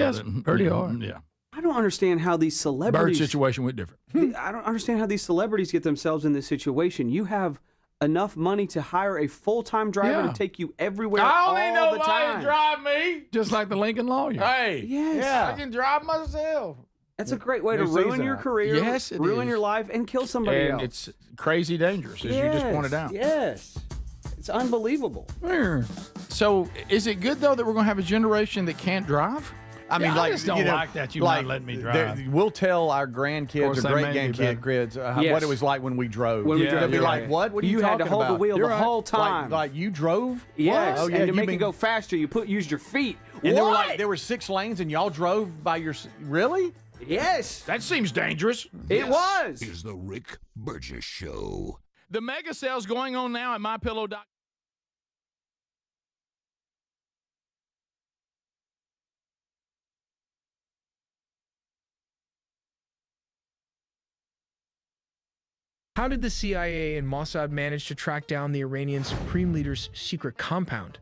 pretty hard. Yeah. I don't understand how these celebrities. Bird situation went different. I don't understand how these celebrities get themselves in this situation. You have enough money to hire a full-time driver to take you everywhere all the time. I don't need nobody to drive me. Just like the Lincoln lawyer. Hey. Yes. Yeah. I can drive myself. That's a great way to ruin your career, ruin your life, and kill somebody else. And it's crazy dangerous, as you just pointed out. Yes. It's unbelievable. So is it good, though, that we're going to have a generation that can't drive? I mean, I just don't like that you're not letting me drive. We'll tell our grandkids or great-grandkids what it was like when we drove. They'll be like, what? What are you talking about? You had to hold the wheel the whole time. Like you drove? Yes. Oh, yeah, and to make it go faster, you used your feet. And there were 6 lanes, and y'all drove by your. Really? Yes. That seems dangerous. It was. Here's the Rick Burgess Show. The mega sale's going on now at MyPillow.com. How did the CIA and Mossad manage to track down the Iranian Supreme Leader's secret compound?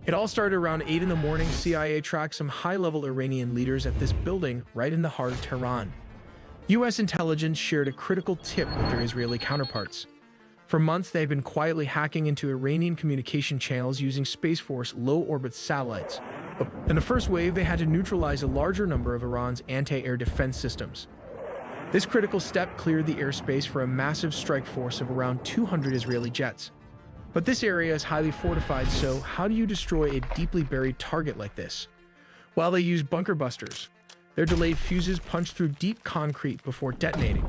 It all started around 8 in the morning. CIA tracked some high-level Iranian leaders at this building right in the heart of Tehran. U.S. intelligence shared a critical tip with their Israeli counterparts. For months, they've been quietly hacking into Iranian communication channels using Space Force low-orbit satellites. In the first wave, they had to neutralize a larger number of Iran's anti-air defense systems. This critical step cleared the airspace for a massive strike force of around 200 Israeli jets. But this area is highly fortified, so how do you destroy a deeply buried target like this? Well, they use bunker busters. Their delayed fuses punch through deep concrete before detonating.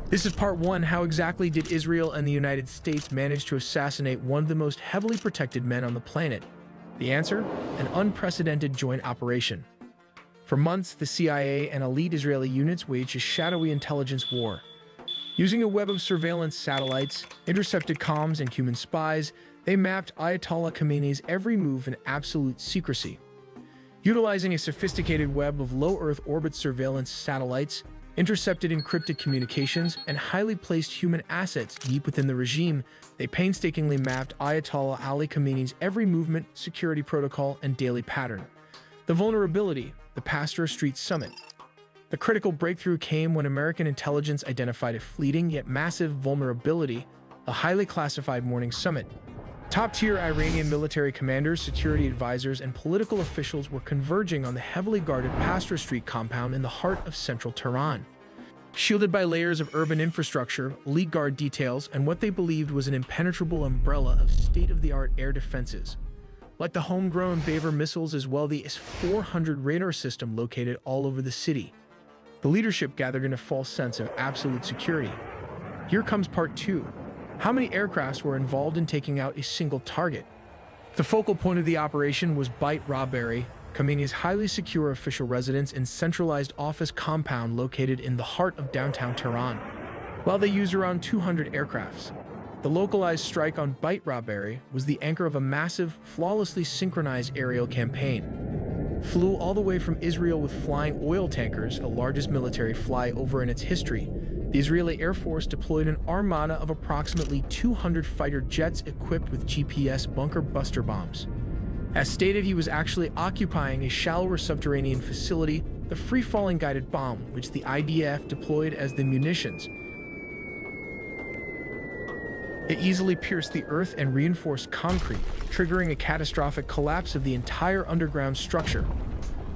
This is part 1. How exactly did Israel and the United States manage to assassinate one of the most heavily protected men on the planet? The answer? An unprecedented joint operation. For months, the CIA and elite Israeli units waged a shadowy intelligence war. Using a web of surveillance satellites, intercepted comms, and human spies, They mapped Ayatollah Khamenei's every move in absolute secrecy. Utilizing a sophisticated web of low Earth orbit surveillance satellites, intercepted encrypted communications, and highly placed human assets deep within the regime, they painstakingly mapped Ayatollah Ali Khamenei's every movement, security protocol, and daily pattern. The vulnerability, the Pasteur Street Summit. The critical breakthrough came when American intelligence identified a fleeting yet massive vulnerability, the highly classified Morning Summit. Top-tier Iranian military commanders, security advisors, and political officials were converging on the heavily guarded Pasteur Street compound in the heart of central Tehran. Shielded by layers of urban infrastructure, elite guard details, and what they believed was an impenetrable umbrella of state-of-the-art air defenses. Like the homegrown Baver missiles as well the S-400 radar system located all over the city. The leadership gathered in a false sense of absolute security. Here comes part 2. How many aircrafts were involved in taking out a single target? The focal point of the operation was Beit Rabari, Khamenei's highly secure official residence and centralized office compound located in the heart of downtown Tehran. While they used around 200 aircrafts, the localized strike on Beit Rabari was the anchor of a massive, flawlessly synchronized aerial campaign. Flew all the way from Israel with flying oil tankers, the largest military flyover in its history. The Israeli Air Force deployed an armada of approximately 200 fighter jets equipped with GPS bunker buster bombs. As stated, he was actually occupying a shallower subterranean facility, the free-falling guided bomb, which the IDF deployed as the munitions. It easily pierced the earth and reinforced concrete, triggering a catastrophic collapse of the entire underground structure.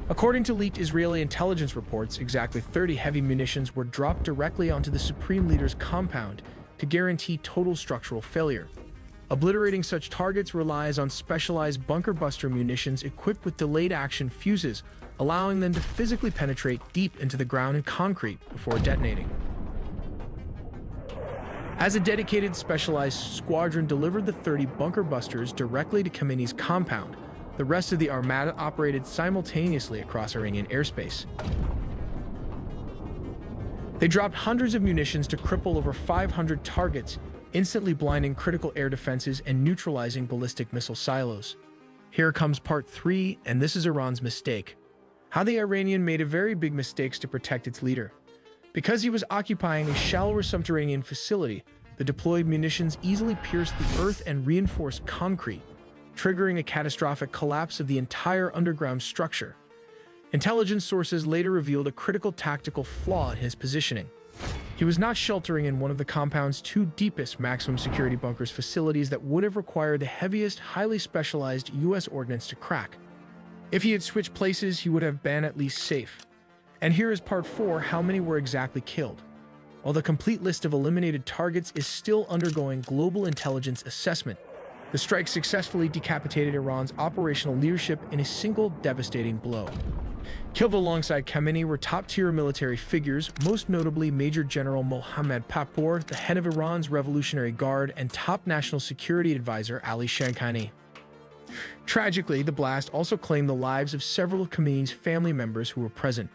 According to leaked Israeli intelligence reports, exactly 30 heavy munitions were dropped directly onto the Supreme Leader's compound to guarantee total structural failure. Obliterating such targets relies on specialized bunker buster munitions equipped with delayed action fuses, allowing them to physically penetrate deep into the ground and concrete before detonating. As a dedicated specialized squadron delivered the 30 bunker busters directly to Khamenei's compound, the rest of the armada operated simultaneously across Iranian airspace. They dropped hundreds of munitions to cripple over 500 targets, instantly blinding critical air defenses and neutralizing ballistic missile silos. Here comes part 3, and this is Iran's mistake. How the Iranian made a very big mistake to protect its leader. Because he was occupying a shallower subterranean facility, the deployed munitions easily pierced the earth and reinforced concrete, triggering a catastrophic collapse of the entire underground structure. Intelligence sources later revealed a critical tactical flaw in his positioning. He was not sheltering in one of the compound's 2 deepest maximum security bunkers facilities that would have required the heaviest, highly specialized U.S. ordnance to crack. If he had switched places, he would have been at least safe. And here is part 4, how many were exactly killed. While the complete list of eliminated targets is still undergoing global intelligence assessment, the strike successfully decapitated Iran's operational leadership in a single devastating blow. Killed alongside Khamenei were top-tier military figures, most notably Major General Mohammad Pakpour, the head of Iran's Revolutionary Guard, and top national security advisor Ali Shamkhani. Tragically, the blast also claimed the lives of several of Khamenei's family members who were present.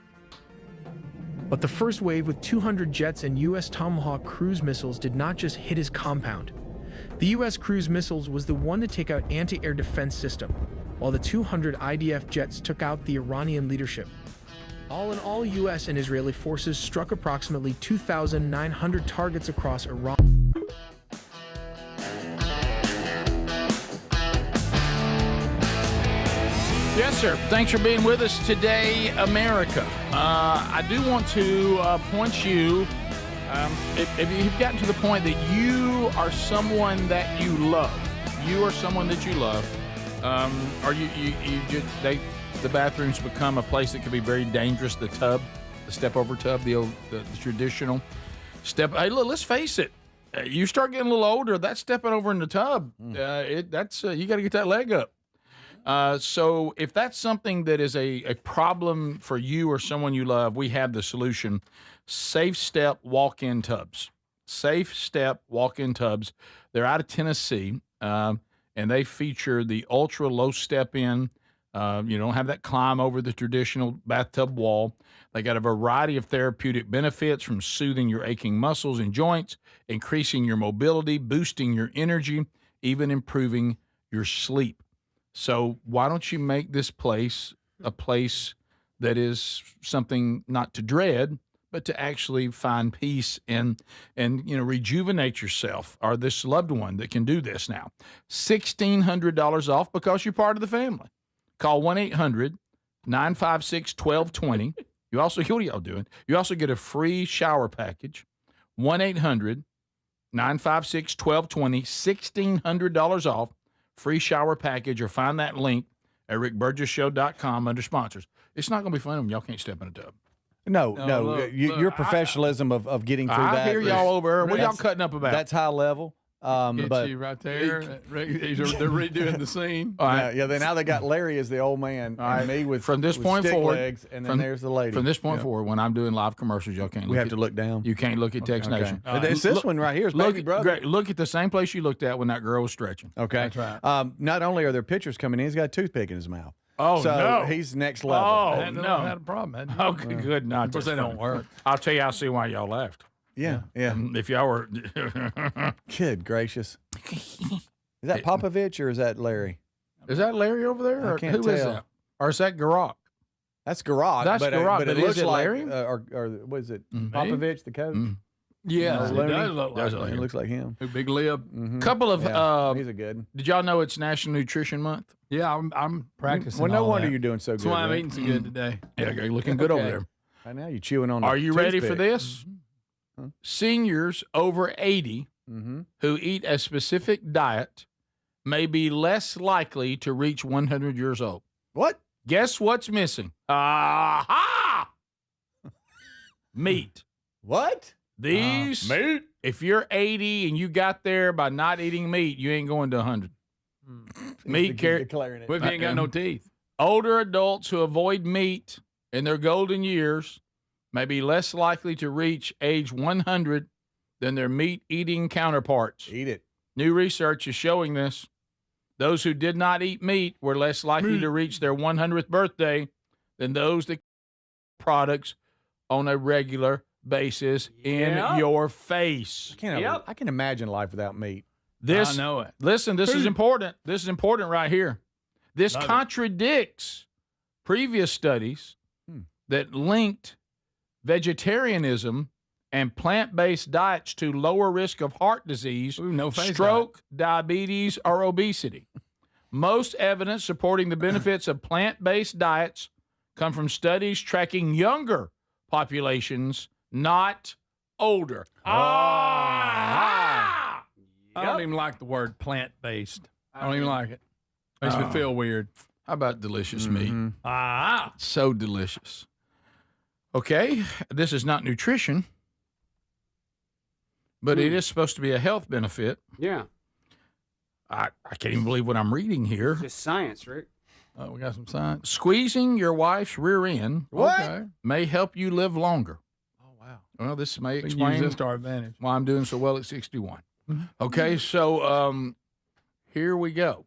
But the first wave with 200 jets and U.S. Tomahawk cruise missiles did not just hit his compound. The U.S. cruise missiles was the one to take out anti-air defense system, while the 200 IDF jets took out the Iranian leadership. All in all, U.S. and Israeli forces struck approximately 2,900 targets across Iran. Yes, sir. Thanks for being with us today, America. I do want to point you, if you've gotten to the point that you are someone that you love, or the bathrooms become a place that can be very dangerous. The tub, the step-over tub, the traditional step. Hey, look, let's face it. You start getting a little older, that's stepping over in the tub. You got to get that leg up. So if that's something that is a problem for you or someone you love, we have the solution. Safe Step walk-in tubs. Safe Step walk-in tubs. They're out of Tennessee, and they feature the ultra low step-in. You don't have that climb over the traditional bathtub wall. They got a variety of therapeutic benefits, from soothing your aching muscles and joints, increasing your mobility, boosting your energy, even improving your sleep. So why don't you make this place a place that is something not to dread, but to actually find peace and rejuvenate yourself, or this loved one that can do this now. $1,600 off because you're part of the family. Call 1-800-956-1220. You also, what are y'all doing? You also get a free shower package. 1-800-956-1220, $1,600 off, free shower package, or find that link at rickburgesshow.com under sponsors. It's not going to be fun when y'all can't step in a tub. No, look, your professionalism of getting through that. I hear y'all over. What are y'all cutting up about? That's high level. Get you right there. They're redoing the scene. All right. Yeah. Now they got Larry as the old man, and me with from this with point stick forward, legs, and then there's the lady. From this point forward, when I'm doing live commercials, y'all can't. We have to look down. You can't look at Text Nation. It's this one right here. It's Baby Brother. Greg, look at the same place you looked at when that girl was stretching. Okay. That's right. Not only are there pictures coming in, he's got a toothpick in his mouth. Oh, so no. He's next level. Oh, I no. had a problem. Okay, good. Not Of course, they don't work. I'll tell you, I'll see why y'all left. Yeah. If y'all were. Good gracious. Is that Popovich or is that Larry? Is that Larry over there? I Or can't who tell. is that? Or is that Garak? That's Garak. That's Garak, but it but looks is it like, Larry? or what is it? Popovich, the coach? Yeah, it Looney? does look like It looks like him. a big lip. Couple of. He's a good. Did y'all know it's National Nutrition Month? Yeah, I'm practicing. Well, no all wonder that. you're doing so good. That's why I'm Rick. eating so good today. Yeah, you're looking good over Okay. there. Right now you're chewing on. Are a you ready for toothpick. this? Seniors over 80 who eat a specific diet may be less likely to reach 100 years old. What? Guess what's missing? Aha! Meat. What? These meat. If you're 80 and you got there by not eating meat, you ain't going to 100. Meat carry. Declaring it. What if you ain't got no teeth? Older adults who avoid meat in their golden years may be less likely to reach age 100 than their meat-eating counterparts. Eat it. New research is showing this. Those who did not eat meat were less likely to reach their 100th birthday than those that products on a regular basis in your face. I can imagine life without meat. This, I know it. Listen, this is important. This is important right here. This contradicts previous studies that linked vegetarianism and plant-based diets to lower risk of heart disease, stroke, diabetes, or obesity. Most evidence supporting the benefits of plant-based diets come from studies tracking younger populations, not older. I don't even like the word plant-based. I don't even like it. Makes me feel weird. How about delicious meat? Ah, so delicious. Okay, this is not nutrition, but it is supposed to be a health benefit. Yeah. I can't even believe what I'm reading here. Just science, Rick. Oh, we got some science. Squeezing your wife's rear end Okay. may help you live longer. Oh, wow. Well, this may We can explain use this to our advantage. why I'm doing so well at 61. Okay, so here we go.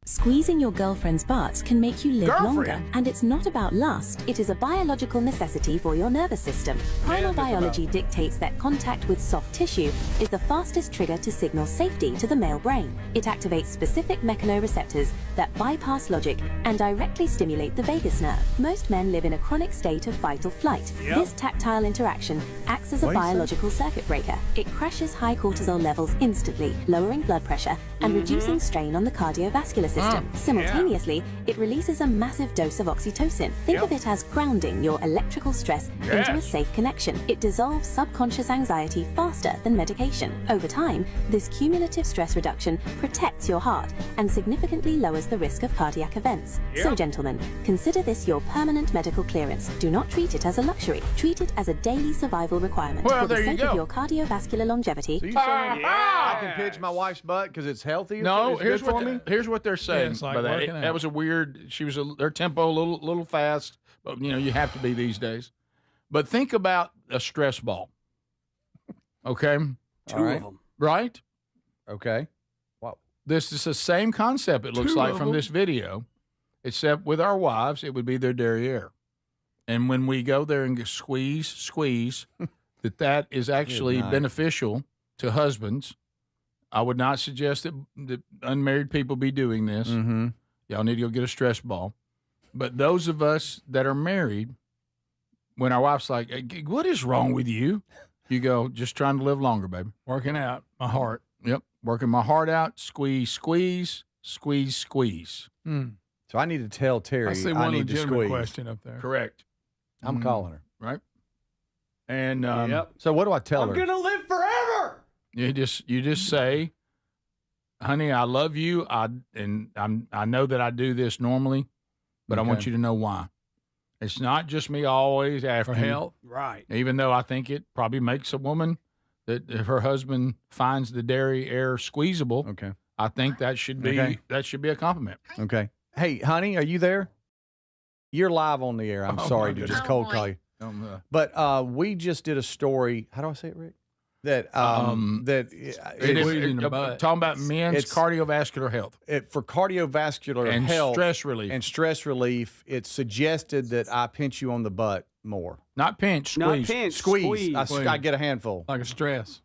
Squeezing your girlfriend's butt can make you live Girlfriend? longer. And it's not about lust, it is a biological necessity for your nervous system. Primal biology dictates that contact with soft tissue is the fastest trigger to signal safety to the male brain. It activates specific mechanoreceptors that bypass logic and directly stimulate the vagus nerve. Most men live in a chronic state of fight or flight. This tactile interaction acts as a biological circuit breaker. It crashes high cortisol levels instantly, lowering blood pressure and reducing strain on the cardiovascular system. Simultaneously, it releases a massive dose of oxytocin. Think of it as grounding your electrical stress into a safe connection. It dissolves subconscious anxiety faster than medication. Over time, this cumulative stress reduction protects your heart and significantly lowers the risk of cardiac events. So, gentlemen, consider this your permanent medical clearance. Do not treat it as a luxury. Treat it as a daily survival requirement Well, for the there you sake go. of your cardiovascular longevity. So you saying I can pinch my wife's butt because it's healthy? No, it's here's good for what me. here's what they're saying. it's like by that. working out. That was a weird. She was her tempo a little fast, but you have to be these days. But think about a stress ball. Okay, All right. right? Okay. Wow. This is the same concept. It looks Two like of from them. this video, except with our wives, it would be their derriere. And when we go there and squeeze, that is actually night. beneficial to husbands. I would not suggest that unmarried people be doing this. Mm-hmm. Y'all need to go get a stress ball. But those of us that are married, when our wife's like, hey, what is wrong with you? You go, just trying to live longer, baby. Working out my heart. Yep. Working my heart out. Squeeze, squeeze, squeeze, squeeze. So I need to tell Terry I see I one need to legitimate squeeze. question up there. Correct. I'm calling her. Right. And so what do I tell her? I'm gonna live forever. You just say, honey, I love you. I know that I do this normally, but I want Okay. you to know why. It's not just me always after For you. health. Right. Even though I think it probably makes a woman that if her husband finds the dairy air squeezable, Okay. I think that should be Okay. a compliment. Okay. Hey, honey, are you there? You're live on the air. I'm Oh, sorry my to just goodness. cold call you. But we just did a story. How do I say it, Rick? That Talking about men's cardiovascular health. For cardiovascular And health stress relief. and stress relief, it's suggested that I pinch you on the butt more. Not pinch, Not squeeze. pinch, Squeeze. squeeze. I get a handful. Like a stress.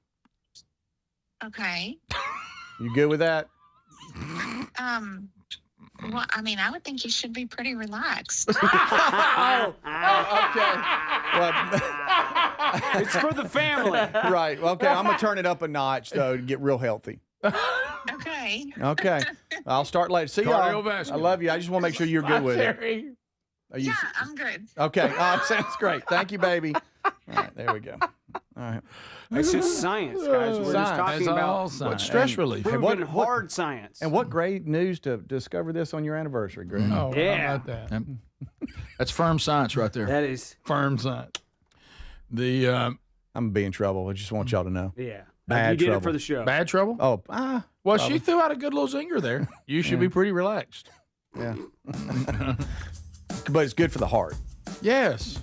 Okay. You good with that? Well, I mean, I would think you should be pretty relaxed. Okay. Well, It's for the family. right. Okay. I'm gonna turn it up a notch though to get real healthy. Okay. Okay. I'll start later. See y'all. Cardiovascular. I love you. I just want to make sure you're good with it. Are you? Yeah, I'm good. Okay. Sounds great. Thank you, baby. All right. There we go. All right. It's just science, guys. We're just talking That's all about science. Stress relief. proven hard science. And what great news to discover this on your anniversary, Greg. Oh, Yeah. how about that? That's firm science right there. That is, Firm science. The I'm gonna be in trouble. I just want y'all to know. yeah. Bad you did trouble. it for the show. bad trouble? Oh, Well, she threw out a good little zinger there. You should be pretty relaxed. yeah. But it's good for the heart. Yes.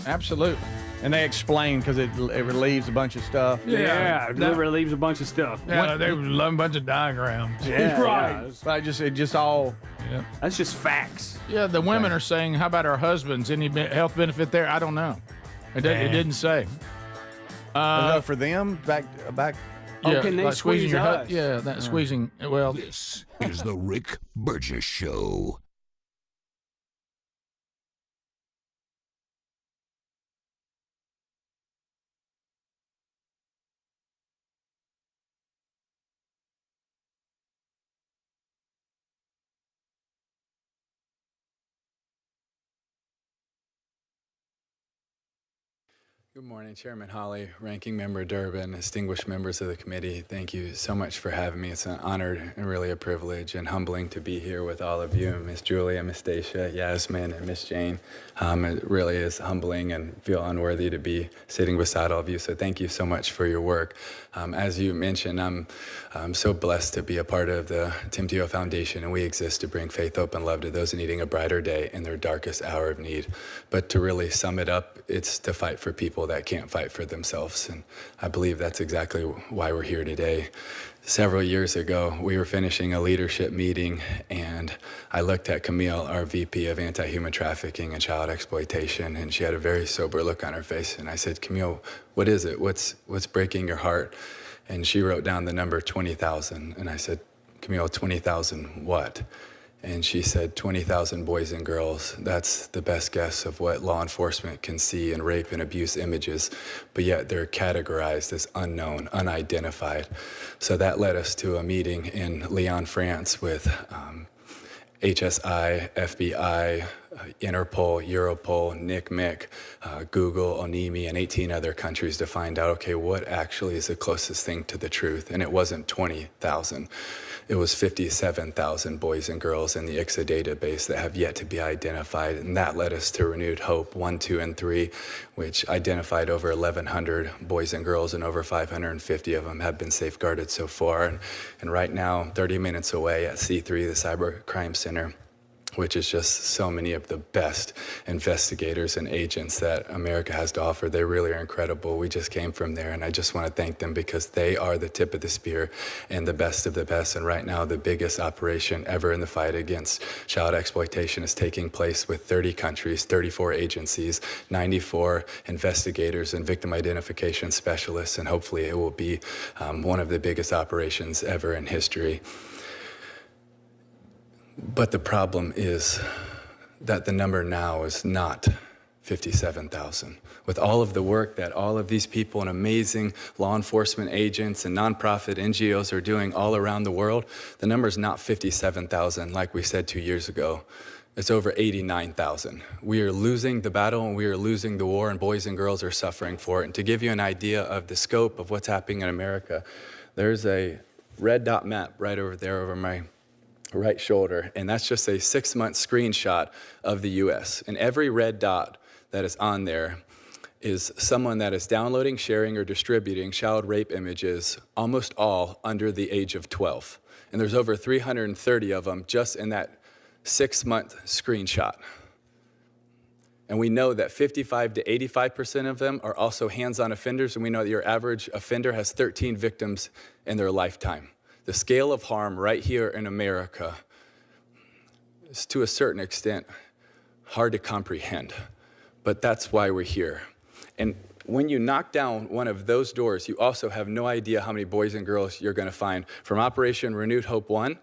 Absolutely. And they explain because it relieves a bunch of stuff. Yeah, it that- relieves a bunch of stuff. Yeah, they love a bunch of diagrams. Yeah, Right. yeah. But it just all. Yeah. That's just facts. Yeah, the women are saying, how about our husbands? Any health benefit there? I don't know. It didn't say. For them, back. Yeah, can they like squeezing squeeze your us? Yeah, that squeezing. Well, This is the Rick Burgess Show. Good morning, Chairman Hawley, Ranking Member Durbin, distinguished members of the committee. Thank you so much for having me. It's an honor and really a privilege and humbling to be here with all of you, Miss Julia, Miss Stacia, Yasmin, and Miss Jane. It really is humbling and feel unworthy to be sitting beside all of you. So thank you so much for your work. As you mentioned, I'm so blessed to be a part of the Tim Tebow Foundation, and we exist to bring faith, hope, and love to those needing a brighter day in their darkest hour of need. But to really sum it up, it's to fight for people that can't fight for themselves. And I believe that's exactly why we're here today. Several years ago, we were finishing a leadership meeting, and I looked at Camille, our VP of Anti-Human Trafficking and Child Exploitation, and she had a very sober look on her face. And I said, Camille, what is it? What's breaking your heart? And she wrote down the number 20,000. And I said, Camille, 20,000 what? And she said 20,000 boys and girls. That's the best guess of what law enforcement can see in rape and abuse images, but yet they're categorized as unknown, unidentified. So that led us to a meeting in Lyon, France with HSI, FBI, Interpol, Europol, NICMIC, Google, ONIMI, and 18 other countries to find out, okay, what actually is the closest thing to the truth? And it wasn't 20,000. It was 57,000 boys and girls in the ICSA database that have yet to be identified. And that led us to Renewed Hope 1, 2, and 3, which identified over 1,100 boys and girls, and over 550 of them have been safeguarded so far. And right now, 30 minutes away at C3, the Cyber Crime Center, which is just so many of the best investigators and agents that America has to offer. They really are incredible. We just came from there, and I just want to thank them because they are the tip of the spear and the best of the best. And right now, the biggest operation ever in the fight against child exploitation is taking place with 30 countries, 34 agencies, 94 investigators and victim identification specialists, and hopefully it will be one of the biggest operations ever in history. But the problem is that the number now is not 57,000. With all of the work that all of these people and amazing law enforcement agents and nonprofit NGOs are doing all around the world, the number is not 57,000 like we said 2 years ago. It's over 89,000. We are losing the battle and we are losing the war, and boys and girls are suffering for it. And to give you an idea of the scope of what's happening in America, there's a red dot map right over there over my right shoulder, and that's just a 6-month screenshot of the US. And every red dot that is on there is someone that is downloading, sharing, or distributing child rape images, almost all under the age of 12. And there's over 330 of them just in that 6-month screenshot. And we know that 55 to 85% of them are also hands-on offenders, and we know that your average offender has 13 victims in their lifetime. The scale of harm right here in America is, to a certain extent, hard to comprehend, but that's why we're here. And when you knock down one of those doors, you also have no idea how many boys and girls you're going to find. From Operation Renewed Hope 1,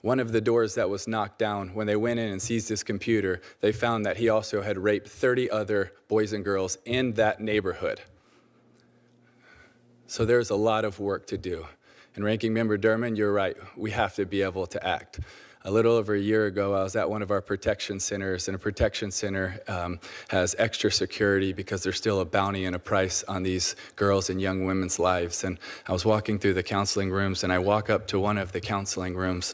one of the doors that was knocked down, when they went in and seized his computer, they found that he also had raped 30 other boys and girls in that neighborhood. So there's a lot of work to do. And Ranking Member Durbin, you're right, we have to be able to act. A little over a year ago, I was at one of our protection centers, and a protection center has extra security because there's still a bounty and a price on these girls and young women's lives. And I was walking through the counseling rooms, and I walk up to one of the counseling rooms,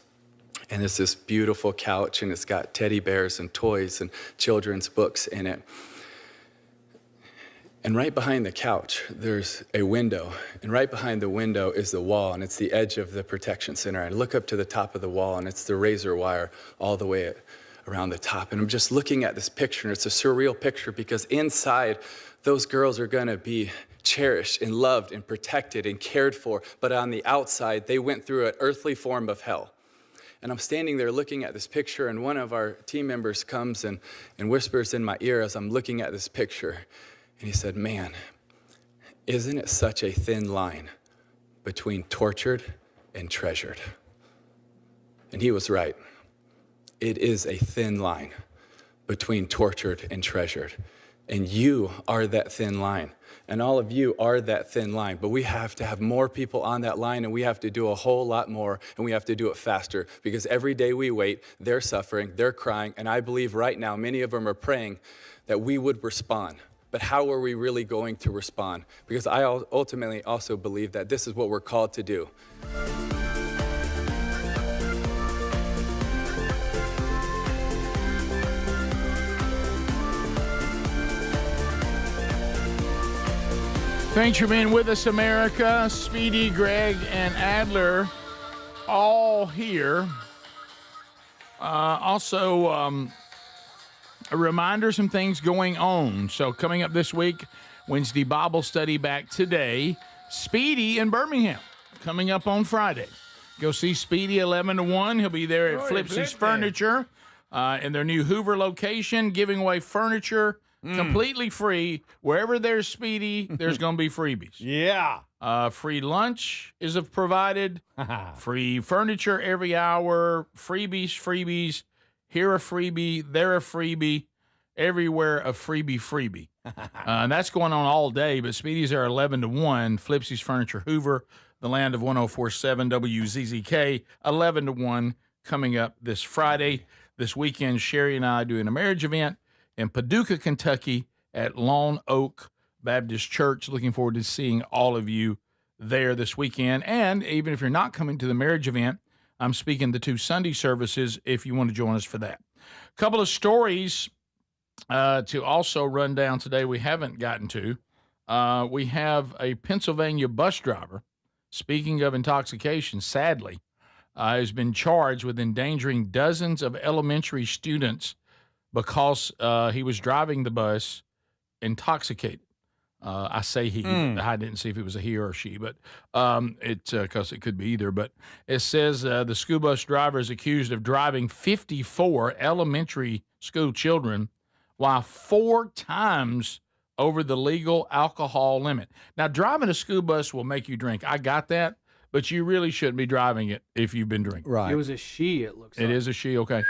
and it's this beautiful couch, and it's got teddy bears and toys and children's books in it. And right behind the couch, there's a window. And right behind the window is the wall, and it's the edge of the protection center. I look up to the top of the wall, and it's the razor wire all the way around the top. And I'm just looking at this picture, and it's a surreal picture because inside, those girls are going to be cherished and loved and protected and cared for. But on the outside, they went through an earthly form of hell. And I'm standing there looking at this picture, and one of our team members comes and whispers in my ear as I'm looking at this picture. And he said, "Man, isn't it such a thin line between tortured and treasured?" And he was right. It is a thin line between tortured and treasured. And you are that thin line. And all of you are that thin line. But we have to have more people on that line, and we have to do a whole lot more, and we have to do it faster. Because every day we wait, they're suffering, they're crying, and I believe right now many of them are praying that we would respond. But how are we really going to respond? Because I ultimately also believe that this is what we're called to do. Thanks for being with us, America. Speedy, Greg, and Adler all here. Also, a reminder, some things going on. So coming up this week, Wednesday Bible study back today. Speedy in Birmingham coming up on Friday. Go see Speedy 11 to 1. He'll be there at Flipsy's Furniture in their new Hoover location, giving away furniture completely free. Wherever there's Speedy, there's going to be freebies. Yeah. Free lunch is provided. Free furniture every hour. Freebies. Here a freebie, there a freebie, everywhere a freebie. And that's going on all day, but Speedy's are 11 to 1. Flipsy's Furniture Hoover, the land of 104.7 WZZK, 11 to 1 coming up this Friday. This weekend, Sherry and I doing a marriage event in Paducah, Kentucky at Lone Oak Baptist Church. Looking forward to seeing all of you there this weekend. And even if you're not coming to the marriage event, I'm speaking the 2 Sunday services if you want to join us for that. A couple of stories to also run down today we haven't gotten to. We have a Pennsylvania bus driver, speaking of intoxication, sadly, has been charged with endangering dozens of elementary students because he was driving the bus intoxicated. I say he. I didn't see if it was a he or a she, but because it could be either. But it says the school bus driver is accused of driving 54 elementary school children while 4 times over the legal alcohol limit. Now, driving a school bus will make you drink. I got that, but you really shouldn't be driving it if you've been drinking. Right. It was a she, it looks like. It is a she, okay.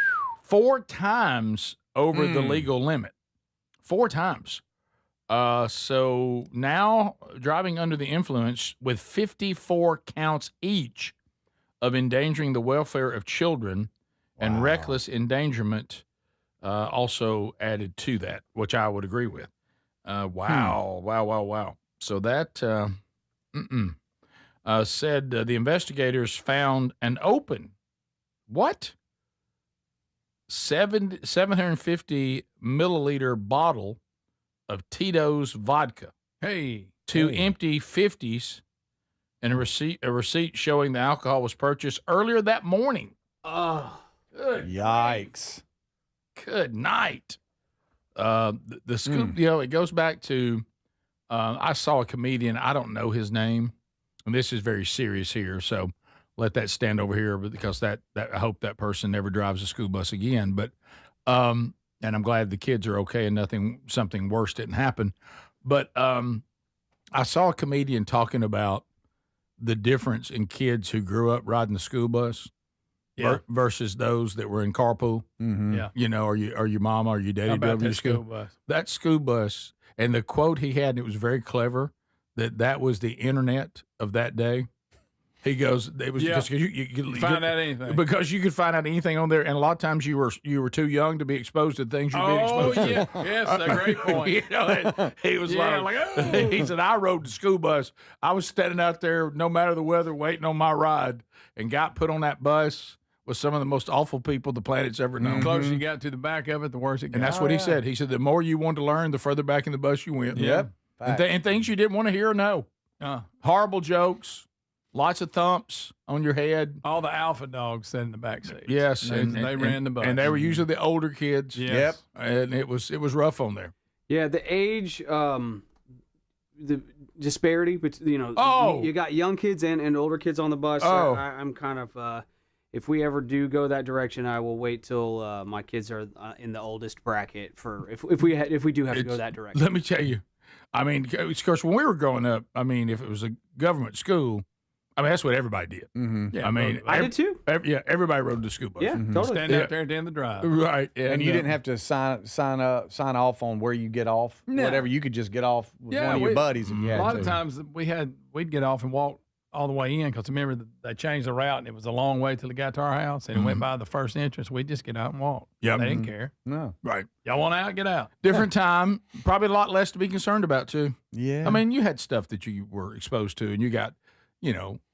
4 times over the legal limit. 4 times. So now driving under the influence with 54 counts each of endangering the welfare of children and reckless endangerment also added to that, which I would agree with. Wow. So that said the investigators found an open, 750 milliliter bottle of Tito's vodka. Hey. 2 empty 50s and a receipt showing the alcohol was purchased earlier that morning. Oh, good. Yikes. Good night. The scoop, it goes back to I saw a comedian, I don't know his name, and this is very serious here, so let that stand over here because that I hope that person never drives a school bus again. But and I'm glad the kids are okay and something worse didn't happen. But I saw a comedian talking about the difference in kids who grew up riding the school bus versus those that were in carpool. Mm-hmm. Yeah. Or your mama or your daddy drove you to school. Bus? That school bus, and the quote he had, and it was very clever, that was the internet of that day. He goes, it was just because you could find out anything. Because you could find out anything on there, and a lot of times you were too young to be exposed to things you're being exposed to. Yes, a great point. He was he said, I rode the school bus. I was standing out there, no matter the weather, waiting on my ride, and got put on that bus with some of the most awful people the planet's ever known. The closer you got to the back of it, the worse it got. And that's what he said. He said, the more you wanted to learn, the further back in the bus you went. Yep. And things you didn't want to hear or know. Horrible jokes. Lots of thumps on your head. All the alpha dogs sat in the back seat. Yes, they ran the bus, and they were usually the older kids. Yes. Yep, and it was rough on there. Yeah, the age, the disparity, but you got young kids and older kids on the bus. I'm kind of, if we ever do go that direction, I will wait till my kids are in the oldest bracket for if we do have to go that direction. Let me tell you, I mean, of course, when we were growing up, I mean, if it was a government school. I mean, that's what everybody did. Mm-hmm. Yeah, I mean, I did too. Everybody rode the school bus. Yeah, totally. Stand out there at the end of the drive. Right. And you didn't have to sign off on where you get off. No. Whatever, you could just get off with one of your buddies if you had A lot to. of times we'd get off and walk all the way in because remember they changed the route and it was a long way till it got to our house and it went by the first entrance. We'd just get out and walk. Yep. They didn't care. No. Right. Y'all want out? Get out. Different time. Probably a lot less to be concerned about too. Yeah. I mean, you had stuff that you were exposed to, and you got,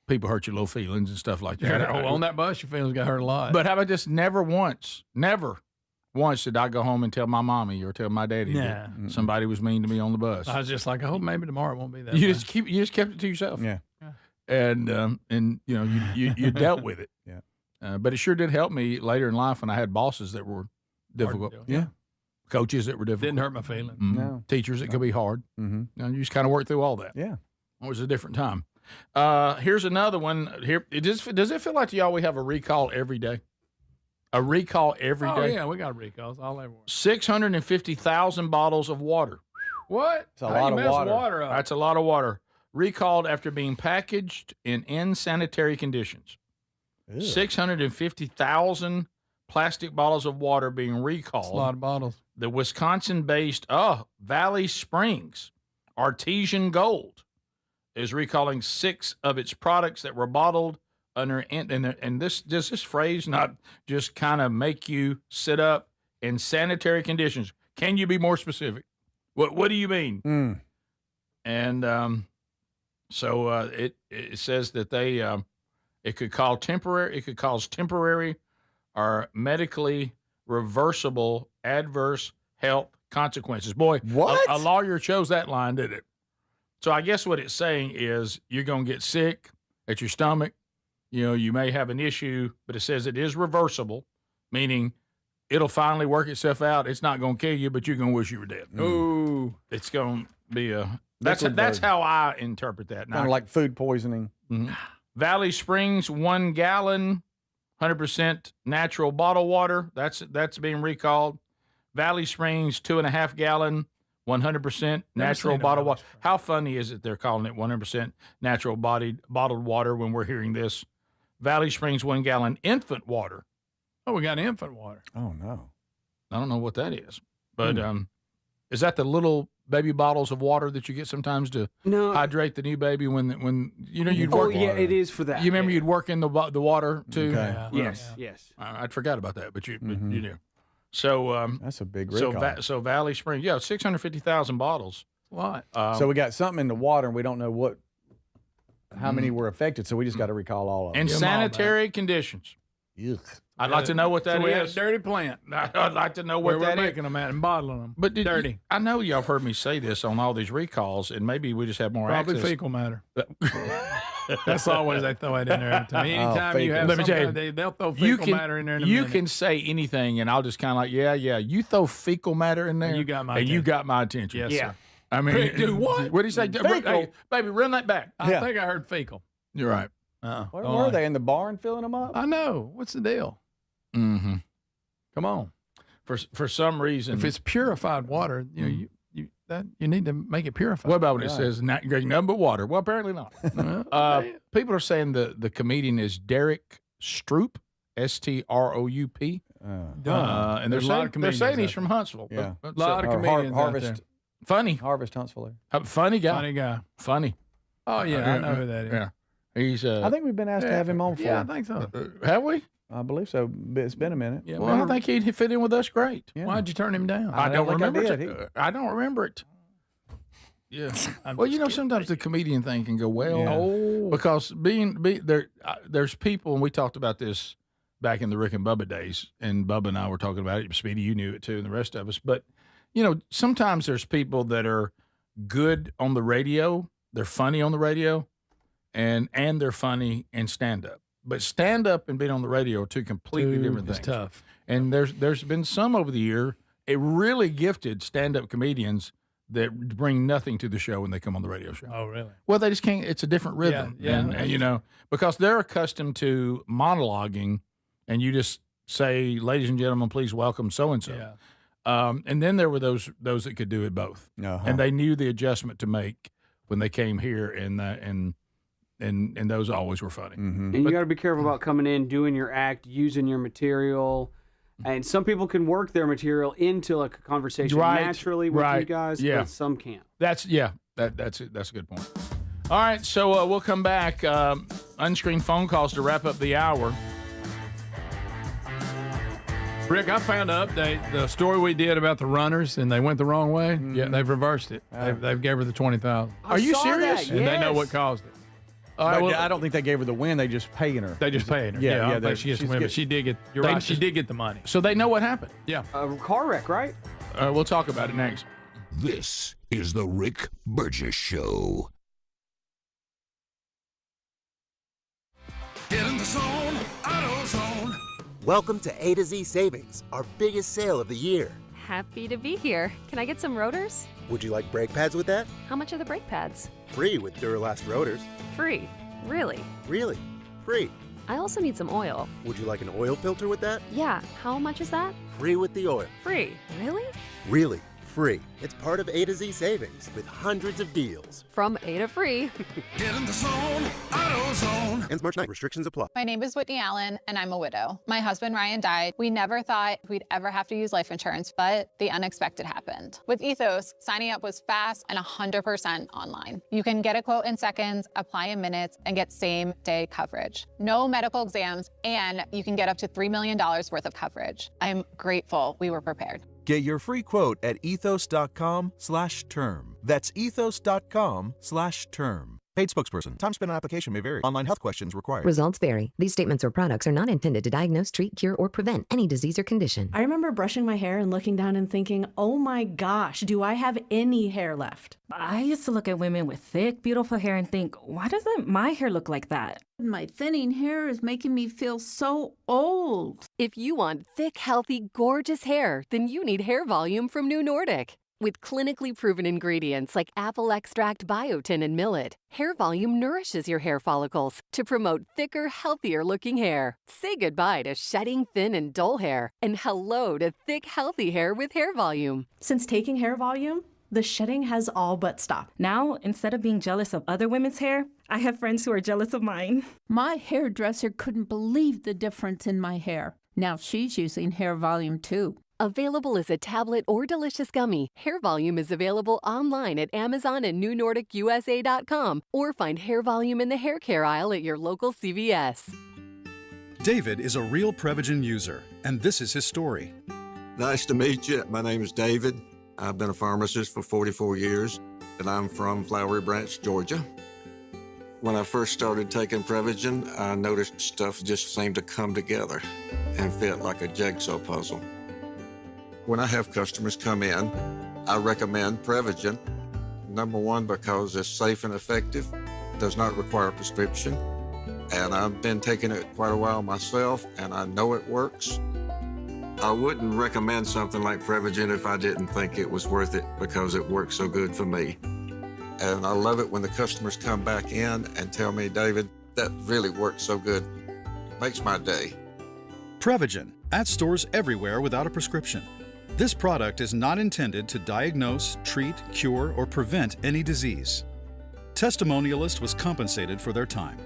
people hurt your little feelings and stuff like that. On that bus, your feelings got hurt a lot. But how about this? Never once did I go home and tell my mommy or tell my daddy that somebody was mean to me on the bus. I was just like, I hope maybe tomorrow it won't be that. You just kept it to yourself. Yeah. And you dealt with it. Yeah. But it sure did help me later in life when I had bosses that were difficult. Yeah. Coaches that were difficult. Didn't hurt my feelings. Mm-hmm. No. Teachers that could be hard. Mm-hmm. You just kind of work through all that. Yeah. It was a different time. Here's another one. Here, does it feel like to y'all we have a recall every day? A recall every day? Oh, yeah, we got recalls all everywhere. 650,000 bottles of water. What? It's a lot of water up? That's a lot of water. Recalled after being packaged in insanitary conditions. Ew. 650,000 plastic bottles of water being recalled. That's a lot of bottles. The Wisconsin-based Valley Springs Artesian Gold is recalling 6 of its products that were bottled under and this does this phrase not just kind of make you sit up in sanitary conditions? Can you be more specific? What do you mean? And so it says that they it could cause temporary or medically reversible adverse health consequences. Boy, what? A lawyer chose that line, didn't it? So I guess what it's saying is you're going to get sick at your stomach. you may have an issue, but it says it is reversible, meaning it'll finally work itself out. It's not going to kill you, but you're going to wish you were dead. Ooh. It's going to be that's how I interpret that. Kind of like food poisoning. Mm-hmm. Valley Springs, 1 gallon, 100% natural bottled water. That's being recalled. Valley Springs, 2.5 gallon, 100% natural bottled water. How funny is it they're calling it 100% natural bottled water when we're hearing this? Valley Springs, 1 gallon infant water. Oh, we got infant water. Oh, no. I don't know what that is. But is that the little baby bottles of water that you get sometimes to hydrate the new baby when you'd work? Oh, yeah, it is for that. You remember you'd work in the water too? Okay. Yes. I'd forgot about that, but you do. So that's a big recall. So Valley Springs, 650,000 bottles. What? So we got something in the water, and we don't know how many were affected. So we just got to recall all of them. And sanitary conditions. Yuck. I'd like to know what that is. We had a dirty plant. I'd like to know what Where that we're is. making them at and bottling them. But dirty. I know y'all have heard me say this on all these recalls, and maybe we just have more Probably access. fecal matter. That's always they throw it in there every time. Anytime you have Let me tell something, they'll throw fecal matter in there in a You minute. can say anything, and I'll just kind of like, yeah. You throw fecal matter in there, And you got my and you attention. got my attention. Yes, sir. I mean, Do what? What did he say? Fecal. Hey, baby, run that back. I think I heard fecal. You're right. Where were they, in the barn filling them up? I know. What's the deal? Mm-hmm. Come on. For some reason, If it's purified water, you need to make it purified. what about when it says nothing but water? Well, apparently not. People are saying the comedian is Derek Stroop, Stroup, and There's a lot of they're comedians saying out he's from Huntsville. Yeah. A lot of Or comedians out Harvest, there. Funny, Harvest Huntsville. funny guy, Funny guy. funny. Oh, yeah, I know who that is. Yeah, he's. I think we've been asked to have him on for. Yeah, I think so. Have we? I believe so. It's been a minute. Yeah, Well, I think he'd fit in with us great. Yeah. Why'd you turn him down? I don't think I remember did. it. I don't remember it. Yeah. Well, sometimes the comedian thing can go well. Yeah. Oh. Because there's people, and we talked about this back in the Rick and Bubba days, and Bubba and I were talking about it. Speedy, you knew it too, and the rest of us. But, sometimes there's people that are good on the radio. They're funny on the radio, and they're funny in stand-up. But stand-up and being on the radio are two completely different things. It's tough. And there's been some over the year, really gifted stand-up comedians that bring nothing to the show when they come on the radio show. Oh, really? Well, they just can't. It's a different rhythm. Yeah, And because they're accustomed to monologuing, and you just say, ladies and gentlemen, please welcome so-and-so. Yeah. And then there were those that could do it both. Uh-huh. And they knew the adjustment to make when they came here, and those always were funny. Mm-hmm. And you got to be careful about coming in, doing your act, using your material. And some people can work their material into like a conversation naturally with you guys, but some can't. That's it. That's a good point. All right, so we'll come back. Unscreened phone calls to wrap up the hour. Rick, I found an update. The story we did about the runners, and they went the wrong way. Yeah, they've reversed it. They've gave her the $20,000. Are you serious? And they know what caused it. I don't think they gave her the win. They just paying her. They just paid her. Yeah, I don't think she gets the win, but she did get. You're right. She did get the money. So they know what happened. Yeah. A car wreck, right? We'll talk about it next. This is the Rick Burgess Show. Get in the zone, AutoZone. Welcome to A to Z Savings, our biggest sale of the year. Happy to be here. Can I get some rotors? Would you like brake pads with that? How much are the brake pads? Free with Duralast rotors. Free. Really? Really? Free. I also need some oil. Would you like an oil filter with that? Yeah. How much is that? Free with the oil. Free. Really? Really? Free. It's part of A to Z Savings with hundreds of deals. From A to free. Get in the zone, AutoZone. Ends March 9th. Restrictions apply. My name is Whitney Allen, and I'm a widow. My husband, Ryan, died. We never thought we'd ever have to use life insurance, but the unexpected happened. With Ethos, signing up was fast and 100% online. You can get a quote in seconds, apply in minutes, and get same-day coverage. No medical exams, and you can get up to $3 million worth of coverage. I'm grateful we were prepared. Get your free quote at ethos.com/term. That's ethos.com/term. Paid spokesperson. Time spent on application may vary. Online health questions required. Results vary. These statements or products are not intended to diagnose, treat, cure, or prevent any disease or condition. I remember brushing my hair and looking down and thinking, oh my gosh, do I have any hair left? I used to look at women with thick, beautiful hair and think, why doesn't my hair look like that? My thinning hair is making me feel so old. If you want thick, healthy, gorgeous hair, then you need Hair Volume from New Nordic. With clinically proven ingredients like apple extract, biotin, and millet, Hair Volume nourishes your hair follicles to promote thicker, healthier-looking hair. Say goodbye to shedding thin and dull hair, and hello to thick, healthy hair with Hair Volume. Since taking Hair Volume, the shedding has all but stopped. Now, instead of being jealous of other women's hair, I have friends who are jealous of mine. My hairdresser couldn't believe the difference in my hair. Now she's using Hair Volume too. Available as a tablet or delicious gummy, Hair Volume is available online at Amazon and NewNordicUSA.com, or find Hair Volume in the hair care aisle at your local CVS. David is a real Prevagen user, and this is his story. Nice to meet you. My name is David. I've been a pharmacist for 44 years, and I'm from Flowery Branch, Georgia. When I first started taking Prevagen, I noticed stuff just seemed to come together and fit like a jigsaw puzzle. When I have customers come in, I recommend Prevagen. Number one, because it's safe and effective, does not require a prescription, and I've been taking it quite a while myself, and I know it works. I wouldn't recommend something like Prevagen if I didn't think it was worth it, because it works so good for me. And I love it when the customers come back in and tell me, David, that really works so good. Makes my day. Prevagen, at stores everywhere without a prescription. This product is not intended to diagnose, treat, cure, or prevent any disease. Testimonialist was compensated for their time.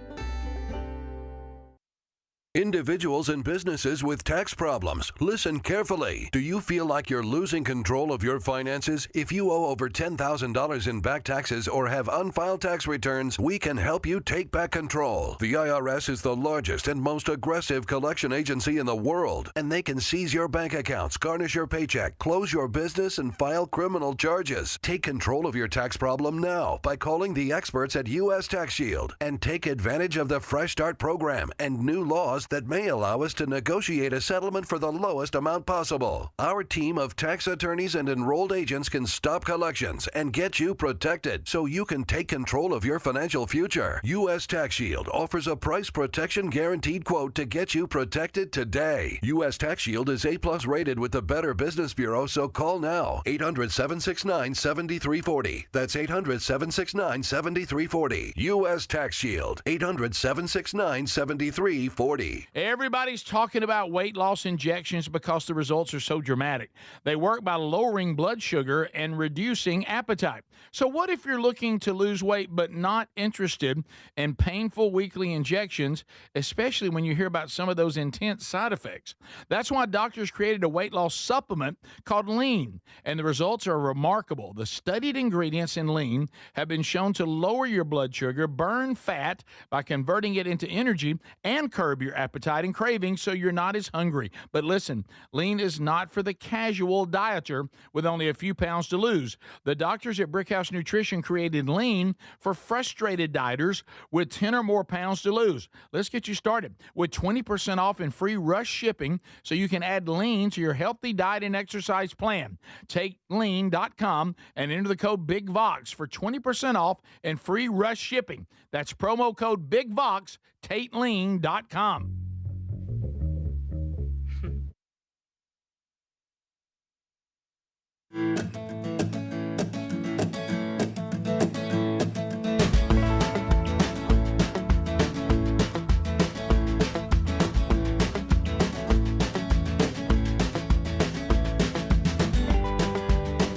Individuals and businesses with tax problems, listen carefully. Do you feel like you're losing control of your finances? If you owe over $10,000 in back taxes or have unfiled tax returns, we can help you take back control. The IRS is the largest and most aggressive collection agency in the world, and they can seize your bank accounts, garnish your paycheck, close your business, and file criminal charges. Take control of your tax problem now by calling the experts at U.S. Tax Shield and take advantage of the Fresh Start program and new laws that may allow us to negotiate a settlement for the lowest amount possible. Our team of tax attorneys and enrolled agents can stop collections and get you protected so you can take control of your financial future. U.S. Tax Shield offers a price protection guaranteed quote to get you protected today. U.S. Tax Shield is A+ rated with the Better Business Bureau, so call now. 800-769-7340. That's 800-769-7340. U.S. Tax Shield. 800-769-7340. Everybody's talking about weight loss injections because the results are so dramatic. They work by lowering blood sugar and reducing appetite. So what if you're looking to lose weight but not interested in painful weekly injections, especially when you hear about some of those intense side effects? That's why doctors created a weight loss supplement called Lean, and the results are remarkable. The studied ingredients in Lean have been shown to lower your blood sugar, burn fat by converting it into energy, and curb your appetite and cravings so you're not as hungry. But listen, Lean is not for the casual dieter with only a few pounds to lose. The doctors at Brickhouse Nutrition created Lean for frustrated dieters with 10 or more pounds to lose. Let's get you started with 20% off and free rush shipping so you can add Lean to your healthy diet and exercise plan. Take lean.com and enter the code BIGVOX for 20% off and free rush shipping. That's promo code BIGVOX, TateLean.com.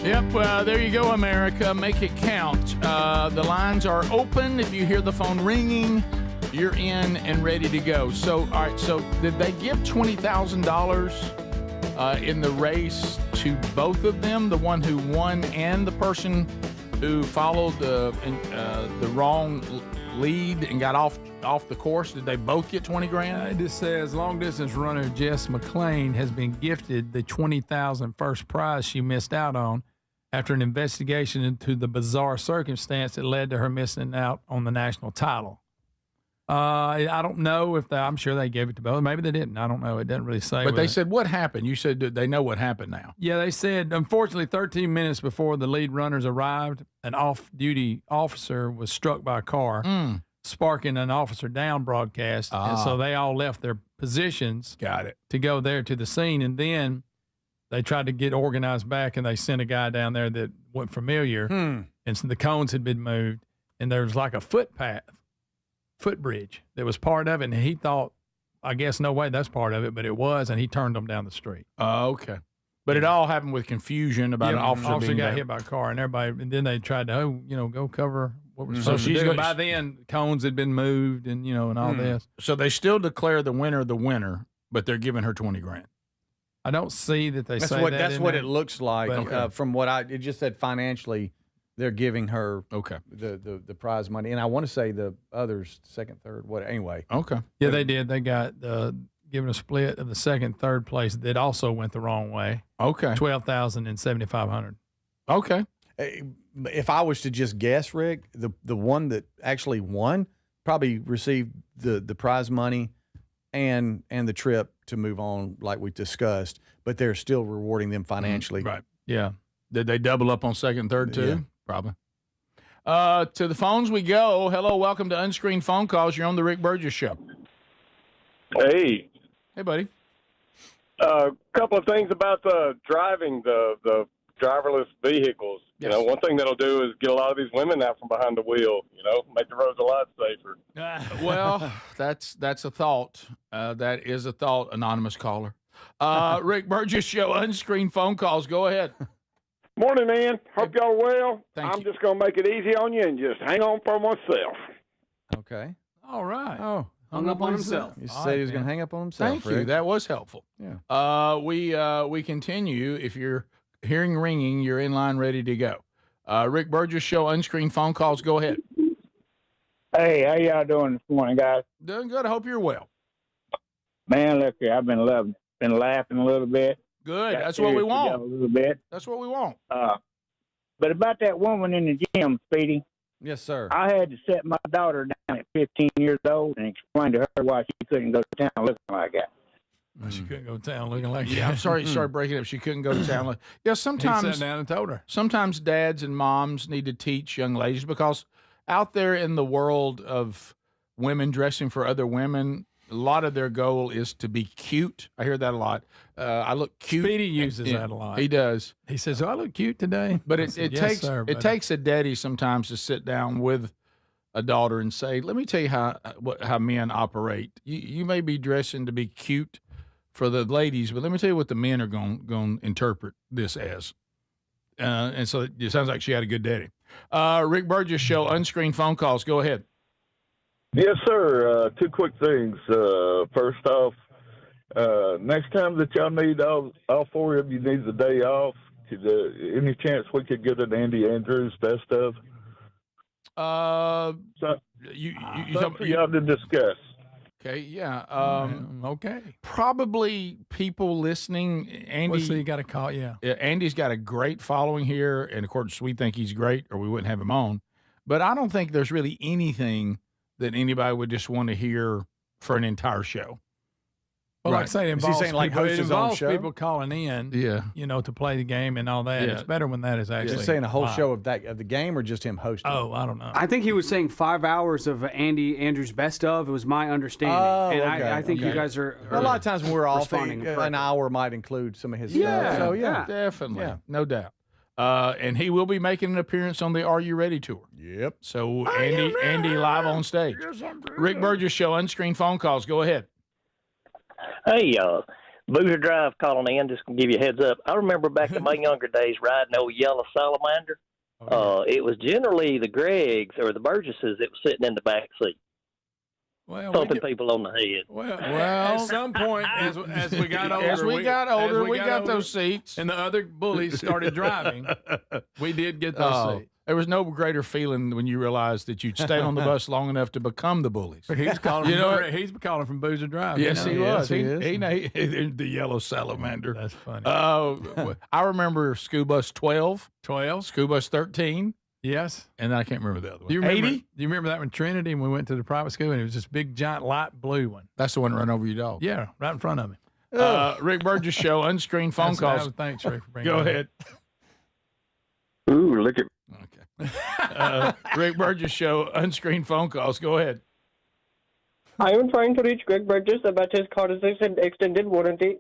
Yep, there you go, America. Make it count. The lines are open. If you hear the phone ringing, you're in and ready to go. So, all right, so did they give $20,000 in the race to both of them, the one who won and the person who followed the wrong lead and got off the course? Did they both get $20,000? It just says long distance runner Jess McClain has been gifted the $20,000 first prize she missed out on after an investigation into the bizarre circumstance that led to her missing out on the national title. I don't know if I'm sure they gave it to both. Maybe they didn't. I don't know. It doesn't really say. But they said what happened. You said they know what happened now. Yeah, they said, unfortunately, 13 minutes before the lead runners arrived, an off-duty officer was struck by a car, sparking an officer down broadcast. And so they all left their positions to go there to the scene. And then they tried to get organized back, and they sent a guy down there that wasn't familiar. And so the cones had been moved, and there was like a footbridge that was part of it, and he thought, I guess, no way that's part of it, but it was, and he turned them down the street. Okay. But it all happened with confusion about an officer being got there. hit by a car, and everybody, and then they tried to, go cover what we're supposed to do. By then, cones had been moved, and and all this. So they still declare the winner, but they're giving her $20,000. I don't see that they say that. That's what it looks like. But, from what it just said financially, they're giving her the prize money, and I want to say the others second, third, what anyway. Okay. Yeah, they did. They got given a split of the second, third place that also went the wrong way. Okay. 12,000 and 7,500. Okay. If I was to just guess, Rick, the one that actually won probably received the prize money and the trip to move on, like we discussed, but they're still rewarding them financially. Right. Yeah. Did they double up on second and third too? Yeah. Probably. To the phones we go. Hello, welcome to Unscreened Phone Calls. You're on the Rick Burgess Show. Hey. Hey, buddy. Couple of things about the driving the driverless vehicles. Yes. One thing that'll do is get a lot of these women out from behind the wheel. Make the roads a lot safer. Well, that's a thought. That is a thought, anonymous caller. Rick Burgess Show, Unscreened Phone Calls. Go ahead. Morning, man. Hope y'all well. Thank I'm just going to make it easy on you and just hang on for myself. Okay. All right. Oh, hung up on himself. You said he was going to hang up on himself. Thank you. Rick. That was helpful. Yeah. We continue. If you're hearing ringing, you're in line ready to go. Rick Burgess Show, Unscreened Phone Calls. Go ahead. Hey, how y'all doing this morning, guys? Doing good. I hope you're well. Man, look here. I've been laughing a little bit. Good. Got That's what we serious with y'all want. A little bit. That's what we want. But about that woman in the gym, Speedy. Yes, sir. I had to set my daughter down at 15 years old and explain to her why she couldn't go to town looking like that. Well, she couldn't go to town looking like Yeah, I'm sorry. Sorry, breaking up. She couldn't go to town. Yeah, sometimes He sat down and told her. Sometimes dads and moms need to teach young ladies, because out there in the world of women dressing for other women, a lot of their goal is to be cute. I hear that a lot. I look cute. Speedy uses that a lot. He does. He says, "Oh, I look cute today." But I said, it "Yes, sir, it buddy." takes a daddy sometimes to sit down with a daughter and say, "Let me tell you how men operate. You may be dressing to be cute for the ladies, but let me tell you what the men are going to interpret this as." And so it sounds like she had a good daddy. Rick Burgess Show, Unscreened Phone Calls. Go ahead. Yes, sir. Two quick things. First off, next time that y'all need all four of you need the day off, any chance we could get an Andy Andrews best of? Something for y'all to discuss. Okay, yeah. Okay. Probably people listening. Andy, So you got to call, Andy's got a great following here, and of course we think he's great, or we wouldn't have him on. But I don't think there's really anything that anybody would just want to hear for an entire show. Well, like I say, it involves, saying like people, host it his own involves show? people calling in, to play the game and all that. Yeah. It's better when that is actually. Just saying a whole live. show of the game, or just him hosting? Oh, I don't know. I think he was saying 5 hours of Andy Andrews' best of. It was my understanding. Oh, and okay, I think you okay. guys are A lot of times when we're off, responding an hour might include some of his Yeah, stuff. So yeah, definitely, Yeah. no doubt. And he will be making an appearance on the Are You Ready tour. Yep. So Andy live on stage. Yes, I'm ready. Rick Burgess Show, Unscreened Phone Calls. Go ahead. Hey, Boozer Drive calling in, just to give you a heads up. I remember back in my younger days riding old yellow salamander. It was generally the Greggs or the Burgesses that was sitting in the back seat, thumping people on the head. Well, at some point, as we got older, As we got older, we got those seats. and the other bullies started driving. We did get those seats. There was no greater feeling when you realized that you'd stayed on the bus long enough to become the bullies. But he's calling. He's calling from Boozer Drive. Yes, he was. he is. He the yellow salamander. That's funny. I remember school bus 12, 12, school bus 13. Yes, and I can't remember the other one. Do you remember, 80? Do you remember that one, Trinity, when we went to the private school, and it was this big, giant, light blue one? That's the one that run over your dog. Yeah, right in front of me. Rick Burgess Show, unscreened phone calls. Thanks, Rick, for bringing Go that ahead. Ooh, look at. Okay. Rick Burgess Show, unscreened phone calls. Go ahead. I am trying to reach Greg Burgess about his car's extended warranty.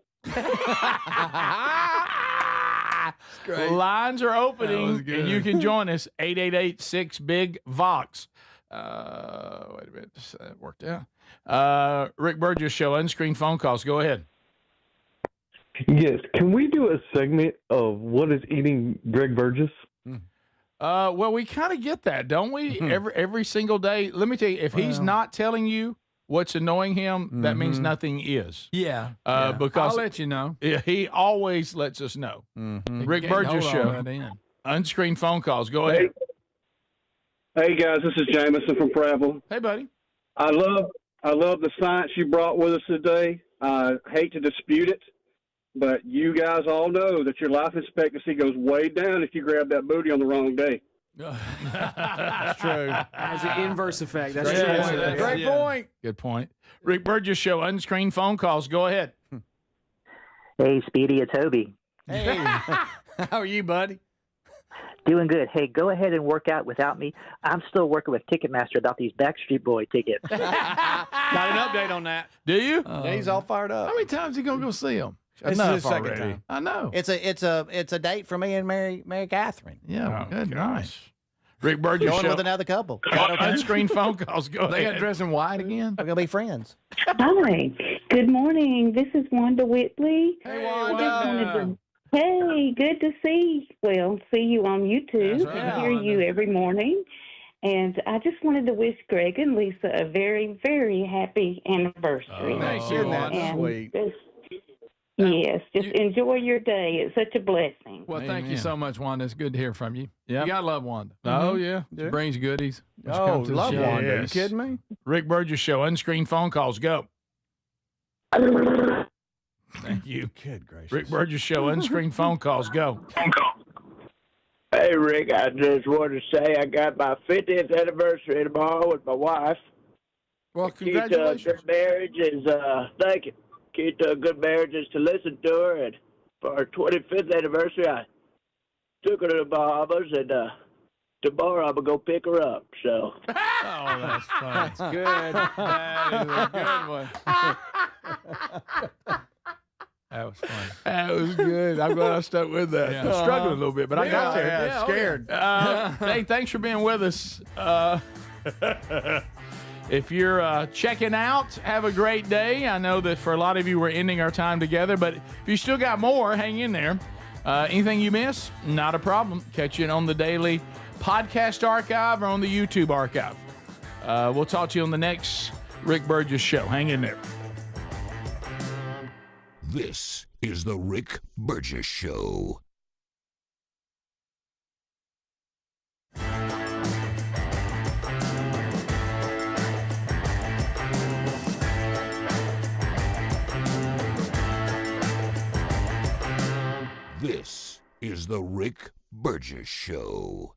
Great. Lines are opening, and you can join us, 888-6-BIG-VOX. Wait a minute. That worked out. Rick Burgess Show, unscreened phone calls. Go ahead. Yes. Can we do a segment of what is eating Greg Burgess? Well, we kind of get that, don't we? Every single day. Let me tell you, if he's not telling you what's annoying him, that means nothing is. Yeah. Because I'll let you know. He always lets us know. Rick Burgess Show, unscreened phone calls. Go ahead. Hey guys, this is Jameson from Prattville. Hey, buddy. I love the science you brought with us today. I hate to dispute it, but you guys all know that your life expectancy goes way down if you grab that booty on the wrong day. That's true. Has an inverse effect. That's Great true. Great point. Good point. Rick Burgess Show, unscreened phone calls. Go ahead. Hey, Speedy, it's Toby. Hey. How are you, buddy? Doing good. Hey, go ahead and work out without me. I'm still working with Ticketmaster about these Backstreet Boy tickets. Got an update on that. Do you? Yeah, he's all fired up. How many times are you gonna go see him? This is his second time. I know. It's a date for me and Mary Catherine. Yeah, good night. Rick Burgess Going Show. with another couple. Unscreened phone calls. Go They ahead. got dressed in white again. We're gonna be friends. Hi. Good morning. This is Wanda Whitley. Hey, Wanda. Hey, good to see you on YouTube That's right, and hear you every morning. And I just wanted to wish Greg and Lisa a very, very happy anniversary. Thank you. That's sweet. Yes, just enjoy your day. It's such a blessing. Well, thank you so much, Wanda. It's good to hear from you. Yep. You gotta love Wanda. Oh, yeah. She brings goodies. when she Oh, comes to the love show. Wanda. Are you Yes. kidding me? Rick Burgess Show, unscreened phone calls. Go. Thank you. Good gracious. Rick Burgess Show, unscreened phone calls. Go. Hey, Rick, I just wanted to say I got my 50th anniversary tomorrow with my wife. Well, Key congratulations. to a good marriage is, thank you. Key to a good marriage is to listen to her. And for our 25th anniversary, I took her to the Bahamas, and tomorrow I'm going to go pick her up. So. Oh, that's fun. That's good. That is a good one. That was funny. That was good. I'm glad I stuck with that. Yeah. I'm struggling a little bit, but I got there. Yeah, scared. Hey, thanks for being with us. If you're checking out, have a great day. I know that for a lot of you, we're ending our time together, but if you still got more, hang in there. Anything you miss, not a problem. Catch it on the daily podcast archive or on the YouTube archive. We'll talk to you on the next Rick Burgess Show. Hang in there. This is the Rick Burgess Show. This is the Rick Burgess Show.